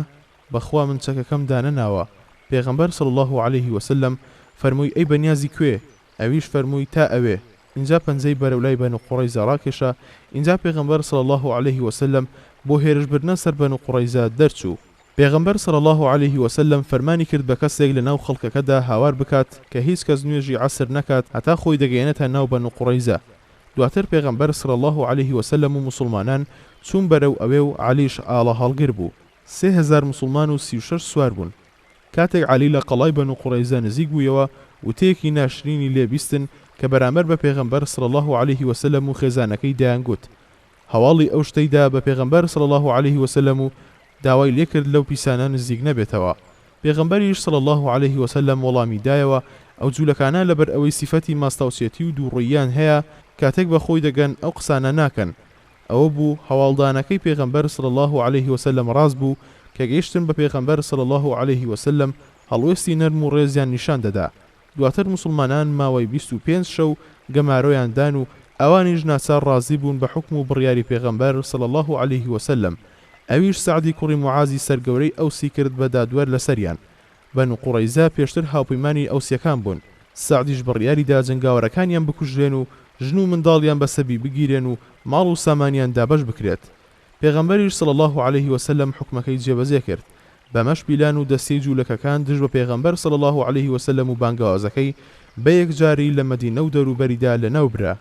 بەخوا من چەکەکەم دانە ناوە. پێغەمبەر صلی الله عليه وسلم فەرمووی ئەی بەنیازی کوێ؟ ئەویش فەرمووی تا ئەوێ. اینجا پەنجەی بەرەولای بەنو قوڕەیزە ڕاکێشە. اینجا پێغەمبەر صلی الله عليه وسلم بۆ هێرشبردنە سەر بەنو قوڕەیزە دەرچوو. پێغەمبەر صلی الله عليه وسلم فەرمانی کرد بە کەسێک لە ناو خەڵکەکەدا هاوار بکات کە هیچ کەس نوێژی عەسر نەکات هەتا خۆی دەگەیەنێتە ناو بەنو قوڕەیزە. دواتر پێغەمبەر صلی الله عليه وسلم و موسڵمانان چوون بەرەو ئەوێ و عەلیش ئاڵە هەڵگر بوو. 3000 موسڵمان و 36 سوار بوون. کاتێک عەلی لە قەڵای بەنو قوڕەیزە نزیک بوویەوە وتەیەکی ناشرینی لێبیستن کە بەرامبەر بە پێغەمبەر صلی الله عليه وسلم و خێزانەکەی دایانگوت. هەواڵی ئەو شتەیدا بە پێغەمبەر صلی الله عليه وسلم و داوای لێکرد لەو پیسانە نزیک نەبێتەوە. پێغەمبەریش صلی الله عليه وسلم وەڵامی دایەوە ئەو جوولەکانە لەبەر ئەوەی سیفەتی ماستاوچێتی و دووڕووییان هەیە کاتێک بە خۆی دەگەن ئەو قسانە ناکەن. ئەوە بوو هەواڵدانەکەی پێغەمبەر صلی الله عليه وسلم ڕاست بوو کە گەیشتن بە پێغەمبەر صلی الله عليه وسلم هەڵوێستی نەرم و ڕێزیان نیشان دەدا. دواتر موسڵمانان ماوەی 25 شەو گەمارۆیان دان و ئەوانیش ناچار ڕازی بوون بە حکم و بڕیاری پێغەمبەر صلی الله عليه وسلم. ئەویش سعدی کوڕی معازی سەرگەورەی ئەوسی کرد بە دادوەر لەسەریان. بەنو قوڕەیزە پێشتر هاوپەیمانی ئەوسیەکان بوون. سعدیش بڕیاریدا جنگاوەرەکانیان بکوژرێن و ژن و منداڵیان بەسەبی بگیرێن و ماڵ و سامانیان دابەش بکرێت. پێغەمبەریش صلی الله عليه وسلم حکمەکەی جێبەجێ کرد. بەمەش بیلان و دەستەی جوولەکەکان دژ بە پێغەمبەر صلی الله عليه وسلم و بانگەوازەکەی بە یەکجاری لە مەدینە و دەوروبەریدا لەناوبرا.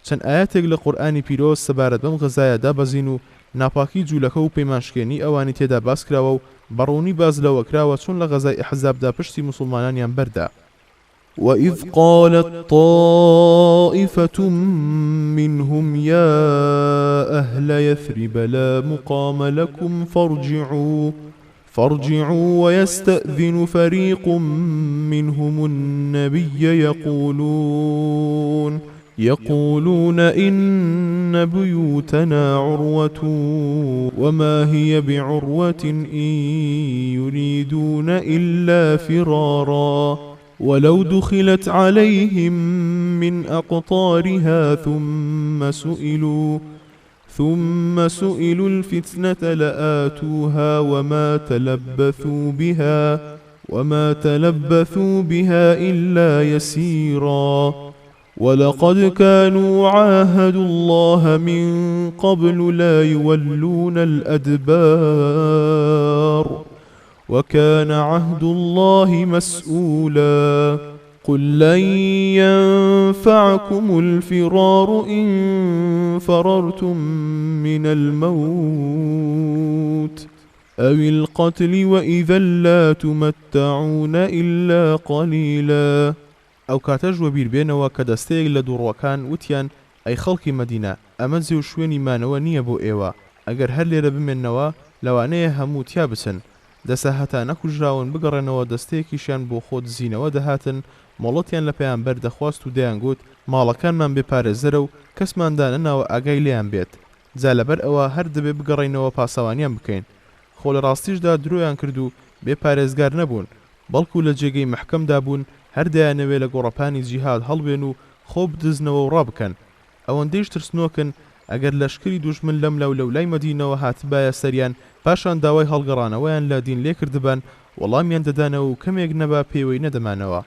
چەند ئاەتێک لە قورئانی پیرۆز سەبارەت بەم غەزایە دابەزین و ناپاکی جوولەکە و پەیمانشکێنی ئەوانی تێدا باس کراوە و بەڕوونی باز لەوە کراوە چون لە غەزای ئەحزابدا پشتی موسڵمانانیان بەردا. وإذ قالت طائفة منهم يا أهل يثرب لا مقام لكم فارجعوا ويستأذن فريق منهم النبي يقولون إن بيوتنا عروة وما هي بعروة إن يريدون إلا فرارا ولو دخلت عليهم من أقطارها ثم سئلوا الفتنة لآتوها وما تلبثوا بها إلا يسيرا ولقد كانوا عاهدوا الله من قبل لا يولون الأدبار وكان عهد الله مسؤولا قل لن ينفعكم الفرار إن فررتم من الموت أو القتل وإذا لا تمتعون إلا قليلا. ئەو کاتەش وە بیربێنەوە کە دەستەیەک لە دووڕوەکان وتیان ئەی خەڵکی مەدینە ئەمە جێ و شوێنی مانەوە نییە بۆ ئێوە ئەگەر هەر لێرە بمێننەوە لەوانەیە هەموو تیا بچن دەسە هەتا نەکوژراون بگەڕێنەوە دەستەیەکیشیان بۆ خۆت زینەوە دەهاتن مۆڵەتیان لە پەیامبەر دەخواست و دەیانگوت ماڵەکانمان بێپارێزەرە و کەسماندا نەناوە ئاگای لێیان بێت، جا لەبەر ئەوە هەر دەبێ بگەڕێنەوە پاسەوانیان بکەین. خۆ لە ڕاستیشدا درۆیان کرد و بێپارێزگار نەبوون، بەڵکو لە جێگەی مەحکەمدا بوون، هەر دەیانەوێ لە گۆڕەپانی جیهاد هەڵبێن و خۆ بدزنەوە و ڕابکەن. ئەوەندەیش ترسنۆکن ئەگەر لەشکری دوژمن لەم لەولای مەدینەوە هاتبایە سەریان، پاشان داوای هەڵگەڕانەوەیان لە دین لێ کردبن، وەڵامیان دەدانەوە و کەمێک نەبا پێوەی نەدەمانەوە.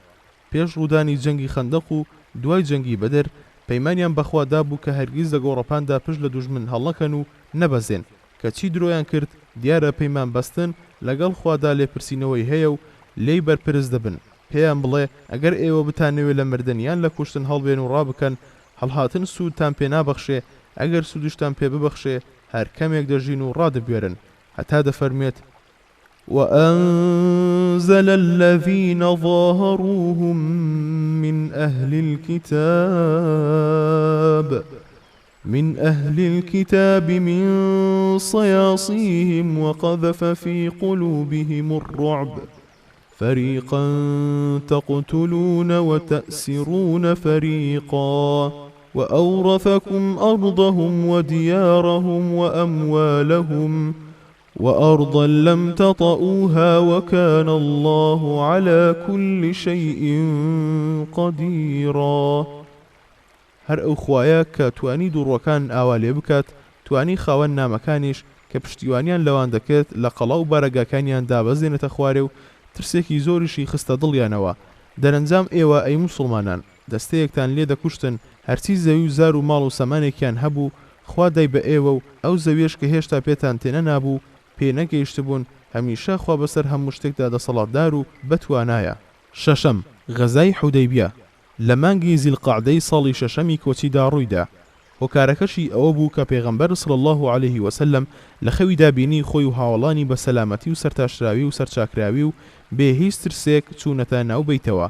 پێش ڕوودانی جەنگی خەندەق و دوای جەنگی بەدر پەیمانیان بەخوا دابوو کە هەرگیز لە گۆڕەپاندا پشت لە دوژمن هەڵنەکەن و نەبەزێن، کە چی درۆیان کرد دیارە پەیمان بەستن لەگەڵ خوادا لێپرسینەوەی هەیە و لێی بەرپرس دەبن. پێیان بڵێ ئەگەر ئێوە بتانەوێت لە مردنیان لە کوشتن هەڵبێن و ڕابکەن، هەڵهاتن سوودتان پێ نابەخشێ، ئەگەر سوودشتان پێ ببەخشێ هەر کەمێک دەژین و ڕادەبوێرن، هەتا دەفەرمێت وأنزل الذين ظاهروهم من أهل الكتاب من صياصيهم وقذف في قلوبهم الرعب فريقا تقتلون وتأسرون فريقا وأورثكم أرضهم وديارهم وأموالهم وأرضا لم تطئوها وكان الله على كل شيء قديرا. هەر ئەو خوایە کە توانی دووڕوەکان ئاوا لێ بکات، توانی خاوەن نامەکانیش کە پشتیوانیان لەوان دەکرێت لە قەڵا و بارەگاکانیان دابەزێنێتە خوارێ و ترسێکی زۆریشی خستە دڵیانەوە. دەرەنجام ئێوە ئەی موسڵمانان دەستەیەکتان لێ دەکوشتن، هەرچی زەوی و زار و ماڵ و سەمانێکیان هەبوو خوا دای بە ئێوە و ئەو زەویش کە هێشتا پێتان تێنە نابوو پێ نەگەیشت بوون، هەمیشە خوا بەسەر هەموو شتێکدا دەسەڵاتدار و بەتوانایە. شەشەم، غەزای حودەیبیە لە مانگی زیلقەعدەی ساڵی شەشەمی کۆچیدا ڕوویدا. هۆکارەکەشی ئەوە بوو کە پێغەمبەر صلی الله عليه وسلم لە خەویدا بینی خۆی و هاوڵانی بە سەلامەتی و سەرتاشراوی و سەرچاکراوی و بێ هیچ ترسێک چوونەتە ناو بیتەوە.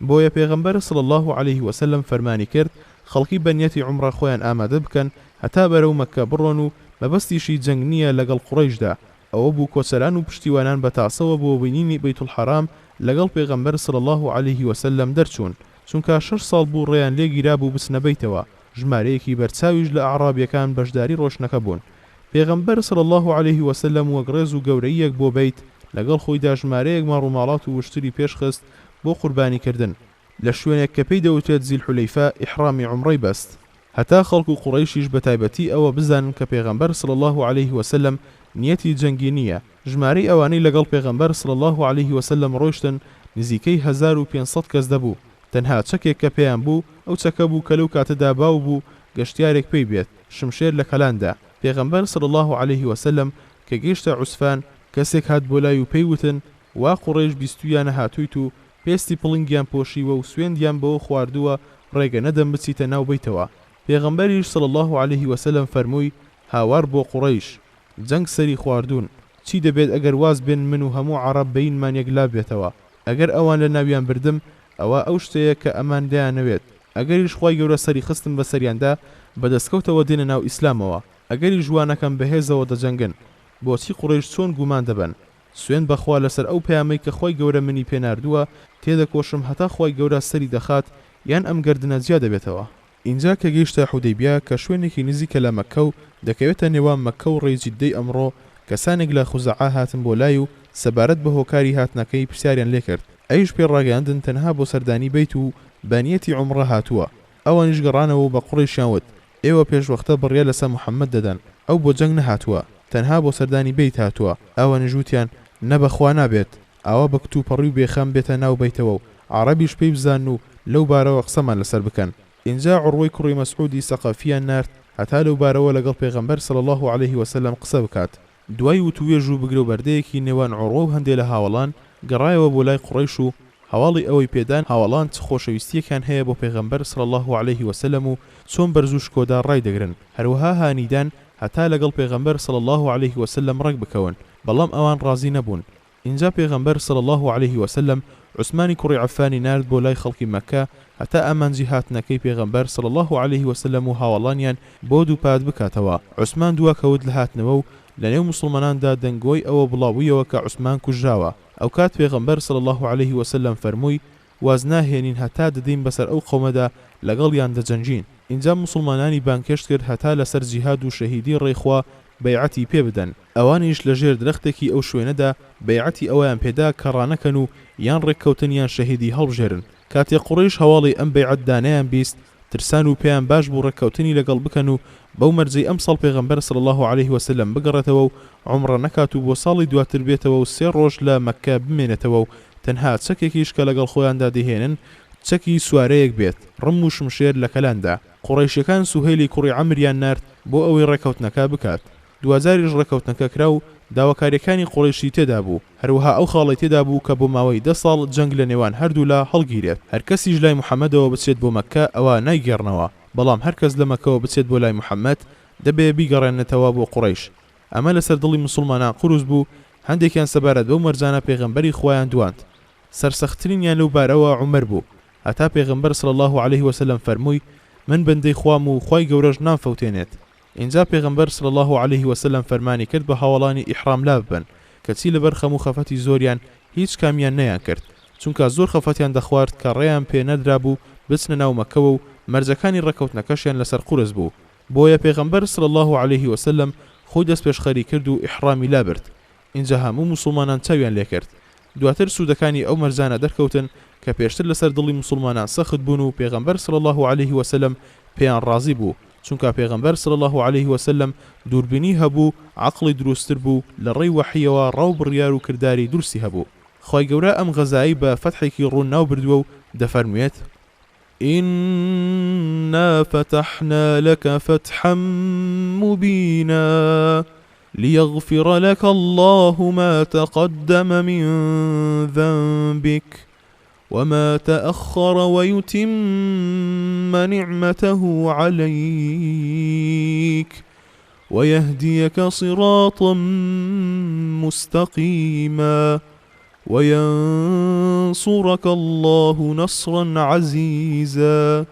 بۆیە پێغەمبەر صلی الله عليه وسلم فەرمانی کرد خەڵکی بەنیەتی عومرە خۆیان ئامادە بکەن هەتا بەرەو مەککە بڕۆن و مەبەستیشی جەنگ نییە لەگەڵ قوڕەیشدا. ئەوە بوو کۆچەران و پشتیوانان بە تاسەوە بۆ بینینی بەیت الحەرام لەگەڵ پێغەمبەر صلی الله عليه وسلم دەرچوون، چونکە 6 ساڵ بوو ڕێیان لێگیرا بوو بچنە بیتەوە. ژمارەیەکی بەرچاویش لە ئەعرابیەکان بەشداری ڕۆشنەکە بوون. پێغەمبەر صلی الله عليه وسلم وەک ڕێز و گەورەیەک بۆ بیت لەگەڵ خۆیدا ژمارەیەک ماڕووماڵات و وشتری پێشخست بۆ قوربانیکردن لە شوێنێک کە پێی دەوترێت زیلحولەیفە ئیحرامی عومڕەی بەست، هەتا خەڵک و قوڕەیشیش بە تایبەتی ئەوە بزانن کە پێغەمبەر صلی الله عليه وسلم نیەتی جەنگی نییە. ژمارەی ئەوانەی لەگەڵ پێغەمبەر صلی الله عليه وسلم ڕۆیشتن نزیکەی 1500 کەس دەبوو. تەنها چەکێک کە پێیان بوو ئەو چەکە بوو کە لەو کاتەدا باو بوو گەشتیارێک پێی بێت شمشێر لە کەلاندا. پێغەمبەر صلی الله عليه وسلم کە گەیشتە عوسفان کەسێک هات بۆ لای و پێیوتن وا قوڕێش بیستویانە هاتوویت و پێستی پڵنگیان پۆشیوە و سوێندیان بەوە خواردووە ڕێگە نەدەم بچیتە ناو بیتەوە. پێغەمبەریش صلی الله عليه وسلم فەرمووی هاوار بۆ قوڕەیش جەنگ سەری خواردوون، چی دەبێت ئەگەر واز بێن من و هەموو عەرەب بینمان یەکلا بێتەوە؟ ئەگەر ئەوان لە ناویان بردم ئەوە ئەو شتەیە کە ئەمان دەیانەوێت، ئەگەریش خوای گەورە سەری خستم بە سەریاندا بەدەستکەوتەوە دێنە ناو ئیسلامەوە، ئەگەری جوانەکەم بەهێزەوە دەجەنگن. بۆچی قوڕیش چۆن گومان دەبن؟ سوێن بەخوا لەسەر ئەو پەیامەی کە خوای گەورە منی پێناردووە تێدەکۆشم هەتا خوای گەورە سەری دەخات یان ئەم گەردنە جیا دەبێتەوە. اینجا کە گەیشتە حودەیبیا کە شوێنێکی نزیکە لە مەککە و دەکەوێتە نێوان مەککە و ڕێی جیدەی ئەمڕۆ، کەسانێک لە خوزەعا هاتن بۆ لای و سەبارەت بە هۆکاری هاتنەکەی پرسیاریان لێ کرد. ئەیش پێڕاگەاندن تەنها بۆ سەردانی بیت و بانیەتی عومڕە هاتووە. ئەوانیش گەڕانەوە و بە قوڕیشیان وت ئێوە پێشوەختە بڕیا لەسەر محەممەد دەدەن، ئەو بۆ جەنگ نەهاتووە، تەنها بۆ سەردانی بیت هاتووە. ئەوانیش وتیان نەبەخوا نابێت، ئەوە بە کتوپەڕی و بێخەم بێتە ناو بیتەوە و عەرەبیش پێی بزان و لەو بارەوە قسەمان لەسەر بکەن. اینجا عوڕوەی کوڕی مەسعودی سەقەفیان نارد هەتا لەو بارەوە لەگەڵ پێغەمبەر صلی الله عليه وسلم قسە بکات. دوای وتوێژ و بگرە و بەردەیەکی نێوان عوڕۆ و هەندێک لە هاوڵان گەڕایەوە بۆ لای قوڕەیش و هەواڵی ئەوەی پێدان هاوڵان چ خۆشەویستیەکان هەیە بۆ پێغەمبەر صلی الله عليه وسلم و چۆن بەرزوو شکۆدا ڕای دەگرن، هەروەها هانیدان هەتا لەگەڵ پێغەمبەر صلی الله عليه وسلم ڕێک بکەون، بەڵام ئەوان ڕازی نەبوون. اینجا پێغەمبەر صلی الله عليه وسلم عوسمانی کوڕی عەفانی نارد بۆ لای خەڵکی مەککە هەتا ئامانجی هاتنەکەی پێغەمبەر صلی الله عليه وسلم و هاوڵانیان بۆ دووپات بکاتەوە. عوسمان دووە کەوت لە هاتنەوە و لە نێو موسڵماناندا دەنگۆی ئەوە بڵاویەوە کە عوسمان کوژراوە. ئەو کات پێغەمبەر صلی الله عليه وسلم فەرمووی واز ناهێنین هەتا دەدەین بەسەر ئەو قەومەدا لەگەڵیان دەجەنجین. اینجا مسلمانانی بانکێشت کرد هەتا لەسەر جیهاد و شەهیدی ڕێخوا بەیعەتی پێ بدەن. ئەوانیش لەژێر درەختێکی ئەو شوێنەدا بەیعەتی ئەویان پێدا کە ڕانەکەن و یان ڕێککەوتنیان شەهیدی هەڵبژێرن. کاتێک قوڕیش هەواڵی ئەم بەیعەت دانیان بیست، ترسان و پێیان باش بوو ڕێککەوتنی لەگەڵ بکەن و بەو مەرجەی ئەم ساڵ پێغەمبەر صلی الله عليه وسلم بگەڕێتەوە و عومرە نەکات و بۆ ساڵی دواتر بێتەوە و 3 ڕۆژ لە مەککە بمێنێتەوە و تەنها چەکێکیش کە لەگەڵ خۆیاندا دەهێنن چەکی سوارەیەک بێت، ڕم و شمشێر لە کەلاندا. قوڕیشەکان سوهێلی کوڕی عەمریان نارد بۆ ئەوەی ڕێککەوتنەکە بکات. دوازاریش ڕێککەوتنەکە کرا و داواکاریەکانی قوڕیشی تێدا بوو، هەروەها ئەو خاڵی تێدا بوو کە بۆ ماوەی 10 ساڵ جەنگ لە نێوان هەردوولا هەڵگیرێت. هەر کەسیش لای محەممەدەوە بچێت بۆ مەککە ئەوە نایگەڕنەوە، بەڵام هەر کەس لە مەکەوە بچێت بۆ لای محەممەد دەبێ بیگەڕێنێتەوە بۆ قوڕیش. ئەمە لەسەر دڵی مسلمانان قوروز بوو، هەندێکیان سەبارەت بەو مەرجانە پێغەمبەری خۆیان دواند. سەرسەختترینیان لەو بارەوە عومەر بوو، هەتا پێغەمبەر صلی الله عليه وسلم فەرمووی من بەندەی خوام و خوای گەورەش نامفەوتێنێت. اینجا پێغەمبەر صلی الله عليه وسلم فەرمانی کرد بە هاوڵانی ئیحرام لا ببن، کەچی لەبەر خەم و خەفەتی زۆریان هیچ کامیان نەیان کرد، چونکە زۆر خەفەتیان دەخوارد کە ڕێیان پێ نەدرا بوو بچنە ناو مەکەوە و مەرجەکانی ڕێککەوتنەکەشیان لەسەر قورس بوو. بۆیە پێغەمبەر صلی الله عليه وسلم خۆی دەست پێشخەری کرد و ئیحرامی لا برد. اینجا هەموو مسلمانان چاویان لێ کرد. دواتر سوودەکانی ئەو مەرجانە دەرکەوتن کە پێشتر لەسەر دڵی مسلمانان سەخت بوون و پێغەمبەر صلی الله عليه وسلم پێیان ڕازی بوو، چونکە پێغەمبەر صلی الله عليه وسلم دووربینی هەبوو، عەقڵی دروستتر بوو، لە ڕێی وەحیەوە ڕاو بڕیار و کرداری درستی هەبوو. خۆی گەورە ئەم غەزایی بە فەتحێکی ڕوون ناو بردووە و دەفەرموێت إنا فتحنا لك فتحا مبينا ليغفر لك الله ما تقدم من ذنبك وما تأخر ويتم نعمته عليك ويهديك صراطا مستقيما وينصرك الله نصرا عزيزا.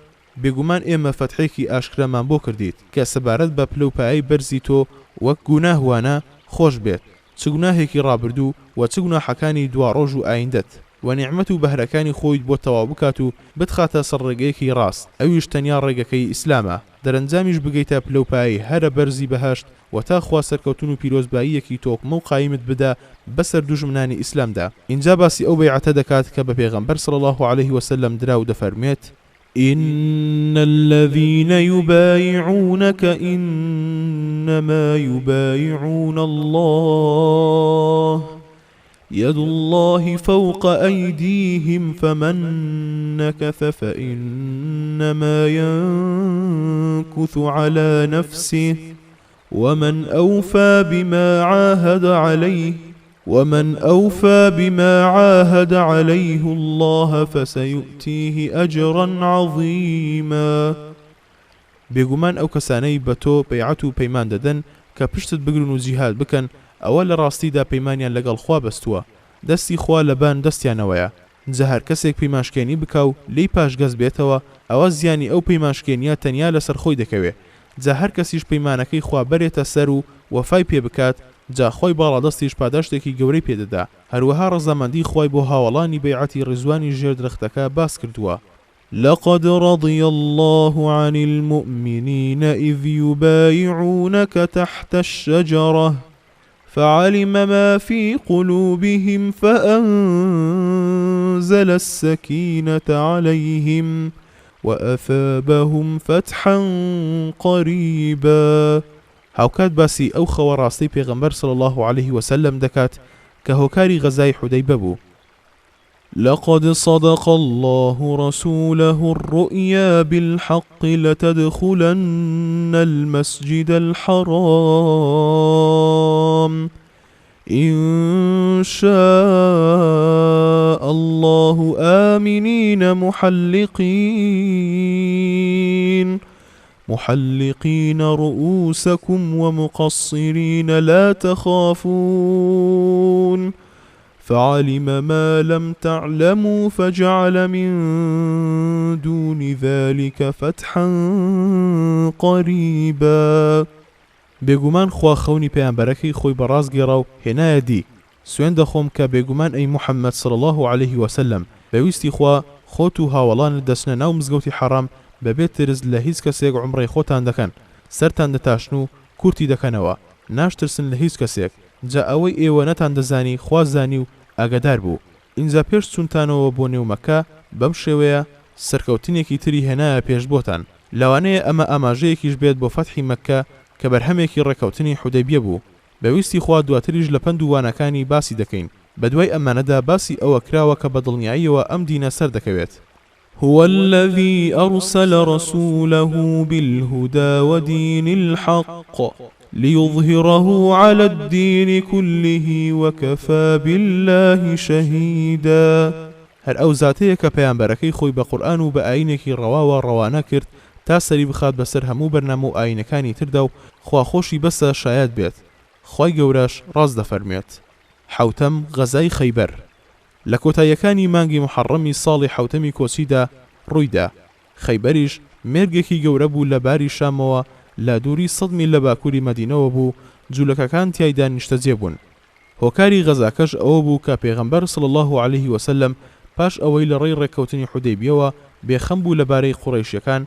بێگومان ئێمە فەتحێکی ئاشکرامان بۆ کردیت کە سەبارەت بە پلەپایی بەرزی تۆ وەک گوناهوانە خۆش بێت، چ گوناهێکی ڕابردوو و چ گوناحەکانی دوا ڕۆژ و ئایندەت، و نیعمەت و بەهرەکانی خۆیت بۆ تەواو بکات و بتخاتە سەر ڕێگەیەکی ڕاست، ئەویش تەنیا ڕێگەکەی ئیسلامە، دەرەنجامیش بگەیتە پلەپایی هەرە بەرزی بەهەشت و تا خوا سەرکەوتن و پیرۆزباییەکی تۆکمە و قایمت بدا بەسەر دوژمنانی ئیسلامدا. اینجا باسی ئەو بەیعەتە دەکات کە بە پێغەمبەر صلی الله عليه وسلم درا و دەفەرمێت إن الذين يبايعونك إنما يبايعون الله يد الله فوق أيديهم فمن نكث فإنما ينكث على نفسه ومن أوفى بما عاهد عليه الله فسيؤتيه أجرا عظيما. بێگومان ئەو کەسانەی بە تۆ بەیعەت و پەیمان دەدەن کە پشتت بگرن و جیهاد بکەن، ئەوە لە ڕاستیدا پەیمانیان لەگەڵ خوا بەستووە، دەستی خوا لەبان دەستیانەوەیە. جا هەر کەسێک پەیمانشکێنی بکە و لی پاشگەز بێتەوە، ئەوە زیانی ئەو پەیمانشکێنیە تەنیا لەسەر خۆی دەکەوێت. جا هەر کەسیش پەیمانەکەی خوا بەرێتە سەر و وەفای پێ بکات، جا خۆی باڵادەستیش پاداشتێکی گەورەی پێدەدا. هەروەها ڕەزامەندی خۆی بۆ هاوڵانی بەیعەتی ڕێزوانی ژێر درەختەکە باس کردووە. لقد رضي الله عن المؤمنين إذ يبايعونك تحت الشجرة فعلم ما في قلوبهم فأنزل السكينة عليهم وأثابهم فتحا قريبا. هاوکات باسی ئەو خەوە ڕاستی پێغەمبەر صلی الله عليه وسلم دەکات کە هۆکاری غەزای حودەیبە بوو. لقد صدق الله رسوله الرؤيا بالحق لتدخلن المسجد الحرام إن شاء الله آمنين محلقين رؤوسكم ومقصرين لا تخافون فعلم ما لم تعلموا فجعل من دون ذلك فتحا قريبا. بێگومان خوا خەونی پەیامبەرەکەی خۆی بەڕاست گێڕا و هێنایە دی. سوێن دەخۆم کە بێگومان ئەی محەممەد صلی الله عليه وسلم بەویستی خوا خۆت و هاوڵانت دەچنە ناو مزگەوتی حەرام بەبێ ترس لە هیچ کەسێک عومرەی خۆتان دەکەن، سەرتان دەتاشن و کورتی دەکەنەوە، ناشترسن لە هیچ کەسێک، جا ئەوەی ئێوە نەتان دەزانی خوا زانی و ئاگادار بوو. ئینجا پێش چوونتانەوە بۆ نێو مەککە بەم شێوەیە سەرکەوتنێکی تری هێنایە پێش بۆتان. لەوانەیە ئەمە ئاماژەیەکیش بێت بۆ فەتحی مەککە کە بەرهەمێکی ڕێکەوتنی حودەیبیە بوو. بەویستی خوا دواتریش لە پند و وانەکانی باسی دەکەین. بەدوای ئەمانەدا باسی ئەوە کراوە کە بە دڵنیاییەوە ئەم دینە سەر دەکەوێت. هو الذي أرسل رسوله بالهدى ودين الحق ليظهره على الدين كله وكفى بالله شهيدا. هەر ئەو زاتەیە کە پەیامبەرەکەی خۆی بە قورئان و بە ئاینێکی ڕەواوە ڕەوانە کرد تا سەری بخات بەسەر هەموو بەرنامە و ئاینەکانی تردا و خواخۆشی بەسە شایەت بێت. خوای گەورەش ڕاست دەفەرمێت. حەوتەم غەزای خەیبەر لە کۆتاییەکانی مانگی محەڕەمی ساڵی حەوتەمی کۆچیدا ڕوویدا. خەیبەریش مێرگێکی گەورە بوو لە باری شامەوە لە دووری 100 میل لە باکووری مەدینەوە بوو، جوولەکەکان تیایدا نیشتەجێ بوون. هۆکاری غەزاکەش ئەوە بوو کە پێغەمبەر صلی الله عليه وسلم پاش ئەوەی لە ڕێی ڕێکەوتنی حودەیبیەوە بێخەم بوو لەبارەی قوڕەیشیەکان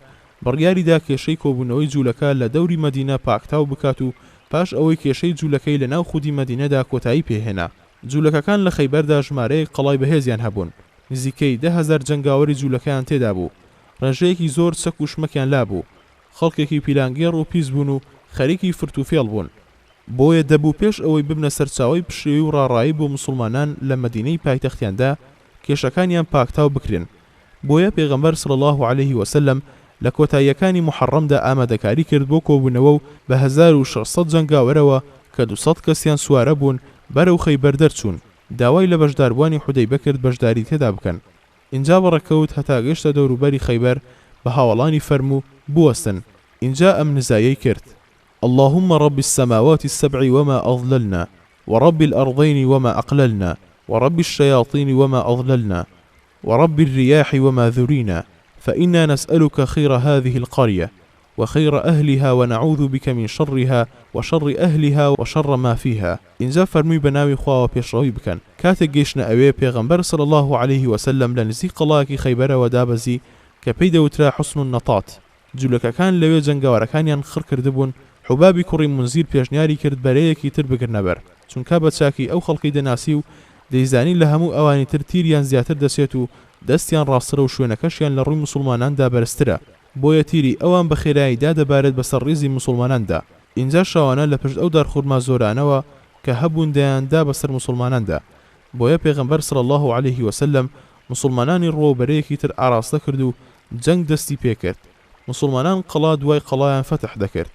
بڕیاریدا کێشەی کۆبوونەوەی جوولەکە لە دەوری مەدینە پاکتاو بکات و پاش ئەوەی کێشەی جوولەکەی لە ناو خودی مەدینەدا کۆتایی پێهێنا. جوولەکەکان لە خەیبەردا ژمارەیەک قەڵای بەهێزیان هەبوون، نزیکەی 10,000 جەنگاوەری جوولەکەیان تێدا بوو. ڕێژەیەکی زۆر چەک و شمەکیان لابوو، خەڵکێکی پیلانگێڕ و پیس بوون و خەریکی فرتوفێڵ بوون. بۆیە دەبوو پێش ئەوەی ببنە سەرچاوی پشێوی و ڕاڕایی بۆ مسلمانان لە مەدینەی پایتەختیاندا کێشەکانیان پاکتاو بکرێن. بۆیە پێغەمبەر صلی الله عليه وسلم لە کۆتاییەکانی محەڕەمدا ئامادەکاری کرد بۆ کۆبوونەوە و بە 1600 جەنگاوەرەوە کە 200 کەسیان سوارە بوون بەرەو خەیبەر دەرچوون، داوای لە بەشداربوانی حودەیبە کرد بەشداری تێدا بکەن. اینجا بەڕێکەوت هەتا گەیشتە دەوروبەری خەیبەر بە هاوڵانی فەرموو بوەستن. اینجا ئەم نزایەی کرد: اللهم رب السماوات السبع وما أضللنا ورب الأرضين وما أقللنا ورب الشياطين وما أضللنا ورب الرياح وما ذرينا فإنا نسألك خير هذه القرية وخير أهلها ونعوذ بك من شرها وشر أهلها وشر ما فيها. إنجا فرمي بناوي خوا وبيشروي بكن كاتك جيشنا أوي پیغمبر صلى الله عليه وسلم لنزيق قلاكي خيبر ودابزي كبيدا وترا حسن النطاط. جولك كان لوي جنگاورەکانیان خڕ کردبوون. حبابی کوڕی منزیر پێشنیاری کرد بەرەیەکی تر بگرنەبەر، چونکە بە چاکی ئەو خەڵکی دەناسی و دەیزانی لە هەموو ئەوانی تر تیریان زیاتر دەسێت و دەستیان ڕاسترە و شوێنەکەشیان لە ڕووی مسلماناندا بەرزترە، بۆیە تیری ئەوان بە خێراییدا دەبارێت بەسەر ڕێزی مسلماناندا. اینجا شەوانە لە پشت ئەو دارخورما زۆرانەوە کە هەبوون دەیاندا بەسەر مسلماناندا. بۆیە پێغەمبەر صلی الله عليه وسلم مسلمانانی ڕۆبەرەیەکی تر ئاراستە کرد و جەنگ دەستی پێکرد. مسلمانان قەڵا دوای قەڵایان فتح دەکرد.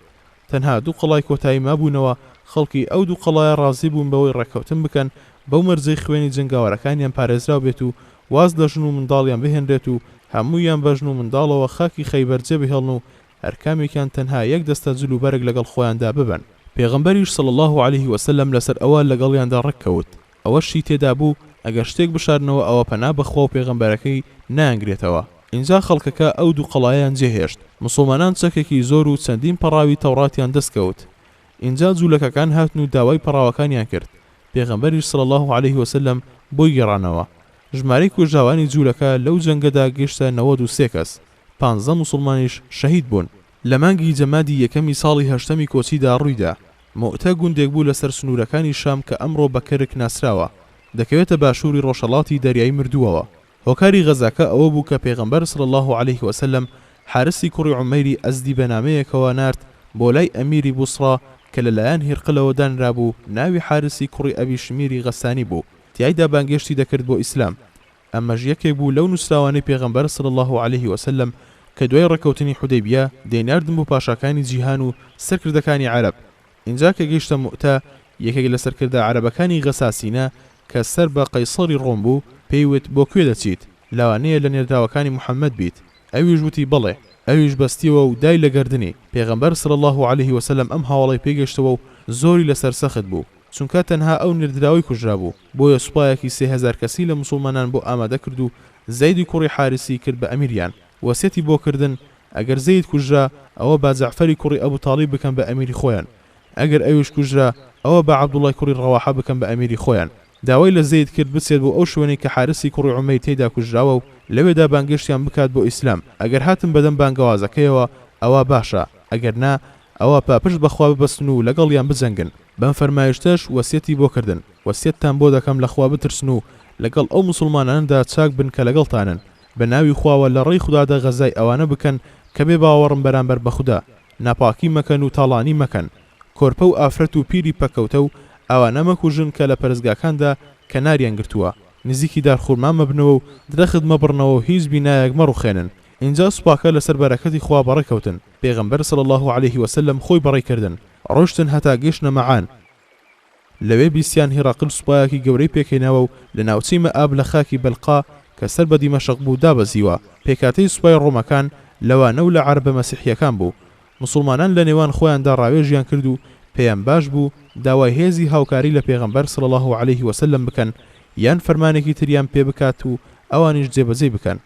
تەنها دوو قەڵای کۆتایی مابوونەوە، خەڵکی ئەو دوو قەڵایە ڕازی بوون بەوەی ڕێکەوتن بکەن بەو مەرجەی خوێنی جنگاوەرەکانیان پارێزراو بێت و واز لە ژن و منداڵیان بهێنرێت و هەموویان بە ژن و منداڵەوە خاکی خەیبەر جێبهێڵن و هەرکامێکیان تەنها یەک دەستە جل و بەرگ لەگەڵ خۆیاندا ببن. پێغەمبەریش صلی الله عليه وسلم لەسەر ئەوە لەگەڵیاندا ڕێککەوت. ئەوەشی تێدا بوو ئەگەر شتێک بشارنەوە ئەوە پەنا بەخوا و پێغەمبەرەکەی نایانگرێتەوە. اینجا خەڵکەکە ئەو دوو قەڵایان جێهێشت. مسلمانان چەکێکی زۆر و چەندین پەڕاوی تەوراتیان دەستکەوت. اینجا جوولەکەکان هاتن و داوای پەڕاوەکانیان کرد. پێغەمبەریش صلی الله عليه وسلم بۆی گێڕانەوە. ژمارەی کوژاوانی جوولەکە لەو جەنگەدا گەیشتە 93 کەس. 15 مسلمانیش شەهید بوون. لە مانگی جەمادی یەکەمی ساڵی هەشتەمی کۆچیدا ڕوویدا. مؤتە گوندێک بوو لەسەر سنوورەکانی شام کە ئەمڕۆ بە کەرک ناسراوە، دەکەوێتە باشووری ڕۆژهەڵاتی دەریایی مردووەوە. هۆکاری غەزاکە ئەوە بوو کە پێغەمبەر صلی الله عليه وسلم حارسی کوڕی عومەیری ئەزدی بەنامەیەکەوە نارد بۆ لای ئەمیری بوسڕا کە لەلایەن هیرقلەوە دانرابوو. ناوی حارسی کوڕی ئەبی شمیری غەسانی بوو، تیایدا بانگێشتی دەکرد بۆ ئیسلام. ئەمەش یەکێک بوو لەو نووسراوانەی پێغەمبەر صلی الله عليه وسلم کە دوای ڕێکەوتنی حودەیبیە دەیناردن بۆ پاشاکانی جیهان و سەرکردەکانی عەرەب. اینجا کە گەیشتە مؤتە، یەکێک لە سەرکردە عەرەبەکانی غەساسینە کە سەر بە قەیسەری ڕۆم بوو پێیوت بۆ کوێ دەچیت؟ لەوانەیە لە نێرداوەکانی محەممەد بیت. ئەویش وتی بڵێ. ئەویش بەستیەوە و دای لە گەردنی. پێغەمبەر صلی الله عليه وسلم ئەم هاوڵی پێگەشتەوە و زۆری لەسەر سەخت بوو، چونکە تەنها ئەو نێردراوی کوژرا بوو. بۆیە سوپایەکی 3000 کەسی لە مسلمانان بۆ ئامادە کرد و زەیدی کوڕی حارسی کرد بە ئەمیریان. وەسیەتی بۆ کردن ئەگەر زەید کوژرا ئەوە با جەعفەری کوڕی ئەبو تاڵیب بکەن بە ئەمیری خۆیان، ئەگەر ئەویش کوژرا ئەوە بە عەبدوڵای کوڕی ڕەواحە بکەن بە ئەمیری خۆیان. داوای لە زەید کرد بچێت بۆ ئەو شوێنەی کە حارسی کوڕی عومەیر تێیدا کوژراوە و لەوێدا بانگشتیان بکات بۆ ئیسلام. ئەگەر هاتن بەدەم بانگەوازەکەیەوە ئەوە باشە، ئەگەر نا ئەوە پاپشت بەخوا ببەستن و لەگەڵیان بجەنگن. بەم فەرمایشتەش وەسیەتی بۆ کردن، وەسیەتتان بۆ دەکەم لەخوا بترسن و لەگەڵ ئەو مسلماناندا چاک بن کە لەگەڵتانن، بە ناوی خواوە لە ڕێی خوددادا غەزای ئەوانە بکەن کە بێ باوەڕم بەرامبەر بە خوددا، ناپاکی مەکەن و تاڵانی مەکەن، کۆرپە و ئافرەت و پیری پەکەوتە و ئەوانە مەکوژن کە لە پەرستگاکاندا کەناریان گرتووە، نزیکی دارخورما مەبنەوە و درەخت مەبڕنەوە و هیچ بینایەک مەڕوخێنن. اینجا سوپاکە لەسەر بەرەکەتی خوا بەڕێکەوتن. پێغەمبەر صلی الله عليه وسلم خۆی بەڕێکردن، ڕۆشتن هەتا گەیشتنە مەعان. لەوێ بیستیان هێراقل سوپایەکی گەورەی پێکەینەوە و لە ناوچەی مەئاب لە خاکی بەلقا کە سەر بە دیمەشق بوو دابەزیوە. پێکاتەی سوپای ڕۆمەکان لەوانە و لە عەربە مەسیحیەکان بوو. مسلمانان لە نێوان خۆیاندا ڕاوێژیان کرد و پێیان باش بوو داوای هێزی هاوکاری لە پێغەمبەر صلی الله عليه وسلم بکەن یان فەرمانێکی تریان پێ بکات و ئەوانیش جێبەجێ بکەن.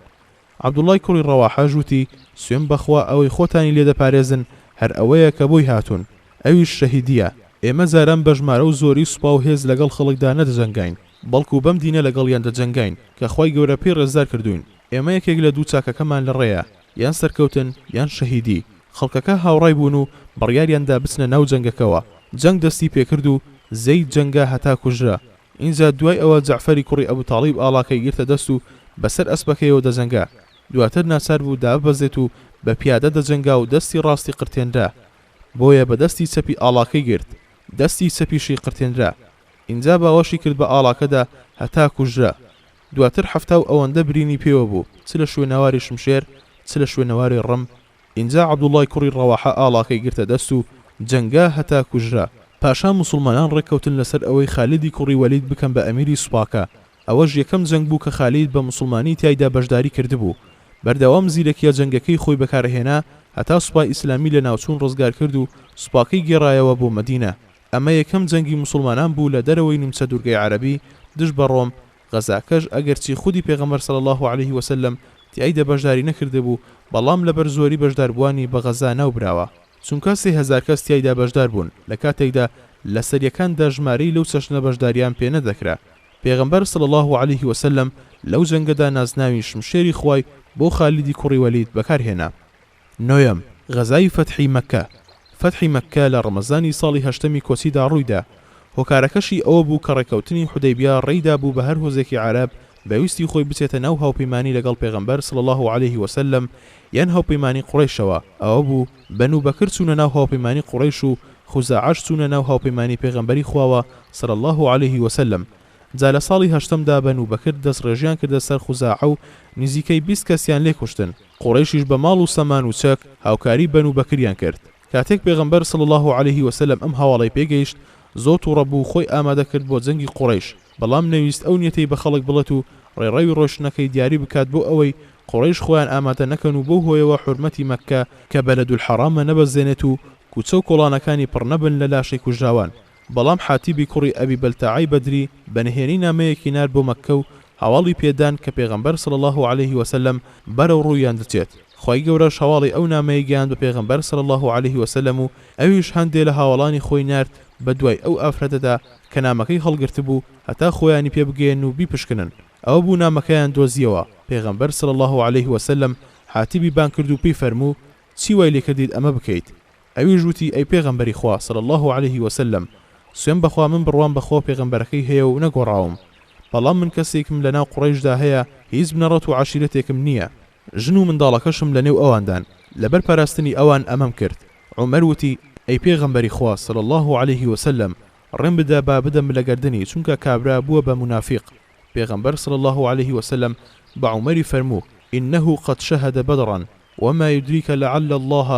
عەبدوڵای کوڕی ڕەواحە ژووتی سوێن بەخوا ئەوەی خۆتانی لێ دەپارێزن هەر ئەوەیە کە بۆی هاتوون، ئەویش شەهیدیە. ئێمە زاران بە ژمارە و زۆری سوپا و هێز لەگەڵ خەڵکدا نەدەجەنگاین، بەڵکو بەم دینە لەگەڵیان دەجەنگاین کە خوای گەورە پێی ڕێزدار کردوین. ئێمە یەکێک لە دوو چاکەکەمان لە ڕێیە، یان سەرکەوتن یان شەهیدی. خەڵکەکە هاوڕای بوون و بڕیاریاندا بچنە ناو جەنگەکەوە. جەنگ دەستی پێکرد و زەید جەنگا هەتا کوژرا. اینجا دوای ئەوە جەعفەری کوڕی ئەبو تاڵیب ئاڵاکەی گرتە دەست و بەسەر ئەسپەکەیەوە دەجەنگا. دواتر ناچار بوو دابەزێت و بە پیادە دەجەنگا و دەستی ڕاستی قرتێنرا، بۆیە بە دەستی چەپی ئاڵاکەی گرت، دەستی چەپیشی قرتێنرا. اینجا باوەشی کرد بە ئاڵاکەدا هەتا کوژرا. دواتر حەفتا و ئەوەندە برینی پێوە بوو، چ لە شوێنەواری شمشێر چ لە شوێنەواری ڕم. اینجا عەبدوڵای کوڕی ڕەواحە ئاڵاکەی گرتە دەست و جەنگا هەتا کوژرا. پاشا مسلمانان ڕێککەوتن لەسەر ئەوەی خالیدی کوڕی وەلید بکەن بە ئەمیری سوپاکە. ئەوەش یەکەم جەنگ بوو کە خالید بە مسلمانی تایدا بەشداری کردبوو. بەردەوام زیرەکیە جەنگەکەی خۆی بەکارهێنا هەتا سوپای ئیسلامی لە ناوچوون ڕزگار کرد و سوپاکەی گێڕایەوە بۆ مەدینە. ئەمە یەکەم جەنگی مسلمانان بوو لە دەرەوەی نیمچە دوورگەی عەرەبی دژ بە ڕۆم. غەزاکەش ئەگەرچی خودی پێغەمبەر صلی الله عليه وسلم تیایدا بەشداری نەکرده بوو، بەڵام لەبەر زۆری بەشداربووانی بە غەزا ناوبراوە، چونکە 3000 کەس تیایدا بەشدار بوون لە کاتێکدا لە سەریەکاندا ژمارەی لەو چەشنە بەشداریان پێ نەدەکرا. پێغەمبەر صلی الله عليه وسلم لەو جەنگەدا نازناوی شمشێری خوای بۆ خالیدی کوڕی وەلید بەکارهێنا. نۆیەم غەزای فەتحی مەککە. فەتحی مەککە لە ڕەمەزانی ساڵی 8ەمی کۆچیدا ڕوویدا. هۆکارەکەشی ئەوە بوو کە ڕێکەوتنی حودەیبیا ڕێیدا بوو بە هەر هۆزێکی عەرەب بەویستی خۆی بچێتە ناو هاوپەیمانی لەگەڵ پێغەمبەر صلی الله عليه وسلم یان هاوپەیمانی قوڕیشەوە. ئەوە بوو بەنو بەکر چوونە ناو هاوپەیمانی قوڕیش و خوزاعەش چوونە ناو هاوپەیمانی پێغەمبەری خواوە صلی الله عليه وسلم. جا لە ساڵی 8ەمدا بەنو بەکر دەستڕێژیان کردە سەر خوزاعە و نزیکەی 20 کەسیان لێ کوشتن. قوڕیشیش بە ماڵ و سەمان و چەک هاوکاری بەنو بەکریان کرد. کاتێک پێغەمبەر صلی الله عليه وسلم ئەم هەواڵەی پێگەیشت زۆر تووڕە بوو، خۆی ئامادە کرد بۆ جەنگی قوڕیش، بەڵام نەویست ئەو نیەتەی بە خەڵک بڵێت و ڕێڕەوی ڕۆشنەکەی دیاری بکات بۆ ئەوەی قوڕیش خۆیان ئامادە نەکەن و بۆ هۆیەوە حورمەتی مەککە کە بەلەدولحەرامە نەبەزێنێت و کوچە و کۆڵانەکانی پڕ نەبن لە لاشەی کوژراوان. بەڵام حاتیبی کوڕی ئەبی بەلتەعای بەدری بەنهێنی نامەیەکی نار بۆ مەککە و هەواڵی پێدان کە پێغەمبەر صلی الله عليه وسلم بەرەو ڕوویان دەچێت. خی گەورەش هەواڵی ئەو نامەیە گەیاند بە پێغەمبەر صلی الله عليه وسلم و ئەویش هەندێک لە هاوڵانی خۆی نارد بە دوای ئەو ئافرەتەدا کە نامەکەی هەڵگرت بوو هەتا خۆیانی پێ بگەێن و بیپشکنن. ئەوە بوو نامەکەیان دۆزیەوە. پێغەمبەر صلی الله عليه وسلم حاتیبی بان کرد و پێی فەرموو چی وای لێ کردیت ئەمە بکەیت؟ ئەویش وتی ئەی پێغەمبەری خوا صلی الله عليه وسلم، سوێن بەخوا من بڕوان بەخۆ پێغەمبەرەکەی هەیە و نەگۆڕاوم، بەڵام من کەسێکم لە ناو قوڕیشدا هەیە، هیچ بنەڕەت و عەشیرەتێکم نییە، ژن و منداڵەکەشم لە نێو ئەواندان، لەبەر پاراستنی ئەوان ئەمەم کرد. عومەر وتی ئەی پێغەمبەری خوا صلی الله عليه وسلم، ڕێم بدە با بدەم لە گەردنی، چونکە کابرا بووە بە منافق. پێغەمبەر صلی الله عليه وسلم بە عومەری فەرموو إنه قد شهد بدرا وما يدريك لعل الله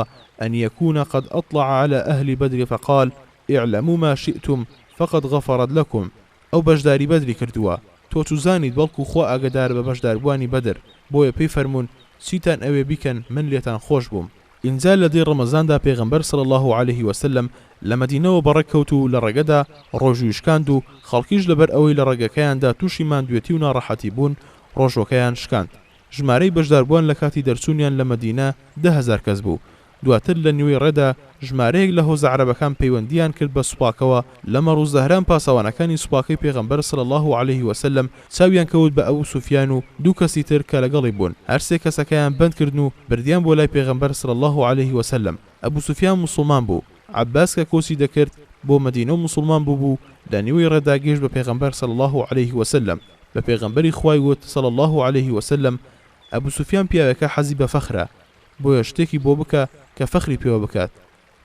أن يكون قد أطلع على أهل بدر فقال اعلموا ما شئتم فقد غفرت لكم. ئەو بەشداری بەدری کردووە، تۆ توزانیت بەڵکو خۆ ئاگدار بە بەشداربوانی بەدر، بۆیە پێی فەرمونون چیتان ئەوێ بیکەن من لێتان خۆش بووم. ئینجا لە دەی ڕەمەزاندا پێغەمبەر صلی الله عليه وسلم لە مەدینەوە بەڕێککەوت و لە ڕێگەدا ڕۆژویشکاند و خەڵکیش لەبەر ئەوەی لە ڕێگەکەیاندا تووشی ماندوێتی و ناڕەحەتی بوون ڕۆژۆکەیان شکاند. ژمارەی بەشداربووان لە کاتی دەرچوونیان لە مەدینە 10,000 کەس بوو. دواتر لە نیوەی ڕێدا ژمارەیەک لە هۆزە عەرەبەکان پەیوەندیان کرد بە سوپاکەوە لە مەڕ و زەهران پاسەوانەکانی سوپاکەی پێغەمبەر صلی الله عليه وسلم چاویان کەوت بە ئەبوو سوفیان و دوو کەسی تر کە لەگەڵی بوون هەر سێ کەسەکەیان بەند کردن و بردیان بۆ لای پێغەمبەر صلی الله عليه وسلم ئەبوو سوفیان موسڵمان بوو عەباس کە کۆچی دەکرد بۆ مەدینە و موسڵمان بوو لە نیوەی ڕێدا گەیشت بە پێغەمبەر صلی الله عليه وسلم بە پێغەمبەری خوای وت صلی الله عليه وسلم ئەبوو سوفیان پیاوێکە حەزی بە فەخرە بۆیە شتێکی بۆ بکە کە فەخری پێوە بکات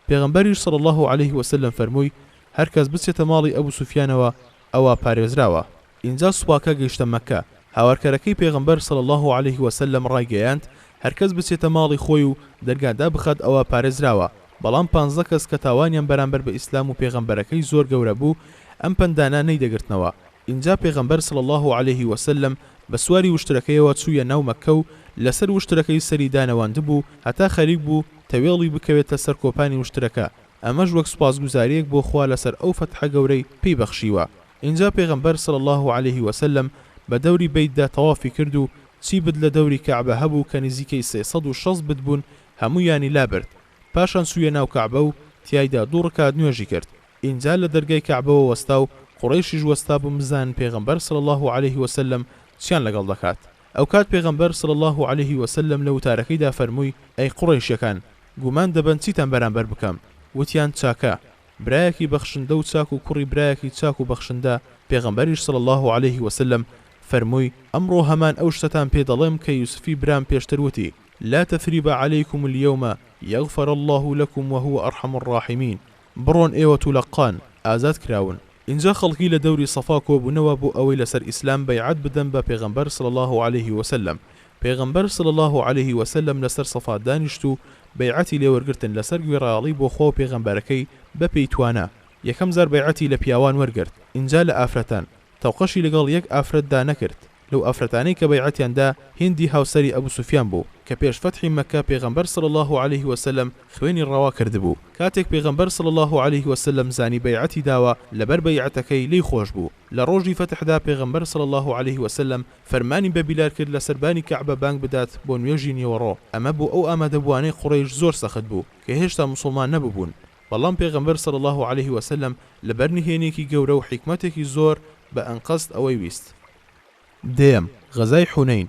پێغەمبەریش صلی الله عليه وسلم فەرمووی هەر کەس بچێتە ماڵی ئەبوو سوفیانەوە ئەوە پارێزراوە اینجا سوپاکە گەیشتە مەککە هاوارکەرەکەی پێغەمبەر صلی الله عليه وسلم ڕایگەیاند هەر کەس بچێتە ماڵی خۆی و دەرگادا بخات ئەوە پارێزراوە بەڵام 15 کەس کە تاوانیان بەرامبەر بە ئیسلام و پێغەمبەرەکەی زۆر گەورە بوو ئەم پەندانە نەیدەگرتنەوە اینجا پێغەمبەر صلی الله عليه وسلم بە سواری وشترەکەیەوە چوویە ناو مەککە و لەسەر وشترەکەی سەری دانەواند بوو هەتا خەریک بوو تەوێڵی بکەوێتە سەر کۆپانی وشترەکە ئەمەش وەک سوپاسگوزاریەک بۆ خوا لەسەر ئەو فەتحە گەورەی پێی بەخشیوە اینجا پێغەمبەر صلی الله عليه وسلم بە دەوری بەیتدا تەوافی کرد و چی بد لە دەوری کەعبە هەبوو کە نزیکەی 360 بت بوون هەموویانی لابرد پاشان سوویە ناو کەعبە و تیایدا دوو ڕکات نوێژی کرد اینجا لە دەرگای کەعبەوە وەستا و قوڕەیشیش وەستا بوو بزانن پێغەمبەر صلی الله عليه وسلم چیان لەگەڵ دەکات ئەو کات پێغەمبەر صلی الله عليه وسلم لە وتارەکەیدا فەرمووی ئەی قوڕەیشیەکان گومان دەبن چیتان بەرامبەر بکەم وتیان چاکە برایەکی بەخشندە و چاک و کوڕی برایەکی چاک و بەخشندە پێغەمبەریش صلی الله عليه وسلم فەرمووی ئەمڕۆ هەمان ئەو شتتان پێ دەڵێم کە یوسفی برام پێشتر وتی لا تثريب عليكم اليوم يغفر الله لكم وهو أرحم الراحمين بڕۆن ئێوە توولەقان ئازاد کراون اینجا خەڵکی لە دەوری سەفا کۆبوونەوە بۆ ئەوەی لەسەر ئیسلام بەیعەت بدەن بە پێغەمبەر صلی الله عليه وسلم پێغەمبەر صلی الله عليه وسلم لەسەر سەفا دانیشت و بەیعەتی لێوەرگرتن لەسەر گوێڕایەڵی بۆ خۆ پێغەمبەرەکەی بە پێی توانە یەکەم زار بەیعەتی لە پیاوان وەرگرت اینجا لە ئافرەتان تەوقەشی لەگەڵ یەک ئافرەتدا نەکرد لەو ئافرەتانەی کە بەیعەتیاندا هیندی هاوسەری ئەبوو سوفیان بوو کە پێش فەتحی مەککە پێغەمبەر صلی الله عليه وسلم خوێنی ڕەوا کردبوو کاتێک پێغەمبەر صلی الله عليه وسلم زانی بەیعەتی داوە لەبەر بەیعەتەکەی لی خۆش بوو لە ڕۆژی فەتحدا پێغەمبەر صلی الله عليه وسلم فەرمانی بە بیلال کرد لە سەربانی کەعبە بانگ بدات بۆ نوێژی نیوەڕۆ ئەمە بۆ ئەو ئامادەبوانەی قوڕەیش زۆر سەخت بوو کە هێشتا موسڵمان نەبوون بەڵام پێغەمبەر صلی الله عليه وسلم لەبەر نهێنێکی گەورە و حیکمەتێکی زۆر بە ئەنقەست ئەوەی ویست دێم غەزای حونەین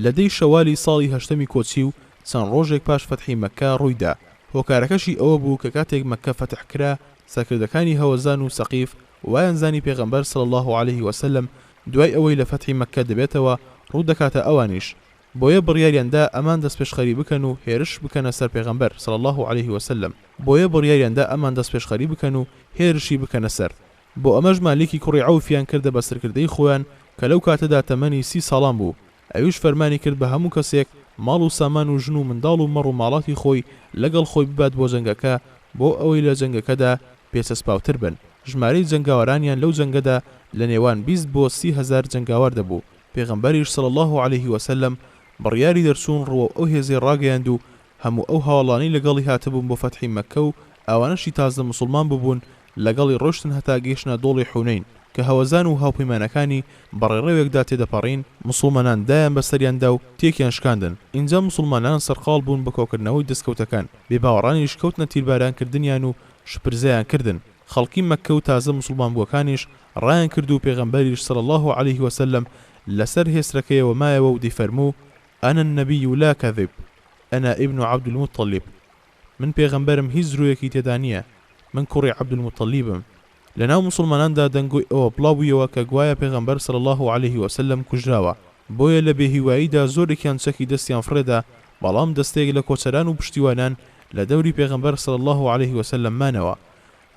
لەدەی شەوالی ساڵی هەشتەمی کۆچی و چەند ڕۆژێک پاش فەتحی مەککە ڕوویدا هۆکارەکەشی ئەوە بوو کە کاتێک مەککە فەتح کرا سەرکردەکانی هەوەزان و سەقیف وایان زانی پێغەمبەر صلی الله عليه وسلم دوای ئەوەی لە فەتحی مەککە دەبێتەوە ڕوو دەکاتە ئەوانیش بۆیە بڕیاریاندا ئەمان دەستپێشخەری بکەن و هێرش بکەنە سەر پێغەمبەر صلی الله عليه وسلم بۆیە بڕیاریاندا ئەمان دەستپێشخەری بکەن و هێرشی بکەنە سەر بۆ ئەمەش مالیکی کوڕی عەوفیان کردە بە سەرکردەی خۆیان کە لەو کاتەدا تەمەنی 30 ساڵان بوو ئەویش فەرمانی کرد بە هەموو کەسێک ماڵ و سامان و ژن و منداڵ و مەڕ و ماڵاتی خۆی لەگەڵ خۆی ببات بۆ جەنگەکە بۆ ئەوەی لە جەنگەکەدا پێچەسپاوتر بن ژمارەی جەنگاوەرانیان لەو جەنگەدا لە نێوان 20 بۆ 30,000 جەنگاوەر دەبوو پێغەمبەریش صلی الله عليه وسلم بڕیاری دەرچوون ڕوە ئەو هێزەی ڕاگەیاند و هەموو ئەو هاوڵانی لەگەڵی هاتبوون بۆ فەتحی مەککە و ئەوانەشی تازە موسڵمان ببوون لەگەڵی ڕۆشتن هەتا گەیشتنە دۆڵی حونەین کە هەوەزان و هاوپەیمانەکانی بەڕێڕەوێکدا تێدەپەڕین موسڵمانان دایان بەسەریاندا و تێکیان شکاندن اینجا موسڵمانان سەرقاڵ بوون بە کۆکردنەوەی دەستکەوتەکان بێباوەڕانیش کەوتنە تیربارانکردنیان و شپرزەیان کردن خەڵکی مەککە و تازە موسڵمان بووەکانیش ڕایان کرد و پێغەمبەریش صلی الله عليه وسلم لەسەر هێسترەکەیەوە مایەوە و دەیفەرموو أنا النبي لا كذب أنا ابن عبد المطلب من پێغەمبەرم هیچ ڕوویەکی تێدا نییە من کوڕی عەبد المطلیبم لەناو موسڵماناندا دەنگۆی ئەوە بڵاوبوویەوە کە گوایە پێغەمبەر صلی الله عليه وسلم کوژراوە بۆیە لە بێهیواییدا زۆرێکیان چەکی دەستیان فرێدا بەڵام دەستێک لە کۆچەران و پشتیوانان لە دەوری پێغەمبەر صلی الله عليه وسلم مانەوە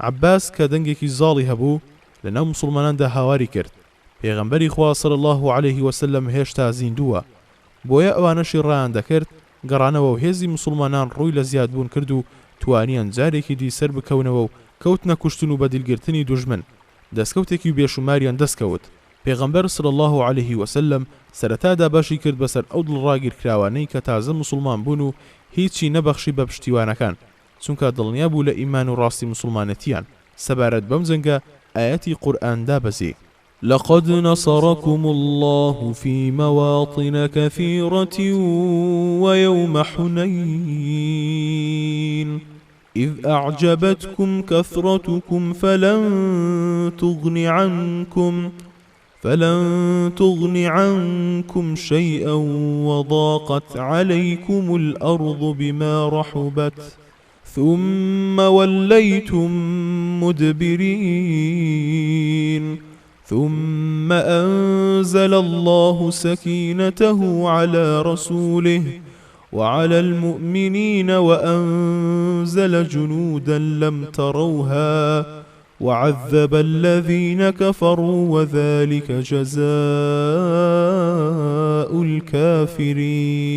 عەباس کە دەنگێکی زاڵی هەبوو لەناو موسڵماناندا هاواری کرد پێغەمبەری خوا صلی الله عليه وسلم هێشتا زیندووە بۆیە ئەوانەشی ڕایان دەکرد گەڕانەوە و هێزی موسڵمانان ڕووی لە زیادبوون کرد و توانیان جارێکی دی سەر بکەونەوە و کەوتنە کوشتن و بەدیلگرتنی دوژمن دەستکەوتێکی بێشوماریان دەستکەوت پێغەمبەر صلی الله عليه وسلم سەرەتادا باشی کرد بەسەر ئەو دڵڕاگیرکراوانەی کە تازە موسڵمان بوون و هیچی نەبەخشی بە پشتیوانەکان چونکە دڵنیا بوو لە ئیمان و ڕاستی موسڵمانەتیان سەبارەت بەم جەنگە ئاەتی قورئان دابەزی لقد نصركم الله في مواطن كثيرة ويوم حنين إذ أعجبتكم كثرتكم فلن تغن عنكم شيئا وضاقت عليكم الأرض بما رحبت ثم وليتم مدبرين ثم أنزل الله سكينته على رسوله وعلى المؤمنين وأنزل جنودا لم تروها وعذب الذين كفروا وذلك جزاء الكافرين.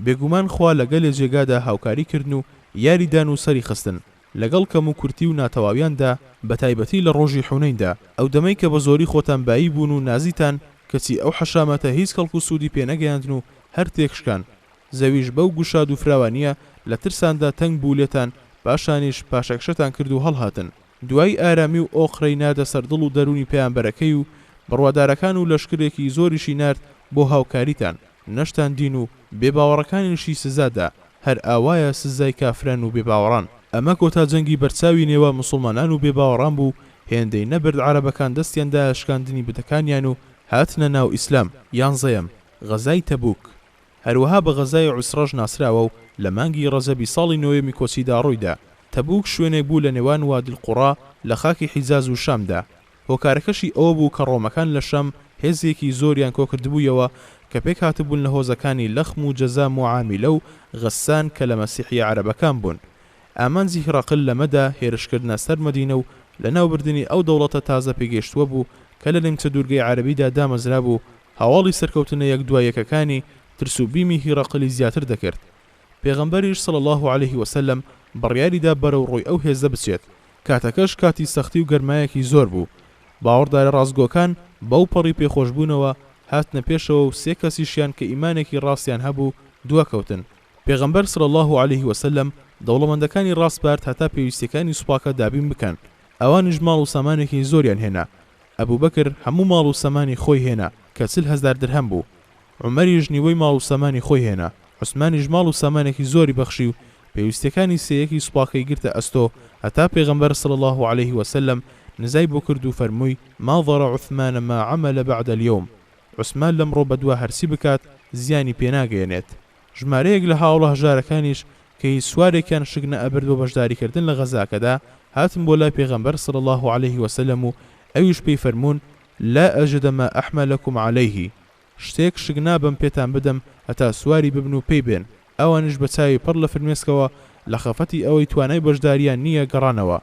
بێگومان خوا لەگەڵ جێگادا هاوکاری کردن و یاریدان و سەری خستن لەگەڵ کەم و کورتی و ناتەواویاندا بە تایبەتی لە ڕۆژی حونەیندا ئەو دەمەی کە بە زۆری خۆتان بایی بوون و نازیتان کەچی ئەو حەشامەتە هیچ کەڵک و سوودی پێنەگەیاندن و هەر تێکشکان زەویش بەو گوشاد و فراوانیە لە ترساندا تەنگ بوو لێتان پاشانیش پاشەکشەتان کرد و هەڵهاتن دوای ئارامی و ئۆقرەی نادە سەردڵ و دەرونی پەیامبەرەکەی و بڕوادارەکان و لەشکرێکی زۆریشی نارد بۆ هاوکاریتان نەشتان دین و بێباوەڕەکانیشی سزادا هەر ئاوایە سزای کافران و بێباوەڕان ئەمە کۆتا جەنگی بەرچاوی نێوە موسڵمانان و بێباوەڕان بوو هێندەی نەبرد عەرەبەکان دەستیاندا شکاندنی بدەکانیان و هاتنە ناو ئیسلام. یانزەیەم غەزای تەبوک هەروەها بە غەزای عوسڕەش ناسراوە و لە مانگی ڕەجەبی ساڵی نۆیەمی کۆچیدا ڕوویدا. تەبوک شوێنێک بوو لە نێوان وادی القوڕا لە خاکی حیجاز و شامدا. هۆکارەکەشی ئەوە بوو کە ڕۆمەکان لە شەم هێزێکی زۆریان کۆکردبوویەوە کە پێک هاتبوون لە هۆزەکانی لەخم و جەزام و عامیلە و غەسان کە لە مەسیحی عەرەبەکان بوون. ئامانجی هێڕەقل لەمەدا هێرشکردنە سەر مەدینە و لە ناوبردننی ئەو دەوڵەتە تازە پێگەیشتووە بوو کە لە نیمچە دوورگەی عەرەبیدا دامەزرا بوو هەواڵی سەرکەوتنە یەک دوای یەکەکانی ترس و بیمی هێڕەقلی زیاتر دەکرد. پێغەمبەریش صلی الله عليه وسلم بڕیاریدا بەرەو ڕووی ئەو هێزە بچێت. کاتەکەش کاتی سەختی و گەرمایەکی زۆر بوو. باوەڕدارە ڕاستگۆکان بەو پەڕی پێخۆشبوونەوە هاتنە پێشەوە و سێ کەسیشیان کە ئیمانێکی ڕاستیان هەبوو دووەکەوتن. پێغەمبەر صلی الله عليه وسلم دەوڵەمەندەکانی ڕاستبارد هەتا پێویستیەکانی سوپاکە دابین بکەن. ئەوانیش ماڵ و سامانێکی زۆریان هێنا. ئەبوبەکر هەموو ماڵ و سامانی خۆی هێنا کە 40,000 درهم بوو. عومەریش نیوەی ماڵ و سامانی خۆی هێنا. عوسمانیش ماڵ و سامانێکی زۆری بەخشی و پێویستیەکانی سەیەکی سوپاکەی گرتە ئەستۆ هەتا پێغەمبەر صلی الله عليه وسلم نزای بۆ کرد و فەرمووی ما ضر عثمان ما عمل بعد اليوم. عوسمان لەمڕۆ بەدووە هەرسی بکات زیانی پێناگەێنێت. ژمارەیەک لە هاوڵە هەژارەکانیش کە هیچ سوارێکیان شک نەئەبرد بۆ بەشداریکردن لە غەزاکەدا هاتم بۆ لای پێغەمبەر صلی الله عليه وسلم و ئەویش پێی فەرموون لا ئەجد ما ئەحمەلەکم عەلەیه شتێک شک نابم پێتان بدەم هەتا سواری ببن و پێی بێن. ئەوانش بە چاوی پڕ لە فرمێسکەوە لە خەفەتی ئەوەی توانای بەشداریان نییە گەڕانەوە.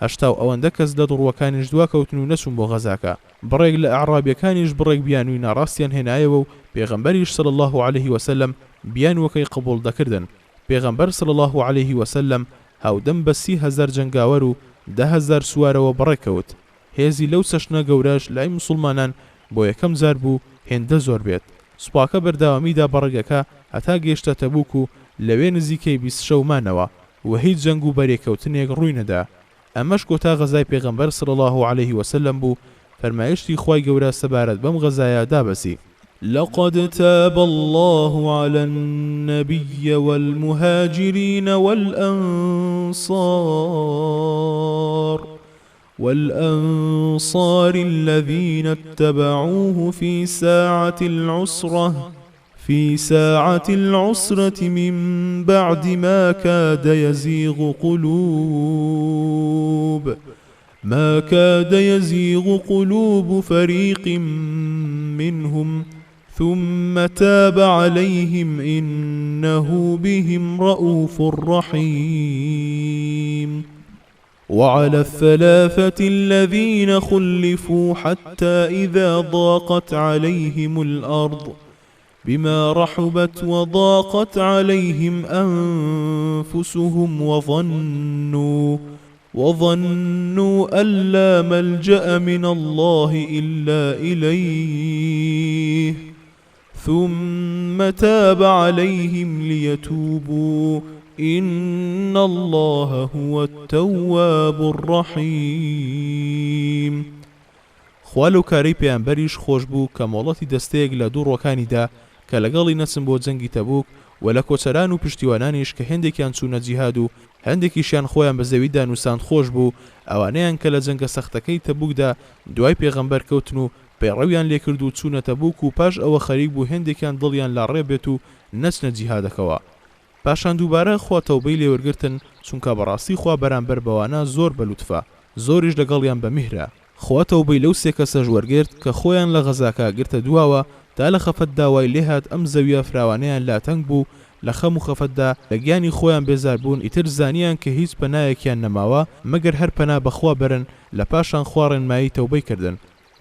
هەشتا و ئەوەندە کەس لە دڕوەکانیش دواکەوتن و نەچوون بۆ غەزاکە. بڕێک لە ئەعرابیەکانیش بڕێک بیانووی ناڕاستیان هێنایەوە و پێغەمبەریش صلی الله عليه وسلم بیانوەکەی قبوڵ دەکردن. پێغەمبەر صلی الله عليه وسلم هاودەم بە 30,000 جەنگاوەر و 10,000 سوارەوە بڕێکەوت. هێزی لەو چەشنە گەورەش لای موسڵمانان بۆ یەکەم جار بوو هێندە زۆر بێت. سوپاکە بەرداوامیدا بەڕێگەکە هەتا گەیشتە تەبوک و لەوێ نزیکەی 20 شەومانەوە و هیچ جەنگ و بەرێکەوتنێک ڕووی نەدا. ئەمەش کۆتا غەزای پێغەمبەر صلی الله عليه وسلم بوو. فەرمایشتی خوای گەورە سەبارەت بەم غەزایە دابەسی لقد تاب الله على النبي والمهاجرين والأنصار الذين اتبعوه في ساعة العسرة من بعد ما كاد يزيغ قلوب فريق منهم ثم تاب عليهم إنه بهم رؤوف رحيم. وعلى الثلاثة الذين خلفوا حتى إذا ضاقت عليهم الأرض بما رحبت وضاقت عليهم أنفسهم وظنوا أن لا ملجأ من الله إلا إليه ثم تاب عليهم ليتوبوا إن الله هو التواب الرحيم. خوا لەو کارەی پێیانبەریش خۆش بوو کە مۆڵەتی دەستەیەک لە دوو ڕۆکانیدا کە لەگەڵی نەچن بۆ جەنگی تەبوک و لە کۆچەران و پشتیوانانیش کە هێندێکیان چوونە جیهاد و هەندێکیشیان خۆیان بە زەویدا نووساند خۆش بوو ئەوانەیان کە لە جەنگە سەختەکەی تەبوکدا دوای پێغەمبەر کەوتن و پەیڕەویان لێکرد و چوونە تەبوک و پاش ئەوە خەریک بوو هێندێکیان دڵیان لا ڕێبێت و نەچنە جیهادەکەوە. پاشان دووبارە خوا تەوبەی لێوەرگرتن چونکە بەڕاستی خوا بەرامبەر بەوانە زۆر بەلوتفە زۆریش لەگەڵیان بە میهرە. خوا تەوبەی لەو سێ کەسەش وەرگرت کە خۆیان لە غەزاکە گرتە دواوە تا لە خەفەت داوای لێهات ئەم زەویە فراوانەیان لا تەنگ بوو لە خەم و خەفەتدا لە گیانی خۆیان بێزار بوون ئیتر زانیان کە هیچ پەنایەکیان نەماوە مەگەر هەر پەنا بەخوا بەرن لە پاشان خوا ڕێنمایی تەوبەی کردن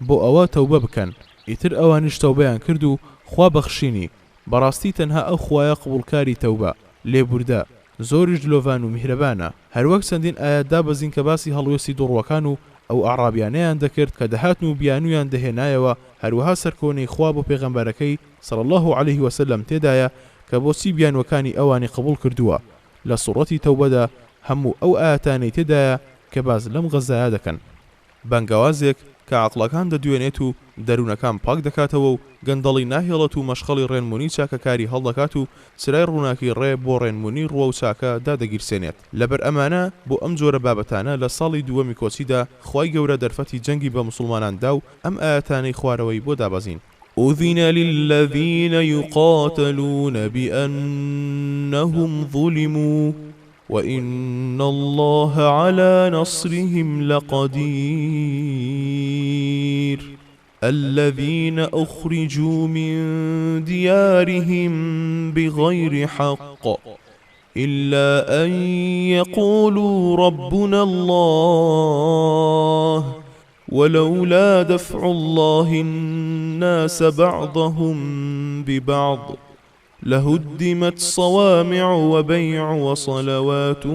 بۆ ئەوە تەوبە بکەن ئیتر ئەوانیش تەوبەیان کرد و خوا بەخشینی بەڕاستی تەنها ئەو خوایە قبوڵکاری تەوبە لێبوردە زۆریش دلۆڤان و میهرەبانە. هەروەک چەندین ئاەت دابەزین کە باسی هەڵوێستی دوڕوەکان و ئەو ئاڕابیانەیان دەکرد کە دەهاتن و بیانویان دەهێنایەوە هەروەها سەرکۆنەی خوا بۆ پێغەمبەرەکەی صلی الله عليه وسلم تێدایە کە بۆچی بیانوەکانی ئەوانی قبول کردووە. لە سوڕەتی تەوبەدا هەموو ئەو ئاەتانەی تێدایە کە باز لەم غەزایە دەکەن. بەنگەوازێک کە عەقڵەکان دەدوێنێت و دەروونەکان پاک دەکاتەوە و گەندەڵی ناهێڵەت و مەشخەڵی ڕێنمونی چاکەکاری هەڵدەکات و چرای ڕووناکی ڕێ بۆ ڕێنمونی ڕوە و چاکە دادەگیرسێنێت. لەبەر ئەمانە بۆ ئەم جۆرە بابەتانە لە ساڵی دووەمی کۆچیدا خوای گەورە دەرفەتی جەنگی بە موسڵماناندا و ئەم ئاەتانەی خوارەوەی بۆ دابەزین. أذن للذين يقاتلون بأنهم ظلموا وإن الله على نصرهم لقدير الذين أخرجوا من ديارهم بغير حق إلا أن يقولوا ربنا الله ولولا دفع الله الناس بعضهم ببعض لهدمت صوامع وبيع وصلوات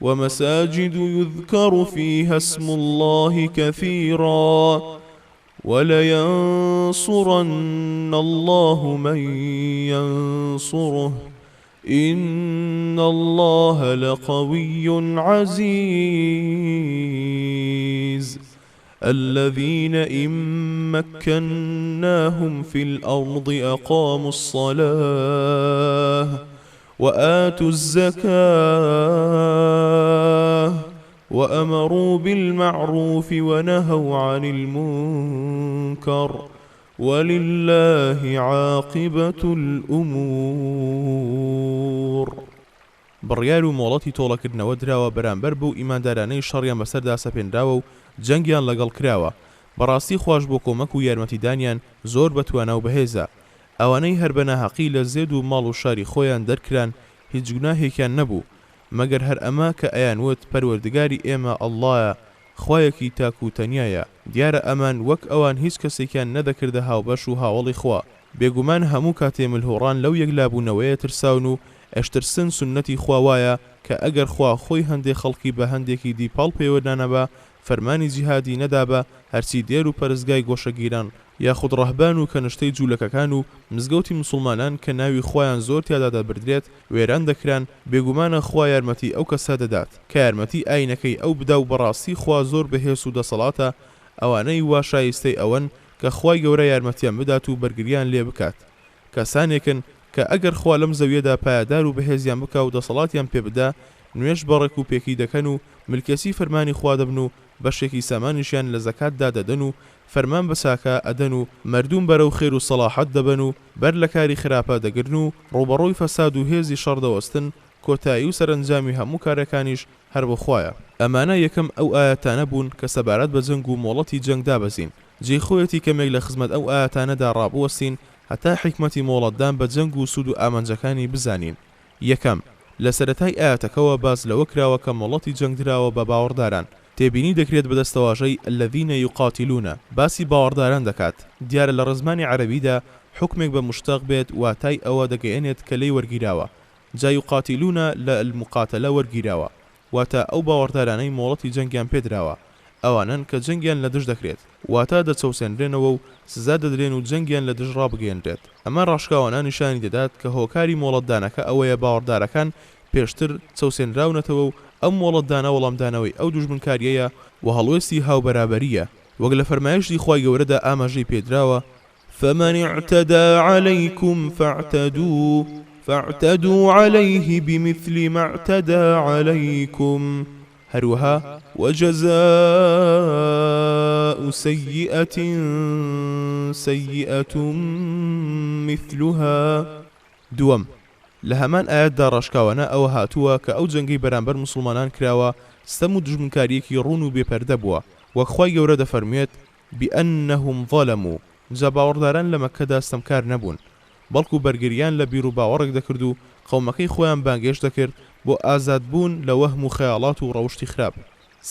ومساجد يذكر فيها اسم الله كثيرا ولينصرن الله من ينصره إن الله لقوي عزيز الذين إن مكناهم في الأرض أقاموا الصلاة وآتوا الزكاة وأمروا بالمعروف ونهوا عن المنكر ولله عاقبة الأمور. بڕیار و مۆڵەتی تۆڵەکردنەوە دراوە بەرامبەر بوو ئیماندارانەی شەڕیان بەسەردا سەپێنراوە و جەنگیان لەگەڵ کراوە. بەڕاستی خوش بۆ کۆمەک و یارمەتیدانیان زۆر بەتوانە و بەهێزە. ئەوانەی هەر بەناحەقی لە زێد و ماڵ و شاری خۆیان دەرکران هیچ گوناهێکیان نەبوو مەگەر هەر ئەمە کە ئەیانوت پەروەردگاری ئێمە ئەڵڵایە خوایەکی تاک و تەنیایە. دیارە ئەمان وەک ئەوان هیچ کەسێکیان نەدەکردە هاوبەش و هاوڵی خوا. بێگومان هەموو کاتێ ملهوڕان لەو یەکلابوونەوەیە ترساون و ئەشترسن سنەتی خواوایە کە ئەگەر خوا خۆی هەندێک خەڵکی بە هەندێکی دی پاڵ پەیوەدانەبە فەرمانی جیهادی نەدابە هەرچی دێر و پەرستگای گۆشەگیران یاخود ڕەهبان و کەنشتەی جوولەکەکان و مزگەوتی مسلمانان کە ناوی خۆیان زۆر تیادا دەبردرێت وێران دەکران بێگومانە خوا یارمەتی ئەو کەسە دەدات کە یارمەتی ئاینەکەی ئەو بدا و بەڕاستی خوا زۆر بەهێز و دەسەڵاتە ئەوانەی وا شایستەی ئەوەن کە خوای گەورە یارمەتیان بدات و بەرگریان لێ بکات. کەسانێکن کە ئەگەر خوا لەم زەویەدا پایدار و بەهێزیان بکە و دەسەڵاتیان پێ بدا نوێژ بەڕێک و پێکی دەکەن و ملکەسی فەرمانی خوا دەبن و بەشێکی سامانیشیان لە زەکاتدا دەدەن و فەرمان بە چاکە ئەدەن و مردوم بەرەو خێر و سەلاحەت دەبن و بەر لە کاری خراپە دەگرن و ڕوبەڕۆی فەساد و هێزی شەڕ دەوەستن کۆتایی و سەرنجامی هەموو کارەکانیش هەر بۆ خوایە. ئەمانە یەکەم ئەو ئاەتانە بوون کە سەبارەت بە جەنگ و مۆڵەتی جەنگ دابەزین. جێی خۆیەتی کەمێک لە خزمەت ئەو ئاەتانەدا ڕابوەستین هەتا حیکمەتی مۆڵەتدان بە جەنگ و سوود و ئامانجەکانی بزانین. یەکەم لە سەرەتای ئاەتەکەوە باز لەوە کراوە کە مۆڵەتی جەنگ دراوە بە باوەڕداران. تێبینی دەکرێت بەدەستەواژەی الذين يقاتلون باسی باوەڕداران دەکات. دیارە لە ڕزمانی عەرەبیدا حکمێک بە مشتاق بێت واتای ئەوە دەگەیەنێت کە لێی وەرگیراوە. جا يقاتلون لە المقاتلە وەرگیراوە واتە ئەو باوەڕدارانەی مۆڵەتی جەنگیان پێدراوە ئەوانن کە جەنگیان لە دژ دەکرێت واتە دەچەوسێنرێنەوە و سزا دەدرێن و جەنگیان لە دژ ڕابگەێنرێت. ئەمە ڕاشکاوانە نیشانی دەدات کە هۆکاری مۆڵەتدانەکە ئەوەیە باوەڕدارەکان پێشتر چەوسێنراونەتەوە و ئەم مۆڵەتدانە وەڵامدانەوەی ئەو دوژمنکاریەیە و هەڵوێستی هاوبەرابەریە وەک لە فەرمایشتی خوای گەورەدا ئاماژەی پێدراوە فمن اعتدى عليكم فاعتدوا عليه بمثل ما اعتدى عليكم هەروەها وجزاء سيئة سيئة مثلها دووەم لە هەمان ئاەتدا ڕەشکاوانە ئەوە هاتووە کە ئەو جەنگەی بەرامبەر موسڵمانان کراوە ستەم و دژمنکاریەکی ڕوون و بێپەردە بووە وەک خوای گەورە دەفەرموێت بأنهم ظلموا جا باوەڕداران لە مەککەدا ستەمکار نەبوون بەڵکو بەرگریان لە بیر و باوەڕێک دەکرد و قەومەکەی خۆیان بانگێش دەکرد بۆ ئازادبوون لە وەهم و خەیاڵات و ڕەوشتی خراپ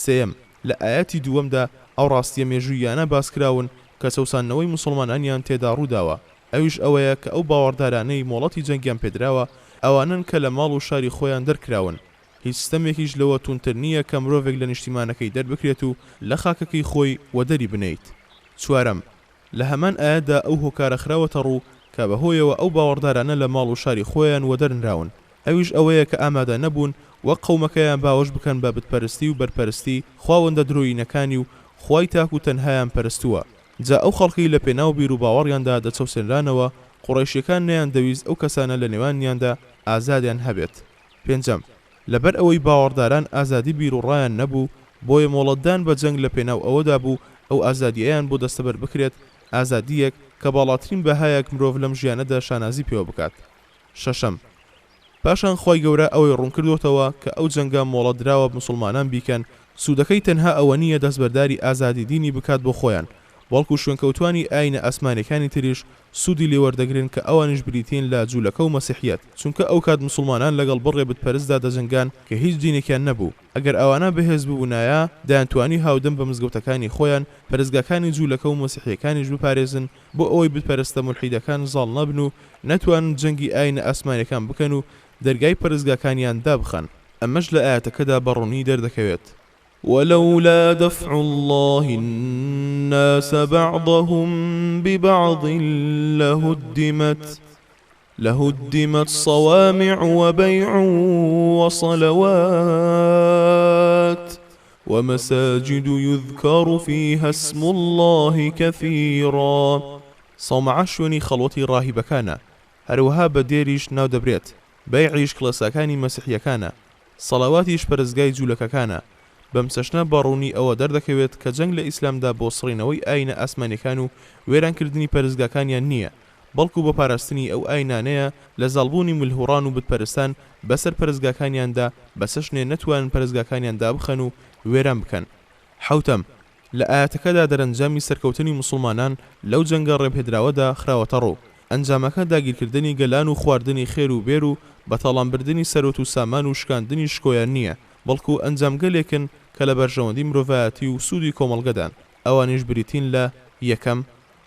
سێم لە ئاەتی دووەمدا ئەو ڕاستیە مێژوویانە باسکراون کە سەوسانەوەی موسڵمانانیان تێدا ڕووداوە ئەویش ئەوەیە کە ئەو باوەڕدارانەی مۆڵەتی جەنگیان پێدراوە ئەوانن کە لە ماڵ و شاری خۆیان دەرکراون هیچ ستەمێکیش لەوە تونتر نییە کە مرۆڤێک لە نیشتیمانەکەی دەربکرێت و لە خاکەکەی خۆی وەدەری بنیت چوارەم لە هەمان ئاەتدا ئەو هۆکارە خراوەتە ڕوو کە بەهۆیەوە ئەو باوەڕدارانە لە ماڵ و شاری خۆیان وەدەرنراون ئەویش ئەوەیە کە ئامادە نەبوون وەک قەومەکەیان باوەش بکەن بە بتپەرستی و بەرپەرستی خواوەندە درۆینەکانی و خوای تاک و تەنهایان پەرستووە جا ئەو خەڵکی لە پێناو بیر و باوەڕیاندا دەچەوسێنرانەوە قوڕەیشیەکان نەیان دەویست ئەو کەسانە لە نێوانیاندا ئازادیان هەبێت پێنجەم لەبەر ئەوەی باوەڕداران ئازادی بیر و ڕایان نەبوو بۆیە مۆڵەتدان بە جەنگ لە پێناو ئەوەدا بوو ئەو ئازادیەیان بۆ دەستەبەر بکرێت ئازادیەک کە باڵاترین بەهایەک مرۆڤ لەم ژیانەدا شانازی پێوە بکات شەشەم پاشان خوای گەورە ئەوەی ڕوونکردوتەوە کە ئەو جەنگە مۆڵەتدراوە موسڵمانان بیکەن سوودەکەی تەنها ئەوە نییە دەستبەرداری ئازادی دینی بکات بۆ خۆیان بەڵکو شوێنکەوتوانی ئاینە ئەسمانەکانی تریش سوودی لێوەردەگرن کە ئەوانش بریتین لە جوولەکە و مەسیحیەت چونکە ئەو کات موسڵمانان لەگەڵ بڕێ بتپەرستدا دەجەنگان کە هیچ دینێکیان نەبوو ئەگەر ئەوانە بەهێز ببوونایە دایانتوانی هاودەم بە مزگەوتەکانی خۆیان پەرستگاکانی جوولەکە و مەسیحیەکانیش بپارێزن بۆ ئەوەی بتپەرستە مولحیدەکان زاڵ نەبن و نەتوانن جەنگی ئاینە ئەسمانەکان بکەن و دەرگای پەرستگاکانیان دابخەن ئەمەش لە ئاەتەکەدا بەڕوونی دەردەکەوێت ولولا دفع الله الناس بعضهم ببعض لهدمت صوامع وبيع وصلوات ومساجد يذكر فيها اسم الله كثيرا صومعە شوێنی خەڵوەتی ڕاهیبەکانە هەروەها بە دێریش ناو دەبرێت بەیعیش کڵێساکانی مەسیحیەکانە سەڵاواتیش پەرستگای جوولەکەکانە بەم چەشنە بەڕوونی ئەوە دەردەکەوێت کە جەنگ لە ئیسلامدا بۆ سڕینەوەی ئاینە ئاسمانیەکان و وێرانکردنی پەرستگاکانیان نییە بەڵکو بە پاراستنی ئەو ئاینانەیە لە زاڵبوونی ملهوڕان و بتپەرستان بەسەر پەرستگاکانیاندا بەسە شنێ نەتوانن پەرستگاکانیاندا بخەن و وێران بکەن حوتەم لە ئاەتەکەدا دەرەنجامی سەرکەوتنی موسڵمانان لەو جەنگە ڕێپێدراوەدا خراوەتە ڕوو ئەنجامەکە داگیرکردنی گەلان و خواردنی خێر و بێر و بەتاڵانبردنی سەرۆت و سامان و شکاندنی شکۆیان نییە بەڵکو ئەنجامگەلێکن کە لە بەرژەوەندی مرۆڤایەتی و سوودی کۆمەڵگەدان ئەوانیش بریتین لە یەکەم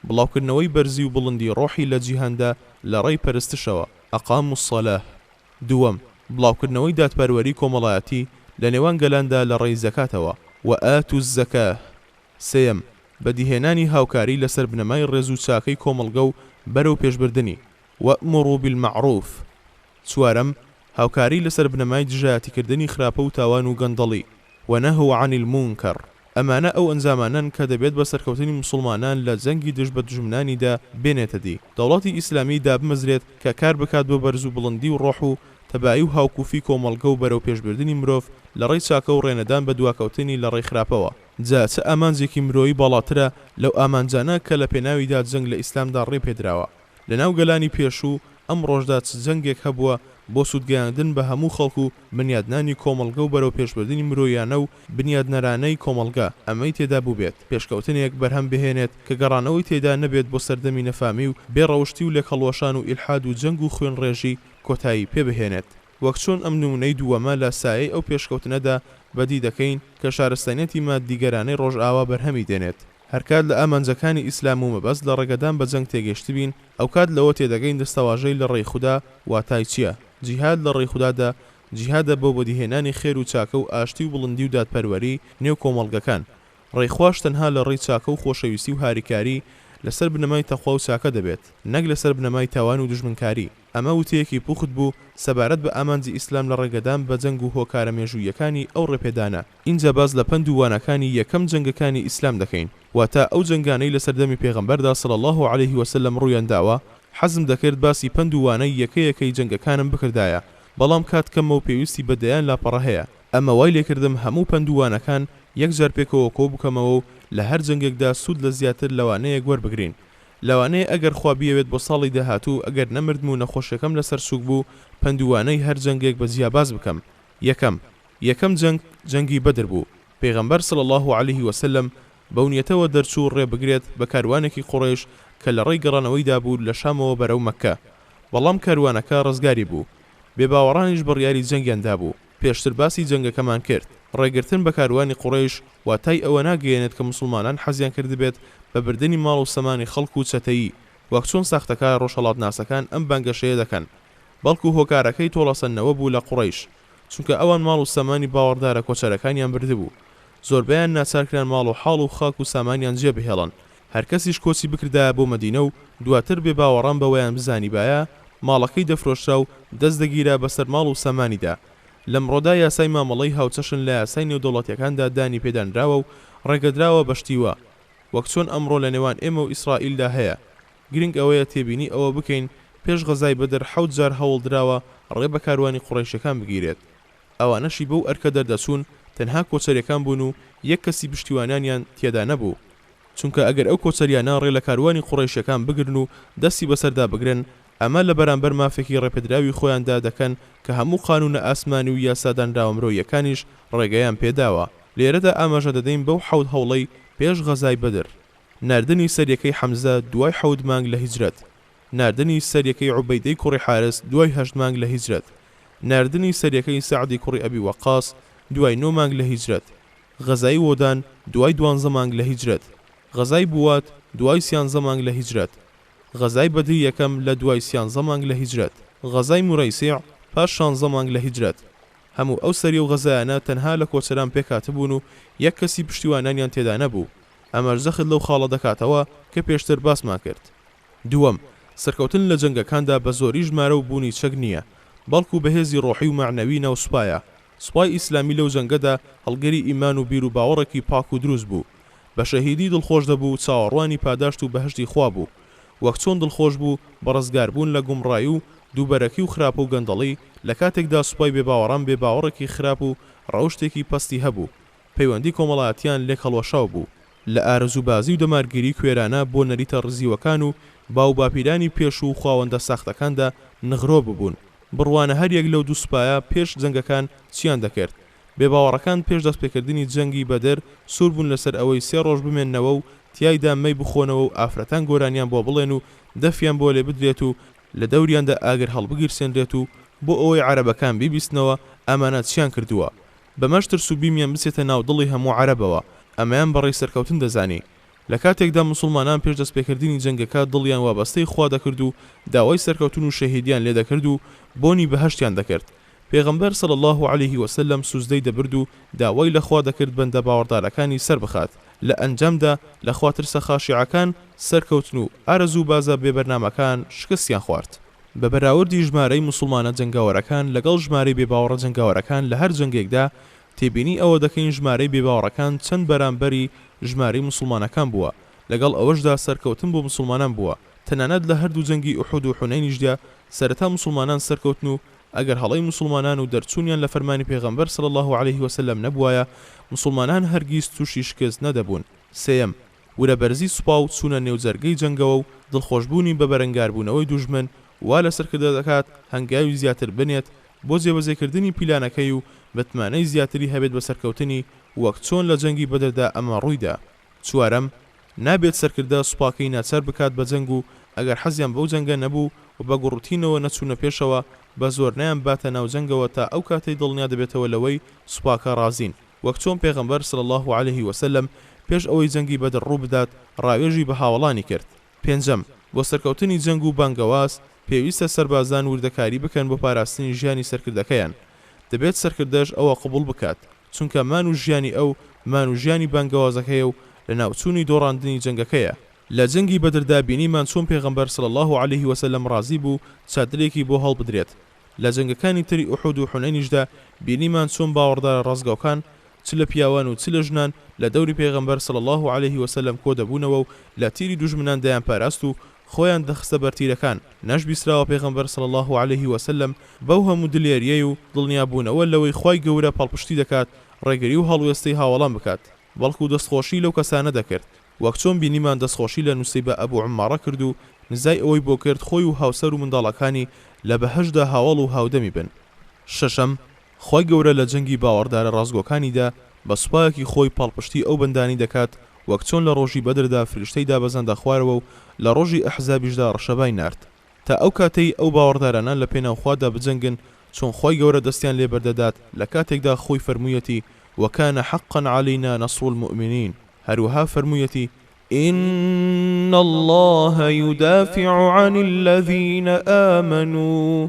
بڵاوکردنەوەی بەرزی و بڵندی ڕۆحی لە جیهاندا لە ڕێی پەرستشەوە ئەقام الصەلاه دووەم بڵاوکردنەوەی دادپەروەری کۆمەڵایەتی لە نێوان گەلاندا لە ڕێی زەکاتەوە و ئات الزەکاه سێم بەدیهێنانی هاوکاری لەسەر بنەمای ڕێز و چاکەی کۆمەڵگە و بەرەو پێشبردننی وەئمڕوا بالمەعروف چوارەم هاوکاری لەسەر بنەمای دژایەتیکردنی خراپە و تاوان و گەندەڵی وەنەهوا عن المونکەر ئەمانە ئەو ئەنجامانن کە دەبێت بە سەرکەوتنی موسڵمانان لە جەنگی دژ بە دژمنانیدا بێنێتە دی دەوڵەتی ئیسلامی دابمەزرێت کە کار بکات بۆ بەرز و بڵندی و ڕۆح و تەبایی و هاوکوفی کۆمەڵگە و بەرەو پێشبردننی مرۆڤ لە ڕێی چاکە و ڕێنەدان بە دواکەوتنی لە ڕێی خراپەوە جا چه ئامانجێکی مرۆیی باڵاترە لەو ئامانجانە کە لە پێناویدا جەنگ لە ئیسلامدا ڕێ پێدراوە لەناو گەلانی پێشوو ئەم ڕۆژدا چ جەنگێک هەبووە بۆ سوودگەیاندن بە هەموو خەڵکو و بنیادنانی کۆمەڵگە و بەرەو پێشبردننی مرۆیانە و بنیادنەرانەی کۆمەڵگە ئەمەی تێدا بوو بێت پێشکەوتنێک بەرهەم بهێنێت کە گەڕانەوەی تێدا نەبێت بۆ سەردەمی نەفامی و بێڕەوشتی و لێکەڵوەشان و ئیلحاد و جەنگ و خوێن ڕێژی کۆتایی پێبهێنێت وەک چۆن ئەم نمونەی دووەمە لە سایەی ئەو پێشکەوتنەدا بەدی دەکەین کە شارستانیەتی مادیگەرانەی ڕۆژئاوا بەرهەمی دێنێت هەرکات لە ئامانجەکانی ئیسلام و مەبەست لە ڕێگەدان بە جەنگ تێگەشتی بین ئەو کات لەوە تێدەگەین دەستەواژەی لە ڕێی خوددا واتای چییە جیهاد لە ڕێی خوددادا جیهادە بۆ بەدیهێنانی خێر و چاکە و ئاشتی و بڵندی و دادپەروەری نێو کۆمەڵگەکان ڕێیخواش تەنها لە ڕێی چاکە و خۆشەویستی و هاریکاری لەسەر بنەمای تەخوا و چاکە دەبێت نەک لەسەر بنەمای تاوان و دژمنکاری. ئەمە وتەیەکی پوخت بوو سەبارەت بە ئامانجی ئیسلام لە ڕێگەدان بە جەنگ و هۆکارە مێژوویەکانی ئەو ڕێپێدانە. اینجا باز لە پند و وانەکانی یەکەم جەنگەکانی ئیسلام دەکەین، واتە ئەو جەنگانەی لە سەردەمی پێغەمبەردا صلی الله عليه وسلم ڕوویان داوە. حەزم دەکرد باسی پند و وانەی یەکەیەکەی جەنگەکانم بکردایە، بەڵام کات کەمە و پێویستی بەدەیان لاپەڕە هەیە. ئەمە وای لێکردم هەموو پند و وانەکان یەکجار پێکەوە کۆ بکەمەوە و لە هەر جەنگێکدا سوود لە زیاتر لەوانەیە وەربگرین. لەوانەیە ئەگەر خوا بیەوێت بۆ ساڵی داهاتوو ئەگەر نەمردم و نەخۆشیەکەم لەسەر سووک بوو پندوانەی هەر جەنگێک بە جیاباز بکەم. یەکەم جەنگ جەنگی بەدر بوو. پێغەمبەر صلی الله عليه وسلم بەونیەتەوە دەرچوو ڕێبگرێت بە کاروانێکی قوڕیش کە لە ڕێی گەڕانەوەیدا بوو لە شامەوە بەرەو مەککە، بەڵام کاروانەکە ڕزگاری بوو. بێباوەڕانیش بڕیاری جەنگیاندا بوو. پێشتر باسی جەنگەکەمان کرد. ڕێگرتن بە کاروانی قوڕیش واتای ئەوە ناگەیەنێت کە مسلمانان حەزیان کردبێت بە بردننی ماڵ و سەمانی خەڵک و چەتەیی وەک چۆن ساختەکە ڕۆژهەڵات ناسەکان ئەم بانگەشەیە دەکەن، بەڵکو هۆکارەکەی تۆڵەسەنەوە بوو لە قوڕیش، چونکە ئەوان ماڵ و سەمانی باوەڕدارە کۆچەرەکانیان بردبوو. زۆربیان ناچارکران ماڵ و حاڵ و خاک و سامانیان جێ بهێڵن. هەر کەسیش کۆچی بکردایە بۆ مەدینە و دواتر بێ باوەڕان بەوەیان بزانی باە ماڵەکەی دەفرۆشرا و دەست دەگیرا بەسەر ماڵ و سەمانیدا. لەمڕۆدا یاسای مامەڵەی هاوچەشن لە یاسای نێودەوڵەتیەکاندا دانی پێدانراوە و ڕێگەدراوە بەشتیوە، وەک چۆن ئەمڕۆ لە نێوان ئێمە و ئیسرائیلدا هەیە. گرنگ ئەوەیە تێبینی ئەوە بکەین پێش غەزای بەدر 7 جار هەوڵدراوە ڕێ بە کاروانی قوڕیشەکان بگیرێت. ئەوانەشی بەو ئەرکە دەردەچوون تەنها کۆچەریەکان بوون و یەک کەسی پشتیوانیان تێدا نەبوو، چونکە ئەگەر ئەو کۆچەریانە ڕێ لە کاروانی قوڕیشەکان بگرن و دەستی بەسەردا بگرن ئەمە لە بەرامبەر مافێکی ڕێپێدراوی خۆیاندا دەکەن کە هەموو قانونە ئاسمانی و یاسادانراوە مرۆیەکانیش ڕێگەیان پێداوە. لێرەدا ئاماژە دەدەین بەو 7 هەوڵەی پێش غەزای بەدر: ناردنی سەریەکەی حەمزە دوای 7 مانگ لە هیجرەت، ناردنی سەریەکەی عوبەیدەی کوڕی حارس دوای 8 مانگ لە هیجرەت، ناردنی سەریەکەی سەعدی کوڕی ئەبی وەقاس دوای 9 مانگ لە هیجرەت، غەزای وۆدان دوای 12 مانگ لە هیجرەت، غەزای بوات دوای 13 مانگ لە هیجرەت، غەزای بەدری یەکەم لە دوای 13 مانگ لە هیجرەت، غەزای موڕەیسیع پاش 16 مانگ لە هیجرەت. هەموو ئەو سەری و غەزایانە تەنها لە کۆچەران پێکاتبوون و یەک کەسی پشتیوانانیان تێدا نەبوو. ئەمەش زەخت لەو خاڵە دەکاتەوە کە پێشتر باسمان کرد. دووەم، سەرکەوتن لە جەنگەکاندا بە زۆری ژمارە و بوونی چەک نییە، بەڵکو بەهێزی ڕۆحی و معنەوی ناوسوپایە. سوپای ئیسلامی لەو جەنگەدا هەڵگەری ئیمان و بیر و باوەڕێکی پاک و دروست بوو، بە شەهیدی دڵخۆش دەبوو، چاوەڕوانی پاداشت و بەهشتی خوا بوو، وەک چۆن دڵخۆش بوو بە ڕزگاربوون لە گومڕایی و دووبەرەکی و خراپە و گەندەڵی لە کاتێکدا سوپای بێباوەڕان بێباوەڕێکی خراپ و ڕەوشتێکی پەستی هەبوو. پەیوەندی کۆمەڵایەتیان لێک هەڵوەشاو بوو. لە ئارەزوبازی و دەمارگیری کوێرانە بۆ نەریتە ڕزیوەکان و باو باپیرانی پێش و خاوەندە ساختەکاندا نغرۆ ببوون. بڕوانە هەریەک لەو دوو سوپایە پێش جەنگەکان چیان دەکرد؟ بێباوەڕەکان پێش دەستپێکردنی جەنگی بەدر سوور بوون لەسەر ئەوەی 3 ڕۆژ بمێننەوە و تیایدا مەی بخۆنەوە و ئافرەتان گۆرانیان بۆ بڵێن و دەفیان بۆ لێ بدرێت و لە دەوریاندا ئاگر هەڵبگیرسێنرێت و بۆ ئەوەی عەرەبەکان بیبیستنەوە ئەمانە چیان کردووە؟ بەمەش ترس و بیمیان بچێتە ناو دڵی هەموو عەرەبەوە. ئەمەیان بەڕێی سەرکەوتن دەزانی. لە کاتێکدا مسلمانان پێش دەستپێکردنی جەنگەکە دڵیان وابەستەی خوا دەکرد و داوای سەرکەوتن و شەهیدیان لێ دەکرد و بۆنی بەهەشتیان دەکرد. پێغەمبەر صلی الله عليه وسلم سوزدەی دەبرد و داوای لە خوا دەکرد بەندە باوەڕدارەکانی سەر بخات. لە ئەنجامدا لە خواترسە خاشیعەکان سەرکەوتن و ئارەزوو بازە بێبەرنامەکان شکستیان خوارد. بە بەراوردی ژمارەی مسلمانە جەنگاوەرەکان لەگەڵ ژمارەی بێباوەڕە جەنگاوەرەکان لە هەر جەنگێکدا تێبینی ئەوە دەکەین ژمارەی بێباوەڕەکان چەند بەرامبەری ژمارەی مسلمانەکان بووە. لەگەڵ ئەوەشدا سەرکەوتن بۆ مسلمانان بووە. تەنانەت لە هەردوو جەنگی ئوحود و حونەینیشدا سەرەتا مسلمانان سەرکەوتن و ئەگەر هەڵەی مسلمانان و دەرچوونیان لە فەرمانی پێغەمبەر صلی الله عليه وسلم نەبوایە مسلمانان هەرگیز تووشی شکست نەدەبوون. سێیەم، وەرەبەرزی سوپا و چوونە نێوجەرگەی جەنگەوە و دڵخۆشبوونی بە بەرەنگاربوونەوەی دوژمن وا لەسەرکردە دەکات هەنگاوی زیاتر بنێت بۆ جێبەجێکردنی پیلانەکەی و بەتمانەی زیاتری هەبێت بە سەرکەوتنی وەک چۆن لە جەنگی بەدردا ئەمە ڕوویدا. چوارەم، نابێت سەرکردە سوپاکەی ناچار بکات بە جەنگ و ئەگەر حەزیان بەو جەنگە نەبوو و بە گوڕوتینەوە نەچوونە پێشەوە بە زۆر نیان باتە ناو جەنگەوە تا ئەو کاتەی دڵنیا دەبێتەوە لەوەی سوپاکە ڕازین، وەک چۆن پێغەمبەر صلی الله عليه وسلم پێش ئەوەی جەنگی بەدر ڕوو بدات ڕاوێژی بە هاوڵانی کرد. پێنجەم، بۆ سەرکەوتنی جەنگ و بانگەواز پێویستە سەربازان وردەکاری بکەن بۆ پاراستنی ژیانی سەرکردەکەیان. دەبێت سەرکردەش ئەوە قبول بکات، چونکە مان و ژیانی ئەو مان و ژیانی بانگەوازەکەیە و لە ناوچوونی دۆڕاندنی جەنگەکەیە. لە جەنگی بەدردا بینیمان چۆن پێغەمبەر صلی الله عليه وسلم ڕازی بوو چادرێکی بۆ هەڵبدرێت. لە جەنگەکانی تری ئوحود و حونەینیشدا بینیمان چۆن باوەڕدارە ڕازگاوکان چ لە پیاوان و چ لە ژنان لە دەوری پێغەمبەر صلی الله عليه وسلم کۆ دەبوونەوە و لە تیری دوژمنان دەیان پاراست و خۆیان دەخستە بەرتیرەکان. نەشبیستراوە پێغەمبەر صلی الله عليه وسلم بەو هەموو دلێریە و دڵنیابوونەوە لەوەی خوای گەورە پاڵپشتی دەکات ڕێگەری و هەڵوێستەی هاوڵان بکات، بەڵکو دەستخۆشی لەو کەسانە دەکرد، وەک چۆن بینیمان دەستخۆشی لە نوسەیبە ئەبوو عومارە کرد و نزای ئەوەی بۆ کرد خۆی و هاوسەر و منداڵەکانی لە بەهەشدا هاوڵ و هاودەمی بن. شەشەم، خوای گەورە لە جەنگی باوەڕدارە ڕازگۆکانیدا بە سوپایەکی خۆی پاڵپشتی ئەو بەندانی دەکات وەک چۆن لە ڕۆژی بەدردا فریشتەی دابەزەندە خوارەوە و لە ڕۆژی ئەحزابیشدا ڕەشەبای نارد تا ئەو کاتەی ئەو باوەڕدارانە لە پێناوخوادا بجەنگن چۆن خوای گەورە دەستیان لێ بەردەدات لە کاتێکدا خۆی فەرموویەتی وەکانە حەقا عەلەینا نەصر المؤمنین، هەروەها فەرموویەتی إن الله يدافع عن الذين آمنوا.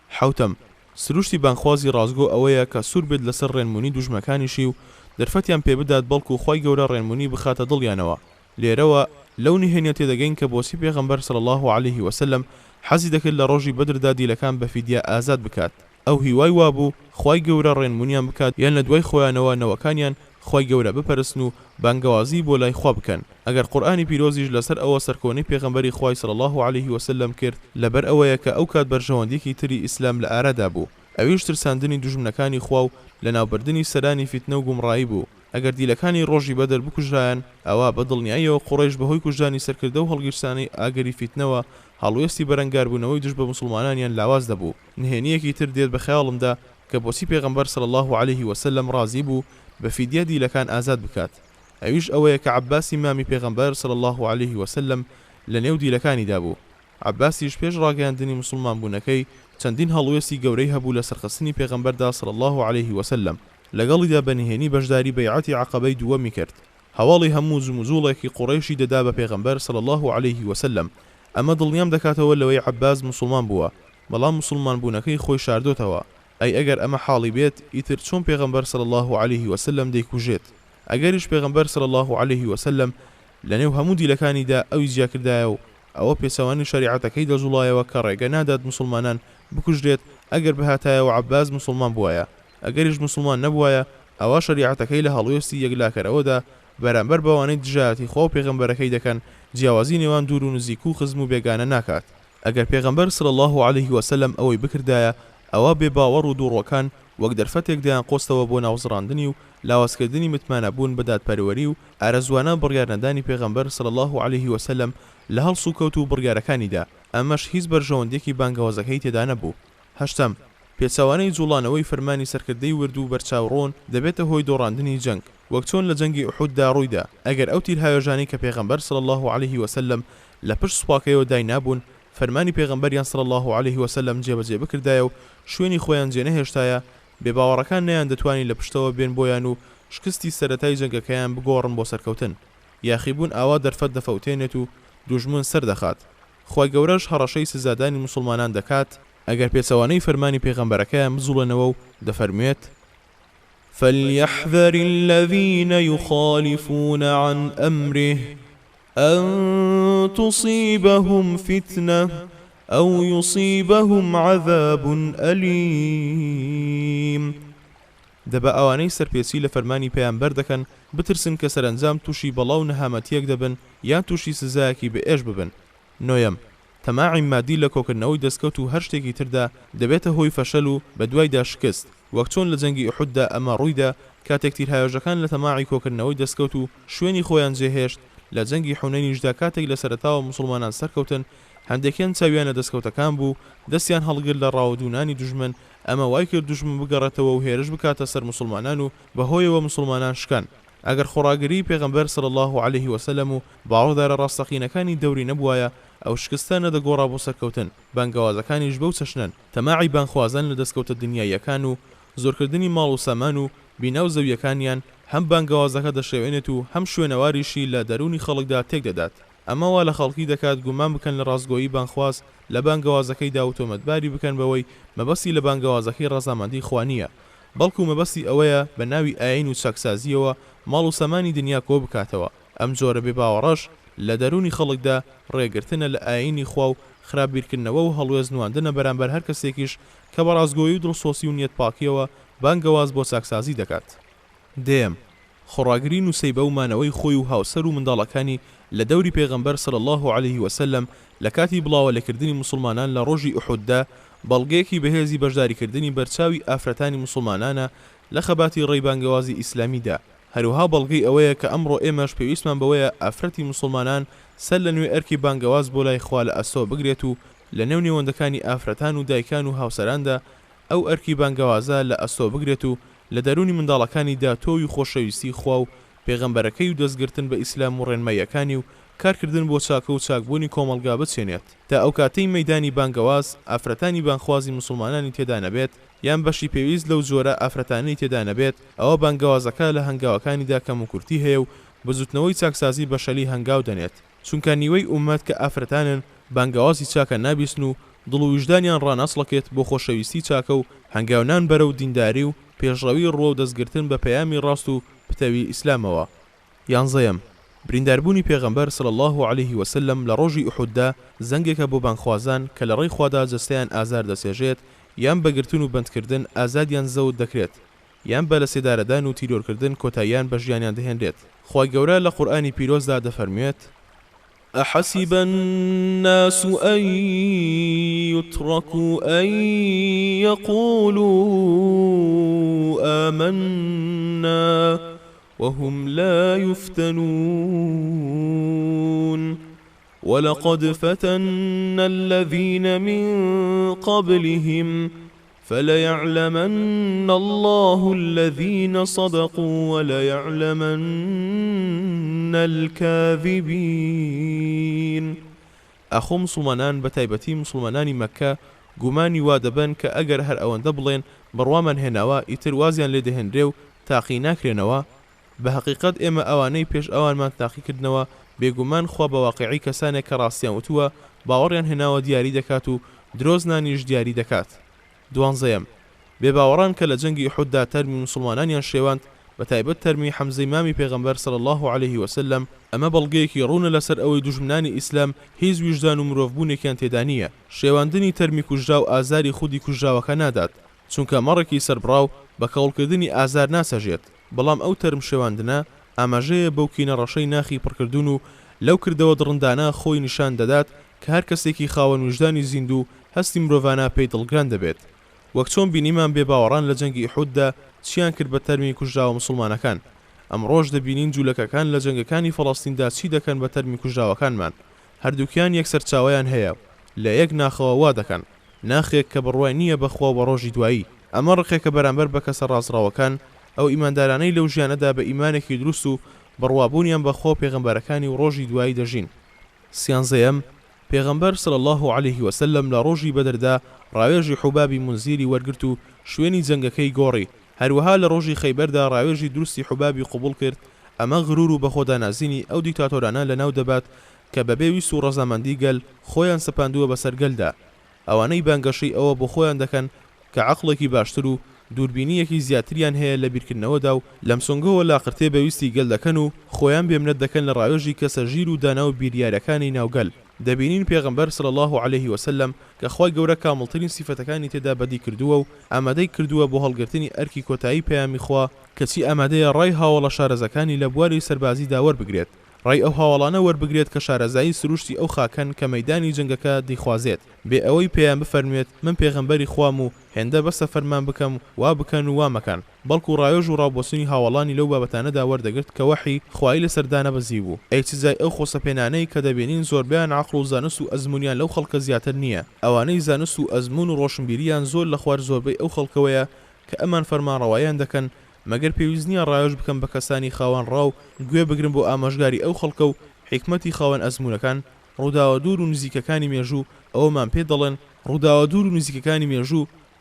حوتم، سروشتی بانخوازی ڕازگۆ ئەوەیە کە سوور بێت لەسەر ڕێنمونی دوژمەکانیشی و دەرفەتیان پێ بدات بەڵکو خوای گەورە ڕێنمونی بخاتە دڵیانەوە. لێرەوە لەو نهێنیە تێدەگەین کە بۆچی پێغەمبەر صلی الله عليه وسلم حەزی دەکرد لە ڕۆژی بەدردا دیلەکان بە فیدیە ئازاد بکات. ئەو هیوای وابوو خوای گەورە ڕێنمونیان بکات یان لە دوای خۆیانەوە نەوەکانیان خوای گەورە بپەرستن و بانگەوازی بۆ لای خوا بکەن. ئەگەر قورئانی پیرۆزیش لەسەر ئەوە سەرکۆنەی پێغەمبەری خوای صلی الله عليه وسلم کرد لەبەر ئەوەیە کە ئەو کات بەرژەوەندێکی تری ئیسلام لە ئارادا بوو، ئەویش ترساندنی دوژمنەکانی خوا و لەناوبردننی سەرانی فیتنە و گومڕایی بوو. ئەگەر دیلەکانی ڕۆژی بەدر بکوژرایان ئەوە بە دڵنیاییەوە قوڕیش بەهۆی کوژدانی سەرکردە و هەڵگیرسانی ئاگەری فیتنەوە هەڵوێستی بەرەنگاربوونەوەی دژ بە مسلمانانیان لاواز دەبوو. نهێنیەکی تر دێت بە خەیاڵمدا کە بۆچی پێغەمبەر صلی الله عليه وسلم ڕازی بوو بە فیدیە دیلەکان ئازاد بکات. ئەویش ئەوەیە کە عەباسی مامی پێغەمبەر صلی الله عليه وسلم لە نێو دیلەکانیدا بوو. عەباسیش پێش ڕاگەیاندنی مسلمان بوونەکەی چەندین هەڵوێستی گەورەی هەبوو لە سەرخستنی پێغەمبەردا صلی الله عليه وسلم. لەگەڵیدا بەنهێنی بەشداری بەیعەتی عەقەبەی دووەمی کرد. هەواڵی هەموو زموزوڵێکی قوڕیشی دەدا بە پێغەمبەر صلی الله عليه وسلم. ئەمە دڵنیام دەکاتەوە لەوەی عەباس مسلمان بووە، بەڵام مسلمان بوونەکەی خۆی شاردۆتەوە. ئەی ئەگەر ئەمە حاڵی بێت ئیتر چۆن پێغەمبەر صلی الله عليه وسلم دەیکوژێت؟ ئەگەریش پێغەمبەر صلی الله عليه وسلم لەنێو هەموو دیلەکانیدا ئەوی جیاکردایە و ئەوە پێچەوانی شەریعەتەکەی دەجوڵایەوە کە ڕێگە نادات مسلمانان بکوژرێت ئەگەر بەهاتایەوە عەباس مسلمان بووایە. ئەگەریش مسلمان نەبووایە ئەوە شەریعەتەکەی لە هەڵوێستی یەکلاکەرەوەدا بەرامبەر بەوانەی دژایەتی خوا و پێغەمبەرەکەی دەکەن جیاوازی نێوان دوور و نزیک و خزم و بێگانە ناکات. ئەگەر پێغەمبەر صلی الله عليه وسلم ئەوەی بکردایە ئەوە بێباوەڕ و دووڕۆکان وەک دەرفەتێک دەیان قۆستەوە بۆ ناوزڕاندنی و لاوازکردنی متمانەبوون بە دادپەروەری و ئارەزوانە بڕیارنەدانی پێغەمبەر صلی الله عليه وسلم لە هەڵس و کەوت و بڕیارەکانیدا. ئەمەش هیچ بەرژەوەندێکی بانگەوازەکەی تێدا نەبوو. هەشتم، پێچەوانەی جوڵانەوەی فەرمانی سەرکردەی ورد و بەرچاوڕۆن دەبێتە هۆی دۆڕاندنی جەنگ وەک چۆن لە جەنگی ئوحوددا ڕوویدا. ئەگەر ئەو تیرهاوێژانەی کە پێغەمبەر صلی الله عليه وسلم لە پشت سوپاکەیەوە دای نابوون فەرمانی پێغەمبەریان صلی الله عليه وسلم جێبەجێ بکردایە و شوێنی خۆیان جێنەهێشتایە بێباوەڕەکان نەیان دەتوانی لە پشتەوە بێن بۆیان و شکستی سەرەتای جەنگەکەیان بگۆڕن بۆ سەرکەوتن. یاخیبوون ئاوا دەرفەت دەفەوتێنێت و دوژمن سەر دەخات. خوای گەورەش هەڕەشەی سزادانی مسلمانان دەکات ئەگەر پێچەوانەی فەرمانی پێغەمبەرەکەیان بزوڵێنەوە و دەفەرموێت فليحذر الذين يخالفون عن أمره أن تصيبهم فتنة أو يصيبهم عذاب أليم. دەبە ئەوانەی سەرپێچی لە فەرمانی پێیانبەر دەکەن بترسن کە سەرنجام تووشی بەڵاو نەهامەتیەک دەبن یان تووشی سزایەکی بەئێش ببن. نۆیەم، تەماعی مادی لە کۆکردنەوەی دەستکەوت و هەر شتێکی تردا دەبێتە هۆی فەشەل و بەدوایدا شکست، وەک چۆن لە جەنگی ئوحوددا ئەمە ڕوویدا کاتێک تیرهاوێژەکان لە تەماعی کۆکردنەوەی دەستکەوت و شوێنی خۆیان جێهێشت. لە جەنگی حونەینیشدا کاتێک لە سەرەتاوە مسلمانان سەرکەوتن هەندێکیان چاویانە دەستکەوتەکان بوو دەستیان هەڵگر لە ڕاوەدوونانی دوژمن، ئەمە وای کرد دوژمن بگەڕێتەوە و هێرش بکاتە سەر مسلمانان و بەهۆیەوە مسلمانان شکان. ئەگەر خۆڕاگری پێغەمبەر صلی الله عليه وسلم و باوەڕدارە ڕاستەقینەکانی دەوری نەبووایە ئەو شکستە نەدەگۆڕا بۆ سەرکەوتن. بانگەوازەکانیش بەو چەشنن، تەماعی بانخوازان لە دەستکەوتە دنیاییەکان و زۆرکردنی ماڵ و سامان و بیناو زەویەکانیان هەم بانگەوازەکە دەشێوێنێت و هەم شوێنەواریشی لە دەرونی خەڵکدا تێک دەدات. ئەمەوە لە خەڵکی دەکات گومان بکەن لە ڕاستگۆیی بانخواز لە بانگەوازەکەیدا و تۆمەتباری بکەن بەوەی مەبەستی لە بانگەوازەکەی ڕەزامەندی خوانیە، بەڵکو مەبەستی ئەوەیە بە ناوی ئاین و چاکسازیەوە ماڵ و سامانی دنیا کۆ بکاتەوە. ئەم جۆرە بێباوەڕەش لە دەرونی خەڵکدا ڕێگرتنە لە ئاینی خوا و خراپبیرکردنەوە و هەڵوێزنواندنە بەرامبەر هەر کەسێکیش کە بە ڕازگۆیی و دڵسۆسی و نیەت پاکیەوە بانگەواز بۆ چاکسازی دەکات. دێم خۆڕاگرین و سەیبە و مانەوەی خۆی و هاوسەر و منداڵەکانی لە دەوری پێغەمبەر صلی الله عليه وسلم لە کاتی بڵاوە لەکردنی مسلمانان لە ڕۆژی ئوحوددا بەڵگەیەکی بەهێزی بەشداریکردنی بەرچاوی ئافرەتانی مسلمانانە لە خەباتی ڕێی بانگەوازی ئیسلامیدا. هەروها بەڵگەی ئەوەیە کە ئەمڕۆ ئێمەش پێویستمان بەوەیە ئافرەتی مسلمانان سەر لە نوێ ئەرکی بانگەواز بۆ لای خوا لە ئەستۆ بگرێت و لە نێو نێوەندەکانی ئافرەتان و دایکان و هاوسەراندا ئەو ئەرکی بانگەوازە لە ئەستۆ بگرێت و لە دەرونی منداڵەکانیدا تۆوی خۆشەویستی خوا و پێغەمبەرەکەی و دەستگرتن بە ئیسلام و ڕێنماییەکانی و کارکردن بۆ چاکە و چاکبوونی کۆمەلگا بچێنێت. تا ئەو کاتەی مەیدانی بانگەواز ئافرەتانی بانخوازی مسلمانانی تێدا نەبێت یان بەشی پێویست لەو جۆرە ئافرەتانەی تێدا نەبێت، ئەوە بانگەوازەکە لە هەنگاوەکانیدا کەم و کورتی هەیە و بزوتنەوەی چاکسازی بە شەلی هەنگاو دەنێت، چونکە نیوەی ئومەت کە ئافرەتانن بانگەوازی چاکە نابیستن و دڵ و وجدانیان ڕانەسڵەکێت بۆ خۆشەویستی چاکە و هەنگاونان بەرە و دینداری و پێشڕەوی ڕۆ و دەستگرتن بە پەیامی ڕاست و پتەوی ئیسلامەوە. یانزەیەم برینداربوونی پێغەمبەر صلی الله عليه وسلم لە ڕۆژی ئوحوددا زەنگێکە بۆ بانخوازان کە لە ڕێی خوادا جەستەیان ئازار دەسێژێت یان بەگرتن و بەندکردن ئازادیان زەوت دەکرێت یان بە لە سێدارەدان و تیرۆرکردن کۆتاییان بە ژیانیان دەهێنرێت. خی گەورە لە قورئانی پیرۆزدا دەفەرموێت: أحسب الناس أن يتركوا أن يقولوا آمنا وهم لا يفتنون ولقد فتنا الذين من قبلهم فليعلمن الله الذين صدقوا وليعلمن الكاذبين. ئەخۆ مسلمانان بەتایبەتی مسلمانانی مەکە گومانی وا دەبن کە ئەگەر هەر ئەوەندە بڵێن بڕوامان هێناوە ئیتر وازیان لێ دەهێنرێ و تاقی ناکرێنەوە. بە حەقیقەت ئێمە ئەوانەی پێش ئەوانمان تاقیکردنەوە بێگومان خوا بە واقعی کەسانێک کە ڕاستیان وتووە باوەڕیان هێناوە دیاری دەکات و درۆزنانیش دیاری دەکات. دوانزەیەم بێباوەڕان کە لە جەنگی ئوحوددا تەرمی مسلمانانیان شێواند بە تایبەت تەرمی حەمزەی مامی پێغەمبەر صلی الله عليه وسلم، ئەمە بەڵگەیەکی ڕوونە لەسەر ئەوەی دوژمنانی ئیسلام هیچ ویژدان و مرۆڤبوونێکیان تێدا نییە. شێواندنی تەرمی کوژرا و ئازاری خودی کوژراوەکە نادات، چونکە مەڕێکی سەربڕاو بە کەوڵکردنی ئازار ناسەژێت، بەڵام ئەو تەرم شێواندنە ئاماژەیە بەو کینە ڕەشەی ناخی پڕکردون و لەو کردەوە دڕندانە خۆی نیشان دەدات کە هەر کەسێکی خاوەن وجدانی زیندوو هەستی مرۆڤانە پێی دڵگران دەبێت. وەک چۆن بینیمان بێباوەڕان لە جەنگی ئوحوددا چیان کرد بە تەرمی کوژراوە مسلمانەکان. ئەمڕۆژ دەبینین جوولەکەکان لە جەنگەکانی فەڵەستیندا چی دەکەن بە تەرمی کوژراوەکانمان. هەردووکیان یەکسەر چاوەیان هەیە، لە یەک ناخەوە وا دەکەن، ناخێک کە بڕوای نییە بەخوا بە ڕۆژی دوایی. ئەمە ڕقێکە بەرامبەر بە کەسە ڕازراوەکان ئەو ئیماندارانەی لەو ژیانەدا بە ئیمانێکی دروست و بڕوابوونیان بەخوا پێغەمبەرەکانی و ڕۆژی دوایی دەژین. سیانزەیەم پێغەمبەر صلی الله عليه وسلم لە ڕۆژی بەدردا ڕاوێژی حوبابی منزیری وەرگرت و شوێنی جەنگەکەی گۆڕی. هەروەها لە ڕۆژی خەیبەردا ڕاوێژی دروستی حوبابی قبول کرد. ئەمە غرور و بەخۆدانازینی ئەو دیکتاتۆرانە لەناو دەبات کە بەبێ ویست و ڕەزامەندی گەل خۆیان سەپاندووە بەسەر گەلدا. ئەوانەی بانگەشەی ئەوە بۆ خۆیان دەکەن کە عەقڵێکی باشتر و دووربینیەکی زیاتریان هەیە لە بیرکردنەوەدا و لەم سۆنگەوە لاقرتێ بەویستی گەل دەکەن و خۆیان بێمنەت دەکەن لە ڕاوێژی کەسە ژیر و دانا و بیریارەکانی ناوگەل. دەبینین پێغەمبەر صلی الله عليه وسلم کە خی گەورە کامڵترین سیفەتەکانی تێدا بەدی کردووە و ئامادەی کردووە بۆ هەڵگرتنی ئەرکی کۆتایی پەیامی خوا، کەچی ئامادەیە ڕای هاوڵە شارەزەکانی لە بواری سەربازیدا وەربگرێت، ڕای ئەو هاوڵانە وەربگرێت کە شارەزایی سروشتی ئەو خاکەن کە مەیدانی جنگەکە دەیخوازێت، بێ ئەوەی پێیان بفەرمێت من پێغەمبەری خوام و هێندە بەسە فەرمان بکەم وا بکەن و وا مەکەن، بەڵکو ڕایۆژ و ڕاوبۆسنی هاوڵانی لەو بابەتانەدا وەردەگرت کە وەحی خوای لەسەردانە بەزی بوو. ئەیچزای ئەو خۆسەپێنانەی کە دەبینین زۆربیان عەقڵ و زانست و ئەزمونیان لەو خەڵکە زیاتر نییە. ئەوانەی زانست و ئەزمون و ڕۆشنبیریان زۆر لە خوار زۆربەی ئەو خەڵکەوەیە کە ئەمان فەرمانڕەواییان دەکەن مەگەر پێویست نییە ڕایۆژ بکەم بە کەسانی خاوەن ڕاو گوێ بگرن بۆ ئاماژگاری ئەو خەڵکە و حکمەتی خاوەن ئەزمونەکان. ڕووداوە دوور و نزیکەکانی مێژوو ئەومان پێ دەڵێن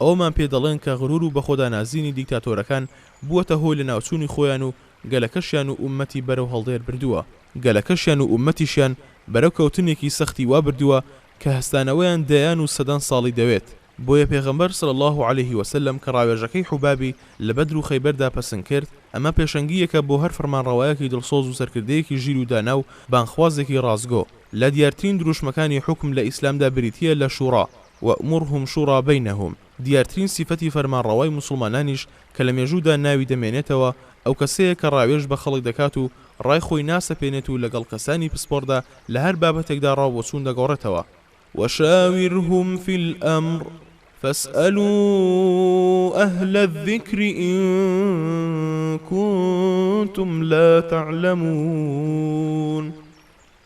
ئەومان پێ دەڵێن کە غرور و بەخۆدانازینی دیکتاتۆرەکان بووەتە هۆی لە ناوچوونی خۆیان و گەلەکەشیان و ئومەتی بەرەو هەڵدێر بردووە، گەلەکەشیان و ئومەتیشیان بەرەو کەوتنێکی سەختی وا بردووە کە هەستانەوەیان دەیان و سەدان ساڵی دەوێت. بۆیە پێغەمبەر صلی الله عليه وسلم کە ڕاوێژەکەی حوبابی لە بەدر و خەیبەردا پەسەند کرد، ئەمە پێشەنگیەکە بۆ هەر فەرمانڕەوایەکی دڵسۆز و سەرکردەیەکی ژیر و دانا و بانخوازێکی ڕازگۆ. لە دیارترین دروشمەکانی حکم لە ئیسلامدا بریتیە لە شوڕا وأمرهم شورى بينهم. دیارترین سیفەتی فەرمانڕەوای موسڵمانانیش کە لە مێژوودا ناوی دەمێنێتەوە ئەو کەسەیە کە ڕاوێژ بە خەڵک دەکات و ڕای خۆی ناسەپێنێت و لەگەڵ کەسانی پسپۆردا لە هەر بابەتێکدا ڕاوبۆچوون دەگۆڕێتەوە. وشاورهم في الأمر فاسألوا أهل الذكر إن كنتم لا تعلمون.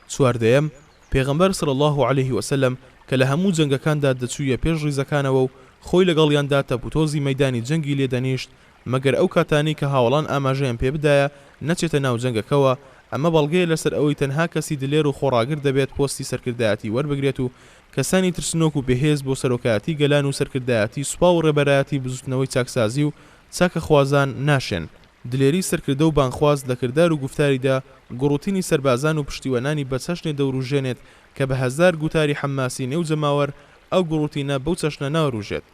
سواردەیەم پێغەمبەر صلی الله عليه وسلم کە لە هەموو جەنگەکاندا دەچوویە پێش ڕیزەکانەوە و خۆی لەگەڵیاندا تەپوتۆزی مەیدانی جەنگی لێدەنیشت مەگەر ئەو کاتانی کە هاوڵان ئاماژەیان پێ بدایە نەچێتە ناو جەنگەکەوە. ئەمە بەڵگەیە لەسەر ئەوەی تەنها کەسی دلێر و خۆڕاگر دەبێت پۆستی سەرکردایەتی وەربگرێت و کەسانی ترسنۆک و بەهێز بۆ سەرۆکایەتی گەلان و سەرکردایەتی سوپا و ڕێبەرایەتی بزوتنەوەی چاکسازی و چاکە خوازان ناشێن. دلێری سەرکردە و بانخواز لە کردار و گفتاریدا گوڕوتینی سەربازان و پشتیوانانی بە چەشنێ دەوروژێنێت کە بە هەزار گوتاری حەماسی نێو جەماوەر ئەو گوڕوتینە بەو چەشنە ناوروژێت.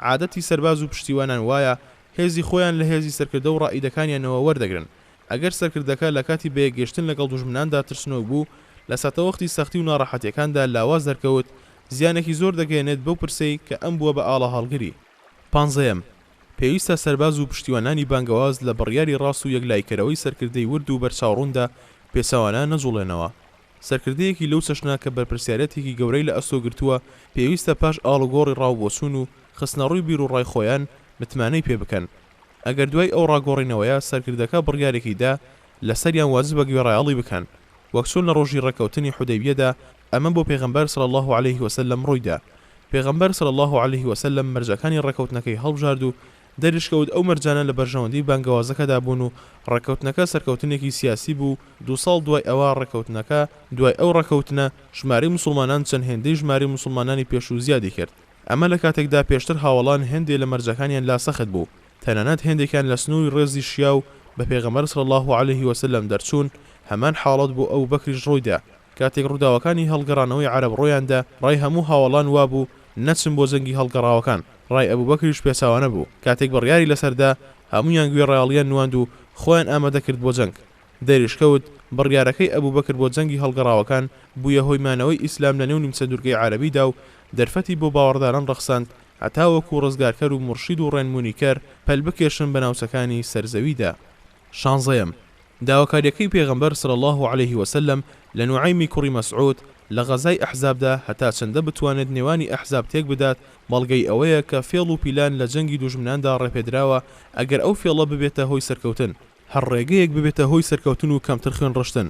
عادەتی سەرباز و پشتیوانان وایە هێزی خۆیان لە هێزی سەرکردە و ڕائیدەکانیانەوە وەردەگرن. ئەگەر سەرکردەکە لە کاتی بەیەکگەشتن لەگەڵ دوژمناندا ترسنەوە بوو لە ساتەوەختی سەختی و ناڕەحەتیەکاندا لاواز دەرکەوت زیانێکی زۆر دەگەێنێت بەو پرسەی کە ئەم بووە بە ئاڵە هەڵگری. پانزەیەم پێویستە سەرباز و پشتیوانانی بانگەواز لە بڕیاری ڕاست و یەکلایکەرەوەی سەرکردەی ورد و بەرچاوڕووندا پێچەوانە نەجوڵێنەوە. سەرکردەیەکی لەو چەشنە کە بەرپرسیارەتێکی گەورەی لە ئەسۆ گرتووە پێویستە پاش ئاڵوگۆڕی ڕاوبۆچوون و خستنەڕووی بیر و ڕای خۆیان متمانەی پێ بکەن. ئەگەر دوای ئەو ڕاگۆڕینەوەیە سەرکردەکە بڕیارێکیدا لەسەریان واجبە گوێڕایەڵی بکەن وەک چۆن لە ڕۆژی ڕێکەوتنی حودەیبیەدا ئەمە بۆ پێغەمبەر صلی الله عليه وسلم ڕوویدا. پێغەمبەر صلی الله عليه وسلم مەرجەکانی ڕێکەوتنەکەی هەڵبژارد و دەریشکەوت ئەو مەرجانە لە بەرژەوەندی بانگەوازەکەدا بوون و ڕێکەوتنەکە سەرکەوتنێکی سیاسی بوو. 2 ساڵ دوای ئەوە ڕێکەوتنەکە دوای ئەو ڕێکەوتنە ژمارەی موسڵمانان چەند هێندەی ژمارەی موسڵمانانی پێشوو زیادی کرد. ئەمە لە کاتێکدا پێشتر هاوڵان هێندێ لە مەرجەکانیان لا سەخت بوو. تەنانەت هێندێکیان لە سنووری ڕێزی شیا و بە پێغەمبەر صلی الله عليه وسلم دەرچوون. هەمان حاڵەت بۆ ئەو بەکریش ڕوویدا. کاتێک ڕووداوەکانی هەڵگەڕانەوەی عەرەب ڕۆیاندا ڕای هەموو هاوڵان وابوو نەچن بۆ جەنگی هەڵگەڕاوەکان. ڕای ئەبوبەکریش پێچاوانە بوو. کاتێک بڕیاری لەسەردا هەمویان گوێڕایەڵیان نواند و خۆیان ئامادە کرد بۆ جەنگ. دەریشکەوت بڕیارەکەی ئەبوبەکر بۆ جەنگی هەڵگەڕاوەکان بوویە هۆی مانەوەی ئیسلام لە نێو نیمچە دوورگەی عەرەبیدا و دەرفەتی بۆ باوەڕداران ڕەخساند هەتا وەکو ڕزگارکەر و مرشید و ڕێنمونیکەر پەل بکێشن بە ناوچەکانی سەرزەویدا. شانزەیەم داواکاریەکەی پێغەمبەر صلی الله عليه وسلم لە نوعایمی کوڕی مەسعود لە غەزای ئەحزابدا هەتا چەندە بتوانێت نێوانی ئەحزاب تێک بدات بەڵگەی ئەوەیە کە فێڵ و پیلان لە جەنگی دوژمناندا ڕێپێدراوە ئەگەر ئەو فێڵە ببێتە هۆی سەرکەوتن هەر ڕێگەیەک ببێتە هۆی سەرکەوتن و کەمتر خوێن ڕشتن.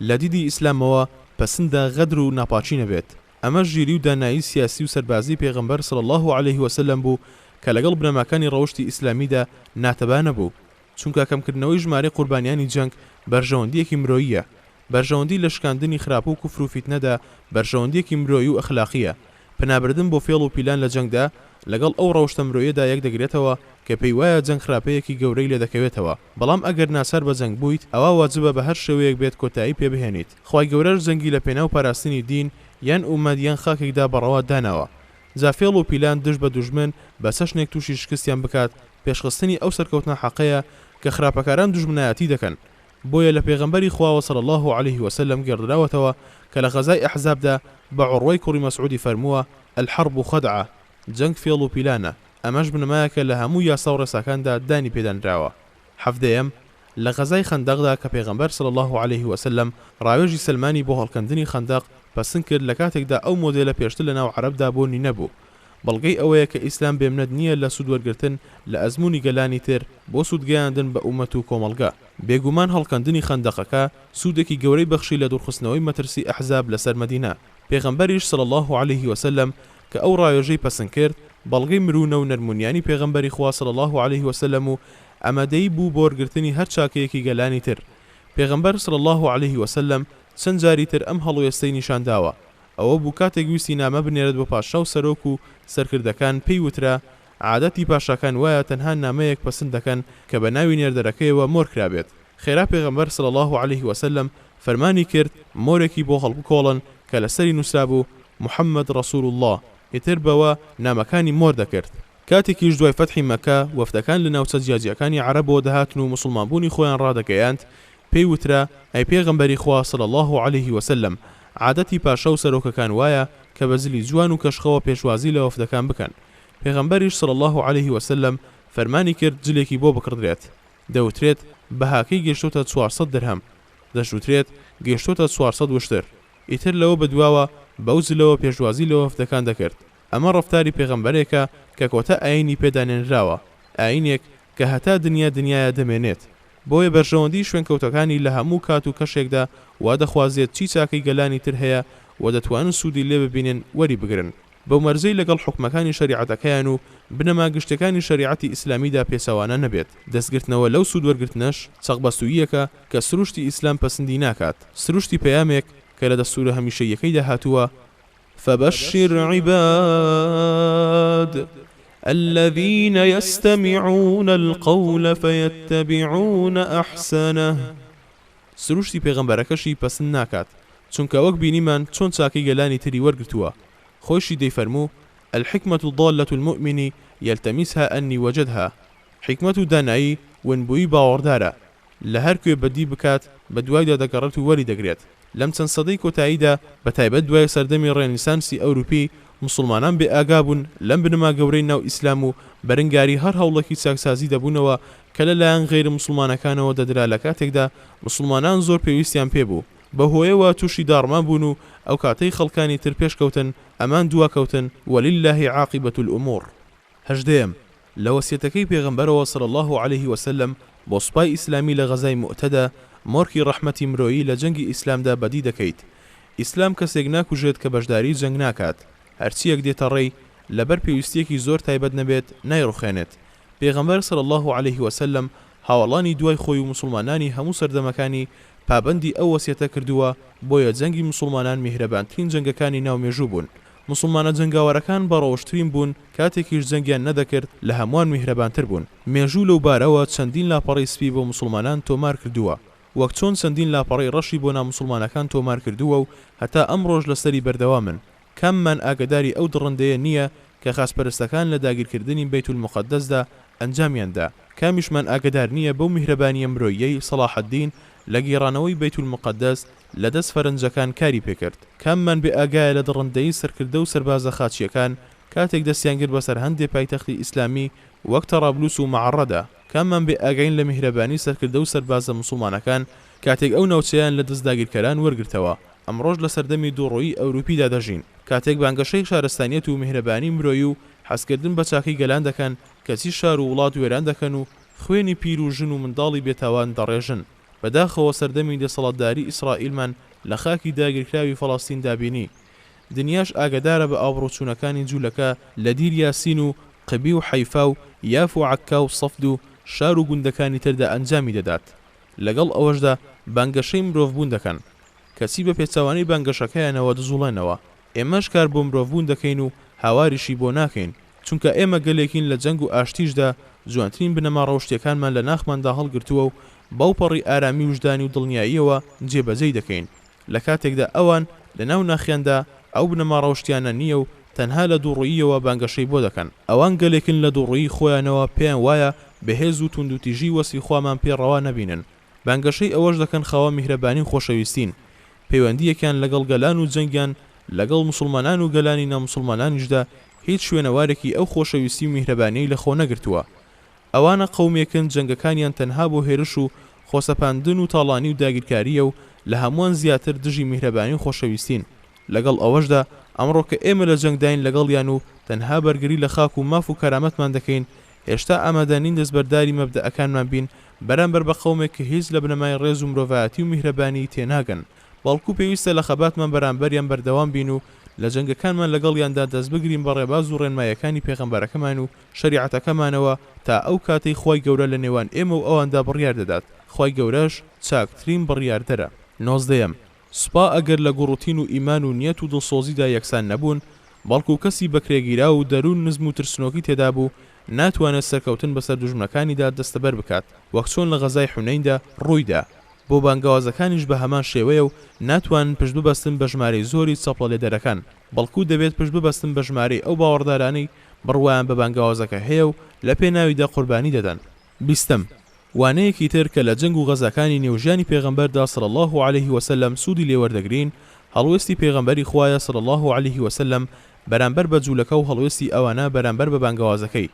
لە دیدی ئیسلامەوە پەسەندە غەدر و ناپاچی نەبێت. ئەمە ژیری و دانایی سیاسی و سەربازی پێغەمبەر صلی الله عليه وسلم بوو کە لەگەڵ بنەماکانی ڕەوشتی ئیسلامیدا ناتەبانە بوو. چونکە کەمکردنەوەی ژمارەی قوربانیانی جەنگ بەرژەوەندیەکی مرۆییە. بەرژەوەندی لە شکاندنی خراپ و کوفر و فیتنەدا بەرژەوەندیەکی مرۆیی و ئەخلاقیە. پنابردن بۆ فێڵ و پیلان لە جەنگدا لەگەڵ ئەو ڕەوشتە مرۆیەدا یەک دەگرێتەوە کە پێی وایە جەنگ خراپەیەکی گەورەی لێ دەکەوێتەوە. بەڵام ئەگەر ناسەر بە جەنگ بوویت ئەوە واجبە بە هەر شێوەیەک بێت کۆتایی پێ بهێنیت. خوای گەورەش جەنگی لە پێناو پاراستنی دین یان ئومەت یان خاکێکدا بەڕەوا داناوە. جا فێڵ و پیلان دژ بە دوژمن بە چەشنێک تووشی شکستیان بکات پێشخستنی ئەو سەرکەوتنە حەقەیە کە خراپەکاران دوژمنایەتی دەکەن. بۆیە لە پێغەمبەری خوا صلی الله عليه وسلم گێڕدراوەتەوە کە لە غەزای ئەحزابدا بە عوڕوەی کوڕی مەسعودی فەرمووە الحرب خەدعە جەنگ فێڵ و پیلانە. ئەمەش بنمایەکە لە هەموو یاسا و ڕێساکاندا دانی پێدانراوە. حەفدەیەم لە غەزای خەندەقدا کە پێغەمبەر صلی الله عليه وسلم ڕاوێژی سلمانی بۆ هەڵکەندنی خەندەق پەسەند کرد لە کاتێکدا ئەو مۆدێلە پێشتر لە ناو عەرەبدا بۆنی نەبوو. بەڵگەی ئەوەیە کە ئیسلام بێمنەت نییە لە سوود وەرگرتن لە ئەزمموی گەلانی تر بۆ سوودگەیاندن بە ئومەت و کۆمەڵگە. بێگومان هەڵکەندنی خەندەقەکە سوودێکی گەورەی بەخشی لە دوورخستنەوەی مەترسی ئەحزاب لەسەر مەدینە. پێغەمبەریش صلی الله عليه وسلم کە ئەو ڕاوێژەی پەسەند کرد بەڵگەی مرونە و نەرمونیانی پێغەمبەری خوا صلی الله عليه وسلم و ئەمادەی بوو بۆ وەرگرتنی هەر چاکەیەکی گەلانی تر. پێغەمبەر صلی الله عليه وسلم چەند جاری تر ئەم هەڵوێستەی نیشانداوە. ئەوە بوو کاتێک ویستی نامە بنێرێت بۆ پاشا و سەرۆک و سەرکردەکان پێی وترا عادەتی پاشاکان وایە تەنها نامەیەک پەسەند دەکەن کە بە ناوی نێردەرەکەیەوە مۆر کرابێت. خێرا پێغەمبەر صلی الله عليه وسلم فەرمانی کرد مۆرێکی بۆ هەڵبکۆڵن کە لەسەری نووسرا بوو محەممەد ڕەسوول الله ئیتر بەوە نامەکانی مۆر دەکرد. کاتێکیش دوای فەتحی مەکە وەفدەکان لە ناوچە جیاجیەکانی عەرەبەوە دەهاتن و موسڵمانبوونی خۆیان ڕادەگەیاند، پێی وترا ئەی پێغەمبەری خوا صلی الله عليه وسلم، عادەتی پاشا و سەرۆکەکان وایە کە بە زلی جوان و کەشخەوە پێشوازی لە وەفدەکان بکەن. پێغەمبەریش صلی الله عليه وسلم فەرمانی کرد جلێکی بۆ بکڕدرێت، دەوترێت بەهاکەی گەیشتۆتە 400 درهم، دەشوترێت گەیشتۆتە 400 وشتر. ئیتر لەوە بەدواوە بەو جلەوە پێشوازی لە وەفدەکان دەکرد. ئەمە ڕەفتاری پێغەمبەرێکە کە کۆتە ئاینی پێدانێنراوە، ئاینێک کە هەتا دنیایە دەمێنێت. بۆیە بەرژەوەندی شوێنکەوتەکانی لە هەموو کات و کەشێکدا وا دەخوازێت چی چاکەی گەلانی تر هەیە و دەتوانن سوودی لێ ببینن وەری بگرن. بەو مەرزەی لەگەڵ حکومەکانی شەریعەتەکەیان و بنەما گشتەکانی شەریعەتی ئیسلامیدا پێچەوانە نەبێت. دەستگرتنەوە لەو سوود وەرگرتنەش چەقبەستوویەکە کە سروشتی ئیسلام پەسەندی ناکات، سروشتی پەیامێک کە لە دەستورە هەمیشەیەکەیدا هاتووە: فبشر عباد الذين يستمعون القول فيتبعون أحسنه. سروشتی پێغەمبەرەکەشی پەسەند ناکات، چونکە وەک بینیمان چۆن چاکەی گەلانی تری وەرگرتووە. خۆشی دەیفەرموو: الحكمة ضالة المؤمن يلتمسها أني وجدها. حکمت و دانایی ونبووی باوەڕدارە، لە هەر کوێ بەدی بکات بە دوایدا دەگەڕێت و وەری دەگرێت. لەم چەند سەدەی کۆتاییدا بەتایبەت دوای سەردەمی ڕێنیسانسی ئەوروپی مسلمانان بێ ئاگابوون لەم بنەما گەورەی ناو ئیسلام و بەرەنگاری هەر هەوڵێکی چاکسازی دەبوونەوە کە لەلایەن غێر مسلمانەکانەوە دەدرا لە کاتێکدا مسلمانان زۆر پێویستیان پێبوو. بەهۆیەوە تووشی داڕمان بوون و ئەو کاتەی خەڵکانی تر پێشکەوتن ئەمان دواکەوتن ولله عاقبة الأمور. هەژدەیەم، لە وەسیەتەکەی پێغەمبەرەوە صلی الله عليه وسلم بۆ سوپای ئیسلامی لە غەزای مؤتەدا مۆرکی ڕەحمەتی مرۆیی لە جەنگی ئیسلامدا بەدی دەکەیت. ئیسلام کەسێک ناکوژێت کە بەشداری جەنگ ناکات، هەرچیەک دێتە ڕێی لەبەر پێویستیەکی زۆر تایبەت نەبێت نایڕوخێنێت. پێغەمبەر صلی الله عليه وسلم هاوڵانی دوای خۆی و مسلمانانی هەموو سەردەمەکانی پابەندی ئەو وەسیەتە کردووە، بۆیە جەنگی مسلمانان میهرەبانترین جەنگەکانی ناومێژوو بوون. مسلمانە جەنگاوەرەکان بەڕەوشترین بوون، کاتێکیش جەنگیان نەدەکرد لە هەمووان میهرەبانتر بوون. مێژوو لەو بارەوە چەندین لاپەڕی سپی بۆ مسلمانان تۆمار کردووە، وەک چۆن چەندین لاپەڕی ڕەشی بۆ نامسلمانەکان تۆمار کردووە و هەتا ئەمڕۆژ لەسەری بەردەوامن. کاممان ئاگداری ئەو دڕندەیە نییە کە خاسپەرستەکان لە داگیرکردنی بەیت المقدسدا ئەنجامیاندا، کامیشمان ئاگدار نییە بەو میهرەبانیە مرۆییەی سەلاح الدین لە گێڕانەوەی بەیت المقدس لە دەست فەرنجەکان کاری پێکرد. کاممان بێ ئاگایە لە دڕندەی سەرکردە و سەربازە خاچیەکان کاتێک دەستیان کرد بەسەر هەندێک پایتەختی ئیسلامی وەک تەڕابلوس و مەعەڕەدا. کاممان بێ ئاگاین لە میهرەبانی سەرکردە و سەربازە مسلمانەکان کاتێک ئەو ناوچەیان لە دەست داگیرکەران وەرگرتەوە. ئەمڕۆژ لە سەردەمی دووڕۆیی ئەوروپیدا دەژین، کاتێک بانگەشەی شارستانیەت و میهرەبانی مرۆیی و حەزکردن بە چاکەی گەلان دەکەن، کەچی شار و وڵات وێران دەکەن و خوێنی پیر و ژن و منداڵی بێتاوان دەڕێژن. بەداخەوە سەردەمی دەسەڵاتداری ئیسرائیلمان لە خاکی داگیرکراوی فەڵەستین دابینی. دنیاش ئاگدارە بە ئاوڕۆچوونەکانی جوولەکە لە دیر یاسین و قبی و حەیفا و یاف و عەکا و سەفد و شار و گوندەکانی تردا ئەنجامی دەدات. لەگەڵ ئەوەشدا بانگەشەی مرۆڤبوون دەکەن، کەسی بە پێچەوانەی بانگەشەکەیانەوە دەزوڵێنەوە. ئێمەش کار بۆ مرۆڤبوون دەکەین و هاواریشی بۆ ناکەین، چونکە ئێمە گەلێکین لە جەنگ و ئاشتیشدا جوانترین بنەما ڕەوشتیەکانمان لە ناخماندا هەڵگرتووە و باو پەڕی ئارامی وجدانی و دڵنیاییەوە جێبەجێی دەکەین لە کاتێکدا ئەوان لە ناو ناخیاندا ئەو بنەما ڕەوشتیانە نییە و تەنها لە دووڕووییەوە بانگەشەی بۆ دەکەن. ئەوان گەلێکن لە دووڕووی خۆیانەوە پێیان وایە بەهێز و توندوتیژی وەسی خوامان پێڕەوا نەبینن. بانگەشەی ئەوەش دەکەن خاوە میهرەبانی خۆشەویستین، پەیوەندیەکیان لەگەڵ گەلان و جەنگیان لەگەڵ مسلمانان و گەلانی نامسلمانانیشدا هیچ شوێنەوارێکی ئەو خۆشەویستی و میهرەبانی لە خۆ نەگرتووە. ئەوانە قەومێکن جەنگەکانیان تەنها بۆ هێرش و خۆسەپاندن و تاڵانی و داگیرکاریە و لە هەمووان زیاتر دژی میهرەبانی و خۆشەویستین. لەگەڵ ئەوەشدا ئەمڕۆ کە ئێمە لە جەنگداین لەگەڵیان و تەنها بەرگری لە خاک و ماف و کەرامەتمان دەکەین، هێشتا ئامادەنین دەستبەرداری مەبدەئەکانمان بین بەرامبەر بە قەومێک کە هیچ لە بنەمای ڕێز و مرۆڤایەتی و میهرەبانی تێناگەن، بەڵکو پێویستە لە خەباتمان بەرامبەریان بەردەوام بین و لە جەنگەکانمان لەگەڵیاندا دەست بگرین بە ڕێباز و ڕێنمایەکانی پێغەمبەرەکەمان و شەریعەتەکەمانەوە تا ئەو کاتەی خۆی گەورە لە نێوان ئێمە و ئەواندا بڕیار دەدات. خۆی گەورەش چاکترین بڕیاردەرە. 19. سوپا ئەگەر لە گوڕوتین و ئیمان و نیەت و دڵسۆزیدا یەکسان نەبوون، بەڵکو کەسی بەکرێگیرا و دەروون نزم و ترسنۆکی تێدا بوو، ناتوانێت سەرکەوتن بەسەر دوژمنەکانیدا دەستەبەر بکات، وەک چۆن لە غەزای حونەیندا ڕوویدا. بۆ بانگەوازەکانیش بە هەمان شێوەیە و ناتوانن پشت ببەستن بە ژمارەی زۆری چەپڵە لێدەرەکان، بەڵکو دەبێت پشت ببەستن بە ژمارەی ئەو باوەڕدارانەی بڕوایان بە بانگەوازەکە هەیە و لە پێناویدا قوربانی دەدەن. 20 وانەیەکی تر کە لە جەنگ و غەزاکانی نێوژیانی پێغەمبەردا صلی الله عليه وسلم سوودی لێوەردەگرین، هەڵوێستی پێغەمبەری خوایە صلی الله عليه وسلم بەرامبەر بە جوولەکە و هەڵوێستی ئەوانە بەرامبەر بە بانگەوازەکەی.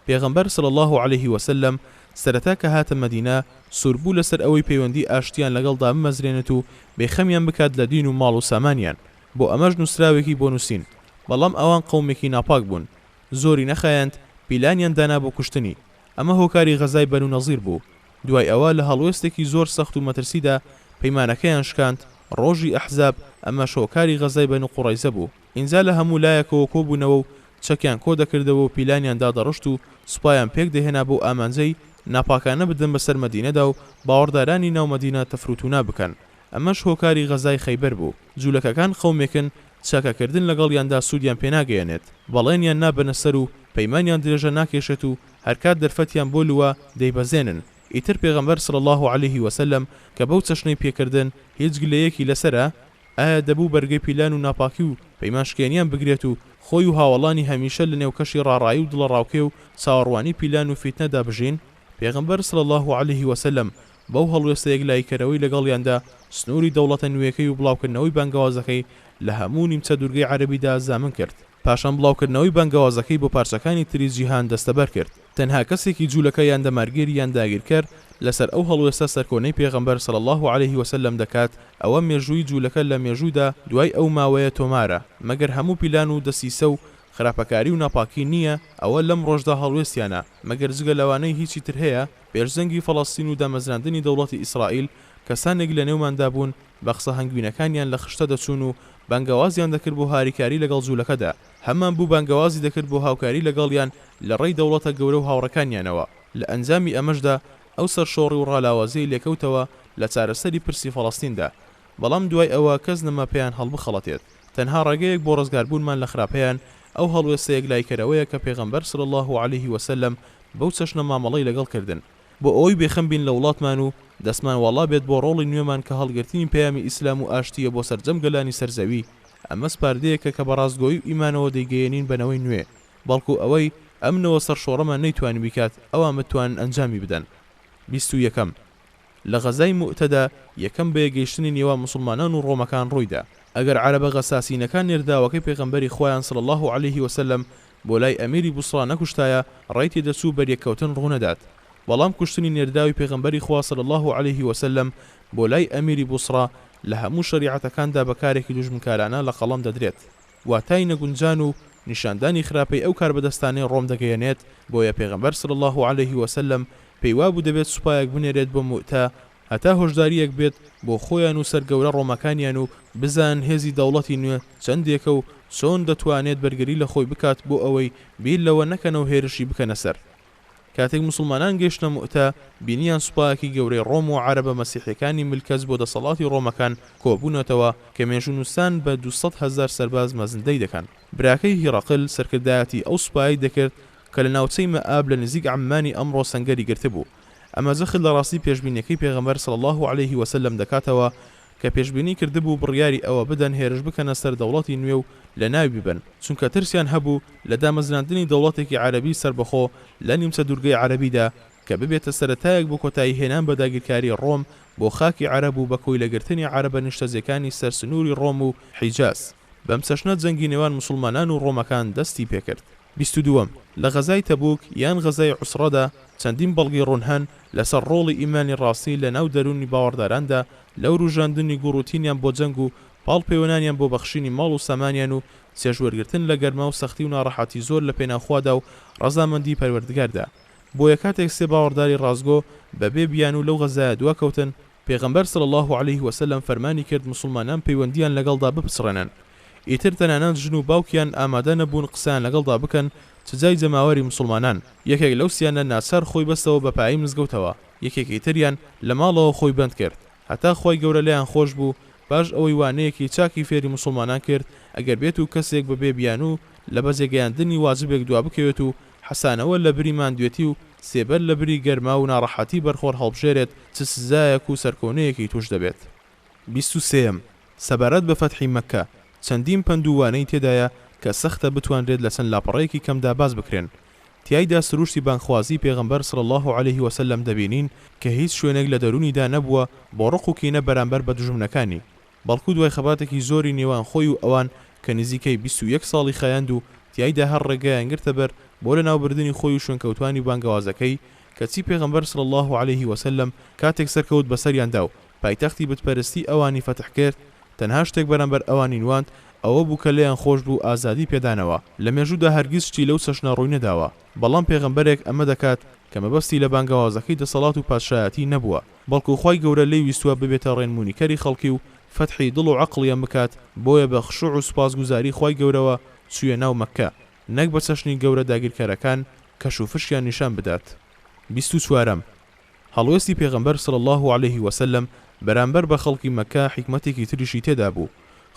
پێغەمبەر صلی الله عليه وسلم سەرەتا کە هاتە مەدینە سووربوو لەسەر ئەوەی پەیوەندی ئاشتیان لەگەڵدا بمەزرێنێت و بێخەمیان بکات لە دین و ماڵ و سامانیان. بۆ ئەمەش نووسراوێکی بۆ نووسین، بەڵام ئەوان قەومێکی ناپاک بوون، زۆری نەخایەند، پیلانیان دانا بۆ کوشتنی. ئەمە هۆکاری غەزای بەنو نەزیر بوو. دوای ئەوە لە هەڵوێستێکی زۆر سەخت و مەترسیدا پەیمانەکەیان شکاند. ڕۆژی ئەحزاب ئەمە شۆکاری غەزای بەنو قوڕەیزە بوو. ئینجا لە هەموو لایەکەوە کۆبوونەوە و چەکیان کۆ دەکردەوە و پیلانیان دادەڕشت و سوپایان پێک دەهێنا بۆ ئامانجەی ناپاکانە بدەن بەسەر مەدینەدا و باوەڕدارانی ناو مەدینە تەفروتونا بکەن. ئەمەش هۆکاری غەزای خەیبەر بوو. جوولەکەکان خەومێکن چاکەکردن لەگەڵیاندا سوودیان پێناگەیەنێت، بەڵێنیان نابەنە سەر و پەیمانیان درێژە ناکێشێت و هەرکات دەرفەتیان بۆ لووە دەیبەزێنن. ئیتر پێغەمبەر صلی الله عليه وسلم کە بەو چەشنەی پێکردن هیچ گلەیەکی لەسرە، ئایا دەبوو بەرگەی پیلان و ناپاکی و پەیمانشکێنیان بگرێت و خۆی و هاوڵانی هەمیشە لە نێوکەشی ڕاڕایی و دڵەڕاوکێ و چاوەڕوانی پیلان و فیتنەدا بژین؟ پێغەمبەر صلی الله عليه وسلم بەو هەڵوێستە یەکلایکەرەوەی لەگەڵیاندا سنووری دەوڵەتە نوێیەکەی و بڵاوکردنەوەی بانگەوازەکەی لە هەموو نیمچە دوورگەی عەرەبیدا زامن کرد. پاشان بڵاوکردنەوەی بانگەوازەکەی بۆ پارچەکانی تری جیهان دەستەبەر کرد. تەنها کەسێکی جوولەکە یان دەمارگێری یان داگیرکەر لەسەر ئەو هەڵوێستە سەرکۆنەی پێغەمبەر صلی الله عليه وسلم دەکات، ئەوە مێژووی جوولەکە لە مێژوودا دوای ئەو ماوەیە تۆمارە، مەگەر هەموو پیلان و دەسیسە و خراپەکاری و ناپاکی نییە. ئەوە لەم ڕۆژدا هەڵوێستیانە، مەگەر جگە لەوانەی هیچی تر هەیە. پێشزەنگی فەڵەستین و دامەزراندنی دەوڵەتی ئیسرائیل کەسانێک لە نێوماندا بوون بە قسە هەنگوینەکانیان لە خشتە دەچوون و بانگەوازیان دەکرد بۆ هاریکاری لەگەڵ جوولەکەدا. هەمان بوو بانگەوازی دەکرد بۆ هاوکاری لەگەڵیان لە ڕێی دەوڵەتە گەورە و هاوڕەکانیانەوە. لە ئەنجامی ئەمەشدا ئەو سەرشۆڕی و ڕالاوازەی لێکەوتەوە لە چارەسەری پرسی فەڵەستیندا، بەڵام دوای ئەوە کەس نەما پێیان هەڵبخەڵەتێت. تەنها ڕێگەیەک بۆ ڕزگاربوونمان لە خراپەیان ئەو هەڵوێستە یەکلایکەرەوەیە کە پێغەمبەر صلی الله عليه وسلم بەو چەشنە مامەڵەی لەگەڵ کردن، بۆ ئەوەی بێخەم بین لە وڵاتمان و دەستمان وەڵا بێت بۆ ڕۆڵی نوێمان کە هەڵگرتنی پەیامی ئیسلام و ئاشتیە بۆ سەرجەم گەلانی سەرزەوی. ئەمە سپاردەیەکە کە بە ڕاستگۆیی و ئیمانەوە دەیگەیەنین بەنەوەی نوێ، بەڵکو ئەوەی ئەمنەوە سەرشۆڕەمان نەیتوانین بیکات ئەوان بتوانن ئەنجامی بدەن. 21 لە غەزای موئتەدا یەکەم بەیەگەیشتنی نێوان مسلمانان و ڕۆمەکان ڕوویدا. ئەگەر عەرەبە غەساسینەکان نێرداوەکەی پێغەمبەری خۆیان صلی الله عليه وسلم بۆ لای ئەمیری بوسڕا نەکوشتایە، ڕای تێدەچوو بەریەکەوتن ڕوونەدات. بەڵام کوشتنی نێرداوی پێغەمبەری خوا صلی الله عليه وسلم بۆ لای ئەمیری بوسڕا لە هەموو شەریعەتەکاندا بەکارێکی دوژمنکارانە لە قەڵەم دەدرێت، واتای نەگونجان و نیشاندانی خراپەی ئەو کار بەدەستانەی ڕۆم دەگەیەنێت. بۆیە پێغەمبەر صلی الله عليه وسلم پێی وابوو دەبێت سوپایەک بنێرێت بۆ موئتە هەتا هۆشداریەک بێت بۆ خۆیان و سەرگەورە ڕۆمەکانیان و بزان هێزی دەوڵەتی نوێ چەندێکە و چۆن دەتوانێت بەرگری لە خۆی بکات بۆ ئەوەی بیر لەوە نەکەنەوە هێرشی بکەنە سەر. کاتێک مسلمانان گەیشتە موئتە، بینیان سوپایەکی گەورەی ڕۆم و عەرەبە مەسیحیەکانی ملکەز بۆ دەسەڵاتی ڕۆمەکان کۆبوونەتەوە کە مێژونووسان بە 200,000 سەرباز مەزندەی دەکەن. براکەی هیڕەقل سەرکردایەتی ئەو سوپایی دەکرد کە لە ناوچەی مەئاب لە نزیک عەمانی ئەمڕۆ سەنگەری گرتبوو. ئەمە زەخت لە ڕاستی پێشبینیەکەی پێغەمبەر صلی الله عليه وسلم دەکاتەوە کە پێشبینی کردبوو بڕیاری ئەوە بدەن هێرش بکەنە سەر دەوڵەتی نوێ و لە ناوی ببن، چونکە ترسیان هەبوو لە دامەزراندنی دەوڵەتێکی عەرەبی سەربەخۆ لە نیمچە دوورگەی عەرەبیدا کە ببێتە سەرەتایەک بۆ کۆتایی هێنان بە داگیرکاری ڕۆم بۆ خاکی عەرەب و بە کۆی لەگرتنی عەرەبە نیشتەجێکانی سەرسنووری ڕۆم و حیجاز. بەم چەشنە جەنگی نێوان مسلمانان و ڕۆمەکان دەستی پێکرد. 22 لە غەزای تەبوک یان غەزای عوسڕەدا چەندین بەڵگی ڕوون هەن لەسەر ڕۆڵی ئیمانی ڕاستی لە ناو دەرونی باوەڕداراندا لەو ڕوژاندنی گوڕوتینیان بۆ جەنگ و پاڵپەیوەنانیان بۆ بەخشینی ماڵ و سامانیان و سێژوەرگرتن لە گەرما و سەختی و ناڕەحەتی زۆر لە پێناوخوادا و ڕەزامەندی پەروەردگاردا. بۆیە کاتێک سێ باوەڕداری ڕازگۆ بەبێ بیان و لەو غەزایە دواکەوتن، پێغەمبەر صلی الله عليه وسلم فەرمانی کرد مسلمانان پەیوەندیان لەگەڵدا بپسڕێنن. ئیتر تەنانەت ژن و باوکیان ئامادە نەبوون قسەیان لەگەڵدا بکەن چجای جەماوەری مسلمانان. یەکێک لەو سیانە ناچار خۆی بەستەوە بە پایی مزگەوتەوە، یەکێکی تریان لە ماڵەوە خۆی بەند کرد هەتا خۆی گەورە لێیان خۆش بوو. باش ئەوەی وانەیەکی چاکی فێری مسلمانان کرد ئەگەر بێت و کەسێک بەبێ بیان و لە بەجێگەیاندنی واجبێک دوا بکەوێت و حەسانەوە لە بری ماندوێتی و سێبەر لە بری گەرما و ناڕەحەتی بەرخۆر هەڵبژێرێت چ سزایەک و سەرکەونەیەکی توش دەبێت. 23 سەبارەت بە فەتحی مەککە چەندین پندووانەی تێدایە کە سەختە بتوانرێت لە چەند لاپەڕەیەکی کەمدا باز بکرێن. تیایدا سروشتی بانخوازی پێغەمبەر صلی الله عليه وسلم دەبینین کە هیچ شوێنێک لە دەرونیدا نەبووە بۆ ڕق و کینە بەرامبەر بە دژمنەکانی، بەڵکو دوای خەباتێکی زۆری نێوان خۆی و ئەوان کە نزیکەی 21 ساڵی خەیاند و تیایدا هەر ڕێگەیان گرتە بەر بۆ لە ناوبردننی خۆی و شوێنکەوتوانی بانگەوازەکەی کەچی پێغەمبەر صلی الله عليه وسلم کاتێک سەرکەوت بەسەریاندا و پایتەختی بتپەرستی ئەوانی فتح کرد، تەنها شتێک بەرامبەر ئەوانی نواند ئەوە بوو کە لێیان خۆش بوو ئازادی پێدانەوە. لە مێژوودا هەرگیز شتی لەو چەشنە ڕووی نەداوە، بەڵام پێغەمبەرێک ئەمە دەکات کە مەبەستی لە بانگەوازەکەی دەسەڵات و پادشایەتی نەبووە، بەڵکو خۆی گەورە لێی ویستووە ببێتە ڕێنمونیکەری خەڵکی و فتحی دڵ و عەقڵیان بکات، بۆیە بە خشوع و سوپاسگوزاری خۆی گەورەوە چوویە ناو مەککە، نەک بە چەشنی گەورە داگیرکەرەکان کەش و فشیان نیشان بدات. 24 هەڵوێستی پێغەمبەر صلی الله عليه وسلم بەرامبەر بە خەڵکی مەککە حیکمەتێکی تریشی تێدا بوو.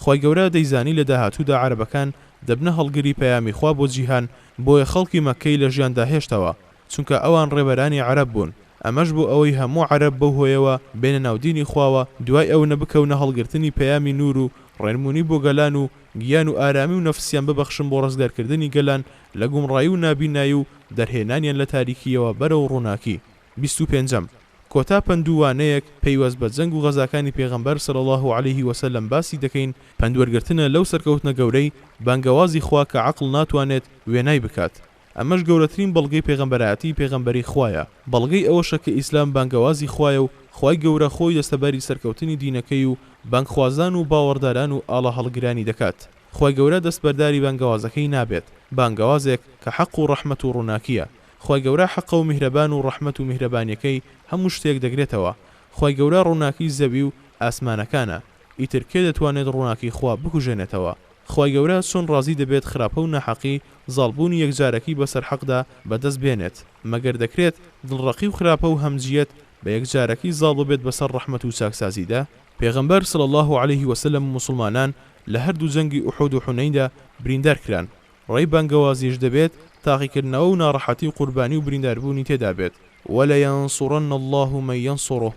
خۆی گەورە دەیزانی لە داهاتوودا عەرەبەکان دەبنە هەڵگری پەیامی خوا بۆ جیهان، بۆیە خەڵکی مەککەی لە ژیاندا هێشتەوە چونکە ئەوان ڕێبەرانی عەرەب بوون. ئەمەش بوو ئەوەی هەموو عەرەب بەو هۆیەوە بێنە ناودینی خواوە، دوای ئەو نەبکەونە هەڵگرتنی پەیامی نور و ڕێنمونی بۆ گەلان و گیان و ئارامی و نەفسیان ببەخشن بۆ ڕزگارکردنی گەلان لە گومڕایی و نابینایی و دەرهێنانیان لە تاریکیەوە بەرەو ڕووناکی. 25 کۆتا پندووانەیەک پەیوەست بە جەنگ و غەزاکانی پێغەمبەر صلی الله عليه وسلم باسی دەکەین، پندوەرگرتنە لەو سەرکەوتنە گەورەی بانگەوازی خوا کە عەقڵ ناتوانێت وێنای بکات. ئەمەش گەورەترین بەڵگەی پێغەمبەرایەتی پێغەمبەری خوایە، بەڵگەی ئەوەشە کە ئیسلام بانگەوازی خوایە و خوای گەورە خۆی دەستەبەری سەرکەوتنی دینەکەی و بانگخوازان و باوەڕداران و ئاڵە هەڵگرانی دەکات. خوای گەورە دەستبەرداری بانگەوازەکەی نابێت، بانگەوازێک کە حەق و ڕەحمەت و ڕووناکیە. خوای گەورە حەق و میهرەبان و ڕەحمەت و میهرەبانیەکەی هەموو شتێک دەگرێتەوە. خوای گەورە ڕووناکی زەوی و ئاسمانەکانە، ئیتر کێ دەتوانێت ڕووناکی خوا بکوژێنێتەوە؟ خوای گەورە چۆن ڕازی دەبێت خراپە و ناحەقی زاڵبوونی یەکجارەکی بەسەر حەقدا بەدەست بێنێت، مەگەر دەکرێت دڵڕەقی و خراپە و هەمجیەت بە یەکجارەکی زاڵ ببێت بەسەر ڕەحمەت و چاکسازیدا؟ پێغەمبەر صلی الله عليه وسلم و مسلمانان لە هەردوو جەنگی ئوحود و حونەیندا بریندار کران. ڕێی بانگەوازیش دەبێت تاقیکردنەوە و ناڕەحەتی و قوربانی و برینداربوونی تێدا بێت. وَلَيَنصُرَنَّ اللَّهُ مَن يَنصُرُهُ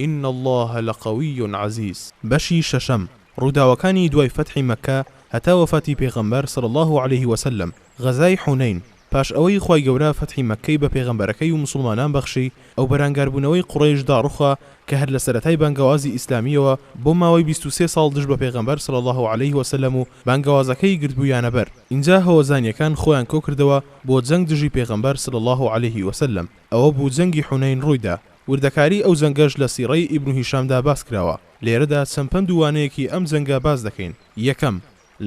إِنَّ اللَّهَ لَقَوِيٌّ عَزِيزٌ. بەشی شەشەم ڕووداوەکانی دوای فەتحی مەککە هەتا وەفاتی پێغەمبەر صلی الله عليه وسلم. غەزای حونەین پاش ئەوەی خوای گەورە فەتحی مەککەی بە پێغەمبەرەکەی و مسلمانان بەخشی، ئەو بەرانگاربوونەوەی قوڕەیش داڕوخە کە هەر لە سەرەتای بانگەوازی ئیسلامیەوە بۆ ماوەی 23 ساڵ دژ بە پێغەمبەر صلی الله عليه وسلم و بانگەوازەکەی گرتبوویانە بەر. اینجا هەوەزانیەکان خۆیان کۆ کردەوە بۆ جەنگ دژی پێغەمبەر صلی الله عليه وسلم. ئەوە بوو جەنگی حونەین ڕوویدا. وردەکاری ئەو جەنگەش لە سیڕەی ئیبن هیشامدا باس کراوە. لێرەدا چەند پندووانەیەکی ئەم جەنگە باس دەکەین. یەکەم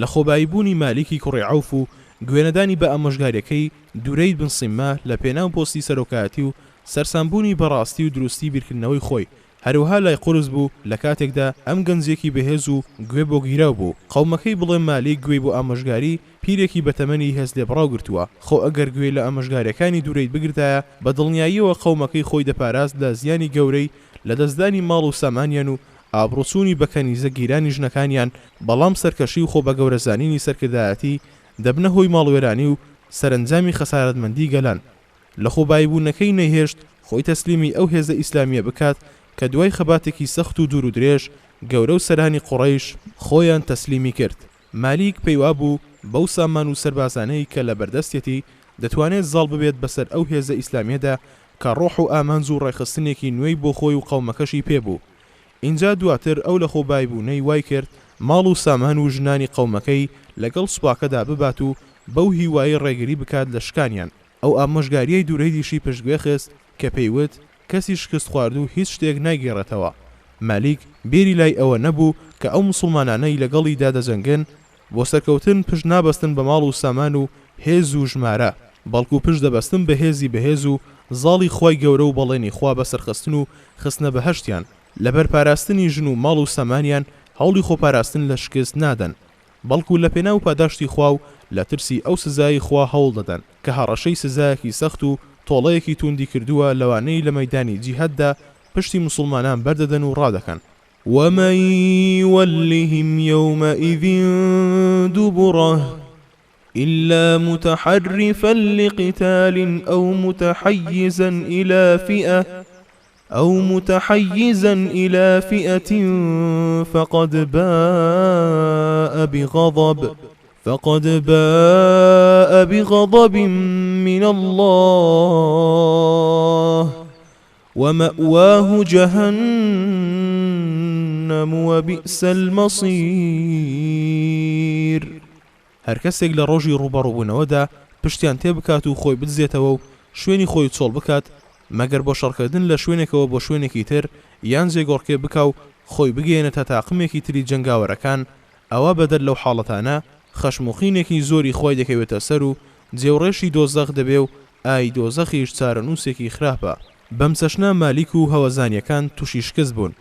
لە خۆباییبوونی مالیکی کوڕی عەوف و گوێنەدانی بە ئامۆژگاریەکەی دوورەید بن سیممە لە پێناو پۆستی سەرۆکایەتی و سەرسامبوونی بەڕاستی و دروستی بیرکردنەوەی خۆی. هەروەها لای قورس بوو لە کاتێکدا ئەم گەنجێکی بەهێز و گوێ بۆ گیراو بوو. قەومەکەی بڵێ مالیک گوێی بۆ ئامۆژگاری پیرێکی بەتەمەنی هێز لێبڕاو گرتووە. خۆ ئەگەر گوێی لە ئامۆژگاریەکانی دوورەید بگرتایە بە دڵنیاییەوە قەومەکەی خۆی دەپاراست لە زیانی گەورەی لە دەستدانی ماڵ و سامانیان و ئابڕوچوونی بەکەنیزە گیرانی ژنەکانیان، بەڵام سەرکەشی و خۆ بە گەورەزانینی سەرکردایەتی دەبنە هۆی ماڵوێرانی و سەرنجامی خەسارەتمەندی گەلان. لە خۆباییبوونەکەی نەهێشت خۆی تەسلیمی ئەو هێزە ئیسلامیە بکات کە دوای خەباتێکی سەخت و دوور و درێژ گەورە و سەرانی قوڕەیش خۆیان تەسلیمی کرد. مالیک پێیوا بوو بەو سامان و سەربازانەی کە لە بەردەستێتی دەتوانێت زاڵ ببێت بەسەر ئەو هێزە ئیسلامیەدا کە ڕۆح و ئامانج و ڕێخستنێکی نوێی بۆ خۆی و قەومەکەشی پێبوو. اینجا دواتر ئەو لە خۆباییبوونەی وای کرد ماڵ و سامان و ژنانی قەومەکەی لەگەڵ سوپاکەدا ببات و بەو هیوایی ڕێگری بکات لە شکانیان. ئەو ئامۆژگاریەی دوورەیدیشی پشتگوێ خست کە پێیوت کەسی شکست خوارد و هیچ شتێک ناگێڕێتەوە. مالیک بێری لای ئەوە نەبوو کە ئەو مسلمانانەی لەگەڵیدا دەجەنگن بۆ سەرکەوتن پشت نابەستن بە ماڵ و سامان و هێز و ژمارە، بەڵکو پشت دەبەستن بە هێزی بەهێز و زاڵی خوای گەورە و بەڵێنی خوا بەسەرخستن و خستنە بەهەشتیان. لە بەرپاراستنی ژن و ماڵ و سامانیان هەوڵی خۆپاراستن لە شکست نادەن، بەڵکو لە پێناو پاداشتی خوا و لە ترسی ئەو سزای خوا هەوڵ دەدەن کە هەڕەشەی سزایەکی سەخت و تۆڵەیەکی توندی کردووە لەوانەی لە مەیدانی جیهاددا پشتی مسلمانان بەردەدەن و ڕادەکەن. ومن يولهم يومئذ دبره. إلا متحرفا لقتال أو متحيزا إلى فئة فقد باء بغضب من الله ومأواه جهنم وبئس المصير. هەر کەسێک لە ڕۆژی ڕوبەڕووبوونەوەدا پشتیان تێبکات و خۆی بدزێتەوە و شوێنی خۆی چۆڵ بکات مەگەر بۆ شەڕکردن لە شوێنێکەوە بۆ شوێنێکی تر یان جێگۆڕکێ بکا و خۆی بگەێنێتە تاقمێکی تری جەنگاوەرەکان، ئەوە بەدەر لەو حاڵەتانە خەشموخینێکی زۆری خۆی دەکەوێتە سەر و جێوڕێشی دۆزەخ دەبێ و ئای دۆزەخیش چارەنووسێکی خراپە. بەم چەشنە مالیک و هەوەزانیەکان تووشی شکست بوون.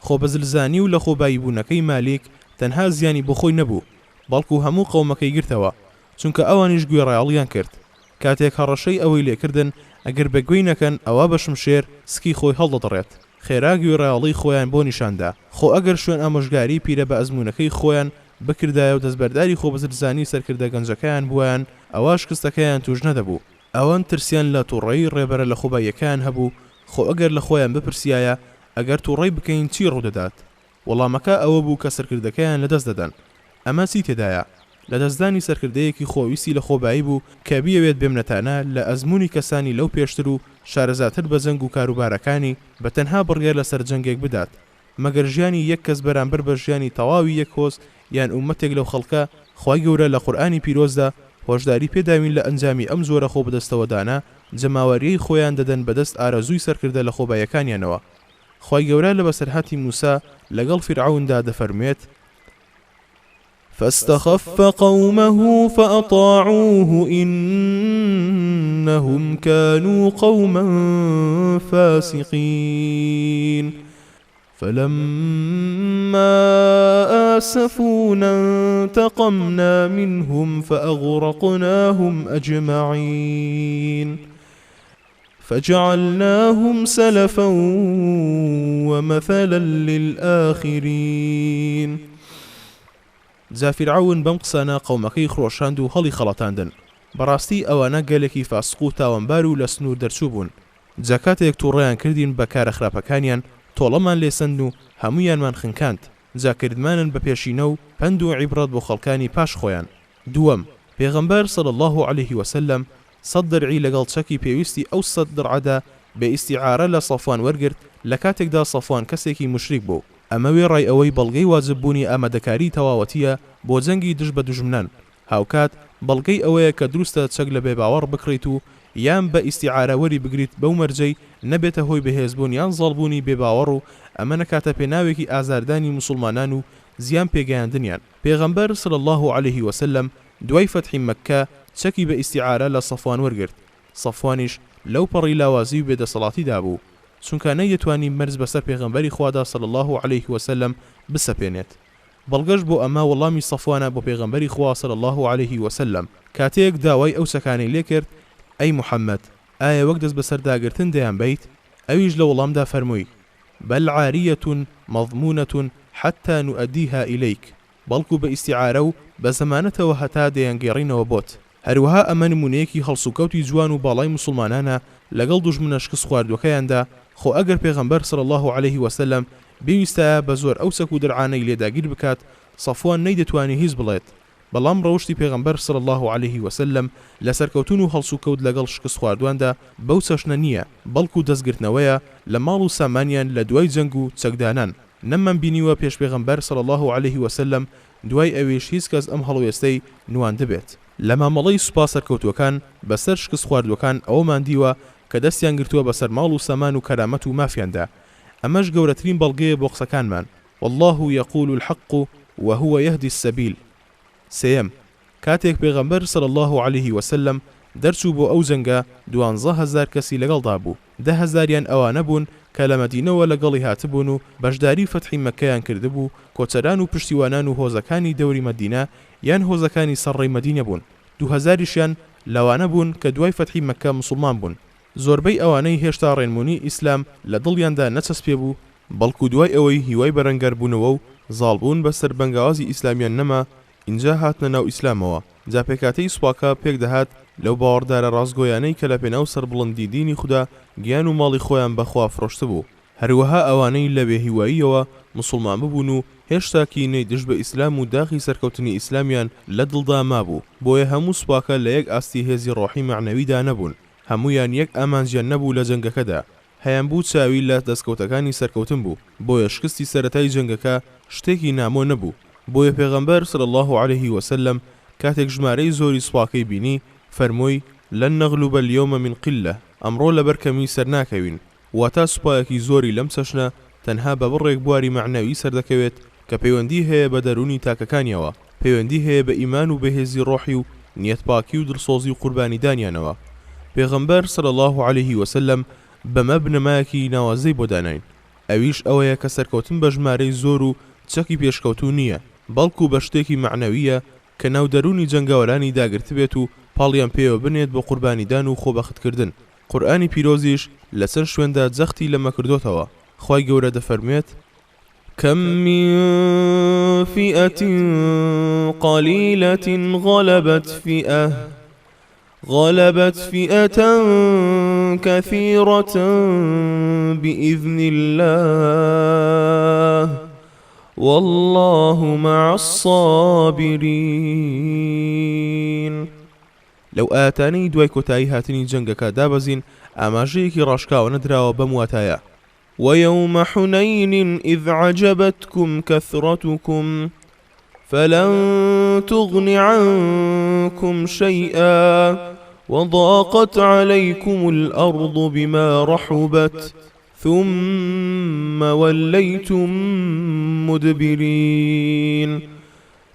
خۆ بەزلزانی و لە خۆبایی بوونەکەی مالیک تەنها زیانی بۆ خۆی نەبوو، بەڵکو هەموو قەومەکەی گرتەوە، چونکە ئەوانیش گوێڕایەڵیان کرد. کاتێک هەڕەشەی ئەوەی لێکردن ئەگەر بەگوێی نەکەن ئەوە بە شمشێر سکی خۆی هەڵدەدڕێت. خێرا گوێڕایەڵی خۆیان بۆ نیشاندا. خۆ ئەگەر شوێن ئامۆژگاری پیرە بە ئەزمونەکەی خۆیان بکردایە و دەستبەرداری خۆ بەزلزانی سەرکردە گەنجەکەیان بوویان، ئەوە شکستەکەیان توش نەدەبوو. ئەوان ترسیان لە تووڕەی ڕێبەرە لە خۆباییەکان هەبوو. خۆ ئەگەر لە خۆیان بپرسیایە ئەگەر تووڕەی بکەین چی ڕوودەدات؟ وەڵامەکە ئەوە بوو کە سەرکردەکەیان لەدەست دەدەن. ئەمە چی تێدایە؟ لە دەستدانی سەرکردەیەکی خۆویستی لە خۆبایی بوو کە بیەوێت بێمنەتانە لە ئەزمموی کەسانی لەو پێشتر و شارەزاتر بە جەنگ و کاروبارەکانی بە تەنها بڕگێر لەسەر جەنگێک بدات، مەگەر ژیانی یەک کەس بەرامبەر بە ژیانی تەواوی یەک هۆز یان ئومەتێک لەو خەڵکە. خی گەورە لە قورئانی پیرۆزدا هۆشداری پێداوین لە ئەنجامی ئەم زۆرە خۆ بەدەستەوەدانە جەماوەریەی خۆیان دەدەن بەدەست ئارەزووی سەرکردە لە خۆبایەکانیانەوە. خی گەورە لە بەسەرهاتی موسا لەگەڵ فیرعەوندا دەفەرمێت: فاستخف قومه فأطاعوه إنهم كانوا قوما فاسقين فلما آسفونا انتقمنا منهم فأغرقناهم أجمعين فجعلناهم سلفا ومثلا للآخرين. جا فیرعەون بەم قسانە قەومەکەی خڕۆشاند و هەڵی خەڵەتاندن. بەڕاستی ئەوانە گەلێکی فاسق و تاوانبار و لە سنوور دەرچوو بوون. جا کاتێک تووڕەیان کردین بە کارە خراپەکانیان تۆڵەمان لێسەند و هەموویانمان خنکاند. جا کردمانن بە پێشینە و پند و عیبرەت بۆ خەڵکانی پاش خۆیان. دووەم، پێغەمبەر صلی الله عليه وسلم 100 دەرعی لەگەڵ چەکی پێویستی ئەو 100 دڕعەدا بە ئیستیعارە لە سەفوان وەرگرت لە کاتێکدا سەفوان کەسێکی مشریک بوو. ئەمە وێڕای ئەوەی بەڵگەی واجببوونی ئامادەکاری تەواوەتیە بۆ جەنگی دژ بە دوژمنان. هاوکات بەڵگەی ئەوەیە کە دروستە چەک لە بێباوەڕ بکڕیت و یان بە ئیستیعارە وەری بگریت بەو مەرجەی نەبێتە هۆی بەهێزبوون یان زاڵبوونی بێباوەڕ و ئەمە نەکاتە پێناوێکی ئازاردانی موسڵمانان و زیان پێگەیاندنیان. پێغەمبەر صلی الله عليه وسلم دوای فەتحی مەککە چەکی بە ئیستیعارە لە سەفوان وەرگرت. سەفوانیش لەو پەڕی لاوازی و بێدەسەڵاتیدا بوو، چونکە نەیەتوانی مەرز بەسەر پێغەمبەری خوادا صلی الله عليه وسلم بسەپێنێت. بەڵگەش بۆ ئەمە وەڵامی سەفوانە بۆ پێغەمبەری خوا صلی الله عليه وسلم کاتێک داوای ئەو چەکانەی لێ کرد: ئەی محەممەد، ئایا وەک دەست بەسەر داگرتن دەیان بیت؟ ئەویش لە وەڵامدا فەرمووی: بەل عاریەتون مەضمونەتون حتى نؤدیها ئیلەیک، بەڵکو بە ئیستیعارە و بە زەمانەتەوە هەتا دەیانگێڕینەوە بۆت. هەروەها ئەمە نمونەیەکی هەڵسوکەوتی جوان و باڵای موسڵمانانە لەگەڵ دوژمنە شکست خواردوەکەیاندا. خۆ ئەگەر پێغەمبەر صلی الله عليه وسلم بێویستایە بە زۆر ئەو چەک و دەرعانەی لێداگیر بکات، سەفوان نەیدەتوانی هیچ بڵێت. بەڵام ڕەوشتی پێغەمبەر صلی الله عليه وسلم لە سەرکەوتون و هەڵسوکەوت لەگەڵ شکست خواردواندا بەو چەشنە نییە، بەڵکو دەستگرتنەوەیە لە ماڵ و سامانیان لە دوای جەنگ و چەکدانان. نەممان بینیوە پێش پێغەمبەر صلی الله عليه وسلم دوای ئەوێش هیچ کەس ئەم هەڵوێستەی نوان دەبێت. لە مامەڵەی سوپا سەرکەوتوەکان بەسەر شکست خواردوەکان ئەوەمان دیوە کە دەستیان گرتووە بەسەر ماڵ و سامان و کەرامەت و مافیاندا. ئەمەش گەورەترین بەڵگەیە بۆ قسەکانمان. والله يقول الحق وهو يهدي السبيل. سێم، کاتێک پێغەمبەر صلی الله عليه وسلم دەرچوو بۆ ئەو جەنگە 12,000 کەسی لەگەڵدا بوو. 10,000یان ئەوانە بوون کە لە مەدینەوە لەگەڵی هاتبوون و بەشداری فەتحی مەککەیان کردبوو. کۆچەران و پشتیوانان و هۆزەکانی دەوری مەدینە یان هۆزەکانی سەرڕێی مەدینە بوون. 2,000یشیان لەوانە بوون کە دوای فەتحی مەککە موسڵمان بوون. زۆربەی ئەوانەی هێشتا ڕێنمونی ئیسلام لە دڵیاندا نەچەسپێ بوو، بەڵکو دوای ئەوەی هیوای بەرەنگەر بوونەوە و زاڵبوون بەسەر بەنگاوازی ئیسلامیان نەما، اینجا هاتنە ناو ئیسلامەوە. جا پێکاتەی سوپاکە پێک دەهات لەو باوەڕدارە ڕاستگۆیانەی کە لە پێناو سەربڵندی دینی خوددا گیان و ماڵی خۆیان بەخوا فرۆشتە بوو. هەروەها ئەوانەی لە بێهیواییەوە مسلمان ببوون و هێشتا کینەی دژ بە ئیسلام و داخی سەرکەوتنی ئیسلامیان لە دڵدا مابوو. بۆیە هەموو سوپاکە لە یەک ئاستی هێزی ڕۆحی معنەویدا نەبوون، هەمویان یەک ئامانجیان نەبوو لە جەنگەکەدا. هەیان بوو چاوی لە دەستکەوتەکانی سەرکەوتن بوو، بۆیە شکستی سەرەتای جەنگەکە شتێکی نامۆ نەبوو. بۆیە پێغەمبەر صلی الله عليه وسلم کاتێک ژمارەی زۆری سوپاکەی بینی فەرمووی لەن نەغلوبە اليوم من قلة، ئەمڕۆ لەبەر کەمی سەرناکەوین. واتە سوپایەکی زۆری لەم چەشنە تەنها بە بڕێک بواری معنەوی سەردەکەوێت کە پەیوەندی هەیە بە دەرونی تاکەکانیەوە، پەیوەندی هەیە بە ئیمان و بەهێزی ڕۆحی و نیەتپاکی و دڵسۆزی و قوربانیدانیانەوە. پێغەمبەر صلی الله عليه وسلم بەمە بنەمایەکی ناوازەی بۆ داناین، ئەویش ئەوەیە کە سەرکەوتن بە ژمارەی زۆر و چەکی پێشکەوتوو نییە، بەڵکو بە شتێکی معنەویە کە ناو دەرونی جەنگاوەرانی داگرت بێت و پاڵیان پێوە بنێت بۆ قوربانیدان و خۆبەختکردن. قورئانی پیرۆزیش لە چەند شوێندا جەختی لەمە کردوتەوە. خوای گەورە دەفەرمێت كم من فئة قليلة غلبت فئة كثيرة بإذن الله والله مع الصابرين. لەو ئاەتانەی دوای کۆتایی هاتنی جەنگەکە دابەزین ئاماژەیەکی ڕاشکاوە نەدراوە بەم واتایە. ويوم حنين إذ عجبتكم كثرتكم فلن تغن عنكم شيئا وضاقت عليكم الأرض بما رحبت ثم وليتم مدبرين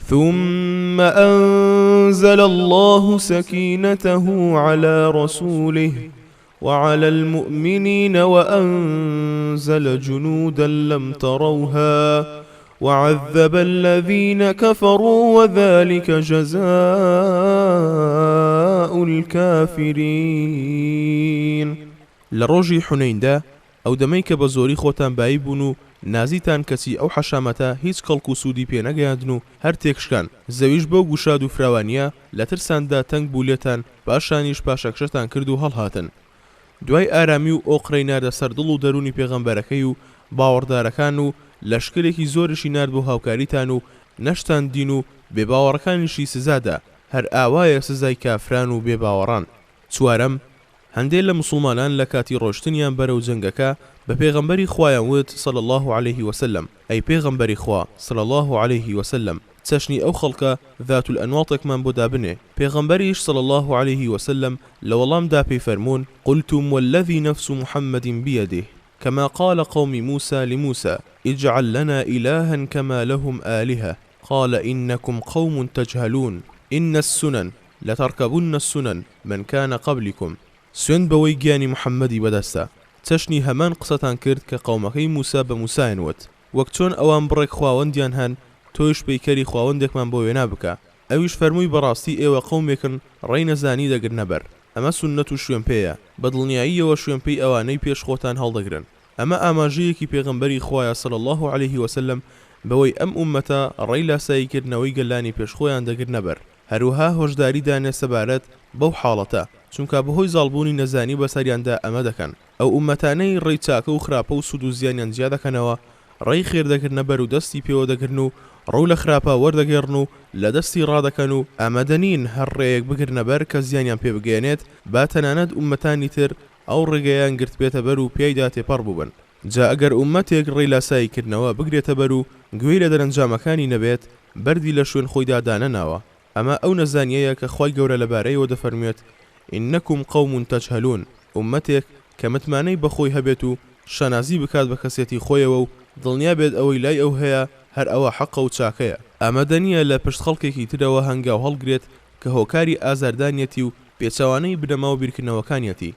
ثم أنزل الله سكينته على رسوله وعلى المؤمنين وأنزل جنودا لم تروها وعذب الذين كفروا وذلك جزاء الكافرين. لروجي حنين دا ئەو دەمەی کە بە زۆری خۆتان بایی بوون و نازیتان کەسی ئەو حەشامەتە هیچ کەڵک و سوودی پێ نەگەیاندن و هەر تێکشکان زەویش بەو گوشاد و فراوانیە لە ترساندا تەنگ بوو لێتان، پاشانیش پاشەکشەتان کرد و هەڵهاتن. دوای ئارامی و ئۆقرەی ناردە سەر دڵ و دەرونی پێغەمبەرەکەی و باوەڕدارەکان و لەشکرێکی زۆرشی نارد بۆ هاوکاریتان و نەشتان دین و بێباوەڕەکانیشی سزادا، هەر ئاوایە سزای کافران و بێباوەڕان. چوارەم، هەندێک لە مسلمانان لە کاتی ڕۆشتنیان بەرەو جەنگەکە بە پێغەمبەری خوایان وت صلی الله عليه وسلم ئەی پێغەمبەری خوا صلی الله عليه وسلم چەشنی ئەو خەڵکە ذات الأنواطێکمان بۆ دابنێ. پێغەمبەریش صلی الله عليه وسلم لە وەڵامدا پێی فەرموون قلتم والذي نفس محمد بيده كما قال قوم موسى لموسى اجعل لنا إلها كما لهم آلهة قال إنكم قوم تجهلون إن السنن لتركبن السنن من كان قبلكم. سوێن بەوەی گیانی محەممەدی بەدەستە. چەشنی هەمان قسەتان کرد کە قەومەکەی موسا بە موسایان وت وەک چۆن ئەوان بڕێک خواوەندیان هەن تۆیش پەیکەری خواوەندێکمان بۆ وێنا بکە. ئەویش فەرمووی بەڕاستی ئێوە قەومێکن ڕێی نەزانی دەگرنە بەر. ئەمە سونەت و شوێن پێیە، بە دڵنیاییەوە شوێن پێی ئەوانەی پێش خۆتان هەڵدەگرن. ئەمە ئاماژەیەکی پێغەمبەری خوایە صلی الله عليه وسلم بەوەی ئەم ئومەتە ڕێی لاساییکردنەوەی گەلانی پێشخۆیان دەگرنە بەر. هەروها هۆشداری دانێ سەبارەت بەو حاڵەتە، چونکە بەهۆی زاڵبوونی نەزانی بەسەریاندا ئەمە دەکەن. ئەو ئومەتانەی ڕێی چاکە و خراپە و سود و زیانیان زیاد دەکەنەوە، ڕێی خێردەکردنە بەر و دەستی پێوە دەگرن و ڕوو لە خراپە وەردەگەڕن و لە دەستی ڕادەکەن و ئامادەنین هەر ڕێیەک بگرنە بەر کە زیانیان پێ بگەێنێت با تەنانەت ئومەتانی تر ئەو ڕێگەیان گرت بێتە بەر و پێیدا تێپەڕ بووبن. جا ئەگەر ئومەتێک ڕێی لاساییکردنەوە بگرێتە بەر و گوێی لە دەرەنجامەکانی نەبێت بەردی لە شوێن خۆیدا دانەناوە. ئەمە ئەو نەزانیەیە کە خوای گەورە لەبارەیەوە دەفەرمێت إنكم قوم تجهلون، ئومەتێک کە متمانەی بەخۆی هەبێت و شانازی بکات بە کەسێتی خۆیەوە و دڵنیا بێت ئەوەی لای ئەو هەیە هەر ئەوە حەقە و چاکەیە. ئامادەنیە لە پشت خەڵکێکی ترەوە هەنگاو هەڵگرێت کە هۆکاری ئازاردانیەتی و پێچەوانەی بنەما و بیرکردنەوەکانیەتی.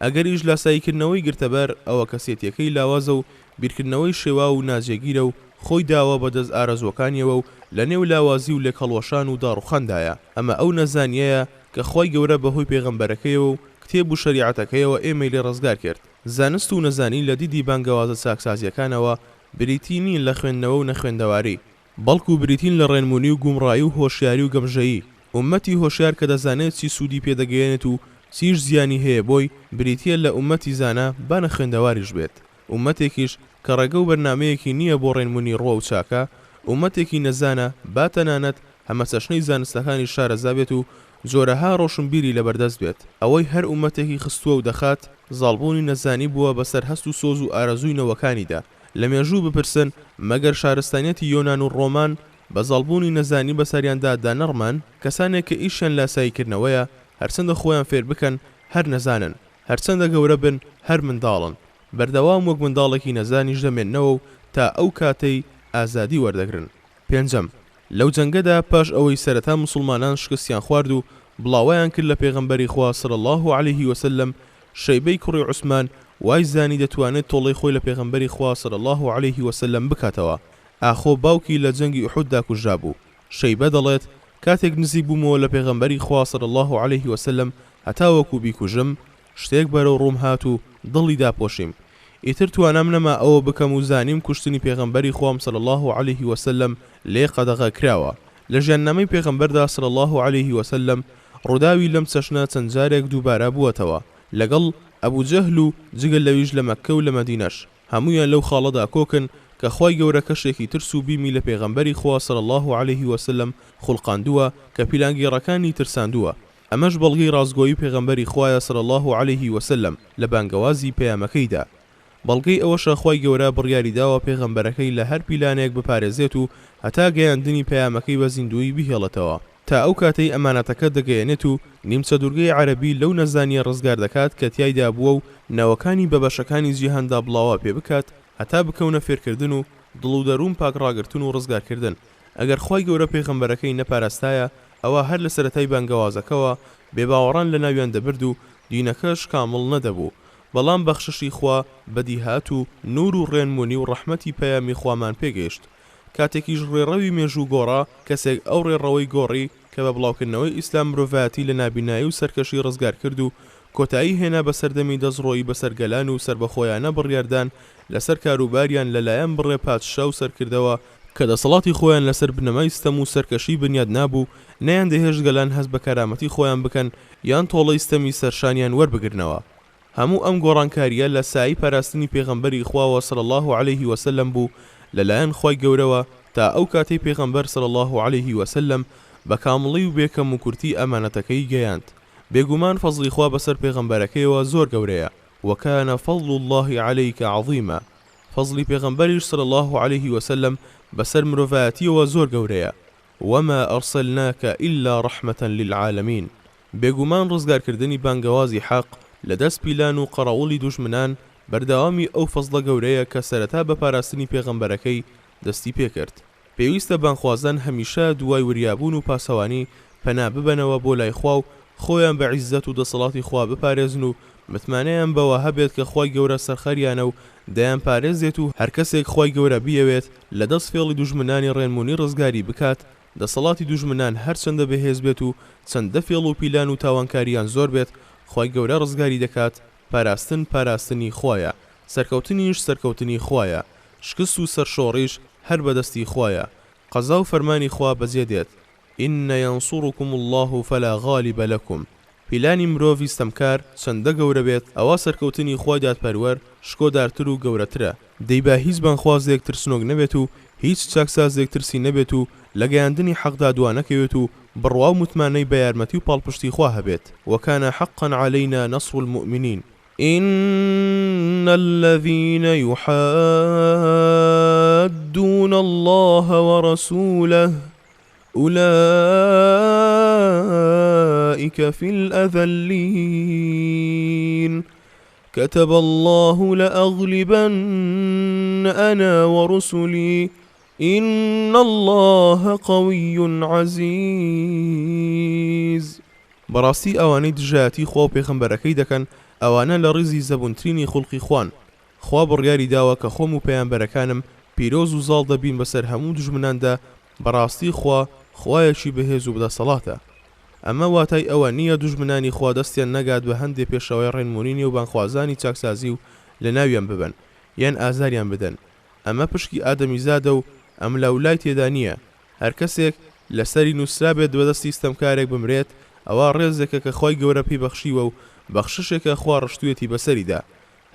ئەگەریش لاساییکردنەوەی گرتەبەر ئەوە کەسێتیەکەی لاوازە و بیرکردنەوەی شێوا و ناجێگیرە و خۆی داوە بەدەست ئارەزوەکانیەوە و لە نێو لاوازی و لێ کەڵوەشان و داڕوخاندایە. ئەمە ئەو نەزانیەیە کە خوای گەورە بەهۆی پێغەمبەرەکەیەوە و کتێب و شەریعەتەکەیەوە ئێمەی لێ ڕزگار کرد. زانست و نەزانی لە دیدی بانگەوازە چاکسازیەکانەوە بریتی نین لە خوێندنەوە و نەخوێندەواری، بەڵکو بریتین لە ڕێنمونی و گومڕایی و هۆشیاری و گەمژەیی. ئومەتی هۆشیار کە دەزانێت چی سوودی پێدەگەێنێت و چیش زیانی هەیە بۆی بریتیە لە ئومەتی زانا بانە خوێندەواریش بێت. ئومەتێکیش کە ڕێگە و بەرنمەیەکی نییە بۆ ڕێنمونی ڕۆ و چاکە، ئومەتێکی نەزانە با تەنانەت هەمە چەشنەی زانستەکانی شارەزا بێت و زۆرەها ڕۆشنبیری لەبەردەست بێت. ئەوەی هەر ئومەتێکی خستووە و دەخات زاڵبوونی نەزانی بووە بەسەر هەست و سۆز و ئارەزووی نەوەکانیدا. لە مێژوو بپرسن مەگەر شارستانیەتی یۆنان و ڕۆمان بە زاڵبوونی نەزانی بەسەریاندا دانەڕمان، کەسانێک کە ئیشیان لاساییکردنەوەیە هەرچەندە خۆیان فێر بکەن هەر نەزانن، هەرچەندە گەورە بن هەر منداڵن، بەردەوام وەک منداڵێکی نەزانیش دەمێننەوە و تا ئەو کاتەی ئازادی وەردەگرن. پێنجەم، لەو جەنگەدا پاش ئەوەی سەرەتا موسڵمانان شکستیان خوارد و بڵاویان کرد لە پێغەمبەری خوا صلی الله علیه وسلم، شەیبەی کوڕی عوسمان وای زانی دەتوانێت تۆڵەی خۆی لە پێغەمبەری خوا صلی الله علیه وسلم بکاتەوە. ئاخۆ باوکی لە جەنگی ئوحوددا کوژرا بوو. شەیبە دەڵێت کاتێک نزیک بوومەوە لە پێغەمبەری خوا صلی الله علیه وسلم هەتا وەکو بیکوژم، شتێک بەرەو ڕووم هات و دڵی داپۆشیم. ئیتر توانام نەما ئەوە بکەم و زانیم کوشتنی پێغەمبەری خوام صلی الله علیه وسلم لێ قەدەغە کراوە. لە ژیاننامەی پێغەمبەردا صلی الله علیه وسلم ڕووداوی لەم چەشنە چەند جارێک دووبارە بووەتەوە لەگەڵ ئەبوو جەهل و جگەل لەویش لە مەککە و لە مەدینەش. هەمویان لەو خاڵەدا کۆکن کە خوای گەورە کەشێکی ترس و بیمی لە پێغەمبەری خوا صلی الله علیه وسلم خوڵقاندووە کە پیلانگیڕەکانی ترساندووە. ئەمەش بەڵگەی ڕازگۆیی پێغەمبەری خوایە صلی الله علیه وسلم لە بانگەوازی پەیامەکەیدا. بەڵگەی ئەوەشە خوای گەورە بڕیاری داوە پێغەمبەرەکەی لە هەر پیلانێک بپارێزێت و هەتا گەیاندنی پەیامەکەی بە زیندوی بهێڵێتەوە، تا ئەو کاتەی ئەمانەتەکە دەگەیەنێت و نیمچە دوورگەی عەرەبی لەو نەزانیە ڕزگار دەکات کە تیایدا بووە و ناوەکانی بە بەشەکانی جیهاندا بڵاوە پێ بکات هەتا بکەونە فێرکردن و دڵ و دەروون پاکڕاگرتن و ڕزگارکردن. ئەگەر خوای گەورە پێغەمبەرەکەی نەپاراستایە، ئەوە هەر لە سەرەتای بانگەوازەکەەوە بێباوەڕان لە ناویان دەبرد و دینەکەش کامڵ نەدەبوو. بەڵام بەخششی خوا بەدیهات و نور و ڕێنمونی و ڕەحمەتی پەیامی خوامان پێگەیشت. کاتێکیش ڕێڕەوی مێژوو گۆڕا، کەسێک ئەو ڕێڕەوەی گۆڕی کە بە بڵاوکردنەوەی ئیسلام مرۆڤایەتی لە نابینایی و سەرکەشی ڕزگار کرد و کۆتایی هێنا بە سەردەمی دەستڕۆیی بەسەرگەلان و سربەخۆیانە بڕیاردان لەسەر کاروباریان لەلایەن بڕێ پادشا و سەرکردەوە کە دەسەڵاتی خۆیان لەسەر بنەمای ستەم و سەرکەشی بنیاد نابوو، نەیان دەهێشت گەلان هەست بە کارامەتی خۆیان بکەن یان تۆڵەی ستەمی سەرشانیان وەربگرنەوە. هەموو ئەم گۆڕانکاریە لە سایی پاراستنی پێغەمبەری خواوە صلی الله علیه وسلم بوو لەلایەن خوای گەورەوە تا ئەو کاتەی پێغەمبەر صلی الله علیه وسلم بە کامڵی و بێکەم و کورتی ئەمانەتەکەی گەیاند. بێگومان فەزڵی خوا بەسەر پێغەمبەرەکەیەوە زۆر گەورەیە. وكان فضل الله عليك عظيما. فضلی پێغەمبەریش صلی الله علیه وسلم بەسەر مرۆڤایەتیەوە زۆر گەورەیە. وما أرسلناك إلا رحمة للعالمين. بێگومان ڕزگارکردنی بانگەوازی حەق لە دەست پیلان و قەڕەوڵی دوژمنان بەردەوامی ئەو فەزڵە گەورەیە کە سەرەتا بە پاراستنی پێغەمبەرەکەی دەستی پێکرد. پێویستە بانخوازان هەمیشە دوای وریابوون و پاسەوانی پەنا ببەنەوە بۆ لای خوا و خۆیان بە عیزەت و دەسەڵاتی خوا بپارێزن و متمانەیان بەوە هەبێت کە خوای گەورە سەرخەریانە و دەیان پارێزێت و هەر کەسێک خوای گەورە بیەوێت لە دەست فێڵی دوژمنانی ڕێنمونی ڕزگاری بکات، دەسەڵاتی دوژمنان هەرچەندە بەهێز بێت و چەندە فێڵ و پیلان و تاوانکاریان زۆر بێت، خوای گەورە ڕزگاری دەکات. پاراستن پاراستنی خوایە، سەرکەوتنیش سەرکەوتنی خوایە، شکست و سەرشۆڕیش هەر بەدەستی خوایە. قەزا و فەرمانی خوا بەجێ دێت: إن ينصركم الله فلا غالب لكم. پیلانی مرۆڤی ستەمکار چەندە گەورە بێت، ئەوە سەرکەوتنی خوای دادپەروەر شکۆدارتر و گەورەترە. دەیبا هیچ بانخوازێک ترسنۆک نەبێت و هیچ چاکسازێک ترسی نەبێت و لە گەیاندنی حەقدا دوانەکەوێت و بڕوا و متمانەی بە یارمەتی و پاڵپشتی خوا هەبێت. وكان حقا علينا نصر المؤمنين. إن الذين يحادون الله ورسوله أولئك في الأذلين. كتب الله لأغلبن أنا ورسلي إن الله قوي عزيز. بەڕاستی ئەوانەی دژایەتی خوا و پێغەمبەرەکەی دەکەن ئەوانە لە ڕیزی زەبونترینی خوڵقی خوان. خوا بڕیاری داوە کە خۆم و پەیامبەرەکانم پیرۆز و زاڵ دەبین بەسەر هەموو دژمناندا. بەڕاستی خوایەکی بەهێز و بەدەسەڵاتە. ئەمە واتای ئەوە نییە دوژمنانی خوا دەستیان نەگات بە هەندێک پێشەوەی ڕێنمونینی و بانخوازانی چاکسازی و لە ناویان ببەن یان ئازاریان بدەن. ئەمە پشکی ئادەمیزادە و ئەم لەولای تێدا نییە. هەر کەسێک لەسەری نووسرا بێت بەدەستی ستەمکارێک بمرێت ئەوە ڕێزێکە کە خۆی گەورە پێی بەخشیوە و بەخششێکە خوا ڕشتوێتی بەسەریدا.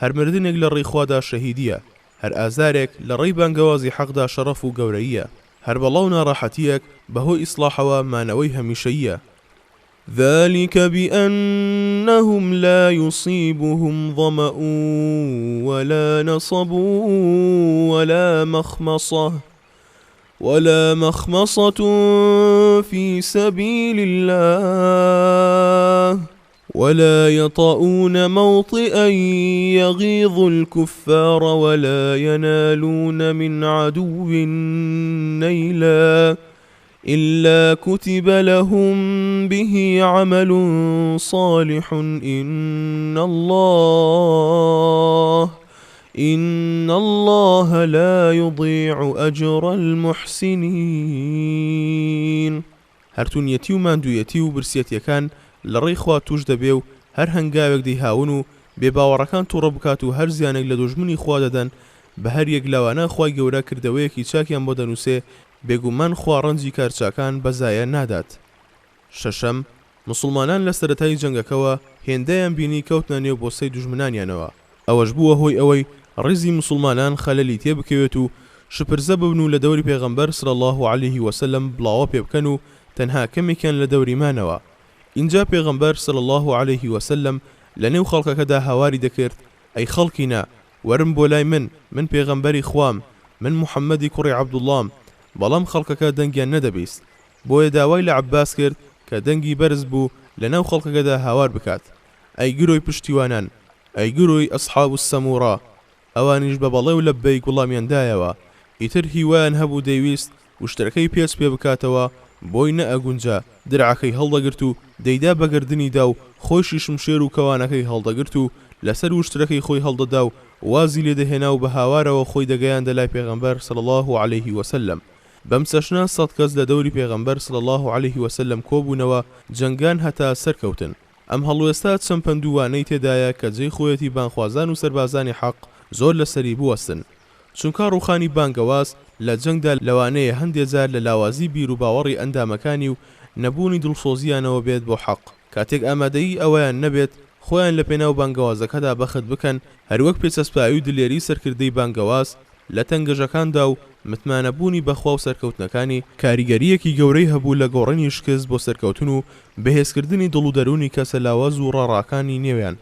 هەر مردنێک لە ڕێی خوادا شەهیدیە، هەر ئازارێک لە ڕێی بانگەوازی حەقدا شەڕەف و گەورەییە، هەر بەڵاو ناڕەحەتیەک بەهۆی ئیسلاحەوە مانەوەی هەمیشەییە. ذلك بأنهم لا يصيبهم ظمأ ولا نصب ولا مخمصة في سبيل الله ولا يطؤون موطئا يغيظ الكفار ولا ينالون من عدو نيلا إلا كتب لهم به عمل صالح إن الله لا يضيع أجر المحسنين. هەرتونیەتی و ماندوویەتی و برسیەتیەکان لە ڕێی خوا توش دەبێ و هەر هەنگاوێک دەیهاون و بێباوەڕەکان تووڕە بکات و هەر زیانێک لە دوژمنی خوا دەدەن بە هەر یەک لەوانە خوای گەورە کردەوەیەکی چاکیان بۆ دەنووسێ بێگومان خوا ڕەنجی کارچاکان بەزایە نادات. شەشەم، مسلمانان لە سەرەتای جەنگەکەوە هێندەیان بینی کەوتنە نێو بۆسەی دوژمنانیانەوە. ئەوەش بووە هۆی ئەوەی ڕیزی مسلمانان خەلەلی تێ بکەوێت و شپرزە ببن و لە دەوری پێغەمبەر صلی الله عليه وسلم بڵاوە پێ بکەن و تەنها کەمێکیان لە دەوریمانەوە. اینجا پێغەمبەر صلی الله عليه وسلم لە نێو خەڵکەکەدا هاواری دەکرد: ئەی خەڵکینە، وەرم بۆ لای من پێغەمبەری خوام، من محەممەدی کوڕی عەبدوڵڵام. بەڵام خەڵکەکە دەنگیان نەدەبیست، بۆیە داوای لە عەباس کرد کە دەنگی بەرز بوو لە ناو خەڵکەکەدا هاوار بکات: ئەی گرۆی پشتیوانان، ئەی گرۆی ئەسحاب السەموڕا. ئەوانیش بە بەڵێ و لەبەیک وڵامیاندایەوە. ئیتر هیوایان هەبوو دەیویست وشترەکەی پێچ پێ بکاتەوە، بۆی نەئەگونجا درعەکەی هەڵدەگرت و دەیدا بەگردنیدا و خۆشی شمشێر و کەوانەکەی هەڵدەگرت و لەسەر وشترەکەی خۆی هەڵدەدا و وازی لێدەهێنا و بە هاوارەوە خۆی دەگەیاندە لای پێغەمبەر صلی الله عليه وسلم. بەم چەشنە 100 کەس لە دەوری پێغەمبەر صلی الله عليه وسلم کۆبوونەوە، جەنگان هەتا سەرکەوتن. ئەم هەڵوێستا چەند پندووانەی تێدایە کە جێی خۆیەتی بانخوازان و سەربازانی حەق زۆر لەسەری بوەستن، چونکە ڕوخانی بانگەواز لە جەنگدا لەوانەیە هەندێک جار لە لاوازی بیر و باوەڕی ئەندامەکانی و نەبوونی دڵسۆزیانەوە بێت بۆ حەق. کاتێک ئامادەیی ئەوەیان نەبێت خۆیان لە پێناو بانگەوازەکەدا بەخت بکەن، هەروەک پێچەسپایی و دلێری سەرکردەی بانگەواز لە تەنگەژەکاندا و متمانەبوونی بەخوا و سەرکەوتنەکانی کاریگەریەکی گەورەی هەبوو لە گۆڕینی شکست بۆ سەرکەوتن و بەهێزکردنی دڵ و دەرونی کەسە لاواز و ڕاڕاکانی نێویان.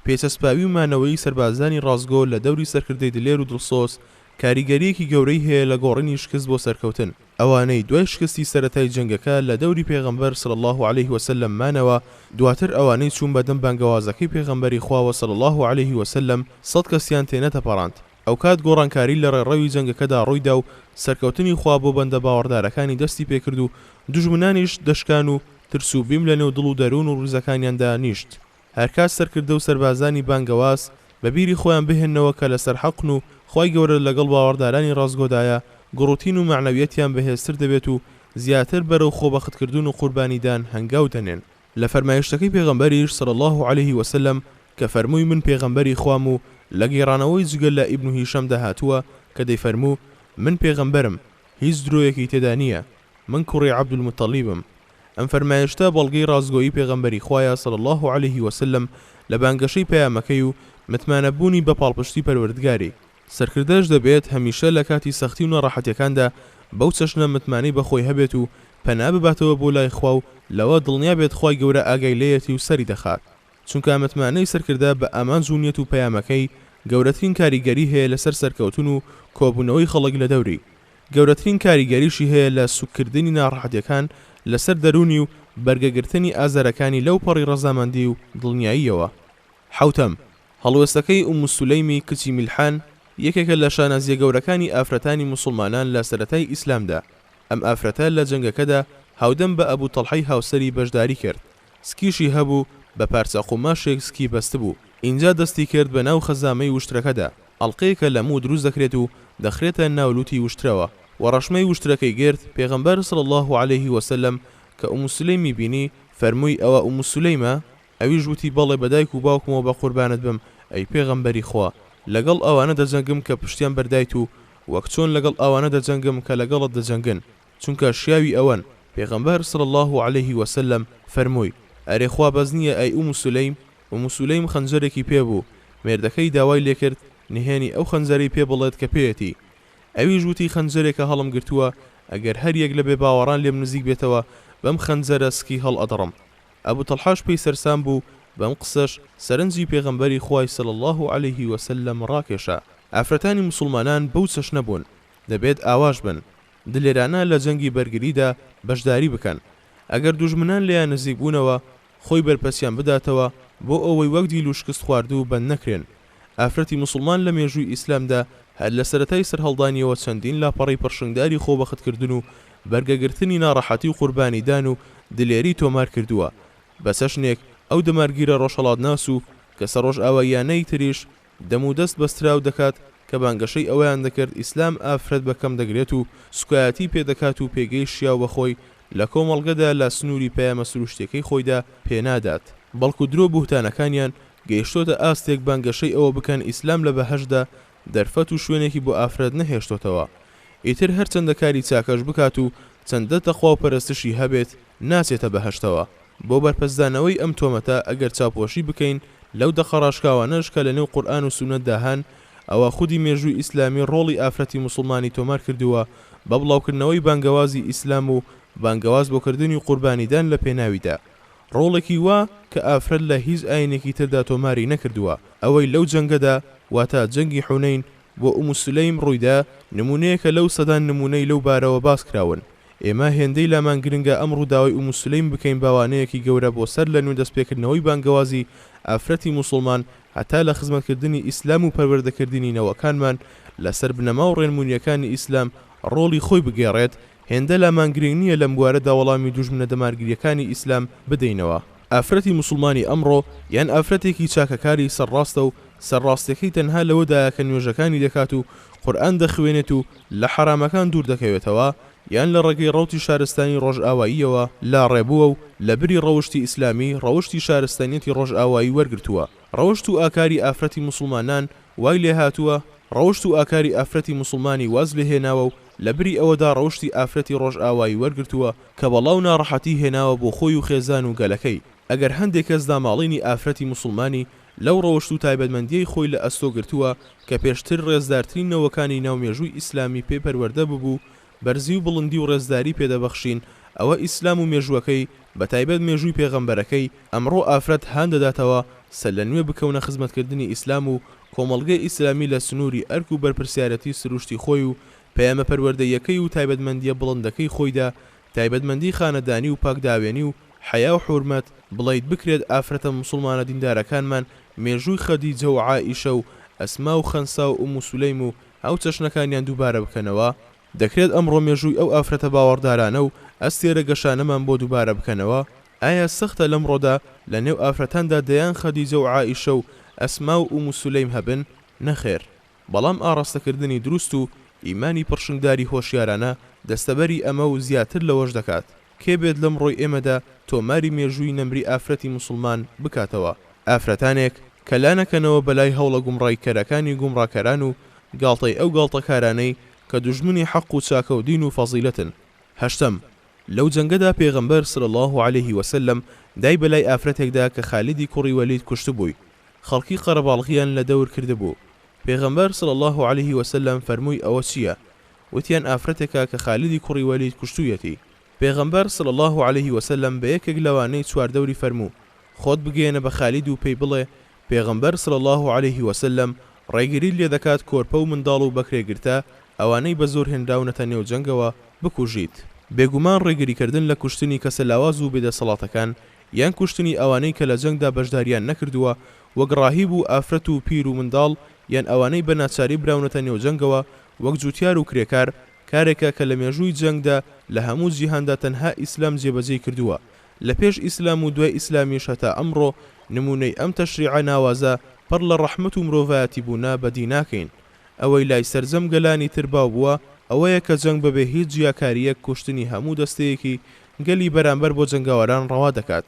پێچەسپاوی و مانەوەی سەربازانی ڕازگۆ لە دەوری سەرکردەی دلێر و دڵسۆز کاریگەریەکی گەورەی هەیە لە گۆڕینی شکست بۆ سەرکەوتن. ئەوانەی دوای شکستی سەرەتای جەنگەکە لە دەوری پێغەمبەر صلی الله عليه وسلم مانەوە، دواتر ئەوانەی چوون بەدەم بانگەوازەکەی پێغەمبەری خواوە صلی الله عليه وسلم 100 کەسیان تێنەتەپەڕاند. ئەو کات گۆڕانکاری لە ڕێڕەوی جەنگەکەدا ڕوویدا و سەرکەوتنی خوا بۆ بەندە باوەڕدارەکانی دەستی پێکرد و دوژمنانیش دەشکان و ترس و بیم لە نێو دڵ و دەروون و ڕزەکانیاندا نیشت. هەرکات سەرکردە و سەربازانی بانگەواز بەبیری خۆیان بهێننەوە کە لەسەر حەقن و خوای گەورە لەگەڵ باوەڕدارانی ڕازگۆدایە، گوڕوتین و معنەویەتیان بەهێزتر دەبێت و زیاتر بەرەو خۆبەختکردن و قوربانیدان هەنگاو دەنێن. لە فەرمایشتەکەی پێغەمبەریش صلی الله عليه وسلم کە فەرمووی من پێغەمبەری خوام و لە گێڕانەوەی جگەل لە ئیبن هیشەم داهاتووە کە دەیفەرموو من پێغەمبەرم، هیچ درۆیەکی تێدا نییە، من کوڕی عەبدولموتەلیبم. ئەم فەرمایشتە بەڵگەی ڕازگۆیی پێغەمبەری خوایە صلی الله عليه وسلم لە بانگەشەی پەیامەکەی و متمانەبوونی بە پاڵپشتی پەروەردگاری. سەرکردەش دەبێت هەمیشە لە کاتی سەختی و ناڕەحەتیەکاندا بەو چەشنە متمانەی بەخۆی هەبێت و پەنا بباتەوە بۆ لای خوا و لەوە دڵنیا بێت خوای گەورە ئاگای لێیەتی و سەری دەخات، چونکە متمانەی سەرکردە بە ئامان جوونیەت و پەیامەکەی گەورەترین کاریگەری هەیە لەسەر سەرکەوتن و کۆبوونەوەی خەڵک لە دەوری. گەورەترین کاریگەریشی هەیە لە سوکردنی ناڕەحەتیەکان لەسەر دەرونی و بەرگەگرتنی ئازارەکانی لەو پەڕی ڕەزامەندی و دڵنیاییەوە. حوتەم، هەڵوێستەکەی ئوم سولەیمی کچی میلحان یەکێکە لە شانازیە گەورەکانی ئافرەتانی مسلمانان لە سەرەتای ئیسلامدا. ئەم ئافرەتە لە جەنگەکەدا هاودەم بە ئەبوو تەڵحەی هاوسەری بەشداری کرد. سکیشی هەبوو، بە پارچە قوماشێک سکی بەست بوو. اینجا دەستی کرد بە ناو خەزامەی وشترەکەدا، ئەڵقەیەکە لە مو دروست دەکرێت و دەخرێتە ناولوتی وشترەوە و ڕەشمەی وشترەکەی گرت. پێغەمبەر صلی الله عليه وسلم کە ئوم سولەیمی بینی فەرمووی ئەوە ئوم سولەیمە؟ ئەویش وتی بەڵێ بەدایک و باوکمەوە بە قوربانت بم ئەی پێغەمبەری خوا، لەگەڵ ئەوانە دەجەنگم کە پشتیان بەردایت و وەک چۆن لەگەڵ ئەوانە دەجەنگم کە لەگەڵت دەجەنگن، چونکە شیاوی ئەوەن پێغەمبەر صلی الله عليه وسلم فەرمووی ئەرێ خوا بەز نییە ئەی ئوم سولەیم خەنجەرێکی پێبوو مێردەکەی داوای لێکرد نهێنی ئەو خەنجەرەی پێ بڵێت کە پێیەتی ئەویش وتی خەنجەرێکە هەڵم گرتووە ئەگەر هەر یەک لە بێ باوەڕان لێم نزیک بێتەوە بەم خەنجەرە سکی هەڵ ئەدڕم ئەبوو تەڵحاش پێی سەرسام بوو بەم قسەش سەرنجی پێغەمبەری خوای صلی الله عليه وسلم ڕاکێشا ئافرەتانی مسلمانان بەو چەش نەبوون دەبێت ئاواش بن دلێرانە لە جەنگی بەرگریدا بەشداری بکەن ئەگەر دوژمنان لێیان نزیک بوونەوە خۆی بەرپەسیان بداتەوە بۆ ئەوەی وەک دیل و شکست خواردوو بەند نەکرێن ئافرەتی مسلمان لە مێژووی ئیسلامدا هەر لە سەرەتای سەرهەڵدانیەوە چەندین لاپەڕی پڕشنگداری خۆبەختکردن و بەرگەگرتنی ناڕەحەتی و قوربانیدان و دلێری تۆمار کردووە بە چەشنێک ئەو دەمارگیرە ڕۆژهەڵات ناس و کە سەرۆژ ئاواییانەی تریش دەم و دەست بەستراو دەکات کە بانگەشەی ئەوەیان دەکرد ئیسلام ئافرەت بەکەم دەگرێت و سوکایەتی پێدەکات و پێگەی شیاو بەخۆی لە کۆمەڵگەدا لە سنووری پەیامە سروشتەکەی خۆیدا پێنادات بەڵکو درۆ بوهتانەکانیان گەیشتۆتە ئاستێک بانگەشەی ئەوە بکەن ئیسلام لە بەهەشدا دەرفەت و شوێنێکی بۆ ئافرەت نەهێشتۆتەوە ئیتر هەرچەندە کاری چاکەش بکات و چەندە تەخوا و پەرستشی هەبێت ناچێتە بەهەشتەوە بۆ بەرپەسدانەوەی ئەم تۆمەتە ئەگەر چاپۆشی بکەین لەو دەخەڕاشکاوانەش کە لە نێو قورئان و سونەتدا هەن ئەوە خودی مێژووی ئیسلامی ڕۆڵی ئافرەتی مسلمانی تۆمار کردووە بە بڵاوکردنەوەی بانگەوازی ئیسلام و بانگەواز بۆکردنی قوربانیدان لە پێناویدا ڕۆڵێکی وا کە ئافرەت لە هیچ ئاینێکی تردا تۆماری نەکردووە ئەوەی لەو جەنگەدا واتە جەنگی حونەین بۆ ئوم سولەیم ڕوویدا نمونەیەکە لەو سەدان نمونەی لەو بارەوە باس کراون ئێمە هێندەی لامان گرنگە ئەم ڕووداوی ئوم سولەیم بکەین باوانەیەکی گەورە بۆ سەر لە نوێ دەستپێکردنەوەی بانگەوازی ئافرەتی مسلمان هەتا لە خزمەتکردنی ئیسلام و پەروەردەکردنی نەوەکانمان لەسەر بنەما و ڕێنمونیەکانی ئیسلام ڕۆڵی خۆی بگێڕێت هێندە لامان گرنگ نییە لەم بوارەدا وەڵامی دوژمنە دەمارگیریەکانی ئیسلام بدەینەوە ئافرەتی مسلمانی ئەمڕۆ یان ئافرەتێکی چاکەکاری سەرڕاستە و سەرڕاستەکەی تەنها لەوەدایە کە نوێژەکانی دەکات و قورئان دەخوێنێت و لە حرامەکان دوور دەکەوێتەوە یان لە ڕێگەی ڕەوتی شارستانی ڕۆژئاواییەوە لا ڕێبووە و لە بری ڕەوشتی ئیسلامی ڕەوشتی شارستانیەتی ڕۆژئاوایی وەرگرتووە ڕەوشت و ئاکاری ئافرەتی مسلمانان وای لێ هاتووە ڕەوشت و ئاکاری ئافرەتی مسلمانی واز لێ هێناوە و لە بری ئەوەدا ڕەوشتی ئافرەتی ڕۆژئاوایی وەرگرتووە کە بەڵاو ناڕەحەتی هێناوە بۆ خۆی و خێزان و گەلەکەی ئەگەر هەندێک کەس داماڵینی ئافرەتی مسلمانی لەو ڕەوشت و تایبەتمەندیەی خۆی لە ئەستۆ گرتووە کە پێشتر ڕێزدارترین نەوەکانی ناومێژووی ئیسلامی پێپەروەردە ببوو بەرزی و بڵندی و ڕێزداری پێدەبەخشین ئەوە ئیسلام و مێژووەکەی بە تایبەت مێژووی پێغەمبەرەکەی ئەمڕۆ ئافرەت هان دەداتەوە سەر لە نوێ بکەونە خزمەتکردنی ئیسلام و کۆمەڵگەی ئیسلامی لە سنووری ئەرک و بەرپرسیارەتی سروشتی خۆی و پەیامە پەروەردەیەکەی و تایبەتمەندیە بڵندەکەی خۆیدا تایبەتمەندی خانەدانی و پاکداوێنی و حیا و حورمەت بڵیت بکرێت ئافرەتە مسلمانە دیندارەکانمان مێژووی خەدیجە و عائیشە و ئەسما و خەنسا و ئوم سولەیم و ئەو چەشنەکانیان دووبارە بکەنەوە دەکرێت ئەمڕۆ مێژووی ئەو ئافرەتە باوەڕدارانە و ئەستێرە گەشانەمان بۆ دووبارە بکەنەوە ئایا سەختە لەمڕۆدا لە نێو ئافرەتاندا دەیان خەدیجە و عائیشە و ئەسما و ئوم سولەیم هەبن نەخێر بەڵام ئاڕاستەکردنی دروست و ئیمانی پڕشنگداری هۆشیارانە دەستەبەری ئەمە و زیاتر لەوەش دەکات کێ بێت لەم ڕۆی ئێمەدا تۆماری مێژووی نەمری ئافرەتی مسلمان بکاتەوە ئافرەتانێک کە لانەکەنەوە بەلای هەوڵە گومڕایکەرەکانی گومڕاکەران و گاڵتەی ئەو گاڵتەکارانەی کە دوژمنی حەق و چاکە و دین و فەزیلەتن هەشتم لەو جەنگەدا پێغەمبەر صلی الله عليه وسلم دای بەلای ئافرەتێکدا کە خالیدی کوڕی وەلید کوشتبووی خەڵکی قەرەباڵغیان لە دەور کردبوو پێغەمبەر صلی الله عليه وسلم فەرمووی ئەوە چییە وتیان ئافرەتێکە کە خالیدی کوڕی وەلید کوشتوویەتی پێغەمبەر صلی الله عليه وسلم بە یەکێک لەوانەی چواردەوری فەرموو خۆت بگەێنە بە خالید و پێی بڵێ پێغەمبەر صلی الله عليه وسلم ڕێگیری لێ دەکات کۆرپە و منداڵ و بەکرێگرتە ئەوانەی بە زۆر هێنراونەتە نێو جەنگەوە بکوژیت بێگومان ڕێگریکردن لە کوشتنی کەسە لاواز و بێدەسەڵاتەکان یان کوشتنی ئەوانەی کە لە جەنگدا بەشداریان نەکردووە وەک ڕاهیب و ئافرەت و پیر و منداڵ یان ئەوانەی بە ناچاری براونەتە نێو جەنگەوە وەک جوتیار و کرێکار کارێکە کە لە مێژووی جەنگدا لە هەموو جیهاندا تەنها ئیسلام جێبەجێ کردووە لە پێش ئیسلام و دوای ئیسلامیش هەتا ئەمڕۆ نمونەی ئەم تەشریعە ناوازە پڕ لە ڕەحمەت و مرۆڤایەتی بوونا بەدی ناکەین ئەوەی لای سەرجەم گەلانی ترباو بووە ئەوەیە کە جەنگ بەبێ هیچ جیاکاریەک کوشتنی هەموو دەستەیەکی گەلی بەرامبەر بۆ جەنگاوەران ڕەوا دەکات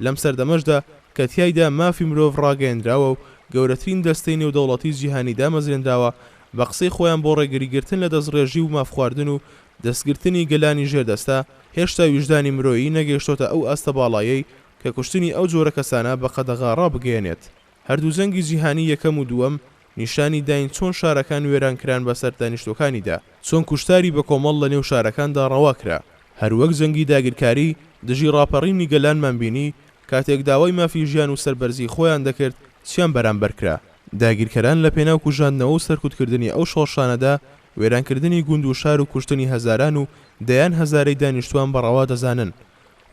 لەم سەردەمەشدا کە تیایدا مافی مرۆڤ ڕاگەیەندراوە و گەورەترین دەستەی نێودەوڵەتی جیهانی دامەزرێنراوە بە قسەی خۆیان بۆ ڕێگریگرتن لە دەستڕێژی و مافخواردن و دەستگرتنی گەلانی ژێردەستە هێشتا ویژدانی مرۆیی نەگەیشتۆتە ئەو ئاستە باڵایەی کە کوشتنی ئەو جۆرە کەسانە بە قەدەغا ڕابگەێنێت. هەردوو زەنگی جیهانی یەکەم و دووەم نیشانی داین چۆن شارەکان وێرانکران بەسەر دانیشتوەکانیدا، چۆن کوشتاری بە کۆمەڵ لە نێو شارەکاندا ڕەواکرا. هەروەک زەنگی داگیرکاری دژی ڕاپەڕینی گەلانمان بینی کاتێک داوای مافی ژیان و سەربەرزی خۆیان دەکرد چیان بەرامبەر کرا. داگیرکەران لە پێناو کوژاندنەوە و سەرکوتکردنی ئەو شۆڕشانەدا وێرانکردنی گوند و شار و کوشتنی هەزاران و دەیان هەزارەی دانیشتوان بەڕەوا دەزانن.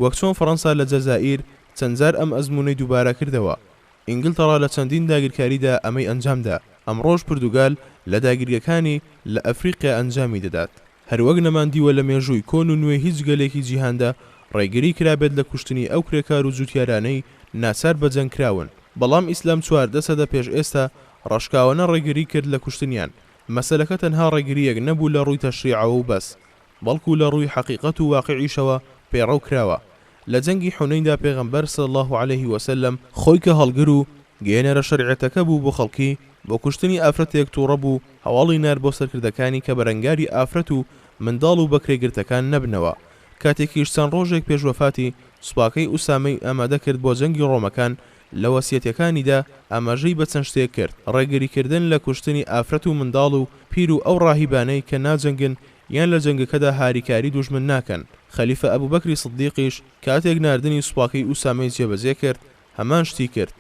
وەک چۆن فەڕەنسا لە جەزائیر چەند جار ئەم ئەزموونەی دووبارە کردەوە. ئینگلتەرا لە چەندین داگیرکاریدا ئەمەی ئەنجامدا. ئەمڕۆژ پورتوگال لە داگیریەکانی لە ئەفریقیا ئەنجامی دەدات. هەروەک نەماندیوە لە مێژووی کۆن و نوێ هیچ گەلێکی جیهاندا ڕێگری کرابێت لە کوشتنی ئەو کرێکار و جوتیارانەی ناچار بەجەنگ کراون. بەڵام ئیسلام 14 سەدە پێش ئێستا ڕەشکاوانە ڕێگری کرد لە کوشتنیان. مەسەلەکە تەنها ڕێگریەک نەبوو لە ڕووی تەشریعەوە و بەس، بەڵکو لە ڕووی حەقیقەت و واقعیشەوە پێڕەو کراوە. لە جەنگی حونەیندا پێغەمبەر صلی الله عليه وسلم خۆی کە هەڵگر و گەیەنەرە شەریعەتەکە بوو بۆ خەڵکی بۆ کوشتنی ئافرەتێک تووڕە بوو هەواڵی نار بۆ سەرکردەکانی کە بەرەنگاری ئافرەت و منداڵ و بەکرێگرتەکان نەبنەوە. کاتێکیش چەند ڕۆژێک پێش وەفاتی سوپاکەی ئوسامەی ئامادە کرد بۆ جەنگی ڕۆمەکان لە وەسیەتەکانیدا ئاماژەی بە چەند شتێک کرد. ڕێگریکردن لە کوشتنی ئافرەت و منداڵ و پیر و ئەو ڕاهیبانەی کە ناجەنگن یان لە جەنگەکەدا هاریکاری دوژمن ناکەن. خەلیفە ئەبوبەکری سدیقیش کاتێک ناردنی سوپاکەی ئوسامەی جێبەجێ کرد هەمان شتی کرد.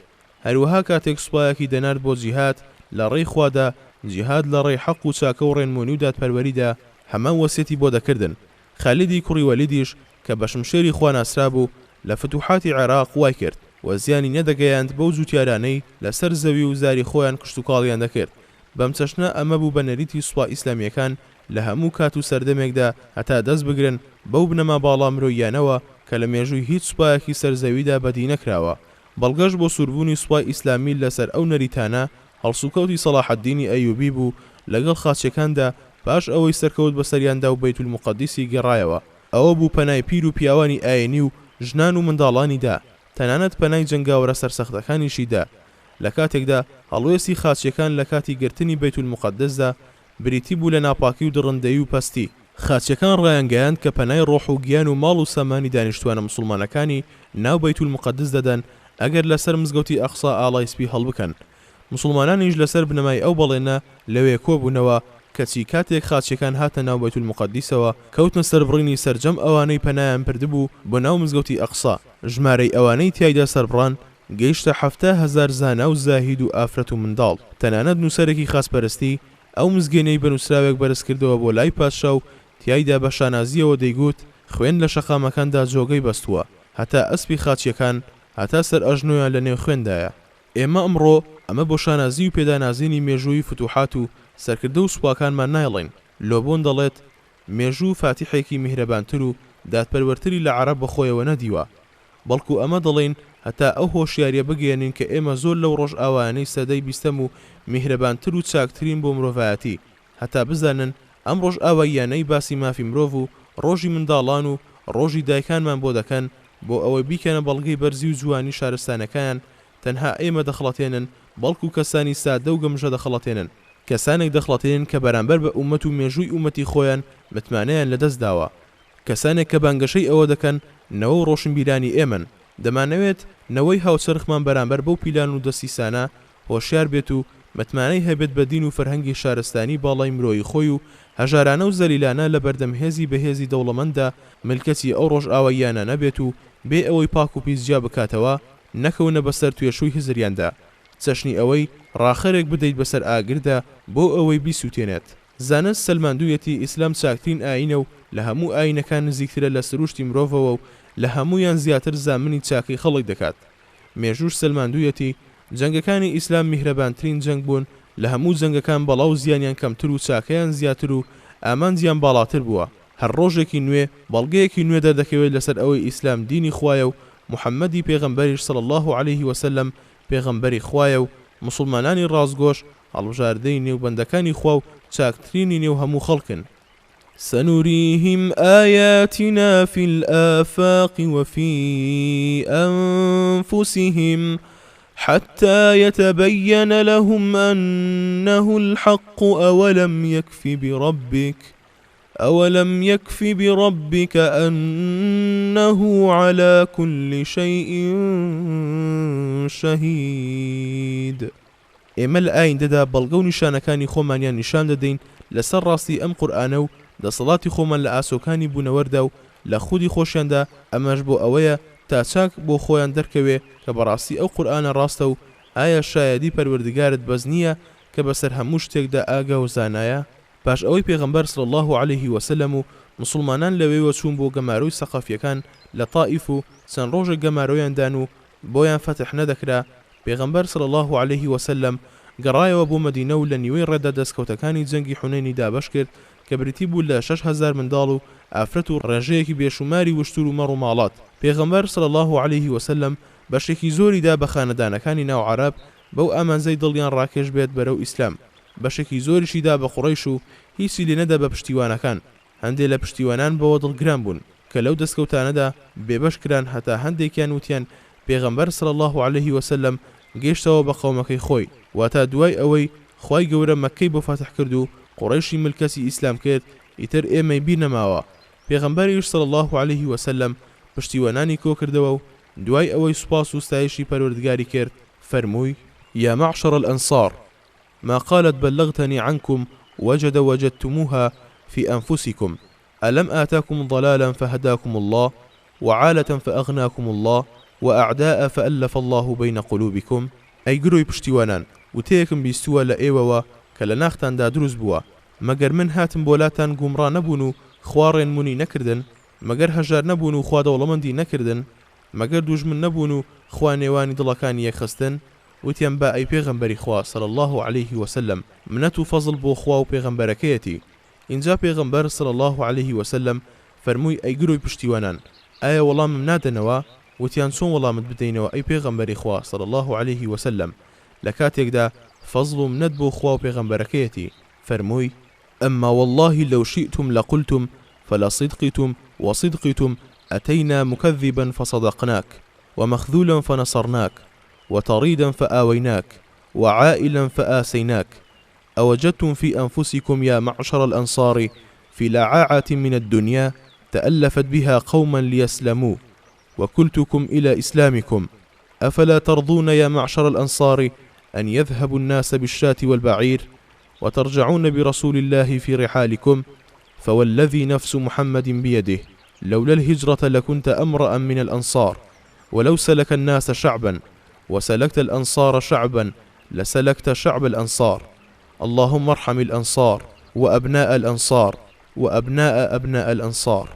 هەروەها کاتێک سوپایەکی دەنارد بۆ جیهاد لە ڕێی خوادا، جیهاد لە ڕێی حەق و چاکە و ڕێنمونی و دادپەروەریدا هەمان وەسیەتی بۆ دەکردن. خالیدی کوڕی وەلیدیش کە بە شمشێری خوا ناسرا بوو لە فتوحاتی عێراق وای کرد و زیانی نەدەگەیاند بەو جوتیارانەی لەسەر زەوی و زاری خۆیان کشت و کاڵیان دەکرد. بەم چەشنە ئەمە بوو بە نەریتی سوپا ئیسلامیەکان لە هەموو کات و سەردەمێکدا هەتا دەست بگرن بەو بنەما باڵا مرۆییانەوە کە لە مێژووی هیچ سوپایەکی سەرزەویدا بەدی نەکراوە. بەڵگەش بۆ سووربوونی سوپای ئیسلامی لەسەر ئەو نەریتانە هەڵسوکەوتی سەلاحەددینی ئەیوبی بوو لەگەڵ خاچەکاندا پاش ئەوەی سەرکەوت بەسەریاندا و بەیت المقەدیسی گەڕایەوە. ئەوە بوو پەنای پیر و پیاوانی ئاینی و ژنان و منداڵانیدا، تەنانەت پەنای جەنگاوەرە سەرسەختەکانیشیدا. لە کاتێکدا هەڵوێستی خاچیەکان لە کاتی گرتنی بەیت المقەدسدا بریتی بوو لە ناپاکی و دڕندەیی و پەستی. خاچیەکان ڕایانگەیاند کە پەنای ڕۆح و گیان و ماڵ و سەمانی دانیشتوانە موسڵمانەکانی ناو بەیت المقەدس دەدەن ئەگەر لەسەر مزگەوتی ئەقسا ئاڵای سپی هەڵبکەن. موسڵمانانیش لەسەر بنەمای ئەو بەڵێنە لەوێ کۆبوونەوە کەچی کاتێک خاچیەکان هاتە ناو بەیت المقەدسەوە کەوتنە سەربڕینی سەرجەم ئەوانەی پەنایان پردبوو بۆ ناو مزگەوتی ئەقسا. ژمارەی ئەوانەی تیایدا سەربڕان گەیشتە 7,000 زانا و زاهید و ئافرەت و منداڵ. تەنانەت نووسەرێکی خاسپەرستی ئەو مزگەێنەی بە نووسراوێک بەرز کردەوە بۆ لای پادشا و تیایدا بە شانازیەوە دەیگوت خوێن لە شەقامەکاندا جۆگەی بەستووە هەتا ئەسپی خاچیەکان هەتا سەر ئەژنۆیان لە نێو خوێندایە. ئێمە ئەمڕۆ ئەمە بۆ شانازی و پێدانازیینی مێژووی فتوحات و سەرکردە و سوپاکانمان نایڵین. لۆبۆن دەڵێت مێژوو فاتیحێکی میهرەبانتر و دادپەروەرتری لە عەرەب بەخۆیەوە نەدیوە، بەڵکو ئەمە دەڵێن هەتا ئەو هۆشیاریە بگەێنین کە ئێمە زۆر لەو ڕۆژ ئاوانەی سەدەی 20ەم و میهرەبانتر و چاکترین بۆ مرۆڤایەتی، هەتا بزانن ئەم ڕۆژ ئاواییانەی باسی مافی مرۆڤ و ڕۆژی منداڵان و ڕۆژی دایکانمان بۆ دەکەن بۆ ئەوەی بیکەنە بەڵگەی بەرزی و جوانی شارستانەکان تەنها ئێمە دەخڵەتێنن، بەڵکو کەسانی سادە و گەمژە دەخڵەتێنن، کەسانێک دەخڵەتێنن کە بەرامبەر بە ئومەت و مێژووی ئومەتی خۆیان متمانەیان لەدەست داوە، کەسانێک کە بانگەشەی ئەوە دەکەن نەوە و ڕۆشنبیرانی ئێمن. دەمانەوێت نەوەی هاوچەرخمان بەرامبەر بەو پیلان و دەسیسانە هۆشیار بێت و متمانەی هەبێت بە دین و فەرهەنگی شارستانی باڵای مرۆیی خۆی و هەژارانە و زەلیلانە لە بەردەمهێزی بەهێزی دەوڵەمەندە ملکەتی ئەو ڕۆژ ئاواییانە نەبێت و بێ ئەوەی پاک و پیسجیا بکاتەوە نەکەونە بەسەر توێشووی هزریاندا، چەشنی ئەوەی ڕاخەرێک بدەیت بەسەر ئاگردا بۆ ئەوەی بیسووتێنێت. زانست سەلماندوویەتی ئیسلام چاکترین ئاینە و لە هەموو ئاینەکان نزیکترە لە سروشتی مرۆڤەوە و لە هەمویان زیاتر زامنی چاکەی خەڵک دەکات. مێژووش سەلماندوویەتی جەنگەکانی ئیسلام میهرەبانترین جەنگ بوون لە هەموو جەنگەکان، بەڵاو زیانیان کەمتر و چاکەیان زیاتر و ئامانجیان باڵاتر بووە. هەر ڕۆژێکی نوێ بەڵگەیەکی نوێ دەردەکەوێت لەسەر ئەوەی ئیسلام دینی خوایە و محەممەدی پێغەمبەریش صلی الله عليه وسلم پێغەمبەری خوایە و مسلمانانی ڕازگۆش هەڵبژاردەی نێوبەندەکانی خوا و چاکترینی نێو هەموو خەڵکن. سنريهم آياتنا في الآفاق وفي أنفسهم حتى يتبين لهم أنه الحق أولم يكف بربك أولم يكف بربك أنه على كل شيء شهيد. ئێمە لە ئایندەدا بەڵگە و نیشانەکانی خۆمانیان نیشان دەدەین لەسەر ڕاستی ئەم قورئانە و دەسەڵاتی خۆمان لە ئاسۆکانی بوونەوەردا و لە خودی خۆشیاندا، ئەمەش بۆ ئەوەیە تا چاک بۆ خۆیان دەرکەوێ کە بەڕاستی ئەو قورئانە ڕاستە و ئایا شایەدی پەروەردگارت بەس نییە کە بەسەر هەموو شتێکدا ئاگا و زانایە. پاش ئەوەی پێغەمبەر صلی الله عليه وسلم و مسلمانان لەوێوە چوون بۆ گەماروی سەقەفیەکان لە طائف و چەند ڕۆژێک گەمارۆیاندان و بۆیان فتح نەدەکرا، پێغەمبەر صلی الله عليه وسلم گەڕایەوە بۆ مەدینە و لە نیوەی ڕێدا دەستکەوتەکانی جەنگی حونەینی دابەش کرد کە بریتی بوو لە 6,000 منداڵ و ئافرەت و ڕێژەیەکی بێشوماری وشتور و مەڕ و ماڵات. پێغەمبەر صلی الله عليه وسلم بەشێکی زۆریدا بە خانەدانەکانی ناو عەرەب بەو ئامانزەی دڵیان ڕاکێش بێت بەرەو ئیسلام، بەشێکی زۆریشیدا بە قوڕەیش و هیچی لێ نەدا بە پشتیوانەکان. هەندێک لە پشتیوانان بەوە دڵگران بوون کە لەو دەستکەوتانەدا بێبەش کران، هەتا هەندێکیان وتیان پێغەمبەر صلی الله عليه وسلم گەیشتەوە بە قەومەکەی خۆی، واتە دوای ئەوەی خوای گەورە مەکەی بۆ فاتح کرد و قوڕەیشی ملکەسی ئیسلام کرد، ئیتر ئێمەی بیر نەماوە. پێغەمبەریش صلی الله عليه وسلم پشتیوانانی کۆ کردەوە و دوای ئەوەی سوپاس و ستایشی پەروەردگاری کرد فەرمووی: يا معشر الأنصار ما قالت بلغتني عنكم وجدتموها في أنفسكم ألم آتاكم ضلالا فهداكم الله وعالة فأغناكم الله وأعداء فألف الله بين قلوبكم. أي گروی پشتیوانان وتەیەکم بیستووە لە ئێوەوە کە لە ناختاندا دروست بووە، مەگەر من هاتم بۆلاتان گومڕا نەبوون و خوا ڕێنمونی نەکردن، مەگەر هەژار نەبوون و خوا دەوڵەمەندی نەکردن، مەگەر دوژمن نەبوون و خوا نێوانی دڵەکانی یەکخستن. وتیان با ئەی پێغەمبەری خوا صلی الله عليه وسلم منەت و فەزڵ بۆ خوا و پێغەمبەرەکەیەتی. اینجا پێغەمبەر صلی الله عليه وسلم فەرمووی ئەی گروی پشتیوانان ئایا وەڵامم نادەنەوە؟ وتیان چۆن وەڵامت بدەینەوە ئەی پێغەمبەری خوا صلی الله عليه وسلم؟ لە کاتێکدا فەزڵ و منەت بۆ خوا و پێغەمبەرەکەیەتی فەرمووی: أما والله لو شئتم لقلتم فلصدقتم وصدقتم أتينا مكذبا فصدقناك ومخذولا فنصرناك وطريدا فآويناك وعائلا فآسيناك. أوجدتم في أنفسكم يا معشر الأنصار في لعاعة من الدنيا تألفت بها قوما ليسلموا وكلتكم إلى إسلامكم، أفلا ترضون يا معشر الأنصار أن يذهب الناس بالشاة والبعير وترجعون برسول الله في رحالكم؟ فوالذي نفس محمد بيده لولا الهجرة لكنت أمرأ من الأنصار، ولو سلك الناس شعبا وسلكت الأنصار شعبا لسلكت شعب الأنصار. اللهم ارحم الأنصار وأبناء الأنصار وأبناء أبناء الأنصار.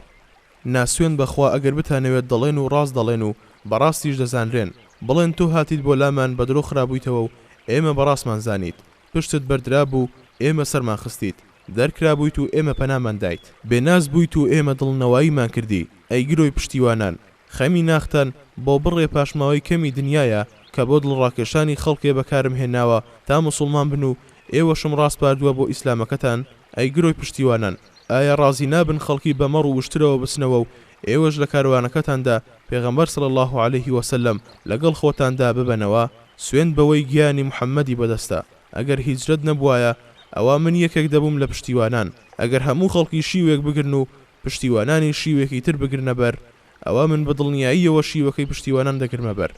ناسوێن بەخوا ئەگەر بتانەوێت دەڵێن و ڕاست دەڵێن و بەڕاستیش دەزانرێن، بڵێن تۆ هاتیت بۆ لامان بە درۆ خرابوویتەوە و ئێمە بەڕاستمان زانیت، پشتت بەردرا بوو ئێمە سەرمان خستیت، دەرکرابوویت و ئێمە پەنامان دایت، بێناز بوویت و ئێمە دڵنەواییمان کردی. ئەی گرۆی پشتیوانان، خەمی ناختان بۆ بڕێ پاشماوەی کەمی دنیایە کە بۆ دڵڕاکێشانی خەڵکێ بەکارم هێناوە تا مسلمان بن و ئێوەشم ڕاست پاردووە بۆ ئیسلامەکەتان. ئەی گرۆی پشتیوانان، ئایا ڕازی نابن خەڵکی بەمەڕ و وشترەوە بچنەوە و ئێوەش لە کاروانەکەتاندا پێغەمبەر صلی الله عليه وسلم لەگەڵ خۆتاندا ببەنەوە؟ سوێن بەوەی گیانی محەممەدی بەدەستە. ئەگەر هیجرەت نەبوایە ئەوە من یەکێک دەبووم لە پشتیوانان. ئەگەر هەموو خەڵکی شیوێک بگرن و پشتیوانانی شیوێکی تر بگرنە بەر، ئەوە من بە دڵنیاییەوە شیوەکەی پشتیوانان دەگرمە بەر.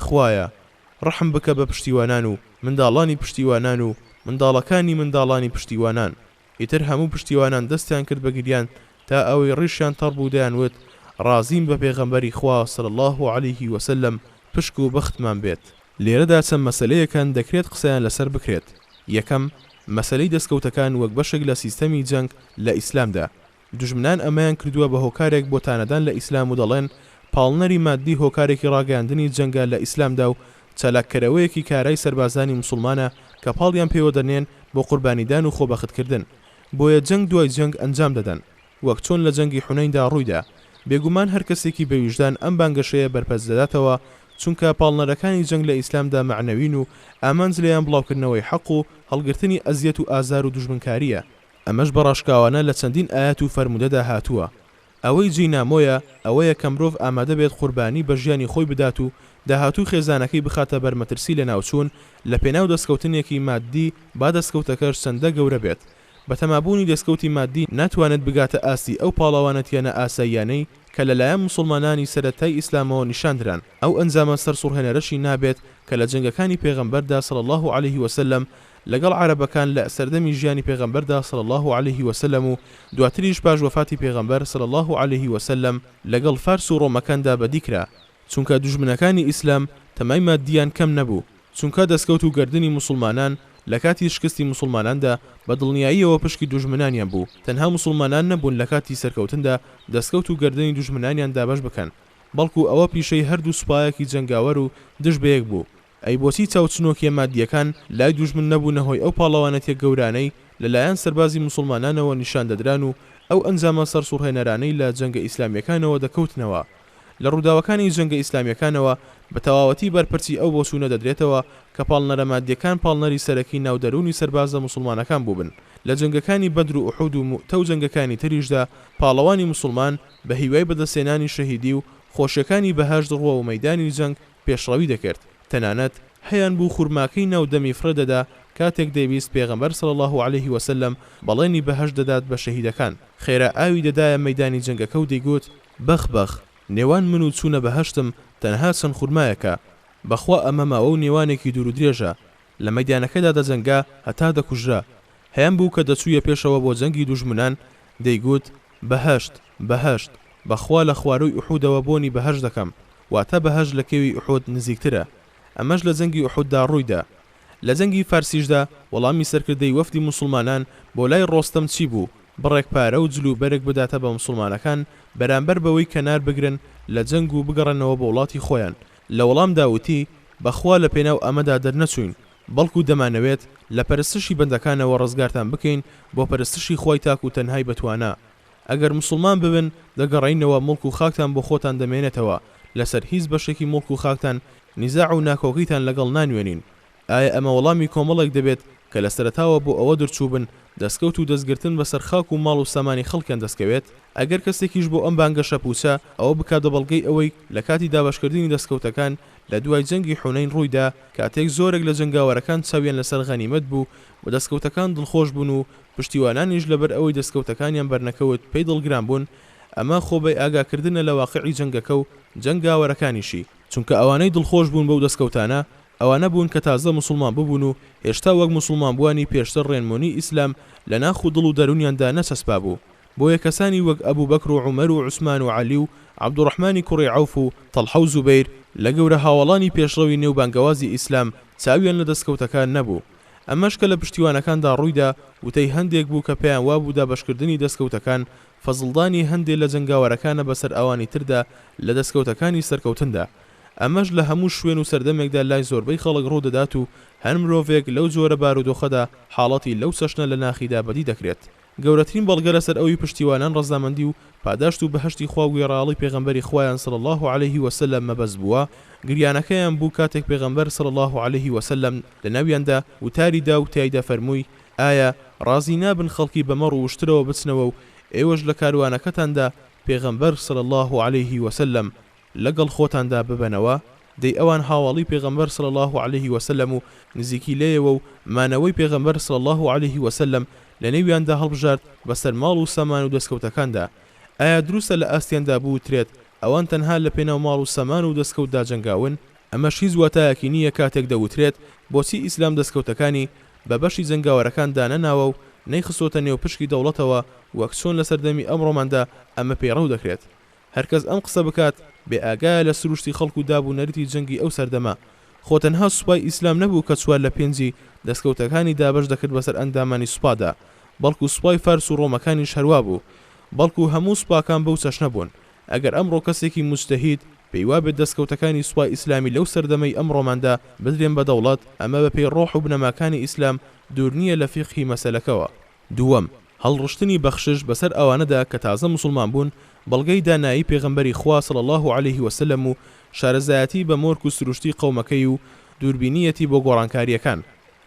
خوایە ڕەحم بکە بە پشتیوانان و منداڵانی پشتیوانان و منداڵەکانی منداڵانی پشتیوانان. ئیتر هەموو پشتیوانان دەستیان کرد بە گریان تا ئەوەی ڕیشیان تەڕ بوو دەیانوت ڕازیم بە پێغەمبەری خوا صلی الله عليه وسلم پشک و بەختمان بێت. لێرەدا چەند مەسەلەیەکان دەکرێت قسەیان لەسەر بکرێت. یەکەم، مەسەلەی دەستکەوتەکان وەک بەشێک لە سیستەمی جەنگ لە ئیسلامدا. دژمنان ئەمەیان کردووە بە هۆکارێک بۆ تانەدان لە ئیسلام و دەڵێن پاڵنەری مادی هۆکارێکی ڕاگەاندنی جەنگە لە ئیسلامدا و چالاککەرەوەیەکی کارای سەربازانی مسلمانە کە پاڵیان پێوە دەنێن بۆ قوربانیدان و خۆبەختکردن. بۆیە جەنگ دوای جەنگ ئەنجام دەدەن، وەک چۆن لە جەنگی حونەیندا ڕوویدا. بێگومان هەر کەسێکی بەویژدان ئەم بانگەشەیە بەرپەس دەداتەوە، چونکە پاڵنەرەکانی جەنگ لە ئیسلامدا معنەوین و ئامانج لەیان بڵاوکردنەوەی حەق و هەڵگرتنی ئەزیەت و ئازار و دوژمنکاریە. ئەمەش بەڕاشکاوانە لە چەندین ئاەت و فەرمودەدا هاتووە. ئەوەی جینامۆیە ئەوەیە کە مرۆڤ ئامادە بێت قوربانی بە ژیانی خۆی بدات و داهاتوو خێزانەکەی بخاتە بەرمەترسی لە ناوچوون لە پێناو دەستکەوتنێکی مادی با دەستکەوتەکەش چەندە گەورە بێت. بەتەمابوونی دەستکەوتی مادی ناتوانێت بگاتە ئاستی ئەو پاڵەوانەتیانە ئاساییانەی کە لەلایەن موسڵمانانی سەرەتای ئیسلامەوە نیشاندران. ئەو ئەنجامە سەرسوڕهێنەرەشی نابێت کە لە جەنگەکانی پێغەمبەردا صلی الله عليه وسلم لەگەڵ عەرەبەکان لە سەردەمی ژیانی پێغەمبەردا صلی الله عليه وسلم و دواتریش پاش وفاتی پێغەمبەر صلی الله عليه وسلم لەگەڵ فارس و ڕۆمەکاندا بەدیکرا، چونکە دوژمنەکانی ئیسلام تەمای مادیان کەم نەبوو، چونکە دەستکەوت و گردنی موسڵمانان لە کاتی شکستی موسڵماناندا بە دڵنیاییەوە پشکی دوژمنانیان بوو. تەنها موسڵمانان نەبوون لە کاتی سەرکەوتندا دەستکەوت و گردنی دوژمنانیان دابەش بکەن، بەڵکو ئەوە پیشەی هەردوو سوپایەکی جەنگاوەر و دژ بەیەک بوو. ئەی بۆچی چاوچنۆکیە مادیەکان لای دوژمن نەبوونە هۆی ئەو پاڵەوانەتیە گەورانەی لەلایەن سەربازی موسڵمانانەوە نیشان دەدران و ئەو ئەنجامە سەرسوڕهێنەرانەی لە جەنگە ئیسلامیەکانەوە دەکەوتنەوە. لە ڕووداوەکانی جەنگە ئیسلامیەکانەوە بە تەواوەتی بەرپرسی ئەو بۆچوونە دەدرێتەوە کە پاڵنەرە مادیەکان پاڵنەری سەرەکی ناودەرونی سەربازە موسڵمانەکان بووبن. لە جەنگەکانی بەدر و ئوحود و مؤتە و جەنگەکانی تریشدا پاڵەوانی موسڵمان بە هیوای بەدەستێنانی شەهیدی و خۆشیەکانی بەهەشت ڕوە و مەیدانی جەنگ پێشڕەوی دەکرد. تەنانەت هەیان بوو خوورماکەی ناودەمی فرەدەدا کاتێک دەیویست پێغەمبەر صلی الله عليه وسلم بەڵێنی بەهەشت دەدات بە شەهیدەکان. خێرا ئاوی دەدایە مەیدانی جەنگەکە و دەیگوت بەخ نێوان من و چوونە بەهەشتم تەنها چەند خوورمایەکە، بەخوا ئەمە ماوە و نێوانێکی دوور و درێژە، لە مەیدانەکەدا دەجەنگا هەتا دەکوژرا. هەیان بوو کە دەچوویە پێشەوە بۆ جەنگی دوژمنان دەیگوت بەهەشت بەخوا لە خواروی ئوحودەوە بۆنی بەهەشت دەکەم، واتە بەهەشت لە کێوی ئوحود نزیکترە. ئەمەش لە جەنگی ئوحوددا ڕوویدا. لە جەنگی فارسیشدا وەڵامی سەرکردەی وەفدی موسڵمانان بۆ لای ڕۆستەم چی بوو؟ بڕێک پارە و جلو بەرێک بداتە بە موسڵمانەکان بەرامبەر بەوەی کەنار بگرن لە جەنگ و بگەڕێنەوە بە وڵاتی خۆیان. لە وەڵامدا وتی بەخوا لە پێناو ئەمەدا دەرنەچوین، بەڵکو دەمانەوێت لە پەرستشی بەندەکانەوە ڕزگارتان بکەین بۆ پەرستشی خۆی تاک و تەنهای بەتوانە. ئەگەر موسڵمان ببن دەگەڕینەوە مڵک و خاکتان بۆ خۆتان دەمێنێتەوە، لەسەر هیچ بەشێکی مڵک و خاکتان نیزاع و ناکۆکیتان لەگەڵ نانوێنین. ئایا ئەمە وەڵامی کۆمەڵێک دەبێت کە لە سەرەتاوە بۆ ئەوە دەرچوو بن دەستکەوت و دەستگرتن بەسەر خاک و ماڵ و سامانی خەڵکیان دەستکەوێت؟ ئەگەر کەسێکیش بۆ ئەم بانگە شەپوچە ئەوە بکاتە بەڵگەی ئەوەی لە کاتی دابەشکردنی دەستکەوتەکان لە دوای جەنگی حونەین ڕوویدا کاتێک زۆرێک لە جەنگاوەرەکان چاویان لەسەر غەنیمەت بوو و دەستکەوتەکان دڵخۆش بوون و پشتیوانانیش لەبەر ئەوەی دەستکەوتەکانیان بەرنەکەوت پێی دڵگران بوون. ئەمە خۆبەی ئاگاکردنە لە واقعی جەنگەکە و جەنگاوەرەکانیشی، چونکە ئەوانەی دڵخۆش بوون بەو دەستکەوتانە ئەوانە بوون کە تازە موسڵمان ببوون و هێشتا وەک موسڵمان بوانی پێشتر ڕێنمونی ئیسلام لە ناخ و دڵ و دەرونیاندا نەچەسپا بوو. بۆیە کەسانی وەک ئەبوو بەکر و عومەر و عوسمان و عەلی و عەبدوڕەحمانی کوڕی عەوف و تەڵحە و زوبەیر لە گەورە هاوڵانی پێشڕەوی نێوبانگەوازی ئیسلام چاویان لە دەستکەوتەکان نەبوو. ئەمەش کە لە پشتیوانەکاندا ڕوویدا وتەی هەندێک بوو کە پێیان وابوو دابەشکردنی دەستکەوتەکان فەزڵدانی هەندێک لە جەنگاوەرەکانە بەسەر ئەوانی تردا لە دەستکەوتەکانی سەرکەوتندا. ئەمەش لە هەموو شوێن و سەردەمێکدا لای زۆربەی خەڵک ڕوو دەدات و هەر مرۆڤێک لەو جۆرە بارودۆخەدا حاڵەتی لەو چەشنە لە ناخیدا بەدی دەکرێت. گەورەترین بەڵگە لەسەر ئەوی پشتیوانان ڕەزامەندی و پاداشت و بەهەشتی خوا و گوێڕاڵی پێغەمبەری خوایان صلی الله عليه وسلم مەبەست بووە. گریانەکەیان بوو کاتێک پێغەمبەر صلی الله عليه وسلم لە ناویاندا وتاریدا و تایدا فەرمووی ئایا ڕازی نابن خەڵکی بەمەڕ و وشترەوە بچنەوە و ئێوەش لە کاروانەکەتاندا پێغەمبەر صلی الله عليه وسلم لەگەڵ خۆتاندا ببەنەوە؟ دەی ئەوان هاوڵی پێغەمبەر صلی الله عليه وسلم و نزیکی لێیەوە و مانەوەی پێغەمبەر صلی الله عليه وسلم لە نێویاندا هەڵبژارد بەسەر ماڵ و سامان و دەستکەوتەکاندا. ئایا دروستە لە ئاستیاندا بووترێت ئەوان تەنها لە پێناو ماڵ و سامان و دەستکەوتدا جەنگاون؟ ئەمەش هیچ واتایەکی نییە کاتێک دەوترێت بۆچی ئیسلام دەستکەوتەکانی بە بەشی جەنگاوەرەکاندا نەناوە و نەیخستۆتە نێو پشکی دەوڵەتەوە وەک چۆن لە سەردەمی ئەمڕۆماندا ئەمە پێڕەو دەکرێت. هەرکەس ئەم قسە بکات بێ ئاگایە لە سروشتی خەڵک و دابوونەریتی جەنگی ئەو سەردەما. خۆ تەنها سوپای ئیسلام نەبوو کە چوار لە پێنجی دەستکەوتەکانی دابەش دەکرد بەسەر ئەندامانی سوپادا، بەڵکو سوپای فارس و ڕۆمەکانیش هەروە بوو، بەڵکو هەموو سوپاکان بەو چەشنە بوون. ئەگەر ئەمڕۆ کەسێکی موجتەهید پێی وابێت دەستکەوتەکانی سوپای ئیسلامی لەو سەردەمەی ئەمڕۆماندا بدرێن بە دەوڵەت، ئەمە بەپێی ڕۆح و بنەماکانی ئیسلام دوور نییە لە فیقهی مەسەلەکەوە. دووەم، هەڵڕشتنی بەخشش بەسەر ئەوانەدا کە تازە موسڵمان بوون بەڵگەی دانایی پێغەمبەری خوا صلی الله عليه وسلم و شارەزایەتی بە مۆرک و سروشتی قەومەکەی و دووربینیەتی بۆ گۆڕانکاریەکان.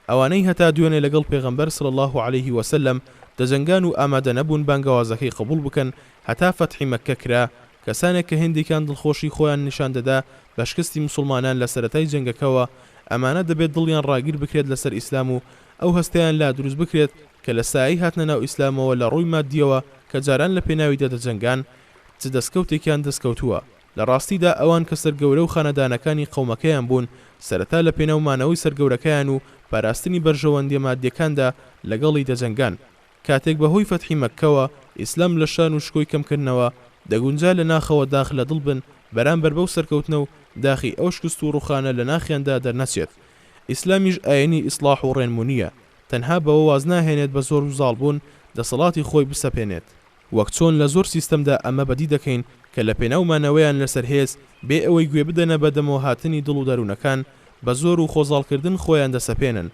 ئەوانەی هەتا دوێنێ لەگەڵ پێغەمبەر صلی الله عليه وسلم دەجەنگان و ئامادە نەبوون بانگەوازەکەی قبول بکەن هەتا فەتحی مەککە کرا. کەسانێک کە هێندێکان دڵخۆشی خۆیان نیشان دەدا بە شکستی موسڵمانان لە سەرەتای جەنگەکەوە، ئەمانە دەبێت دڵیان ڕاگیر بکرێت لەسەر ئیسلام و ئەو هەستیان لا دروست بکرێت کە لە سایی هاتنە ناو ئیسلامەوە لە ڕووی مادیەوە کە جاران لە پێناوی دەدەجەنگان چ دەستکەوتێکیان دەستکەوتووە. لە ڕاستیدا ئەوان کە سەرگەورە و خانەدانەکانی قەومەکەیان بوون سەرەتا لە پێناومانەوەی سەرگەورەکەیان و پاراستنی بەرژەوەندیە مادیەکاندا لەگەڵی دەجەنگان. کاتێک بەهۆی فەتحی مەککەوە ئیسلام لە شان و شکۆی کەمکردنەوە دەگونجا لە ناخەوە داخ لە دڵ بن بەرامبەر بەو سەرکەوتنە و داخی ئەو شکست و ڕوخانە لە ناخیاندا دەرنەچێت. ئیسلامیش ئاینی ئیسلاح و ڕێنمونیە، تەنها بەوە واز ناهێنێت بە زۆر و زاڵبوون دەسەڵاتی خۆی بسەپێنێت. وەک چۆن لە زۆر سیستەمدا ئەمە بەدی دەکەین کە لە پێناومانەوەیان لەسەر هێز بێ ئەوەی گوێ بدەنە بەدەمەوە هاتنی دڵ و دەروونەکان بە زۆر و خۆزاڵکردن خۆیان دەسەپێنن،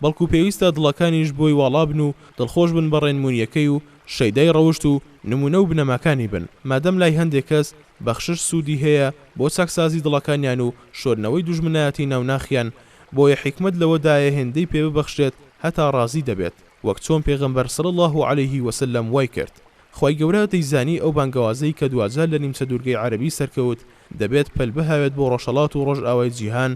بەڵکو پێویستە دڵەکانیش بۆی واڵا بن و دڵخۆش بن بە ڕێنمونیەکەی و شەیدای ڕەوشت و نمونە و بنەماکانی بن. مادەم لای هەندێک کەس بەخشش سوودی هەیە بۆ چاکسازی دڵەکانیان و شۆرنەوەی دوژمنایەتی ناوناخیان، بۆیە حکمت لەوەدایە هێندەی پێ ببەخشێت هەتا ڕازی دەبێت، وەک چۆن پێغەمبەر صلی الله علیه وسلم وای کرد. خی گەورە دەیزانی ئەو بانگەوازەی کە دوجار لە نیمچە دوورگەی عەربی سەرکەوت دەبێت پەل بهاوێت بۆ ڕۆژهەڵات و ڕۆژئاوای جیهان،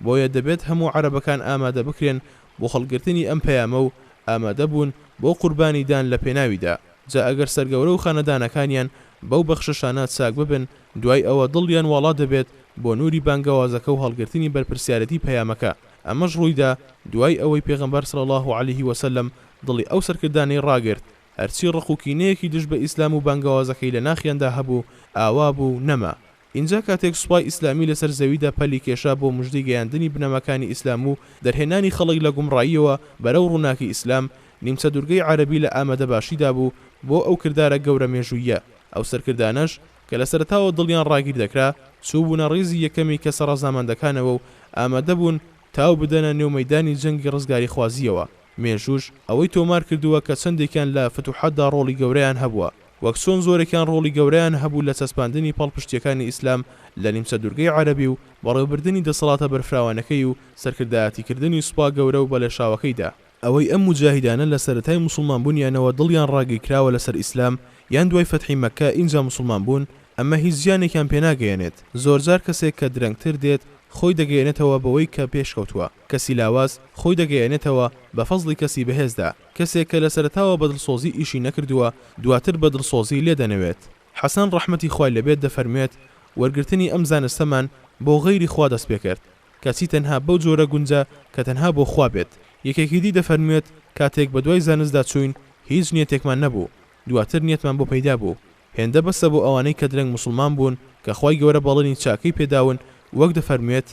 بۆیە دەبێت هەموو عەرەبەکان ئامادە بکرێن بۆ خەڵگرتنی ئەم پەیامە و ئامادە بوون بۆ قوربانیدان لە پێناویدا. جا ئەگەر سەرگەورە و خانەدانەکانیان بەو بەخشەشانە چاک ببن دوای ئەوە دڵیان وڵا دەبێت بۆ نووری بانگەوازەکە و هەڵگرتنی بەرپرسیارەتی پەیامەکە. ئەمەش ڕوویدا دوای ئەوەی پێغەمبەر صلی الله علیه وسلم دڵی ئەو سەرکردانەی ڕاگرت هەرچی ڕقوکینەیەکی دژ بە ئیسلام و بانگەوازەکەی لە ناخیاندا هەبوو ئاوا بوو نەما. اینجا کاتێک سوپای ئیسلامی لەسەر زەویدا پەلی کێشا بۆ مژدەی گەیاندنی بنەماکانی ئیسلام و دەرهێنانی خەڵک لە گومڕاییەوە بەرەو ڕووناکی ئیسلام، نیمچە دوورگەی عەربی لە ئامادە باشیدا بوو بۆ ئەو کردارە گەورە مێژوویە. ئەو سەرکردانەش کە لە سەرەتاوە دڵیان ڕاگیر دەکرا چوو بوونە ڕێزی یەکەمی کەسە ڕەزامەندەکانەوە و ئامادە بوون تاو بدەنە نێو مەیدانی جەنگی ڕزگاری خوازیەوە. مێژوش ئەوەی تۆمار کردووە کە چەندێکیان لە فتوحەتدا ڕۆڵی گەورەیان هەبووە، وەک چۆن زۆرێکیان ڕۆڵی گەورەیان هەبوو لە چەسپاندنی پاڵپشتیەکانی ئیسلام لە نیمچە دوورگەی عەربی و بەڕێوەبردننی دەسەڵاتە بەرفراوانەکەی و سەرکردایەتیکردنی سوپا گەورە و بەلەشاوەکەیدا. ئەوەی ئەم مجاهیدانە لە سەرەتای موسڵمان بوونیانەوە دڵیان ڕاگەیکراوە لەسەر ئیسلام یان دوای فەتحی مەککە ئینجا موسڵمان بوون، ئەمە هیچ زیانێکیان پێناگەیەنێت. زۆرجار کەسێک کە درەنگتر دێت خۆی دەگەیەنێتەوە بەوەی کە پێشکەوتووە، کەسی لاواز خۆی دەگەیەنێتەوە بە فەزڵی کەسی بەهێزدا. کەسێک کە لە سەرەتاوە بەدڵسۆزی ئیشی نەکردووە دواتر بەدڵسۆزی لێ دەنەوێت. حەسەن ڕەحمەتی خوای لەبێت دەفەرمێت وەرگرتنی ئەم زانستەمان بۆ غەیری خوا دەست پێ کرد، کەچی تەنها بەو جۆرە گونجە کە تەنها بۆ خوا بێت. یەکێکی دی دەفەرمێت کاتێک بە دوای زانستدا چوین هیچ نیەتێکمان نەبوو، دواتر نیەتمان بۆ پەیدا بوو. هێندە بەسە بۆ ئەوانەی کە درەنگ موسڵمان بوون کە خوای گەورە بەڵێنی چاکەی پێداون، وەک دەفەرمێت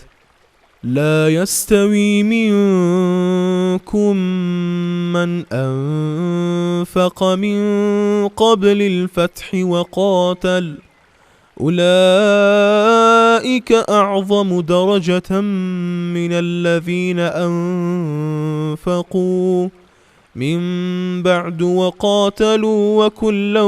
لا يستوي منكم من أنفق من قبل الفتح وقاتل أولئك أعظم درجة من الذين أنفقوا من بعد وقاتلوا وكلا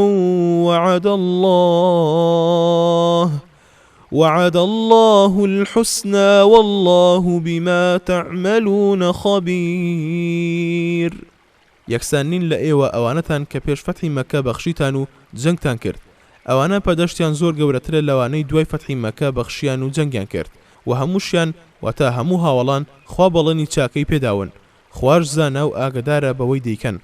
وعد الله الحسنى والله بما تعملون خبير. یەکسانین لە ئێوە ئەوانەتان کە پێش فەتحی مەککە بەخشیتان و جەنگتان کرد، ئەوانە پەدەشتیان زۆر گەورەترە لەوانەی دوای فەتحی مەککە بەخشیان و جەنگیان کرد، و هەمووشیان واتە هەموو هاوڵان خوا بەڵێنی چاکەی پێداون، خوارش زانا و ئاگدارە بەوەی دەیکەن.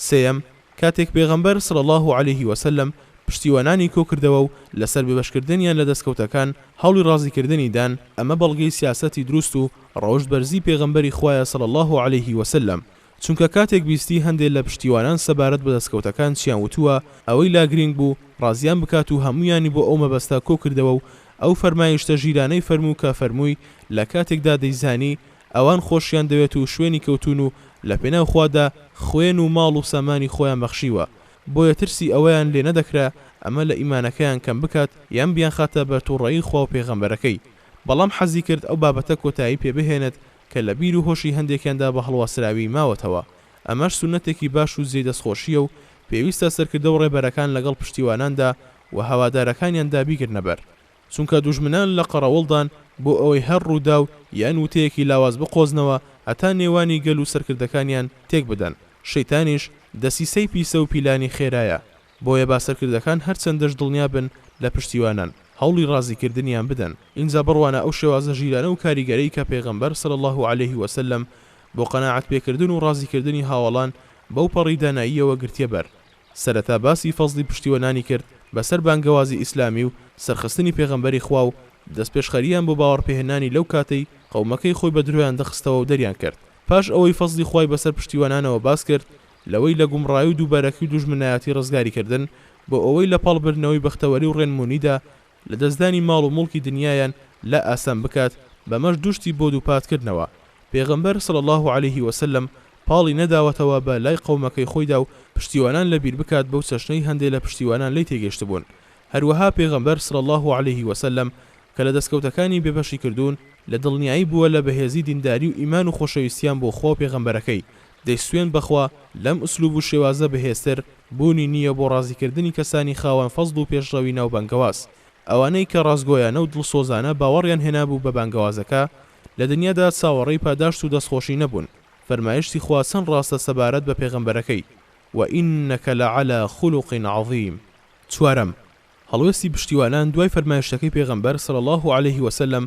سێەم، کاتێک پێغەمبەر صلی الله علیه وسلم پشتیوانانی کۆ کردەوە و لەسەر بەبەشکردنیان لە دەستکەوتەکان هەوڵی ڕازیکردنی دان، ئەمە بەڵگەی سیاسەتی دروست و ڕەوشبەرزی پێغەمبەری خوایە صلی الله علیه وسلم. چونکە کاتێک بیستی هەندێک لە پشتیوانان سەبارەت بە دەستکەوتەکان چیان وتووە ئەوەی لا گرنگ بوو ڕازیان بکات و هەمویانی بۆ ئەو مەبەستا کۆ کردەوە و ئەو فەرمایشتە ژیرانەی فەرموو کە فەرمووی لە کاتێکدا دەیزانی ئەوان خۆشیان دەوێت و شوێنی کەوتون و لە پێناو خوادا خوێن و ماڵ و سامانی خۆیان بەخشیوە، بۆیە ترسی ئەوەیان لێ نەدەکرا ئەمە لە ئیمانەکەیان کەم بکات یان بیان خاتە بە تووڕەیی خوا و پێغەمبەرەکەی. بەڵام حەزی کرد ئەو بابەتە کۆتایی پێ بهێنێت کە لە بیر و هۆشی هەندێکیاندا بە هەڵواسراوی ماوەتەوە. ئەمەش سونەتێکی باش و زێ دەستخۆشیە و پێویستە سەرکردە و ڕێبەرەکان لەگەڵ پشتیواناندا و هەوادارەکانیاندا بیگرنە بەر، چونکە دوژمنان لە قەڕەوڵدان بۆ ئەوەی هەر ڕوودا و یان وتەیەکی لاواز بقۆزنەوە هەتا نێوانی گەل و سەرکردەکانیان تێک بدەن. شەیتانیش دەسیسەی پیسە و پیلانی خێرایە، بۆیە با سەرکردەکان هەرچەندەش دڵنیا بن لە پشتیوانان هەوڵی ڕازیکردنیان بدەن. ئینجا بڕوانە ئەو شێوازە ژیرانە و کاریگەرەی کە پێغەمبەر صلی الله علیه وسلم بۆ قەناعەت پێکردن و ڕازیکردنی هاوڵان بەو پەڕی داناییەوە گرتیە بەر. سەرەتا باسی فەزڵی پشتیوەنانی کرد بەسەر بانگەوازی ئیسلامی و سەرخستنی پێغەمبەری خوا و دەستپێشخەریان بۆ باوەڕپێهێنانی لەو کاتەی قەومەکەی خۆی بە درۆیان دەخستەوە و دەریان کرد. پاش ئەوەی فەزڵی خوای بەسەر پشتیوانانەوە باس کرد لەوەی لە گومڕایی و دووبارەکی و دوژمنایەتی ڕزگاریکردن بۆ ئەوەی لە پاڵبردنەوەی بەختەوەری و ڕێنمونیدا لە دەستدانی ماڵ و مڵکی دنیایان لە ئاسان بکات بەمەش دوشتی بۆ دووپاتکردنەوە. پێغەمبەر صلی الله عليه وسلم پاڵی نەداوەتەوە بە لای قەومەکەی خۆیدا و پشتیوانان لەبیر بکات بەو چەشنەی هەندێک لە پشتیوانان لی تێگەشت بوون. هەروەها پێغەمبەر صلی الله عليه وسلم کە لە دەستکەوتەکانی بێبەشی کردوون لە دڵنیایی بووە لە بەهێزی دینداری و ئیمان و خۆشەویستیان بۆ خۆ پێغەمبەرەکەی دەیسوێن بەخوا لەم ئوسلوب و شێوازە بەهێزتر بوونی نییە بۆ ڕازیکردنی کەسانی خاوەن فەزڵ و پێشڕەوی ناو بانگەواز. ئەوانەی کە ڕازگۆیانە و دڵسۆزانە باوەڕیان هێنابوو بە بانگەوازەکە لە دنیادا چاوەڕێی پاداشت و دەستخۆشی نەبوون. فەرمایشتی خوا چەند ڕاستە سەبارەت بە پێغەمبەرەکەی وَإِنَّكَ لَعَلَى خُلُقٍ عَظِيمٍ. چوارەم، هەڵوێستی پشتیوانان دوای فەرمایشتەکەی پێغەمبەر صلی الله عليه وسلم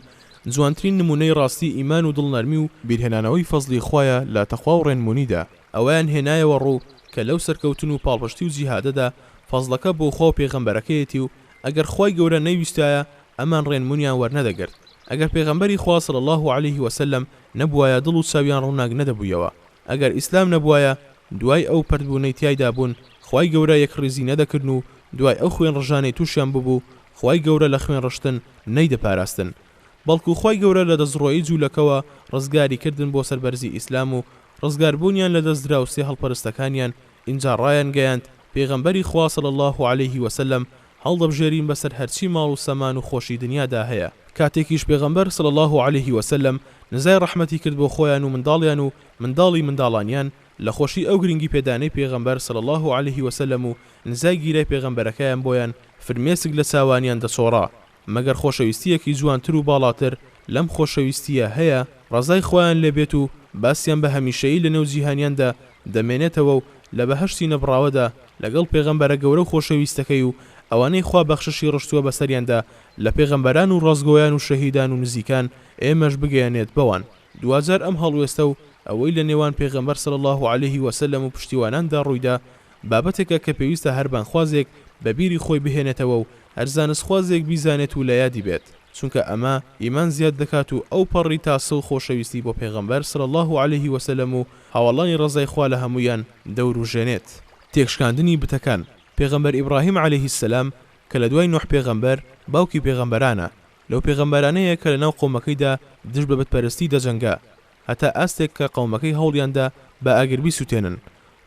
جوانترین نمونەی ڕاستی ئیمان و دڵنەرمی و بیرهێنانەوەی فەزڵی خوایە لە تەخوا و ڕێنمونیدا. ئەویان هێنایەوە ڕوو کە لەو سەرکەوتن و پاڵپشتی و جیهادەدا فەزڵەکە بۆ خۆ پێغەمبەرەکەیەتی و ئەگەر خوای گەورە نەیویستایە ئەمان ڕێنمونیان وەرنەدەگرت. ئەگەر پێغەمبەری خوا صلی الله عليه وسلم نەبوایە دڵ و چاویان ڕووناک نەدەبوویەوە. ئەگەر ئیسلام نەبوایە دوای ئەو پەردبوونەی تیایدا بوون خوای گەورە یەکڕێزی نەدەکردن و دوای ئەو خوێن ڕژانەی تووشیان ببوو خوای گەورە لە خوێن ڕشتن نەیدەپاراستن. بەڵکو خوای گەورە لە دەستڕۆیی جوولەکەوە ڕزگاری کردن بۆ سەربەرزی ئیسلام و ڕزگاربوونیان لە دەستدرا و سێ هەڵپەرستەکانیان ئینجا ڕایان گەیاند پێغەمبەری خوا صلی الله عليه وسلم هەڵدەبژێرین بەسەر هەرچی ماڵ و سەمان و خۆشی دنیادا هەیە. کاتێکیش پێغەمبەر صلی الله عليه وسلم نزای ڕەحمەتی کرد بۆ خۆیان و منداڵیان و منداڵی منداڵانیان لە خۆشی ئەو گرنگی پێدانەی پێغەمبەر صلی الله عليه وسلم و نزای گیرەی پێغەمبەرەکەیان بۆیان فرمێسک لە چاوانیان دەسۆڕا مەگەر خۆشەویستیەکی جوانتر و باڵاتر لەم خۆشەویستیە هەیە ڕزای خۆیان لێبێت و باسییان بە هەمیشەیی لە نێو جیهانیاندا دەمێنێتەوە و لە بەهەشتی نەبڕاوەدا لەگەڵ پێغەمبەرە گەورە و خۆشەویستەکەی و ئەوانەی خوا بەخششی ڕشتووە بەسەریاندا لە پێغەمبەران و ڕازگۆیان و شەهیدان و نزیکان ئێمەش بگەیەنێت بەوان. دوازار ئەم هەڵوێستە و ئەوەی لە نێوان پێغەمبەر صلی الله عليه وسلم و پشتیواناندا ڕوویدا بابەتێکە کە پێویستە هەربان خوازێک بە بیری خۆی بهێنێتەوە و هەرزانست خوازێک بیزانێت و لە یادی بێت، چونکە ئەمە ئیمان زیاد دەکات و ئەو پەڕی تاسە و خۆشەویستی بۆ پێغەمبەر صلی الله عليه وسلم و هاوڵانی ڕزای خوا لە هەمویان دەوروژێنێت. تێکشکاندنی بتەکان پێغەمبەر ئیبراهیم عليه السلام کە لە دوای نوح پێغەمبەر باوکی پێغەمبەرانە لەو پێغەمبەرانەیە کە لە ناو قەومەکەیدا دژ بە بتپەرستی دەجەنگا هەتا ئاستێک کە قەومەکەی هەوڵیاندا بە ئاگربی سوتێنن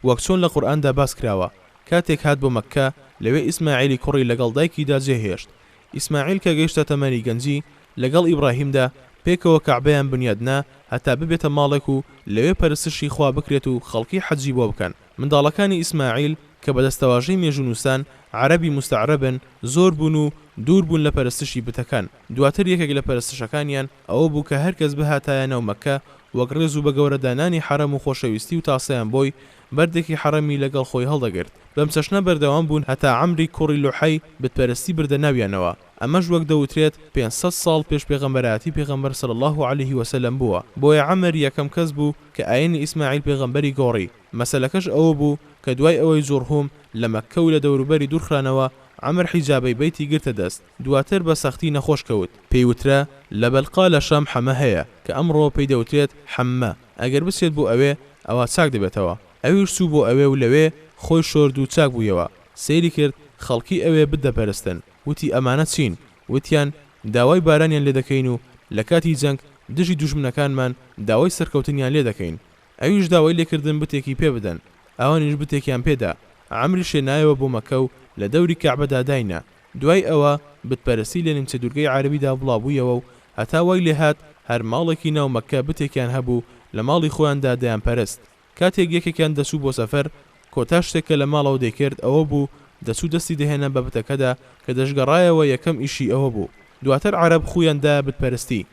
وەک چۆن لە قورئاندا باس کراوە. کاتێک هات بۆ مەککە لەوێ ئیسماعیلی کوڕی لەگەڵ دایکیدا جێهێشت. ئیسماعیل کە گەیشتە تەمەنی گەنجی لەگەڵ ئیبراهیمدا پێکەوە کەعبەیان بنیادنا هەتا ببێتە ماڵێک و لەوێ پەرستشی خوا بکرێت و خەڵکی حەجی بۆ بکەن. منداڵەکانی ئیسماعیل کە بەدەستەواژەی مێژونووسان عەرەبی مستعرەبن زۆر بوون و دوور بوون لە پەرستشی بتەکان. دواتر یەکێک لە پەرستشەکانیان ئەوە بوو کە هەرکەس بهاتایە ناو مەککە وەک ڕێز و بە گەورەدانانی حەرەم و خۆشەویستی و تاسەیان بۆی بەردێکی حەرەمی لەگەڵ خۆی هەڵدەگرت. بەم چەشنە بەردەوام بوون هەتا عەمری کوڕی لوحەی بتپەرستی بردە ناویانەوە. ئەمەش وەک دەوترێت 500 ساڵ پێش پێغەمبەراتی پێغەمبەر صلی الله عليه وسلم بووە. بۆیە عەمر یەکەم کەس بوو کە ئاینی ئیسماعیل پێغەمبەری گۆڕی. مەسەلەکەش ئەوە بوو کە دوای ئەوەی زۆرهۆم لە مەککە و لە دەوروبەری دوورخرانەوە عەمر حیجابەی بەیتی گرتە دەست. دواتر بە سەختی نەخۆش کەوت. پێیوترا لە بەلقا لە شام حەمە هەیە کە ئەمڕۆ پێی دەوترێت حەممە. ئەگەر بچێت بۆ ئەوێ ئەوە چاک دەبێتەوە. ئەویش چوو بۆ ئەوێ و لەوێ خۆی شۆرد و چاک بوویەوە. سەیری کرد خەڵکی ئەوێ بدەپەرستن. وتی ئەمانە چین؟ وتیان داوای بارانیان لێ دەکەین و لە کاتی جەنگ دژی دوژمنەکانمان داوای سەرکەوتنیان لێ دەکەین. ئەویش داوای لێکردن بتێکی پێ بدەن. ئەوانیش بتێکیان پێدا. عەمری شێنایەوە بۆ مەککە و لە دەوری کەعبەدا داینە. دوای ئەوە بتپەرستی لە نیمچە دوورگەی عەرەبیدا بڵاوبوویەوە و هەتا وای لێ هات هەر ماڵێکی ناو مەککە بتێکیان هەبوو لە ماڵی خۆیاندا دەیان پەرست. کاتێک یەکێکیان دەچوو بۆ سەفەر کۆتا شتێکە لە ماڵەوە دەیکرد ئەوە بوو دەچوو دەستی دەهێنە بە بتەکەدا کە دەشگەڕایەوە یەکەم ئیشی ئەوە بوو. دواتر عەرەب خویاندا بتپەرستی.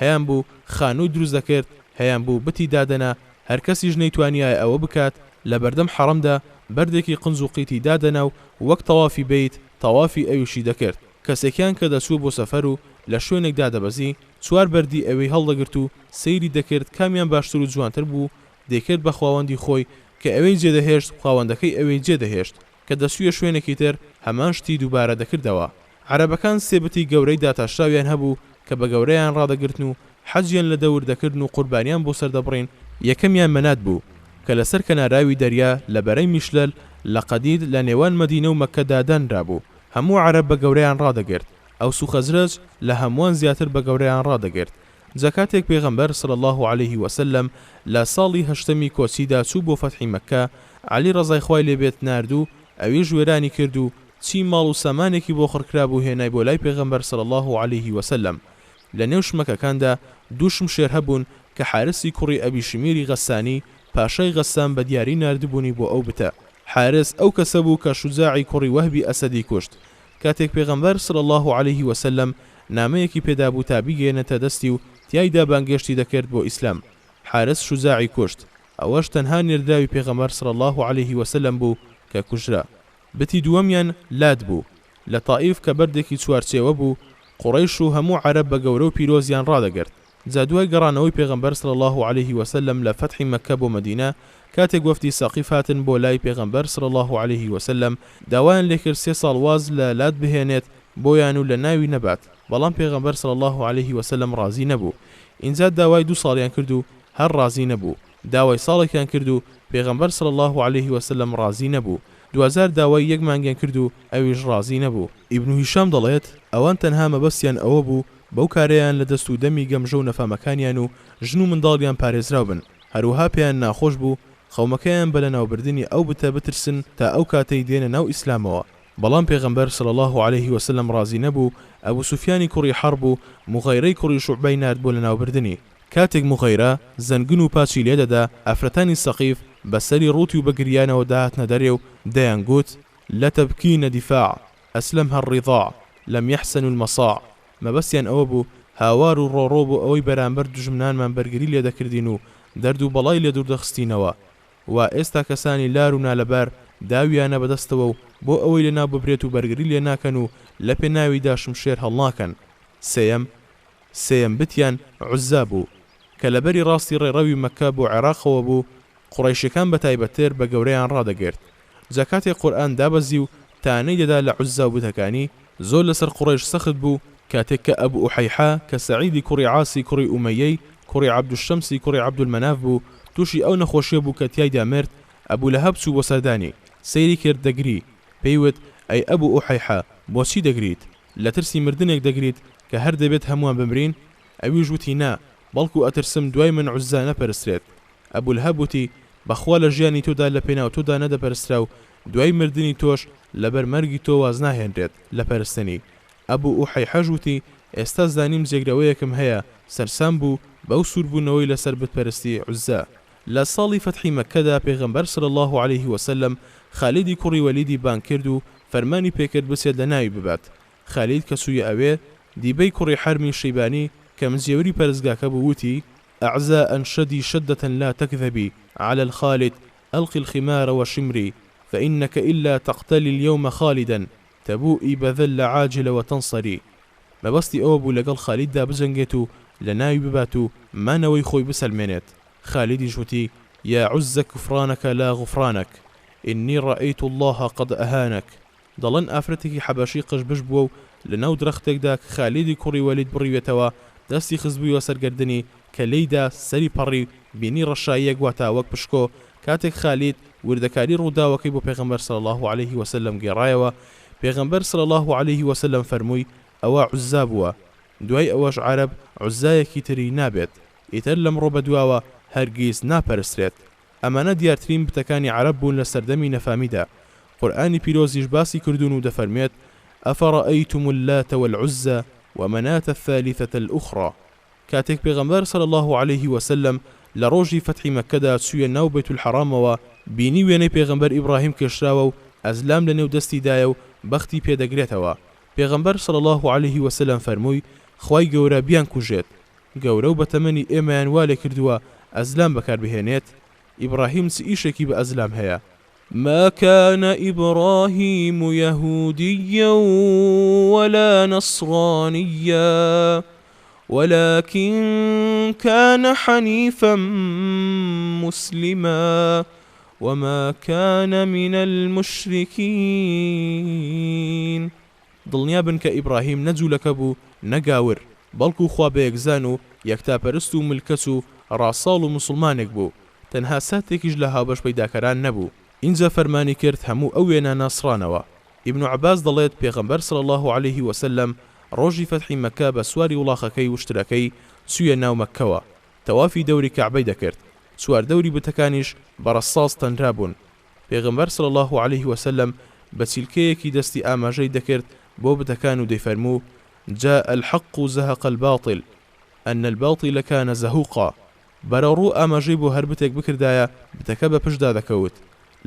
هەیان بوو خانووی دروست دەکرد، هەیان بوو بتی دادەنا، هەر کەسیش نەیتوانیایە ئەوە بکات لە بەردەم حەڕەمدا بەردێکی قنج و قیتی دادەنا و وەک تەوافی بیت تەوافی ئەویشی دەکرد. کەسێکیان کە دەچوو بۆ سەفەر و لە شوێنێکدا دەبەزی چوار بەردی ئەوەی هەڵدەگرت و سەیری دەکرد کامیان باشتر و جوانتر بوو دەیکرد بە خواوەندی خۆی کە ئەوەی جێدەهێشت خواوەندەکەی ئەوەی جێدەهێشت کە دەسوویە شوێنێکی تر هەمان شتی دووبارە دەکردەوە. عەرەبەکان سێبەتی گەورەی داتاشراویان هەبوو کە بە گەورەیان ڕادەگرتن و حەجیان لە دەور دەکردن و قوربانیان بۆ سەردەبڕین. یەکەمیان مەنات بوو کە لەسەر کەناراوی دەریا لە بەرەی میشلەل لە قەدید لە نێوان مەدینە و مەککە دادانرا بوو. هەموو عەرەب بە گەورەیان ڕادەگرت. ئەوس و خەزرەج لە هەمووان زیاتر بە گەورەیان ڕادەگرت. جەکاتێک پێغەمبەر صلی الله عليه وسلم لە ساڵی هەشتەمی کۆچیدا چوو بۆ فەتحی مەککە، عەلی ڕەزای خوای لێبێت ناردوو ئەویش وێرانی کرد و چی ماڵ و سامانێکی بۆ خڕکرا بوو هێنای بۆ لای پێغەمبەر صلی الله عليه وسلم. لە نێو شمەکەکاندا دوو شمشێر هەبوون کە حارسی کوڕی ئەبی شمیری غەسانی پاشای غەسان بە دیاری نردبوونی بۆ ئەو بتە. حارس ئەو کەسە بوو کە شوجاعی کوڕی وەهبی ئەسەدی کوشت. کاتێک پێغەمبەر صلی الله عليه وسلم نامەیەکی پێدابوو تا بیگەێنێتە دەستی و تیایدا بانگێشتی دەکرد بۆ ئیسلام. حارس شوجاعی کوشت. ئەوەش تەنها نێردراوی پێغەمبەر صلی الله عليه وسلم بوو کە کوژرا. بتی دووەمیان لات بوو لە تائیف کە بەردێکی چوارچێوە بوو. قوڕەیش و هەموو عەرەب بە گەورە و پیرۆزیان ڕادەگرت. جا دوای گەڕانەوەی پێغەمبەر صلی الله عليه وسلم لە فەتحی مەککە بۆ مەدینە، کاتێک وەفدی سەقیف هاتن بۆ لای پێغەمبەر صلی الله عليه وسلم، داوایان لێکرد 3 ساڵ واز لە لات بهێنێت بۆیان و لە ناوی نەبات، بەڵام پێغەمبەر صلی الله عليه وسلم ڕازی نەبوو. اینجا داوای 2 ساڵیان کرد و هەر ڕازی نەبوو. داوای ساڵێکیان کرد و پێغەمبەر صلی الله عليه وسلم ڕازی نەبوو. 2000 داوای 1 مانگیان کرد و ئەویش ڕازی نەبوو. ئیبن هیشام دەڵێت ئەوان تەنها مەبەستیان ئەوە بوو بەو کارەیان لە دەست و دەمی گەمژە و نەفامەکانیان و ژن و منداڵیان پارێزراو بن. هەروها پێیان ناخۆش بوو خەومەکەیان بە لەناوبردنی ئەو بتە بترسن تا ئەو کاتەی دێنە ناو ئیسلامەوە. بەڵام پێغەمبەر صلی الله عليه وسلم ڕازی نەبوو. ئەبوو سوفیانی کوڕی حەرب و مغەیرەی کوڕی شوعبەی نارد بۆ لەناوبردنی. کاتێک مغەیرە زەنگن و پاچی لێدەدا، ئەفرەتانی سەقیف بەسەری ڕووتی و بەگریانەوە داهاتنە دەرێ و دەیان گوت لە تەبکینە دیفاع ئەسلەمها الڕیضاع لەم یەحسەن المەصاع. مەبەستیان ئەوە بوو هاوار و ڕۆڕۆ بوو ئەوەی بەرامبەر دژمنانمان بەرگری لێ دەکردین و دەرد و بەڵای لێ دوور دەخستینەوە. و ئێستا کەسانی لار و نالەبار داویانە بەدەستەوە و بۆ ئەوەی لە ناو ببرێت و بەرگری لێ ناکەن و لە پێناویدا شمشێر هەڵناکەن. سێیەم بتیان عوزا بوو کە لەبەری ڕاستی ڕێڕەوی مەککە بۆ عێراقەوە بوو. قوڕەیشەکان بە تایبەتتر بە گەورەیان ڕادەگرت. جاکاتێک قورئان دابەزی و تانەی دەدا لە عوزا و بتەکانی، زۆر لەسەر قوڕەیش سەخت بوو. کاتێک کە ئەبوو ئوحەیحا کە سەعیدی کوڕی عاسی کوڕی ئومەیەی کوڕی عەبدولشەمسی کوڕی عەبدولمەناف بوو تووشی ئەو نەخۆشیە بوو کە تیایدا مرد، ئەبوو لەهەب چوو بۆ سەردانی. سەیری کرد دەگری، پێیوت ئەی ئەبوو ئوحەیحا بۆچی دەگریت؟ لە ترسی مردنێک دەگریت کە هەر دەبێت هەمووان بمرین؟ ئەویش وتی نا، بەڵکو ئەترسم دوای من عوزا نەپەرسترێت. ئەبوو لەهەب وتی بەخوا لە ژیانی تۆدا لە پێناو تۆدا نەدەپەرسترا و دوای مردنی تۆش لەبەر مەرگی تۆ واز ناهێنرێت لە پەرستنی. ئەبوو ئوحەیحەش وتی ئێستا زانیم جێگرەوەیەکم هەیە، سەرسام بوو بەو سووربوونەوەی لەسەر بتپەرستی عوزا. لە ساڵی فەتحی مەککەدا پێغەمبەر صلی الله عليه وسلم خالیدی کوڕی وەلیدی بان کرد و فەرمانی پێکرد بچێت لە ناوی ببات. خالید کە سووی ئەوێ دیبەی کوڕی حەرمی شەیبانی کە مزیێوری پەرستگاکە بوو وتی أعزى أنشدي شدة لا تكذبي على الخالد ألقي الخمار وشمري فإنك إلا تقتلي اليوم خالدا تبوئي بذل عاجل وتنصري. مەبەستی ئەوە بوو لەگەڵ خالیددا بجەنگێت و لە ناوی ببات و مانەوەی خۆی بسەلمێنێت. خالیدیش وتی يا عز كفرانك لا غفرانك إني رأيت الله قد أهانك. دەڵێن ئافرەتێکی حەبەشی قژبش بووە و لە ناو درەختێکدا کە خالیدی کوڕی وەلید بڕیوێتەوە دەستی خزبوویەوە سەرگەردنی کە لێیدا سەری پەڕی بینی ڕەشاییەک واتە وەک پشکۆ. کاتێک خالید وردەکاری ڕووداوەکەی بۆ پێغەمبەر صلی الله عليه وسلم گێڕایەوە، پێغەمبەر صلی الله عليه وسلم فەرمووی ئەوە عوزا بووە، دوای ئەوەش عەرەب عوزایەکی تری نابێت، ئیتر لەمڕۆ بەدواوە هەرگیز ناپەرسترێت. ئەمانە دیارترین بتەکانی عەرەب بوون لە سەردەمی نەفامیدا. قورئانی پیرۆزیش باسی کردوون و دەفەرمێت ئەفەڕەئەیتم اللات والعزا ومناة الثالثة الأخرى. کاتێک پێغەمبەر صلی الله عليه وسلم لە ڕۆژی فەتحی مەککەدا چوویە ناو بەیت الحەرامەوە، بینی وێنەی پێغەمبەر ئیبراهیم کێشراوە و ئەزلام لە نێو دەستیدایە و بەختی پێدەگرێتەوە. پێغەمبەر صلی الله عليه وسلم فەرمووی خوای گەورە بیان کوژێت. گەورە و بەتەمەنی ئێمەیان وا لێ کردووە ئەزلام بەکاربهێنێت. ئیبراهیم چ ئیشێکی بە ئەزلام هەیە؟ ما كان إبراهيم يهوديا ولا نصرانيا ولكن كان حنيفا مسلما وما كان من المشركين. دڵنیابن کە ئیبراهیم نەجوولەکە بوو نەگاور، بەڵکو خوا بەیەکزان و یەکتاپەرست و ملکەس و ڕاستاڵ و مسلمانێک بوو، تەنها ساتێکیش لە هاوبەش پەیداکەران نەبوو. اینجا فەرمانی کرد هەموو ئەو وێنە ناسڕانەوە. ئیبن عەباس دەڵێت پێغەمبەر صلی الله عليه وسلم ڕۆژی فەتحی مەکە بە سواری وڵاخەکەی وشترەکەی چوویە ناو مەککەوە، تەوافی دەوری کەعبەی دەکرد، چوار دەوری بتەکانیش بەڕەساس تەنرا بوون. پێغەمبەر صلی الله عليه وسلم بە چیلکەیەکی دەستی ئاماژەی دەکرد بۆ بتەکان و دەیفەرموو: جاء الحق زهق الباطل أن الباطل كان زهوقا. بەرەڕوو ئاماژەی بۆ هەر بتێک بکردایە بتەکە بە پشتدا دەکەوت،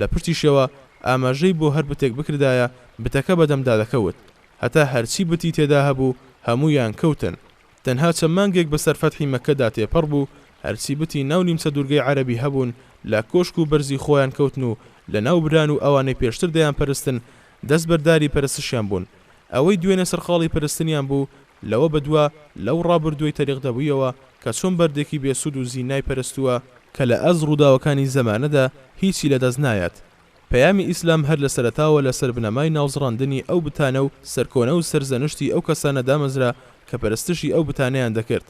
لە پشتیشەوە ئاماژەی بۆ هەر بتێک بکردایە بتەکە بەدەمدا دەکەوت، هەتا هەرچی بتی تێدا هەبوو هەموویان کەوتن. تەنها چەند مانگێک بەسەر فەتحی مەککەدا تێپەڕ بوو، هەرچی بتی ناو نیمچە دوورگەی عەرەبی هەبوون لە کۆشک و بەرزی خۆیان کەوتن و لە ناو بران و ئەوانەی پێشتر دەیان پەرستن دەست بەرداری پەرستشیان بوون. ئەوەی دوێنێ سەرقاڵی پەرستنیان بوو لەوە بەدووە لەو ڕابردووی تەریق دەبوویەوە کە چۆن بەردێکی بێسوود و زینای پەرستووە کە لە ئەز ڕووداوەکانی زەمانەدا هیچی لەدەست نایەت. پەیامی ئیسلام هەر لە سەرەتاوە لەسەر بنەمای ناوزڕاندنی ئەو بتانە و سەرکۆنە و سەرزەنشتی ئەو کەسانە دامەزرا کە پەرستشی ئەو بتانەیان دەکرد،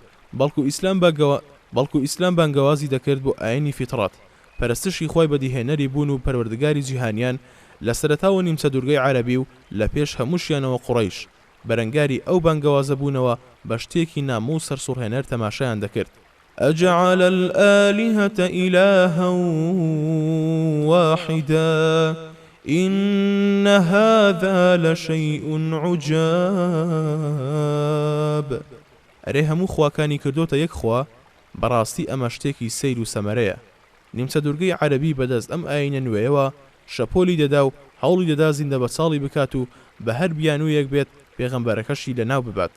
بەڵکو ئیسلام بانگەوازی دەکرد بۆ ئاینی فیتڕات، پەرستشی خۆی بەدیهێنەری بوون و پەروەردگاری جیهانیان لە سەرەتاوە نیمچە دوورگەی عەرەبی و لە پێش هەمووشیانەوە قوڕەیش بەرەنگاری ئەو بانگەوازە بوونەوە بە شتێکی نامۆ و سەرسوڕهێنەر تەماشایان دەکرد. أجعل الآلهة إلها واحدا إن هذا لشيء عجاب. ئەرێ هەموو خواکانی کردۆتە یەک خوا، بەڕاستی ئەمە شتێکی سەیر و سەمەرەیە. نیمچە دوورگەی عەرەبی بەدەست ئەم ئاینە نوێیەوە شەپۆلی دەدا و هەوڵی دەدا زیندە بە چاڵی بکات و بە هەر بیانوویەک بێت پێغەمبەرەکەشی لە ناو ببات.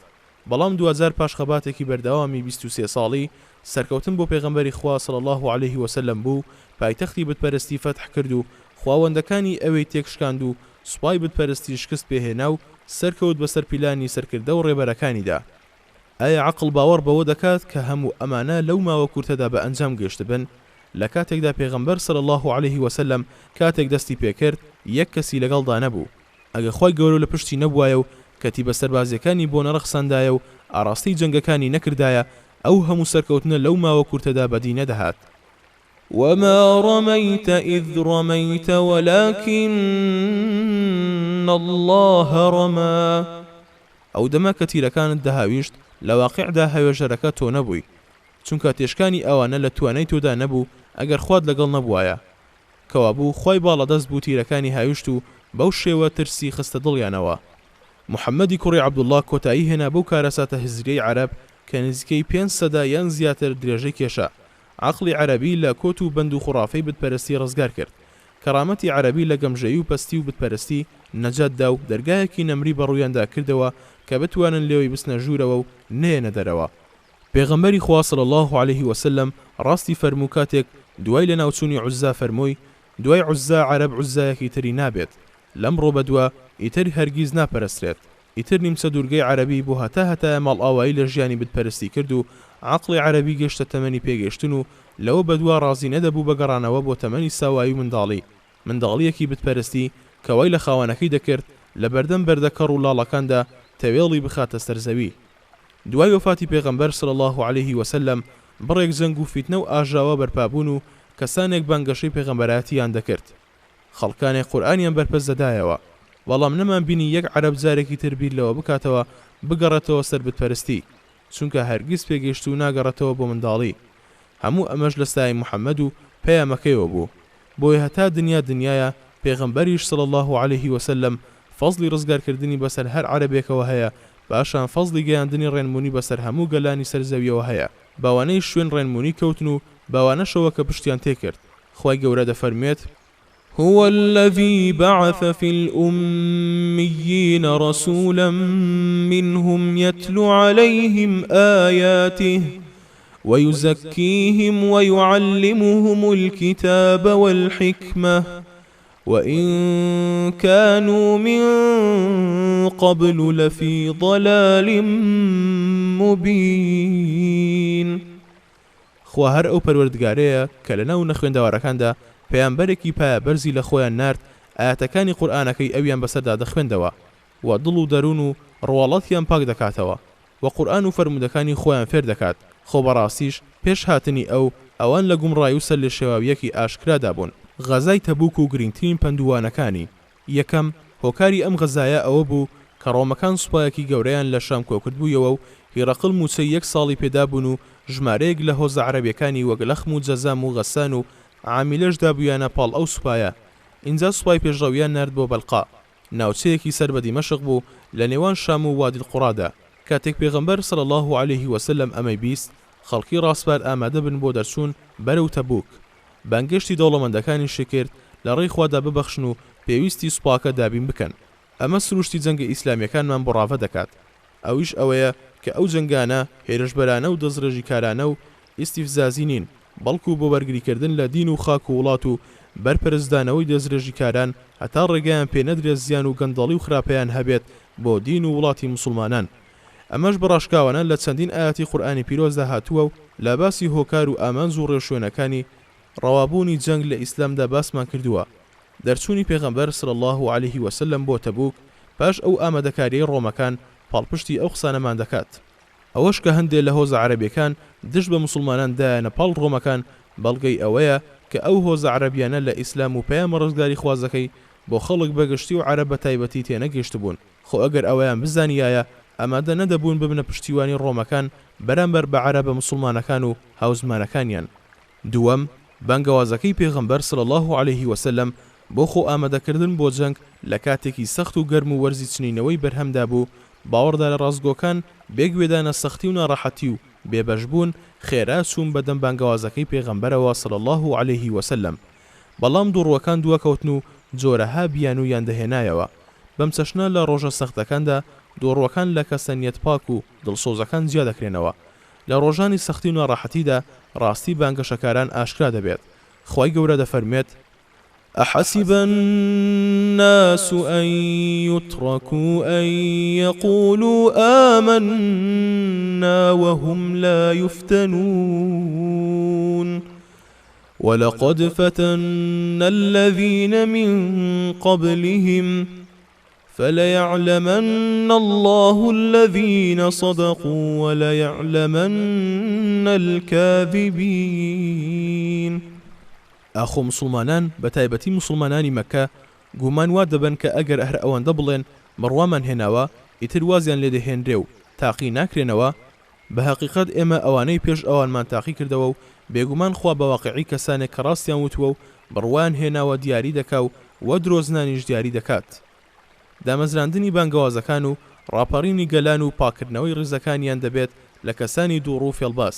بەڵام 2000 پاش خەباتێکی بەردەوامی 23 ساڵی سەرکەوتن بۆ پێغەمبەری خوا صلی الله عليه وسلم بوو، پایتەختی بتپەرستی فەتح کرد و خواوەندەکانی ئەوەی تێکشکاند و سوپای بتپەرستی شکست پێهێنا و سەرکەوت بەسەر پیلانی سەرکردە و ڕێبەرەکانیدا. ئایا عەقڵ باوەڕ بەوە دەکات کە هەموو ئەمانە لەو ماوە کورتەدا بە ئەنجام گەشت بن؟ لە کاتێکدا پێغەمبەر صلی الله عليه وسلم کاتێک دەستی پێکرد یەک کەسی لەگەڵدا نەبوو. ئەگە خۆی گەورە لە پشتی نەبوایە و کەتی بە سەربازیەکانی بۆ نەرەخساندایە و ئاڕاستی جەنگەکانی نەکردایە، ئەو هەموو سەرکەوتنە لەو ماوە کورتەدا بەدی نەدەهات. وما رميت إذ رميت ولكن الله رمى. ئەو دەما کە تیرەکانت دەهاویشت لە واقعدا هەوێژەرەکە تۆ نەبووی، چونکە تێشکانی ئەوانە لە توانای تۆدا نەبوو ئەگەر خوات لەگەڵ نەبوایە. کەوابوو خۆی باڵەدەست بوو تیرەکانی هاویشت و بەو شێوە ترسی خستە دڵیانەوە. محەممەدی کوڕی عەبدوڵڵاه کۆتایی هێنا بەو کارەساتە هزریەی عەرەب کە نزیکەی 500 سەدا یان زیاتر درێژەی کێشە. عەقڵی عەرەبی لە کۆت و بەند و خوڕافەی بتپەرستی ڕزگار کرد. کەرامەتی عەرەبی لە گەمژەیی و پەستی و بتپەرستی نەجاتدا و دەرگایەکی نەمری بەڕوویاندا کردەوە کە بتوانن لێوەی بستنە ژوورەوە و نێنە دەرەوە. پێغەمبەری خوا صلی الله عليه وسلم ڕاستی فەرموو کاتێک دوای لە ناوچوونی عوزا فەرمووی: دوای عوزا عەرەب عوزایەکی تری نابێت، لەمڕۆ بەدووە ئیتر هەرگیز ناپەرسترێت. ئیتر نیمچە دوورگەی عەرەبی بۆ هەتا ماڵ ئاوایی لە ژیانی بتپەرستی کرد و عەقڵی عەرەبی گەشتە تەمەنی پێگەشتن و لەوە بەدووە ڕازی نەدەبوو بەگەڕانەوە بۆ تەمەنی ساوایی و منداڵیەکی بتپەرستی کەوای لە خاوانەکەی دەکرد لە بەردەم بەردەکەڕ و لاڵەکاندا تەوێڵی بخاتە سەرزەوی. دوای وفاتی پێغەمبەر صلی الله عليه وسلم بڕێک جەنگ و فیتنە و ئاژاوە بەرپابوون و کەسانێک بانگەشەی پێغەمبەرەتیان دەکرد. خەڵکانێک قورئانیان بەرپەس دەدایەوە، بەڵام نەمان بینی یەک عەرەب جارێکی تر بیر لەوە بکاتەوە بگەڕێتەوە سەر بتپەرستی، چونکە هەرگیز پێگەشت و ناگەڕێتەوە بۆ منداڵی. هەموو ئەمەش لە ستای محەممەد و پەیامەکەیەوە بوو، بۆی هەتا دنیایە پێغەمبەریش صلی الله عليه وسلم فەزلی ڕزگارکردنی بەسەر هەر عەرەبێکەوە هەیە، باشان فەزلی گەیاندنی ڕێنمونی بەسەر هەموو گەلانی سەرزەویەوە هەیە. باوانەی شوێن ڕێنمونی کەوتن و باوانەشەوە کە پشتیان تێکرد. خوای گەورە دەفەرمێت: هو الذي بعث في الأميين رسولا منهم يتلو عليهم آياته ويزكيهم ويعلمهم الكتاب والحكمة وإن كانوا من قبل لفي ضلال مبين. خوا هەر ئەو پەروەردگارەیە کە لەناو نەخوێندەوارەکاندا پەیامبەرێکی پایە بەرزی لە خۆیان نارد ئاەتەکانی قورئانەکەی ئەویان بەسەردا دەخوێندەوە و دڵ و دەروون و ڕواڵەتیان پاک دەکاتەوە و قورئان و فەرمودەکانی خۆیان فێر دەکات. خۆ بەڕاستیش پێش هاتنی ئەوان لە گومڕایی و سەر لە شێواویەکی ئاشکرادا بوون. غەزای تەبوک و گرنگترین پندووانەکانی یەکەم هۆکاری ئەم غەزایە ئەوە بوو کە ڕۆمەکان سوپایەکی گەورەیان لە شام کۆکردبوویەوە و هیرەقل موچەی 1 ساڵی پێدا بوون و ژمارەیەک لە هۆزە عەرەبیەکانی وەک لەخم و جەزام و غەسان و عامیلەشدا بوویانە پاڵ ئەو سوپایە. اینجا سوپای پێشڕەویان نرد بۆ بەلقا، ناوچەیەکی سەر بە دیمەشق بوو لە نێوان شام و وادی القوڕادا. کاتێک پێغەمبەر صلی الله عليه وسلم ئەمەی بیست، خەڵکی ڕاستپات ئامادە بن بۆ دەرچوون بەرەو تەبوک. بانگشتی دەوڵەمەندەکانی شکرد لە ڕێی خوادا ببەخشن و پێویستی سوپاکە دابین بکەن. ئەمە سروشتی جەنگە ئیسلامیەکانمان بڕاوە دەکات. ئەویش ئەوەیە کە ئەو جەنگانە هێرشبەرانە و دەستڕێژی کارانە و ئیستیفزازی نین، بەڵکو بۆ بەرگریکردن لە دین و خاک و وڵات و بەرپەرزدانەوەی دەستڕێژی کاران هەتا ڕێگەیان پێ نەدرێت زیان و گەندەڵی و خراپەیان هەبێت بۆ دین و وڵاتی مسلمانان. ئەمەش بەڕاشکاوانە لە چەندین ئاەتی قورئانی پیرۆزدا هاتووە و لە باسی هۆکار و ئامانج و ڕێشوێنەکانی ڕەوابوونی جەنگ لە ئیسلامدا باسمان کردووە. دەرچوونی پێغەمبەر صلی الله عليه وسلم بۆ تەبوک پاش ئەو ئامادەکاریی ڕۆمەکان پاڵپشتی ئەو قسانەمان دەکات. ئەوەش کە هەندێک لە هۆزە عەرەبیەکان دژ بە مسلمانان دایانە پاڵ ڕۆمەکان بەڵگەی ئەوەیە کە ئەو هۆزە عەرەبیانە لە ئیسلام و پەیامە ڕزگاری خوازەکەی بۆ خەڵک بەگشتی و عەرەب بە تایبەتی تێنەگەیشت بوون. خۆ ئەگەر ئەوەیان بزانیایە ئەمادە نەدەبوون ببنە پشتیوانی ڕۆمەکان بەرامبەر بە عەرەبە مسلمانەکان و هاوزمانەکانیان. دووەم، بانگەوازەکەی پێغەمبەر صلی الله عليه وسلم بۆ خۆ ئامادەکردن بۆ جەنگ لە کاتێکی سەخت و گەرم و وەرزی چنینەوەی بەرهەمدا بوو، باوەڕدا لە ڕازگۆکان بێگوێدانە سەختی و ناڕەحەتی و بێبەشبوون خێرا چوون بەدەم بانگەوازەکەی پێغەمبەرەوە صلی الله عليه وسلم. بەڵام دووڕوەکان دووەکەوتن و جۆرەها بیان و یان دەهێنایەوە. بەم چەشنە لە ڕۆژە سەختەکاندا دووڕوەکان لە کەسەنیەت پاک و دڵسۆزەکان جیا دەکرێنەوە. لە ڕۆژانی سەختی و ناڕەحەتیدا ڕاستی بانگەشەکاران ئاشکرا دەبێت. خوای گەورە دەفەرمێت: أحسب الناس أن يتركوا أن يقولوا آمنا وهم لا يفتنون ولقد فتنا الذين من قبلهم فليعلمن الله الذين صدقوا وليعلمن الكاذبين. ئاخۆ مسلمانان بە تایبەتی مسلمانانی مەکە گومان وا دەبن کە ئەگەر هەر ئەوەندە بڵێن بڕوامان هێناوە ئیتر وازیان لێ دەهێنرێ و تاقی ناکرێنەوە، بە حەقیقەت ئێمە ئەوانەی پێش ئەوانمان تاقی کردەوە و بێگومان خوا بە واقعی کەسانێک کە ڕاستیان وتووە و بڕوان هێناوە دیاری دەکا و وە درۆزنانیش دیاری دەکات. دامەزراندنی بانگەوازەکان و ڕاپەڕینی گەلان و پاکردنەوەی ڕزەکانیان دەبێت لە کەسانی دووڕ و فێڵباس.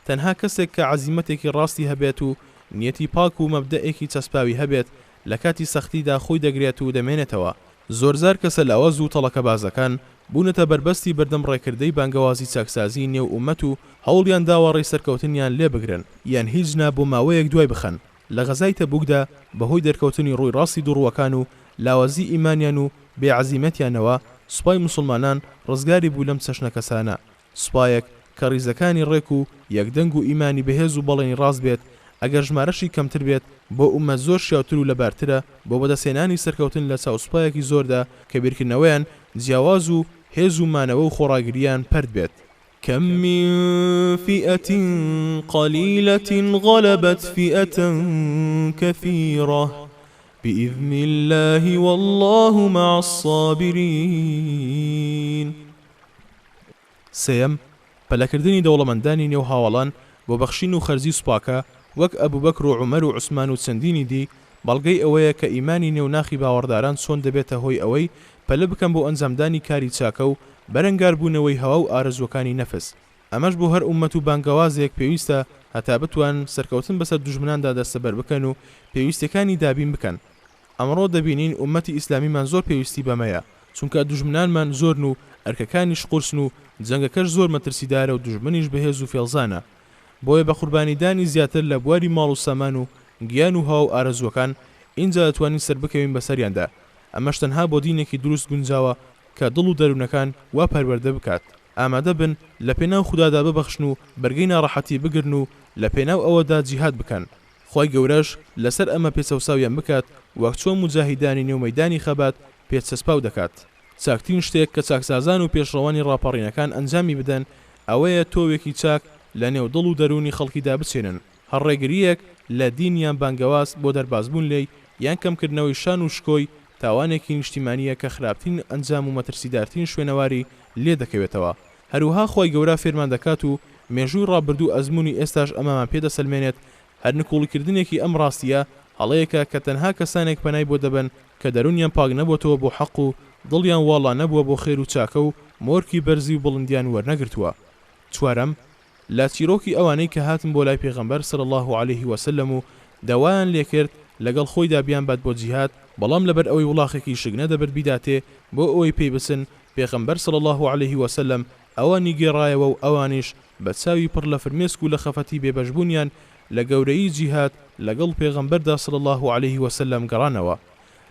تەنها کەسێک کە عەزیمەتێکی ڕاستی هەبێت و نیەتی پاک و مەبدەئێکی چەسپاوی هەبێت لە کاتی سەختیدا خۆی دەگرێت و دەمێنێتەوە. زۆرجار کەسە لاوەز و تەڵەکە بازەکان بوونەتە بربەستی بەردەم ڕێکردەی بانگەوازی چاکسازی نێو ئومەت و هەوڵیان داوە ڕێی سەرکەوتنیان لێ بگرن یان هیچ نا بۆ ماوەیەک دوای بخەن. لە غەزای تەبوکدا بەهۆی دەرکەوتنی ڕووی ڕاستی دووڕوەکان و لاوەزی ئیمانیان و بێعەزیمەتیانەوە سوپای مسلمانان ڕزگاری بوو لەم چەشنە کەسانە. سوپایەک کە ڕیزەکانی ڕێک و یەکدەنگ و ئیمانی بەهێز و بەڵێنی ڕاست بێت، ئەگەر ژمارەشی کەمتر بێت بۆ ئومەت زۆر شیاوتر و لەبارترە بۆ بەدەستێنانی سەرکەوتن لە چاوسوپایەکی زۆردا کە بیرکردنەوەیان جیاواز و هێز و مانەوە و خۆڕاگریان پەرد بێت. كم من فئة قليلة غلبت فئة كثيرة بإذن الله والله مع الصابرين. سێم، پەلەکردنی دەوڵەمەندانی نێو هاوڵان بۆ بەخشین و خەرزی سوپاکە وەک ئەبوبەکر و عومەر و عوسمان و چەندینی دی بەڵگەی ئەوەیە کە ئیمانی نێوناخی باوەڕداران چۆن دەبێتە هۆی ئەوەی پەلە بکەم بۆ ئەنجامدانی کاری چاکە و بەرەنگاربوونەوەی هەوا و ئارەزوەکانی نەفس. ئەمەش بۆ هەر ئومەت و بانگەوازێک پێویستە هەتا بتوان سەرکەوتن بەسەر دوژمناندا دەستەبەر بکەن و پێویستەکانی دابین بکەن. ئەمڕۆ دەبینین ئومەتی ئیسلامیمان زۆر پێویستی بەمەیە، چونکە دوژمنانمان زۆرن و ئەرکەکانیش قورسن و جەنگەکەش زۆر مەترسیدارە و دوژمنیش بەهێز و فێڵزانە. بۆیە بە قوربانیدانی زیاتر لە بواری ماڵ و سامان و گیان و هاو ئارەزوەکان اینجا دەتوانین سەر بکەوین بەسەریاندا. ئەمەش تەنها بۆ دینێکی دروست گونجاوە کە دڵ و دەروونەکان وا پەروەردە بکات. ئامادە بن لە پێناو خودادا ببەخشن و بەرگەی ناڕەحەتی بگرن و لە پێناو ئەوەدا جیهاد بکەن. خۆی گەورەش لەسەر ئەمە پێچەوساویان بکات وەک چۆن مجاهیدانی نێو مەیدانی خەبات پێچەسپاو دەکات. چاکترین شتێک کە چاکسازان و پێشڕەوانی ڕاپەڕینەکان ئەنجامی بدەن ئەوەیە تۆوێکی چاک لە نێو دڵ و دەرونی خەڵکیدا بچێنن. هەڕێگریەک لە دینیان بانگەواز بۆ دەربازبوون لێی یان کەمکردنەوەی شان و شکۆی تاوانێکی نیشتیمانیە کە خراپترین ئەنجام و مەترسیدارترین شوێنەواری لێ دەکەوێتەوە. هەروها خۆی گەورە فێرمان دەکات و مێژووی ڕابردوو ئەزمموی ئێستاش ئەمامان پێدەسەلمێنێت هەر نکوڵکردنێکی ئەم ڕاستیە هەڵەیەکە کە تەنها کەسانێک پەنای بۆ دەبن کە دەرونیان پاک نەبووەوە بۆ حەق و دڵیان واڵا نەبووە بۆ خێر و چاکە و مۆرکی بەرزی و بڵندیان وەرنەگرتووە. چوارەم، لا چیرۆکی ئەوانەی کە هاتن بۆ لای پێغەمبەر صلی الله عليه وسلم و دەوایان لێکرد لەگەڵ خۆیدا بیان بات بۆ جیهاد، بەڵام لەبەر ئەوەی وڵاخێکی شک نەدەبێت بیداتێ بۆ ئەوەی پێی بسن پێغەمبەر صلی الله عليه وسلم ئەوانی گێڕایەوە و ئەوانیش بە چاوی پڕ لە فرمێسک و لە خەفەتی بێبەشبوونیان لە گەورەی جیهاد لەگەڵ پێغەمبەردا صلی الله عليه وسلم گەڕانەوە.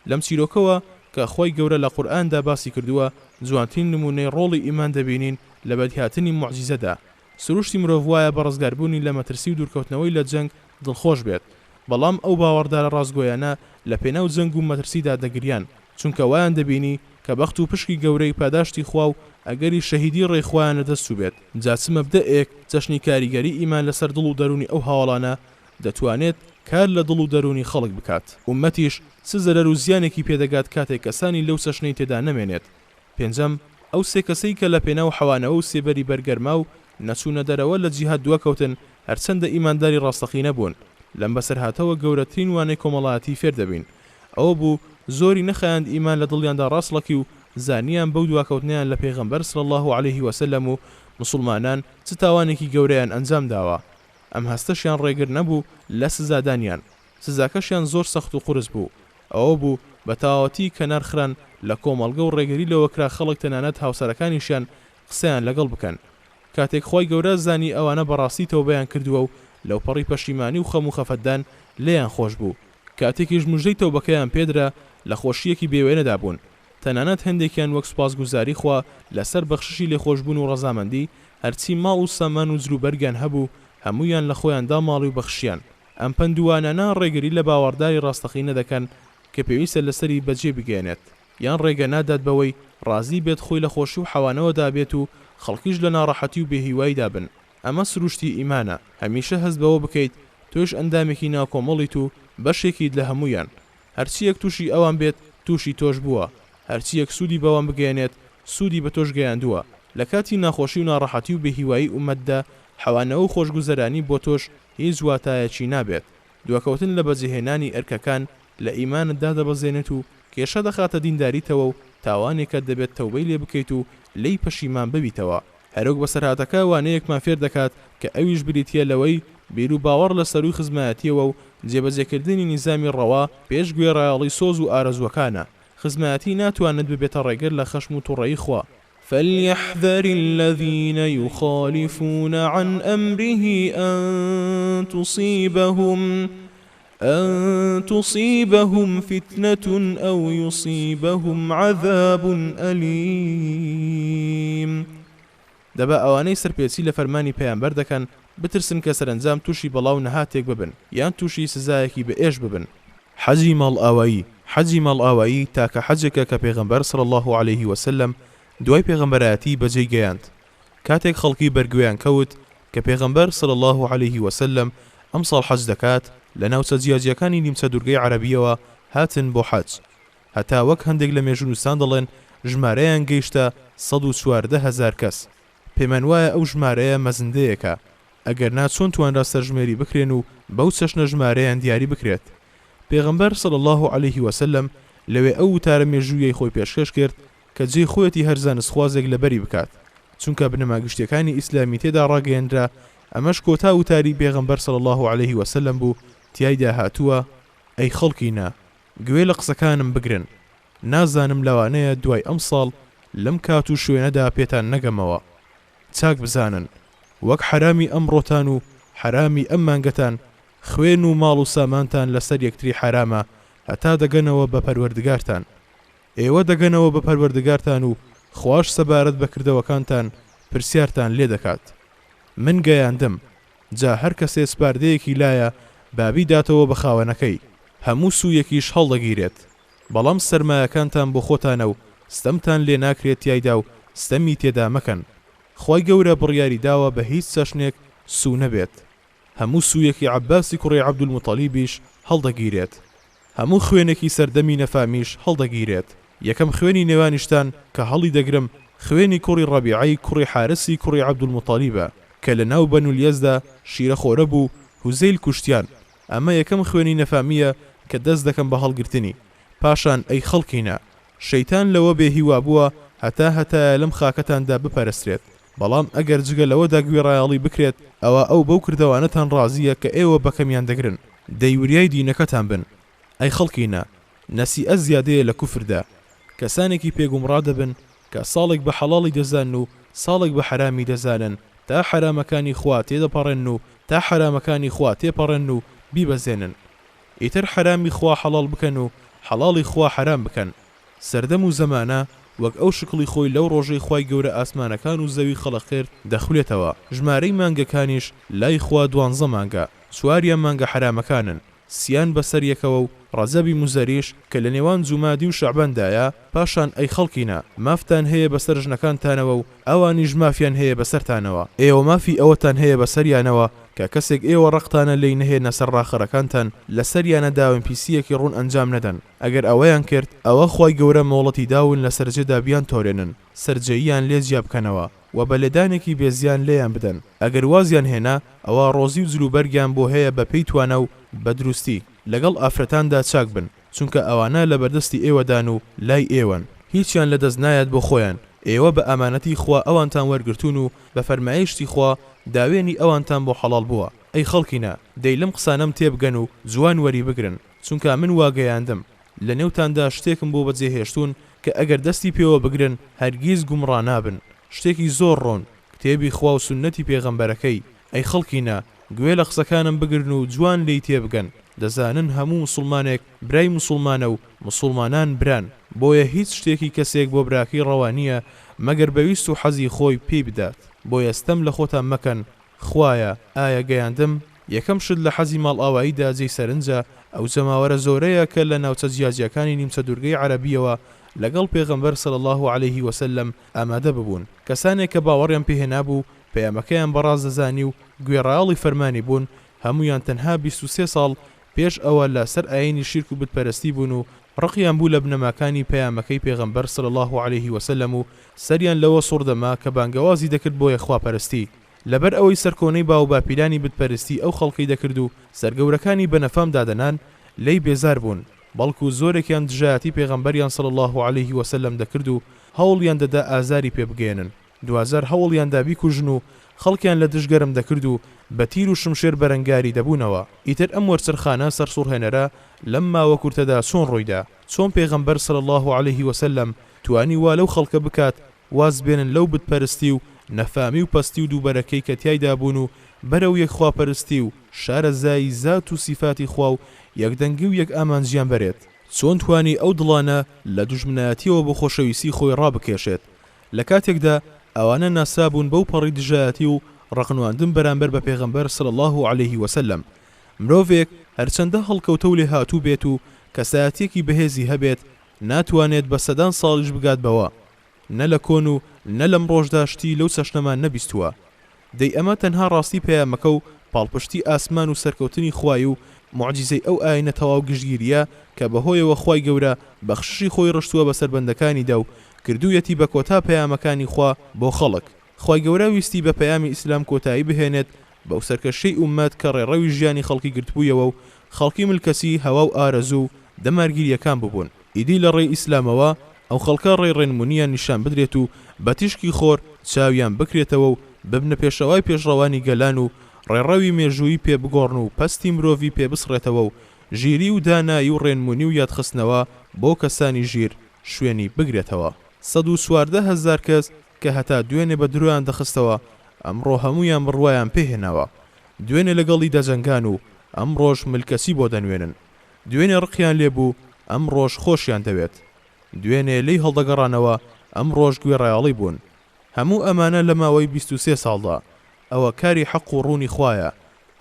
لەم چیرۆکەوە کە خۆی گەورە لە قورئاندا باسی کردووە جوانترین نمونەی ڕۆڵی ئیمان دەبینین لە بەدیهاتنی موعجیزەدا. سروشتی مرۆڤ وایە بە ڕزگاربوونی لە مەترسی و دوورکەوتنەوەی لە جەنگ دڵخۆش بێت، بەڵام ئەو باوەڕدارە ڕازگۆیانە لە پێناو جەنگ و مەترسیدا دەگریان، چونکە وایان دەبینی کە بەخت و پشکی گەورەی پاداشتی خوا و ئەگەری شەهیدی ڕێخوایانە دەستوو بێت. جاچ مەبدەئێک جەشنی کاریگەری ئیمان لەسەر دڵ و دەرونی ئەو هاوڵانە دەتوانێت کار لە دڵ و دەرونی خەڵک بکات. ئومەتیش چ زەرەر و زیانێکی پێدەگات کاتێک کەسانی لەو چەشنەی تێدا نەمێنێت. پێنجەم، ئەو سێ کەسەی کە لە پێناو حەوانەوە و سێبەری بەرگەرما و نەچوونە دەرەوە لە جیهاد دووەکەوتن هەرچەندە ئیمانداری ڕاستەقینە بوون، لەم بەسەرهاتەوە گەورەترین وانەی کۆمەڵایەتی فێر دەبین. ئەوە بوو زۆری نەخایاند ئیمان لە دڵیاندا ڕاستڵەکی و زانیان بەو دواکەوتنیان لە پێغەمبەر صلی الله عليه وسلم و مسلمانان چ تاوانێکی گەورەیان ئەنجام داوە. ئەم هەستەشیان ڕێگر نەبوو لە سزادانیان، سزاکەشیان زۆر سەخت و قورس بوو. ئەوە بوو بە تاواتی کە نەرخران لە کۆمەڵگە و ڕێگەری لەوەکرا خەڵک تەنانەت هاوسەرەکانیشیان قسەیان لەگەڵ بکەن. کاتێک خۆی گەورە زانی ئەوانە بەڕاستی تەوبەیان کردووە و لەو پەڕی پەشیمانی و خەم و خەفەتدان لێیان خۆش بوو. کاتێکیش موژدەی تەوبەکەیان پێدرا لە خۆشیەکی بێوێنەدا بوون. تەنانەت هەندێکیان وەک سوپاسگوزاری خوا لەسەر بەخششی لێخۆشبوون و ڕەزامەندی هەرچی ماڵ و سامان و جلوبەرگیان هەبوو هەموویان لە خۆیاندا ماڵی و بەخشیان. ئەم پندوانانە ڕێگری لە باوەڕداری ڕاستەقینە دەکەن کە پێویستە لەسەری بەجێ بگەێنێت، یان ڕێگە نادات بەوەی ڕازی بێت خۆی لە خۆشی و حەوانەوەدا بێت و خەڵکیش لە ناڕەحەتی و بێهیواییدا بن. ئەمە سروشتی ئیمانە. هەمیشە هەست بەوە بکەیت تۆش ئەندامێکی ناکۆمەڵیت و بەشێکیت لە هەمویان. هەرچیەک تووشی ئەوان بێت تووشی تۆش بووە، هەرچیەک سوودی بەوان بگەێنێت سوودی بە تۆش گەیاندووە. لە کاتی ناخۆشی و ناڕەحەتی و بێهیوایی ئومەتدا حەوانەوە و خۆشگوزەرانی بۆ تۆش هیچ واتایەکی نابێت. دووەکەوتن لە بەجێهێنانی ئەرکەکان لە ئیمانتدا دەبەزێنێت و کێشە دەخاتە دینداریتەوە و تاوانێکە دەبێت تەوبەی لێ بکەیت و لی پەشیمان ببیتەوە. هەروەک بەسەرهاتەکە وانەیەکمان فێر دەکات کە ئەویش بریتە لەوەی بیر و باوەڕ لە سەروی خزمەتیەوە و جێبەجێکردنی نیزامی ڕەوا پێش گوێڕایەڵی سۆز و ئارەزوەکانە. خزمەتی ناتوانێت ببێتە ڕێگەر لە خەشم و تووڕەیی خوا. فليحذر الذين يخالفون عن أمره أن تصيبهم فتنة أو يصيبهم عذاب أليم. دەبا ئەوانەی سەرپێچی لە فەرمانی پەیامبەر دەکەن بترسن کە سەرنجام تووشی بەڵاو نەهاتێک ببن یان تووشی سزایەکی بەئێش ببن. حەجی ماڵئاوایی تاکە حەجێکە کە پێغەمبەر صلی الله عليه وسلم دوای پێغەمبەرایەتی بەجێی گەیاند. کاتێک خەڵکی بەرگوێیان کەوت کە پێغەمبەر صلی الله عليه وسلم ئەم ساڵ حەج دەکات لە ناوچە جیاجیەکانی نیمچە دوورگەی عەرەبیەوە هاتن بۆ حەج. هەتا وەک هەندێک لە مێژوونووسان دەڵێن ژمارەیان گەیشتە 114,000 کەس. پێمان وایە ئەو ژمارەیە مەزندەیەکە، ئەگەر ناچۆن توانرا سەرژمێری بکرێن و بەو چەشنە ژمارەیان دیاری بکرێت. پێغەمبەر صلی الله عليه وسلم لەوێ ئەو وتارە مێژوویەی خۆی پێشکەش کرد کە جێی خۆیەتی هەر زانستخوازێک لەبەری بکات، چونکە بنەماگشتەکانی ئیسلامی تێدا ڕاگەیەندرا. ئەمەش کۆتا وتاری پێغەمبەر صلی الله عليه وسلم بوو، تیایدا هاتووە: ئەی خەڵکینە، گوێ لە قسەکانم بگرن، نازانم لەوانەیە دوای ئەم ساڵ لەم کات و شوێنەدا پێتان نەگەمەوە. چاک بزانن وەک حرامی ئەمڕۆتان و حرامی ئەم مانگەتان خوێن و ماڵ و سامانتان لەسەر یەکتری حرامە هەتا دەگەنەوە بە پەروەردگارتان. ئێوە دەگەنەوە بە پەروەردگارتان و خواش سەبارەت بە کردەوەکانتان پرسیارتان لێ دەکات. من گەیاندم، جا هەر کەسێ سپاردەیەکی لایە بابی داتەوە بە خاوەنەکەی، هەموو سوویەکیش هەڵدەگیرێت. بەڵام سەرمایەکانتان بۆ خۆتانە و ستەمتان لێ ناکرێت تایدا و ستەمی تێدا مەکەن. خۆی گەورە بڕیاری داوە بە هیچ چەشنێک سوو نەبێت. هەموو سوویەکی عەباسی کوڕی عەبدولموتەلیبیش هەڵدەگیرێت. هەموو خوێنێکی سەردەمی نەفامیش هەڵدەگیرێت. یەکەم خوێنی نێوانیشتان کە هەڵی دەگرم خوێنی کوڕی ڕەبیعەی کوڕی حارسی کوڕی عەبدولموتەلیبە کە لە ناو بەنولیەزدا شیرەخۆرە بوو هوزەیل کوشتیان. ئەمە یەکەم خوێنی نەفامیە کە دەست دەکەم بە هەڵگرتنی. پاشان ئەی خەڵکینە، شەیتان لەوە بێهیوا بووە هەتا لەم خاکەتاندا بپەرسترێت. بەڵام ئەگەر جگە لەوەدا گوێڕایەڵی بکرێت ئەوە ئەو بەو کردەوانەتان ڕازیە کە ئێوە بەکەمیان دەگرن. دەیوریای دینەکەتان بن. ئەی خەڵکینە، نەسیئە زیادەیە لە کوفردا. کەسانێکی پێگومڕا دەبن کە ساڵێک بە حەڵاڵی دەزانن و ساڵێک بە حرامی دەزانن تا حرامەکانی خوا تێدەپەڕێن و تا حرامەکانی خوا تێپەڕێن و بیبەزێنن. ئیتر حرامی خوا حەڵاڵ بکەن و حەڵاڵی خوا حرام بکەن. سەردەم و زەمانە وەک ئەو شکڵی خۆی لەو ڕۆژەی خوای گەورە ئاسمانەکان و زەوی خەڵەقێر دەخولێتەوە. ژمارەی مانگەکانیش لای خوا 12 مانگە، 4 مانگە حرامەکانن، سیان بەسەر یەکەوە و ڕەجەبی موزەریش کە لە نێوان جومادی و شەعبەندایە. پاشان ئەی خەڵکینە، مافتان هەیە بەسەر ژنەکانتانەوە و ئەوانیش مافیان هەیە بەسەرتانەوە. ئێوە مافی ئەوەتان هەیە بەسەریانەوە کە کەسێک ئێوە ڕقتانە لی نەهێنە سەر ڕاخەرەکانتان لەسەریانە داوین پیسیەکی ڕوون ئەنجام نەدەن. ئەگەر ئەوەیان کرد ئەوە خوای گەورە مۆڵەتی داون لە سەرجێدا بیان تۆرێنن، سەرجەییان لێ جیا بکەنەوە و بە لێدانێکی بێزیان لێیان بدەن. ئەگەر وازیان هێنا ئەوە ڕۆزی و جلوبەرگیان بۆ هەیە بە پێی توانە و بە دروستی لەگەڵ ئافرەتاندا چاک بن، چونکە ئەوانە لە بەردەستی ئێوەدان و لای ئێوەن، هیچیان لەدەست نایەت بۆ خۆیان. ئێوە بە ئەمانەتی خوا ئەوانتان وەرگرتون و بە فەرمایشتی خوا داوێنی ئەوانتان بۆ حەڵاڵ بووە. ئەی خەڵکینە، دەی لەم قسانەم تێبگەن و جوان وەری بگرن، چونکە من واگەیاندم لە نێوتاندا شتێکم بۆ بەجێهێشتون کە ئەگەر دەستی پێوە بگرن هەرگیز گومڕا نابن. شتێکی زۆر ڕۆن، کتێبی خوا و سونەتی پێغەمبەرەکەی. ئەی خەڵکینە، گوێ لە قسەکانم بگرن و جوان لی تێبگەن. دەزانن هەموو مسلمانێک برای مسلمانە و مسلمانان بران، بۆیە هیچ شتێکی کەسێک بۆ براکی ڕەوانیە مەگەر بەویست و حەزی خۆی پێی بدات. بۆیە ستەم لە خۆتان مەکەن. خوایە، ئایا گەیاندم یەکەم شت لە حەزی ماڵ ئاواییدا جێی سەرنجە ئەو جەماوەرە زۆرەیە کە لە ناوچە جیاجیەکانی نیمچە دوورگەی عەرەبیەوە لەگەڵ پێغەمبەر صلی الله علیه وسلم ئامادە ببوون. کەسانێک کە باوەڕیان پێهێنا بوو پەیامەکەیان بەڕاست دەزانی و گوێڕایەڵی فەرمانی بوون، هەمویان تەنها 23 ساڵ پێش ئەوە لە سەر ئاینی شیرک و بتپەرستی بوون و ڕقیان بوو لە بنەماکانی پەیامەکەی پێغەمبەر صلی الله علیه وسلم و سەریان لەوە سوڕدەما کە بانگەوازی دەکرد بۆ یەخواپەرستی. لەبەر ئەوەی سەرکۆنەی باو باپیرانی بتپەرستی ئەو خەڵکی دەکرد و سەرگەورەکانی بەنەفام دادەنان لی بێزار بوون، بەڵکو زۆرێکیان دژایەتی پێغەمبەریان صلی الله علیه وسلم دەکرد و هەوڵیان دەدا ئازاری پێ بگێنن. دوازار هەوڵیاندا بیکوژن و خەڵکیان لە دژگەرم دەکرد و بە تیر و شمشێر بەرەنگاری دەبوونەوە. ئیتر ئەم وەرچرخانە سەرسوڕهێنەرە لەم ماوە کورتەدا چۆن ڕوویدا، چۆن پێغەمبەر صلی الله علیه وسلم توانی وا لەو خەڵکە بکات واز بێنن لەو بتپەرستی و نەفامی و پەستی و دووبەرەکەی کە تیایدا بوون و بەرەو یەکخواپەرستی و شارەزایی زات و سیفاتی خوا و یەکدەنگی و یەک ئامانجیان بەرێت. چۆن توانی ئەو دڵانە لە دوژمنایەتیەوە بۆ خۆشەویستی خۆی ڕابکێشێت لە کاتێکدا ئەوانە ناسابوون بەو پەڕی دژایەتی و ڕقنواندن بەرامبەر بە پێغەمبەر صلی الله علیه وسلم. مرۆڤێک هەرچەندە هەڵکەوتە و لێ هاتوو بێت و کەسایەتێکی بەهێزی هەبێت ناتوانێت بە سەدان ساڵیش بگات بەوە، نە لە کۆن و نە لەم ڕۆژدا شتی لەو چەشنەمان نەبیستووە. دەی ئەمە تەنها ڕاستی پەیامەکە و پاڵپشتی ئاسمان و سەرکەوتنی خوای و معجزەی ئەو ئاینە تەواو گشتگیریە کە بەهۆیەوە خوای گەورە بەخششی خۆی ڕشتووە بەسەر بەندەکانیدا و کردوویەتی بە کۆتا پەیامەکانی خوا بۆ خەڵک. خوای گەورە ویستی بە پەیامی ئیسلام کۆتایی بهێنێت بەو سەرکەشەی ئومەت کە ڕێڕەوی ژیانی خەڵکی گرتبوویەوە و خەڵکی ملکەسی هەوا و ئارەزوو دەمارگیریەکان ببوون. ئیدی لە ڕێی ئیسلامەوە ئەو خەڵکە ڕێڕێنمونیان نیشان بدرێت و بە تیشکی خۆر چاویان بکرێتەوە و ببنە پێشەوای پێشڕەوانی گەلان و ڕێڕەوی مێژووی پێ بگۆڕن و پەستی مرۆڤی پێ بسڕێتەوە و ژیری و دانایی و ڕێنمونی و یادخستنەوە بۆ کەسانی ژیر شوێنی بگرێتەوە. 114,000 کەس کە هەتا دوێنێ بە درۆیان دەخستەوە ئەمڕۆ هەمویان بڕوایان پێهێناوە، دوێنێ لەگەڵی دەجەنگان و ئەم ڕۆژ ملکەسی بۆ دەنوێنن. دوێنێ ڕقیان لێبوو ئەم ڕۆژ خۆشیان دەوێت، دوێنێ لی هەڵدەگەڕانەوە ئەم ڕۆژ گوێ ڕایاڵی بوون. هەموو ئەمانە لە ماوەی 23 ساڵدا. ئەوە کاری حەق و ڕوونی خوایە.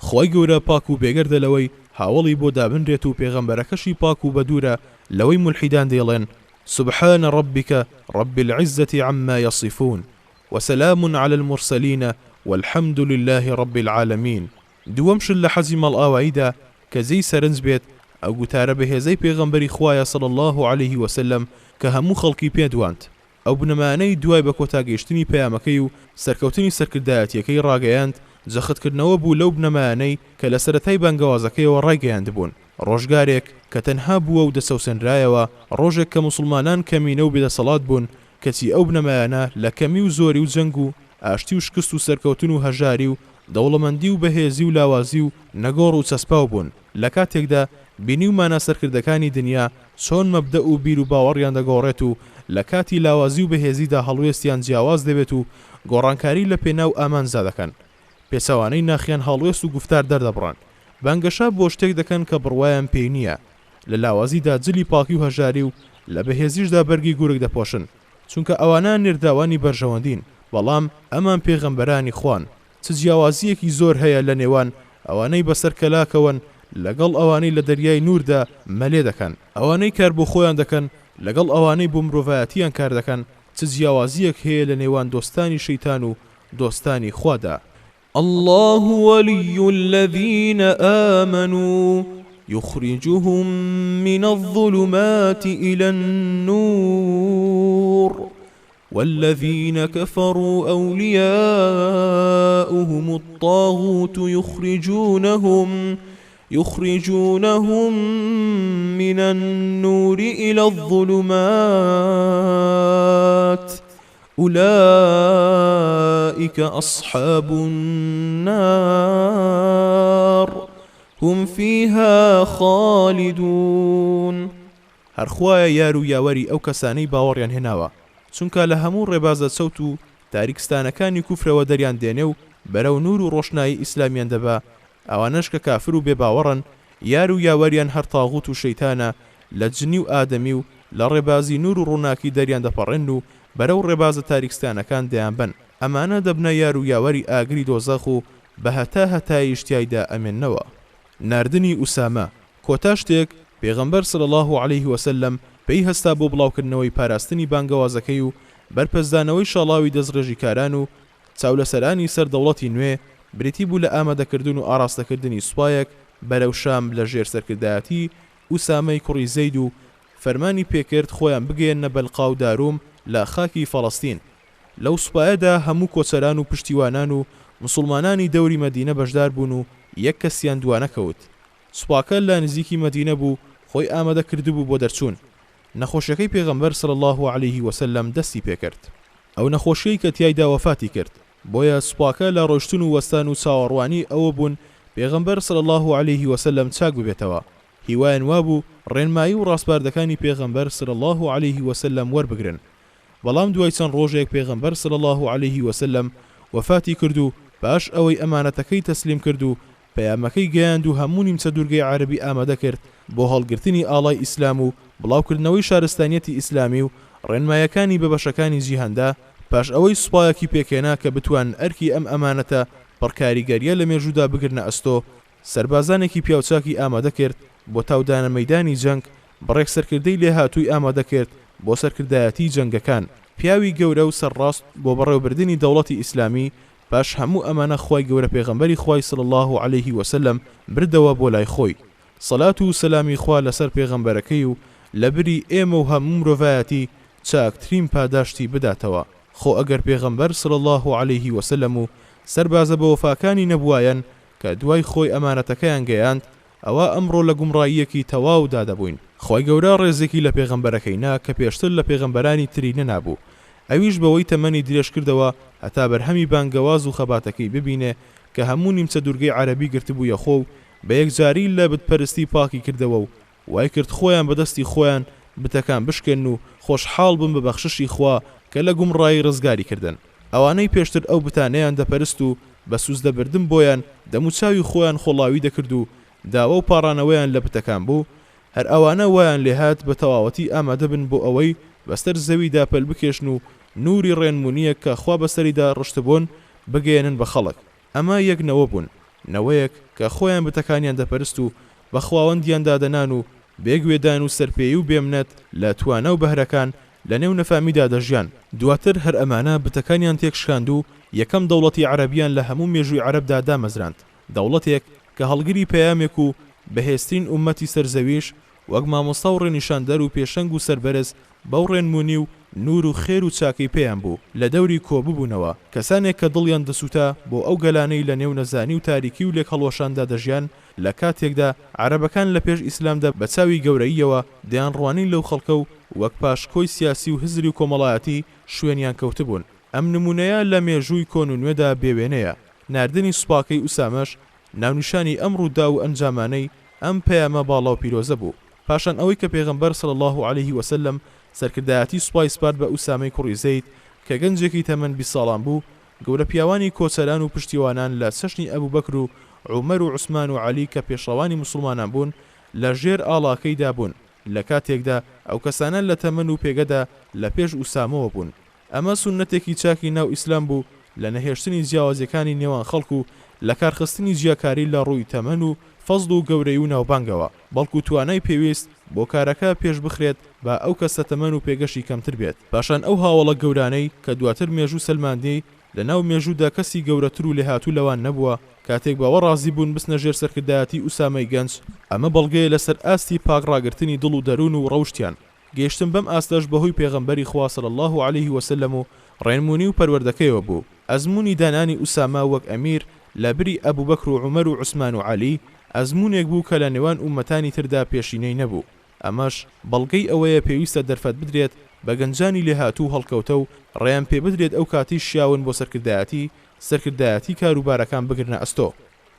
خۆی گەورە پاک و بێگەردە لەوەی هاوڵی بۆ دابنرێت و پێغەمبەرەکەشی پاک و بەدورە لەوەی مولحیدان دێڵێن سبحان ربك رب العزة عما يصفون وسلام على المرسلين والحمد لله رب العالمين. دووەمشل لە حەزی مەڵئاواییدا کە زەی سەرنج بێت ئەو گوتارە بەهێزەی پێغەمبەری خوایە صلی الله عليه وسلم کە هەموو خەڵکی پێدواند. ئەو بنەمانەی دوای بە کۆتاگەیشتنی پەیامەکەی و سەرکەوتنی سەرکردایەتیەکەی ڕاگەیاند جەختکردنەوە بوو لەو بنەمانەی کە لە سەرەتای بانگەوازەکەیەوە ڕایگەیاند بوون. ڕۆژگارێک کە تەنها بووە و دەسەوسەنرایەوە، ڕۆژێک کە موسڵمانان کەمینە و بێدەسەڵات بوون، کەچی ئەو بنەمایانە لە کەمی و زۆری و جەنگ و ئاشتی و شکست و سەرکەوتن و هەژاری و دەوڵەمەندی و بەهێزی و لاوازی و نەگۆڕ و چەسپاو بوون. لە کاتێکدا بینی و مانە سەرکردەکانی دنیا چۆن مەبدە و بیر و باوەڕیان دەگۆڕێت و لە کاتی لاوازی و بەهێزیدا هەڵوێستیان جیاواز دەبێت و گۆڕانکاری لە پێناو ئامانزا دەکەن. پێچەوانەی ناخیان هەڵوێست و گفتار دەردەبڕان، بانگەشا بۆ شتێک دەکەن کە بڕوایان پێی نییە. لە لاوازیدا جلی پاکی و هەژاری و لە بەهێزیشدا بەرگی گورگ دەپۆشن، چونکە ئەوانە نێرداوانی بەرژەوەندین. بەڵام ئەمان پێغەمبەرانی خوان. چ جیاوازیەکی زۆر هەیە لە نێوان ئەوانەی بەسەر کەلاکەون لەگەڵ ئەوانەی لە دەریای نوردا مەلێ دەکەن، ئەوانەی کار بۆ خۆیان دەکەن لەگەڵ ئەوانەی بۆ مرۆڤایەتیان کار دەکەن. چ جیاوازیەک هەیە لە نێوان دۆستانی شەیتان و دۆستانی خوادا. الله ولي الذين آمنوا يخرجهم من الظلمات إلى النور والذين كفروا أولياؤهم الطاغوت يخرجونهم من النور إلى الظلمات أولئك أصحاب النار هم فيها خالدون. هەرخوایە یار و یاوەری ئەو کەسانەی باوەڕیان هێناوە، چونکە لە هەموو ڕێبازە چەوت و تاریکستانەکانی کوفرەوە دەریان دێنێ و بەرەو نور و ڕۆشنایی ئیسلامیان دەبا. ئەوانەش کە کافر و بێباوەڕن، یار و یاوەریان هەر تاغوت و شەیتانە لە جنی و ئادەمی و لە ڕێبازی نور و ڕووناکی دەریان دەپەڕێن و بەرەو ڕێبازە تاریکستانەکان دەیان بن. ئەمانە دەبنە یار و یاوەری ئاگری دۆزەخ و بە هەتای شتیایدا ئەمێننەوە. ناردنی ئوسامە کۆتا شتێک پێغەمبەر صلی الله عليه وسلم پێی هەستا بۆ بڵاوکردنەوەی پاراستنی بانگەوازەکەی و بەرپەرزدانەوەی شەڵاوی دەستڕێژیکاران و چاولەسەرانی سەر دەوڵەتی نوێ، بریتی بوو لە ئامادەکردن و ئاراستەکردنی سوپایەک بەرەو شام لە ژێر سەرکردایەتی ئوسامەی کوڕی زەید و فەرمانی پێکرد خۆیان بگەێنە بەلقا و داروم لە خاکی فەڵەستین. لەو سوپایەدا هەموو کۆچەران و پشتیوانان و مسلمانانی دەوری مەدینە بەشدار بوون و یەک کەسیان دوانەکەوت. سوپاکە لە نزیکی مەدینە بوو، خۆی ئامادە کردبوو بۆ دەرچوون. نەخۆشیەکەی پێغەمبەر صلی الله عليه وسلم دەستی پێکرد. ئەو نەخۆشیەی کە تیایدا وەفاتی کرد، بۆیە سوپاکە لە ڕۆشتن و وەستان و چاوەڕوانی ئەوە بوون پێغەمبەر صلی الله عليه وسلم چاک ببێتەوە. هیوایان وابوو ڕێنمایی و ڕاستباردەکانی پێغەمبەر صلی الله عليه وسلم وەربگرن. بەڵام دوای چەند ڕۆژێک پێغەمبەر صلی الله عليه وسلم وەفاتی کرد و باش ئەوەی ئەمانەتەکەی تەسلیم کرد و پەیامەکەی گەیاند و هەموو نیمچە دوورگەی عەربی ئامادە کرد بۆ هەڵگرتنی ئاڵای ئیسلام و بڵاوکردنەوەی شارستانیەتی ئیسلامی و ڕێنمایەکانی بەبەشەکانی جیهاندا. پاش ئەوەی سوپایەکی پێکێنا کە بتوان ئەرکی ئەم ئەمانەتە پڕکاریگەریە لە مێژوودا بگرنە ئەستۆ، سەربازانێکی پیاوچاکی ئامادە کرد بۆ تاودانە مەیدانی جەنگ، بڕێک سەرکردەی لێهاتووی ئامادە کرد بۆ سەرکردایەتی جەنگەکان. پیاوی گەورە و سەرڕاست بۆ بەڕێوەبردننی دەوڵەتی ئیسلامی. پاش هەموو ئەمانە خوای گەورە پێغەمبەری خوای صلی الله عليه وسلم بردەوە بۆ لای خۆی. سەلات و سەلامی خوا لەسەر پێغەمبەرەکەی و لە بری ئێمە و هەموو مرۆڤایەتی چاکترین پاداشتی بداتەوە. خۆ ئەگەر پێغەمبەر صلی الله عليه وسلم و سەربازە بە وەفاکانی نەبوایەن کە دوای خۆی ئەمانەتەکەیان گەیاند، ئەوە ئەمڕۆ لە گومڕاییەکی تەواودا دەبووین. خۆی گەورە ڕێزێکی لە پێغەمبەرەکەینا کە پێشتر لە پێغەمبەرانی تری نەنابوو، ئەویش بەوەی تەمەنی درێژ کردەوە هەتا بەرهەمی بانگەواز و خەباتەکەی ببینێ کە هەموو نیمچە دوورگەی عەربی گرتبوویە خۆ و بە یەکجاری لە بتپەرستی پاکی کردەوە و وای کرد خۆیان بەدەستی خۆیان بتەکان بشکێن و خۆشحاڵ بن بە بەخششی خوا کە لە گومڕایی ڕزگاری کردن. ئەوانەی پێشتر ئەو بتانەیان دەپەرست و بە سوزدەبردن بۆیان دەموچاوی خۆیان خۆڵاوی دەکرد و داوە و پاڕانەوەیان لە بتەکان بوو، هەر ئەوانە وایان لێهات بە تەواوەتی ئامادە بن بۆ ئەوەی بەستەر زەویدا پەل بکێشن و نوری ڕێنمونیە کە خوا بەسەریدا ڕشتبوون بگەێنن بە خەڵک. ئەمە یەک نەوە بوون، نەوەیەک کە خۆیان بتەکانیان دەپەرست و بە خواوەندیاندا دەنان و بێگوێدان و سەرپێی و بێمنەت لە توانە و بەهرەکان لە نێو نەفامیدا دەژیان. دواتر هەر ئەمانە بتەکانیان تێکشکاند و یەکەم دەوڵەتی عەرەبیان لە هەموو مێژووی عەرەبدا دامەزراند، دەوڵەتێک کە هەڵگری پەیامێک و بەهێزترین ئومەتی سەرزەویش وەک مامۆستا و ڕێنیشاندەر و پێشەنگ و سەربەرز بەو ڕێنمونی و نور و خێر و چاکەی پێیان بوو لە دەوری کۆببوونەوە. کەسانێک کە دڵیان دەسووتا بۆ ئەو گەلانەی لە نێو نەزانی و تاریکی و لێک هەڵوەشاندا دەژیان، لە کاتێکدا عەرەبەکان لە پێش ئیسلامدا بە چاوی گەورەییەوە دەیان ڕوانین لەو خەڵکە و وەک پاشکۆی سیاسی و هزری و کۆمەڵایەتی شوێنیان کەوتبوون. ئەم نمونەیە لە مێژووی کۆن و نوێدا بێوێنەیە. ناردنی سوپاکەی ئوسامەش ناونیشانی ئەم ڕوودا و ئەنجامانەی ئەم پەیامە باڵا و پیرۆزە بوو. پاشان ئەوەی کە پێغەمبەر صلی الله عليه وسلم سەرکردایەتی سوپای سپارد بە ئوسامەی کوڕی زەید کە گەنجێکی تەمەن 20 ساڵان بوو، گەورە پیاوانی کۆچەران و پشتیوانان لە چەشنی ئەبوبەکر و عومەر و عوسمان و عەلی کە پێشەوانی مسلمانان بوون لە ژێر ئاڵاکەیدا بوون. لە کاتێکدا ئەو کەسانە لە تەمەن و پێگەدا لە پێش ئوسامەوە بوون. ئەمە سونەتێکی چاکی ناو ئیسلام بوو لە نەهێشتنی جیاوازەکانی نێوان خەڵک و لە کارخستنی جیاکاری لە ڕووی تەمەن و فەزڵ و گەورەی و ناوبانگەوە، بەڵکو توانای پێویست بۆ کارەکە پێش بخرێت بە ئەو کەسە تەمەن و پێگەشی کەمتر بێت. پاشان ئەو هاوڵە گەورانەی کە دواتر مێژوو سەلماندی لە ناو مێژوودا کەسی گەورەتر و لێهاتوو لەوان نەبووە، کاتێک باوە ڕازی بوون بستنە ژێر سەرکردایەتی ئوسامەی گەنج. ئەمە بەڵگەیە لەسەر ئاستی پاکڕاگرتنی دڵ و دەروون و ڕەوشتیان. گەیشتن بەم ئاستەش بەهۆی پێغەمبەری خوا صلی الله عليه وسلم و ڕێنمونی و پەروەردەکەیەوە بوو. ئەزمموی دانانی ئوسامە وەک ئەمیر لە بری ئەبوبەکر و عومەر و عوسمان و عەلی ئەزممونێک بوو کە لە نێوان ئومەتانی تردا پێشینەی نەبوو. ئەمەش بەڵگەی ئەوەیە پێویستە دەرفەت بدرێت بە گەنجانی لێهاتوو هەڵکەوتە و ڕێیان پێ بدرێت ئەو کاتی شیاون بۆ سەرکردایەتی کاروبارەکان بگرنە ئەستۆ.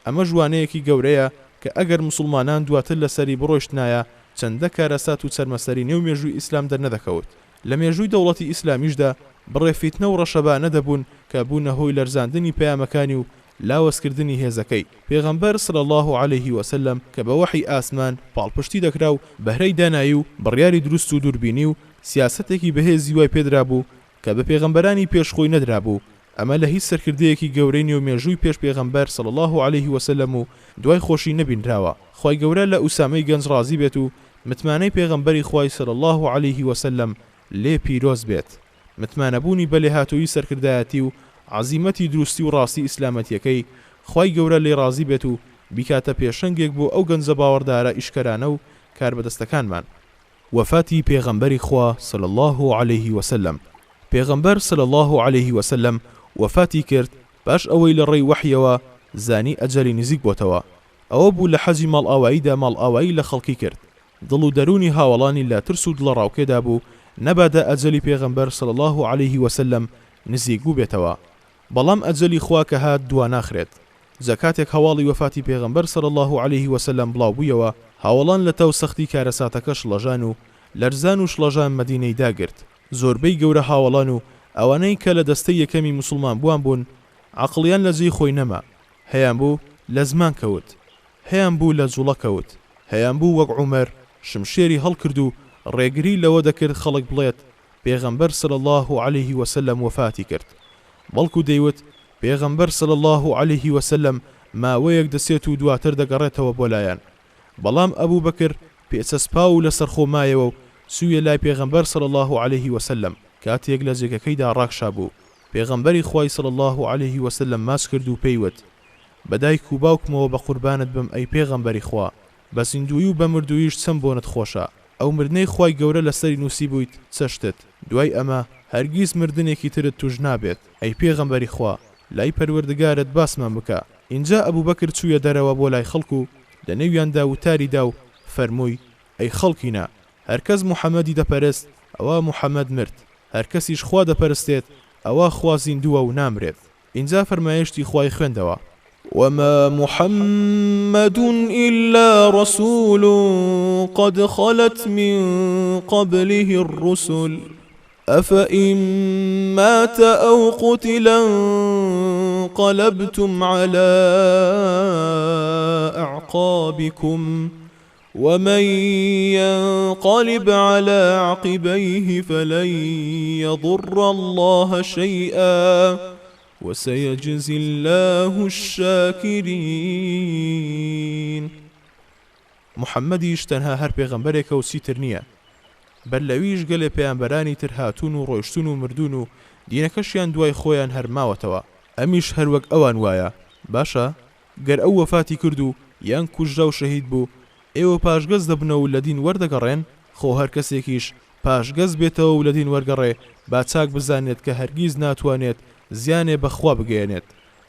ئەمە ژوانەیەکی گەورەیە کە ئەگەر مسلمانان دواتر لەسەری بڕۆشتنایە چەندە کارەسات و چەرمەسەری نێو مێژووی ئیسلام دەرنەدەکەوت. لە مێژووی دەوڵەتی ئیسلامیشدا بڕێفیتنە و ڕەشەبانە دەبوون کە بوونە هۆی لەرزاندنی پەیامەکانی و لاوەسکردنی هێزەکەی. پێغەمبەر صلی الله عليه وسلم کە بە وەحی ئاسمان پاڵپشتی دەکرا و بەهرەی دانایی و بڕیاری دروست و دووربینی و سیاسەتێکی بەهێزی وای پێدرا بوو کە بە پێغەمبەرانی پێشخۆی نەدرا بوو. ئەمە لە هیچ سەرکردەیەکی گەورەی نێو مێژووی پێش پێغەمبەر صلی الله عليه وسلم و دوای خۆشی نەبینراوە. خی گەورە لە ئوسامەی گەنج ڕازی بێت و متمانەی پێغەمبەری خوای صلی الله عليه وسلم لێ پیرۆز بێت. متمانەبوونی بە لێهاتووی سەرکردایەتی و عزیمەتی دروستی و ڕاستی ئیسلامەتیەکەی خی گەورە لێ ڕازی بێت و بیکاتە پێشەنگێک بۆ ئەو گەنجە باوەڕدارە ئیشکەرانە و کاربەدەستەکانمان. وەفاتی پێغەمبەری خوا صلی الله عليه وسلم. پێغەمبەر صلی الله عليه وسلم وەفاتی کرد باش ئەوەی لە ڕێی وەحیەوە زانی ئەجەلی نزیک بۆتەوە. ئەوە بوو لە حەجی ماڵئاواییدا ماڵئاوایی لە خەڵکی کرد. دڵ و دەرونی هاوڵانی لە ترس و دڵەڕاوکێدا بوو نەبادە ئەجەلی پێغەمبەر صلی الله عليه وسلم نزیک بوو بێتەوە. بەڵام ئەجەلی خوا کە هات دوا ناخرێت. زەکاتێک هەواڵی وەفاتی پێغەمبەر صلی الله عليه وسلم بڵاو بوویەوە، هاوڵان لە تەو سەختی کارەساتەکە شڵەژان و لەرزان و شڵەژان مەدینەی داگرت. زۆربەی گەورە هاوڵان و ئەوانەی کە لە دەستەی یەکەمی مسلمان بوون عەقڵیان لە جێی خۆی نەما. هەیان بوو لە زمان کەوت، هەیان بوو لە جوڵە کەوت، هەیان بوو وەک عومەر شمشێری هەڵکرد و ڕێگری لەوە دەکرد خەڵک بڵێت پێغەمبەر صلی الله عليه وسلم وەفاتی کرد. بەڵکو دەیوت پێغەمبەر صلی الله عليه وسلم ماوەیەک دەسێت و دواتر دەگەڕێتەوە بۆ لایەن. بەڵام ئەبوو بەکر پێچەسپا و لەسەر خۆمایەوە و سوویە لای پێغەمبەر صلی الله عليه وسلم. کاتێک لە جێگەکەیدا ڕاکشا بوو، پێغەمبەری خوای صلی الله عليه وسلم ماچ کرد و پێیوت بەدایک و باوکمەوە بە قوربانت بم ئەی پێغەمبەری خوا، بە زیندوی و بە مردوویش چەند بۆنت خۆشە. ئەو مردنەی خوای گەورە لەسەری نووسی بوویت چەشتت، دوای ئەمە هەرگیز مردنێکی ترت توش نابێت. ئەی پێغەمبەری خوا، لای پەروەردگارت باسمان بکە. اینجا ئەبوبەکر چوویە دەرەوە بۆ لای خەڵک و لە نێویاندا وتاریدا و فەرمووی ئەی خەڵکینە، هەرکەس محەممەدی دەپەرست ئەوە محەممەد مرد، هەرکەسیش خوا دەپەرستێت ئەوە خوا زیندووە و نامرێت. اینجا فەرمایشتی خوای خوێندەوە وما محمد إلا رسول قد خلت من قبله الرسل أفإن مات أو قتلا انقلبتم على أعقابكم ومن ينقلب على عقبيه فلن يضر الله شيئا وسيجزي الله الشاكرين. محەممەدیش تەنها هەر پێغەمبەرێکە و چیتر نییە، بەر لەویش گەلێ پێیانبەرانی تر هاتوون و ڕۆیشتون و مردون و دینەکەشیان دوای خۆیان هەرماوەتەوە. ئەمیش هەروەک ئەوان وایە. باشە گەر ئەو وەفاتی کرد و یان کوژرا و شەهید بوو، ئێوە پاشگەز دەبنەوە و لە دین وەردەگەڕێن؟ خۆ هەر کەسێکیش پاشگەز بێتەوە و لە دین وەرگەڕێ با چاک بزانێت کە هەرگیز ناتوانێت زیانێ بەخوا بگەێنێت،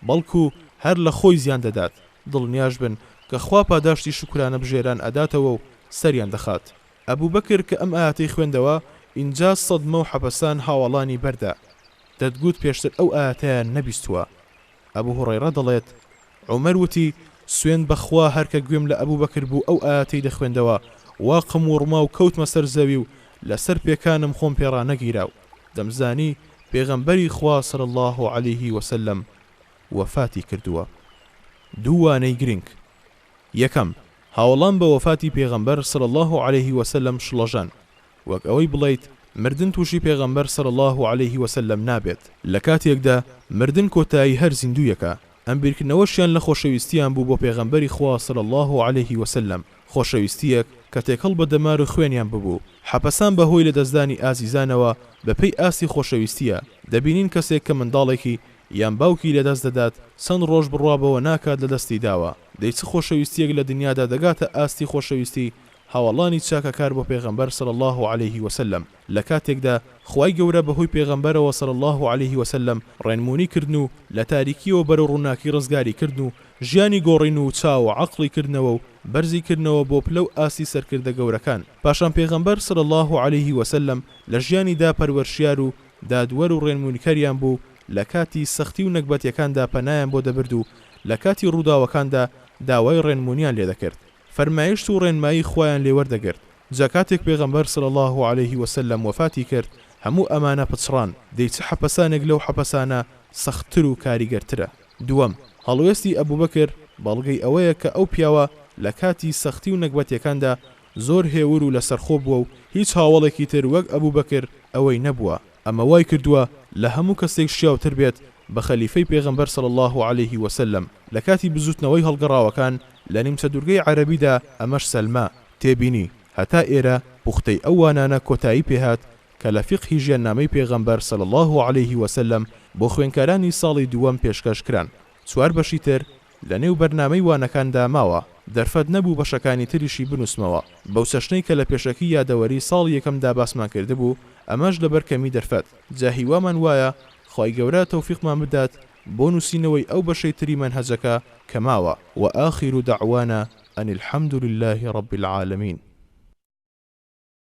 بەڵکو هەر لە خۆی زیان دەدات. دڵنیاش بن کە خوا پاداشتی شکرانە بژێران ئەداتەوە و سەریان دەخات. ئەبوو بەکر کە ئەم ئاەتەی خوێندەوە ئینجا سەدمە و حەبەسان هاوڵانی بەردا. دەتگوت پێشتر ئەو ئاەتەیان نەبیستووە. ئەبوو هوڕەیرە دەڵێت عومەر وتی سوێن بەخوا هەرکە گوێم لە ئەبوو بەکر بوو ئەو ئاەتەی دەخوێندەوە واقم وڕما و کەوتمە سەر زەوی و لەسەر پێکانم خۆم پێڕانەگیرا و دەمزانی پێغەمبەری خوا صلی الله عليه وسلم وفاتی کردووە. دووانەی گرنگ. یەکەم، هاوڵان بە وفاتی پێغەمبەر صلی الله عليه وسلم شڵەژان، وەک ئەوەی بڵیت مردن تووشی پێغەمبەر صلی الله عليه وسلم نابێت. لە کاتێکدا مردن کۆتایی هەر زیندوویەکە. ئەم بیرکردنەوەشیان لە خۆشەویستیان بوو بۆ پێغەمبەری خوا صلی الله عليه وسلم، خۆشەویستیەک کە تێکەڵ بە دەمار و خوێنیان ببوو. حەپەسان بەهۆی لە دەستدانی ئازیزانەوە بەپێی ئاستی خۆشەویستیە. دەبینین کەسێک کە منداڵێکی یان باوکی لەدەست دەدات چەند ڕۆژ بڕوابەوە ناکات لە دەستی داوە. دەی چ خۆشەویستیەک لە دنیادا دەگاتە ئاستی خۆشەویستی هاوڵانی چاکەکار بۆ پێغەمبەر صلی الله عليه وسلم. لە کاتێکدا خوای گەورە بەهۆی پێغەمبەرەوە صلی الله عليه وسلم ڕێنمونی کردن و لە تاریکیەوە بەرەو ڕووناکی ڕزگاری کردن و ژیانی گۆڕین و چاو عەقڵی کردنەوە و بەرزی کردنەوە بۆ پلە و ئاستی سەرکردە گەورەکان. پاشان پێغەمبەر صلی الله عليه وسلم لە ژیانیدا پەروەرشیار و دادوەر و ڕێنمونیکەریان بوو. لە کاتی سەختی و نەکبەتیەکاندا پەنایان بۆ دەبرد و لە کاتی ڕووداوەکاندا داوای ڕێنمونیان لێ دەکرد، فەرمایشت و ڕێنمایی خۆیان لێوەردەگرت. جا کاتێک پێغەمبەر صلی الله عليه وسلم وفاتی کرد، هەموو ئەمانە پچڕان. دەی چ حەپەسانێک لەو حەپەسانە سەختتر و کاریگەرترە. دووەم، هەڵوێستی ئەبوو بەکر بەڵگەی ئەوەیە کە ئەو پیاوە لە کاتی سەختی و نەکبەتیەکاندا زۆر هێور و لەسەرخۆ بووە و هیچ هاوڵێکی تر وەک ئەبوو بەکر ئەوەی نەبووە. ئەمە وای کردووە لە هەموو کەسێک شیاوتر بێت بە خەلیفەی پێغەمبەر صلی الله عليه وسلم. لە کاتی بزوتنەوەی هەڵگەڕاوەکان لە نیمچە دوورگەی عەرەبیدا ئەمەش سەلما تێبینی. هەتا ئێرە پوختەی ئەو وانانە کۆتایی پێهات کە لە فیقهی ژیاننامەی پێغەمبەر صلی الله عليه وسلم بۆ خوێنکارانی ساڵی دووەم پێشکەش کران. چوار بەشی تر لە نێو بەرنامەی وانەکاندا ماوە. دەرفەت نەبوو بەشەکانی تریشی بنووسمەوە. بەو چەشنەی کە لە پێشەکی یادەوەری ساڵی یەکەمدا باسمان کردبوو، ئەمەش لەبەر کەمی دەرفەت. جا هیوامان وایە خوای گەورە تەوفیقمان بدات بۆ نووسینەوەی ئەو بەشەی تری مەنهەجەکە کە ماوە. وآخر دعوانا أن الحمد لله رب العالمين.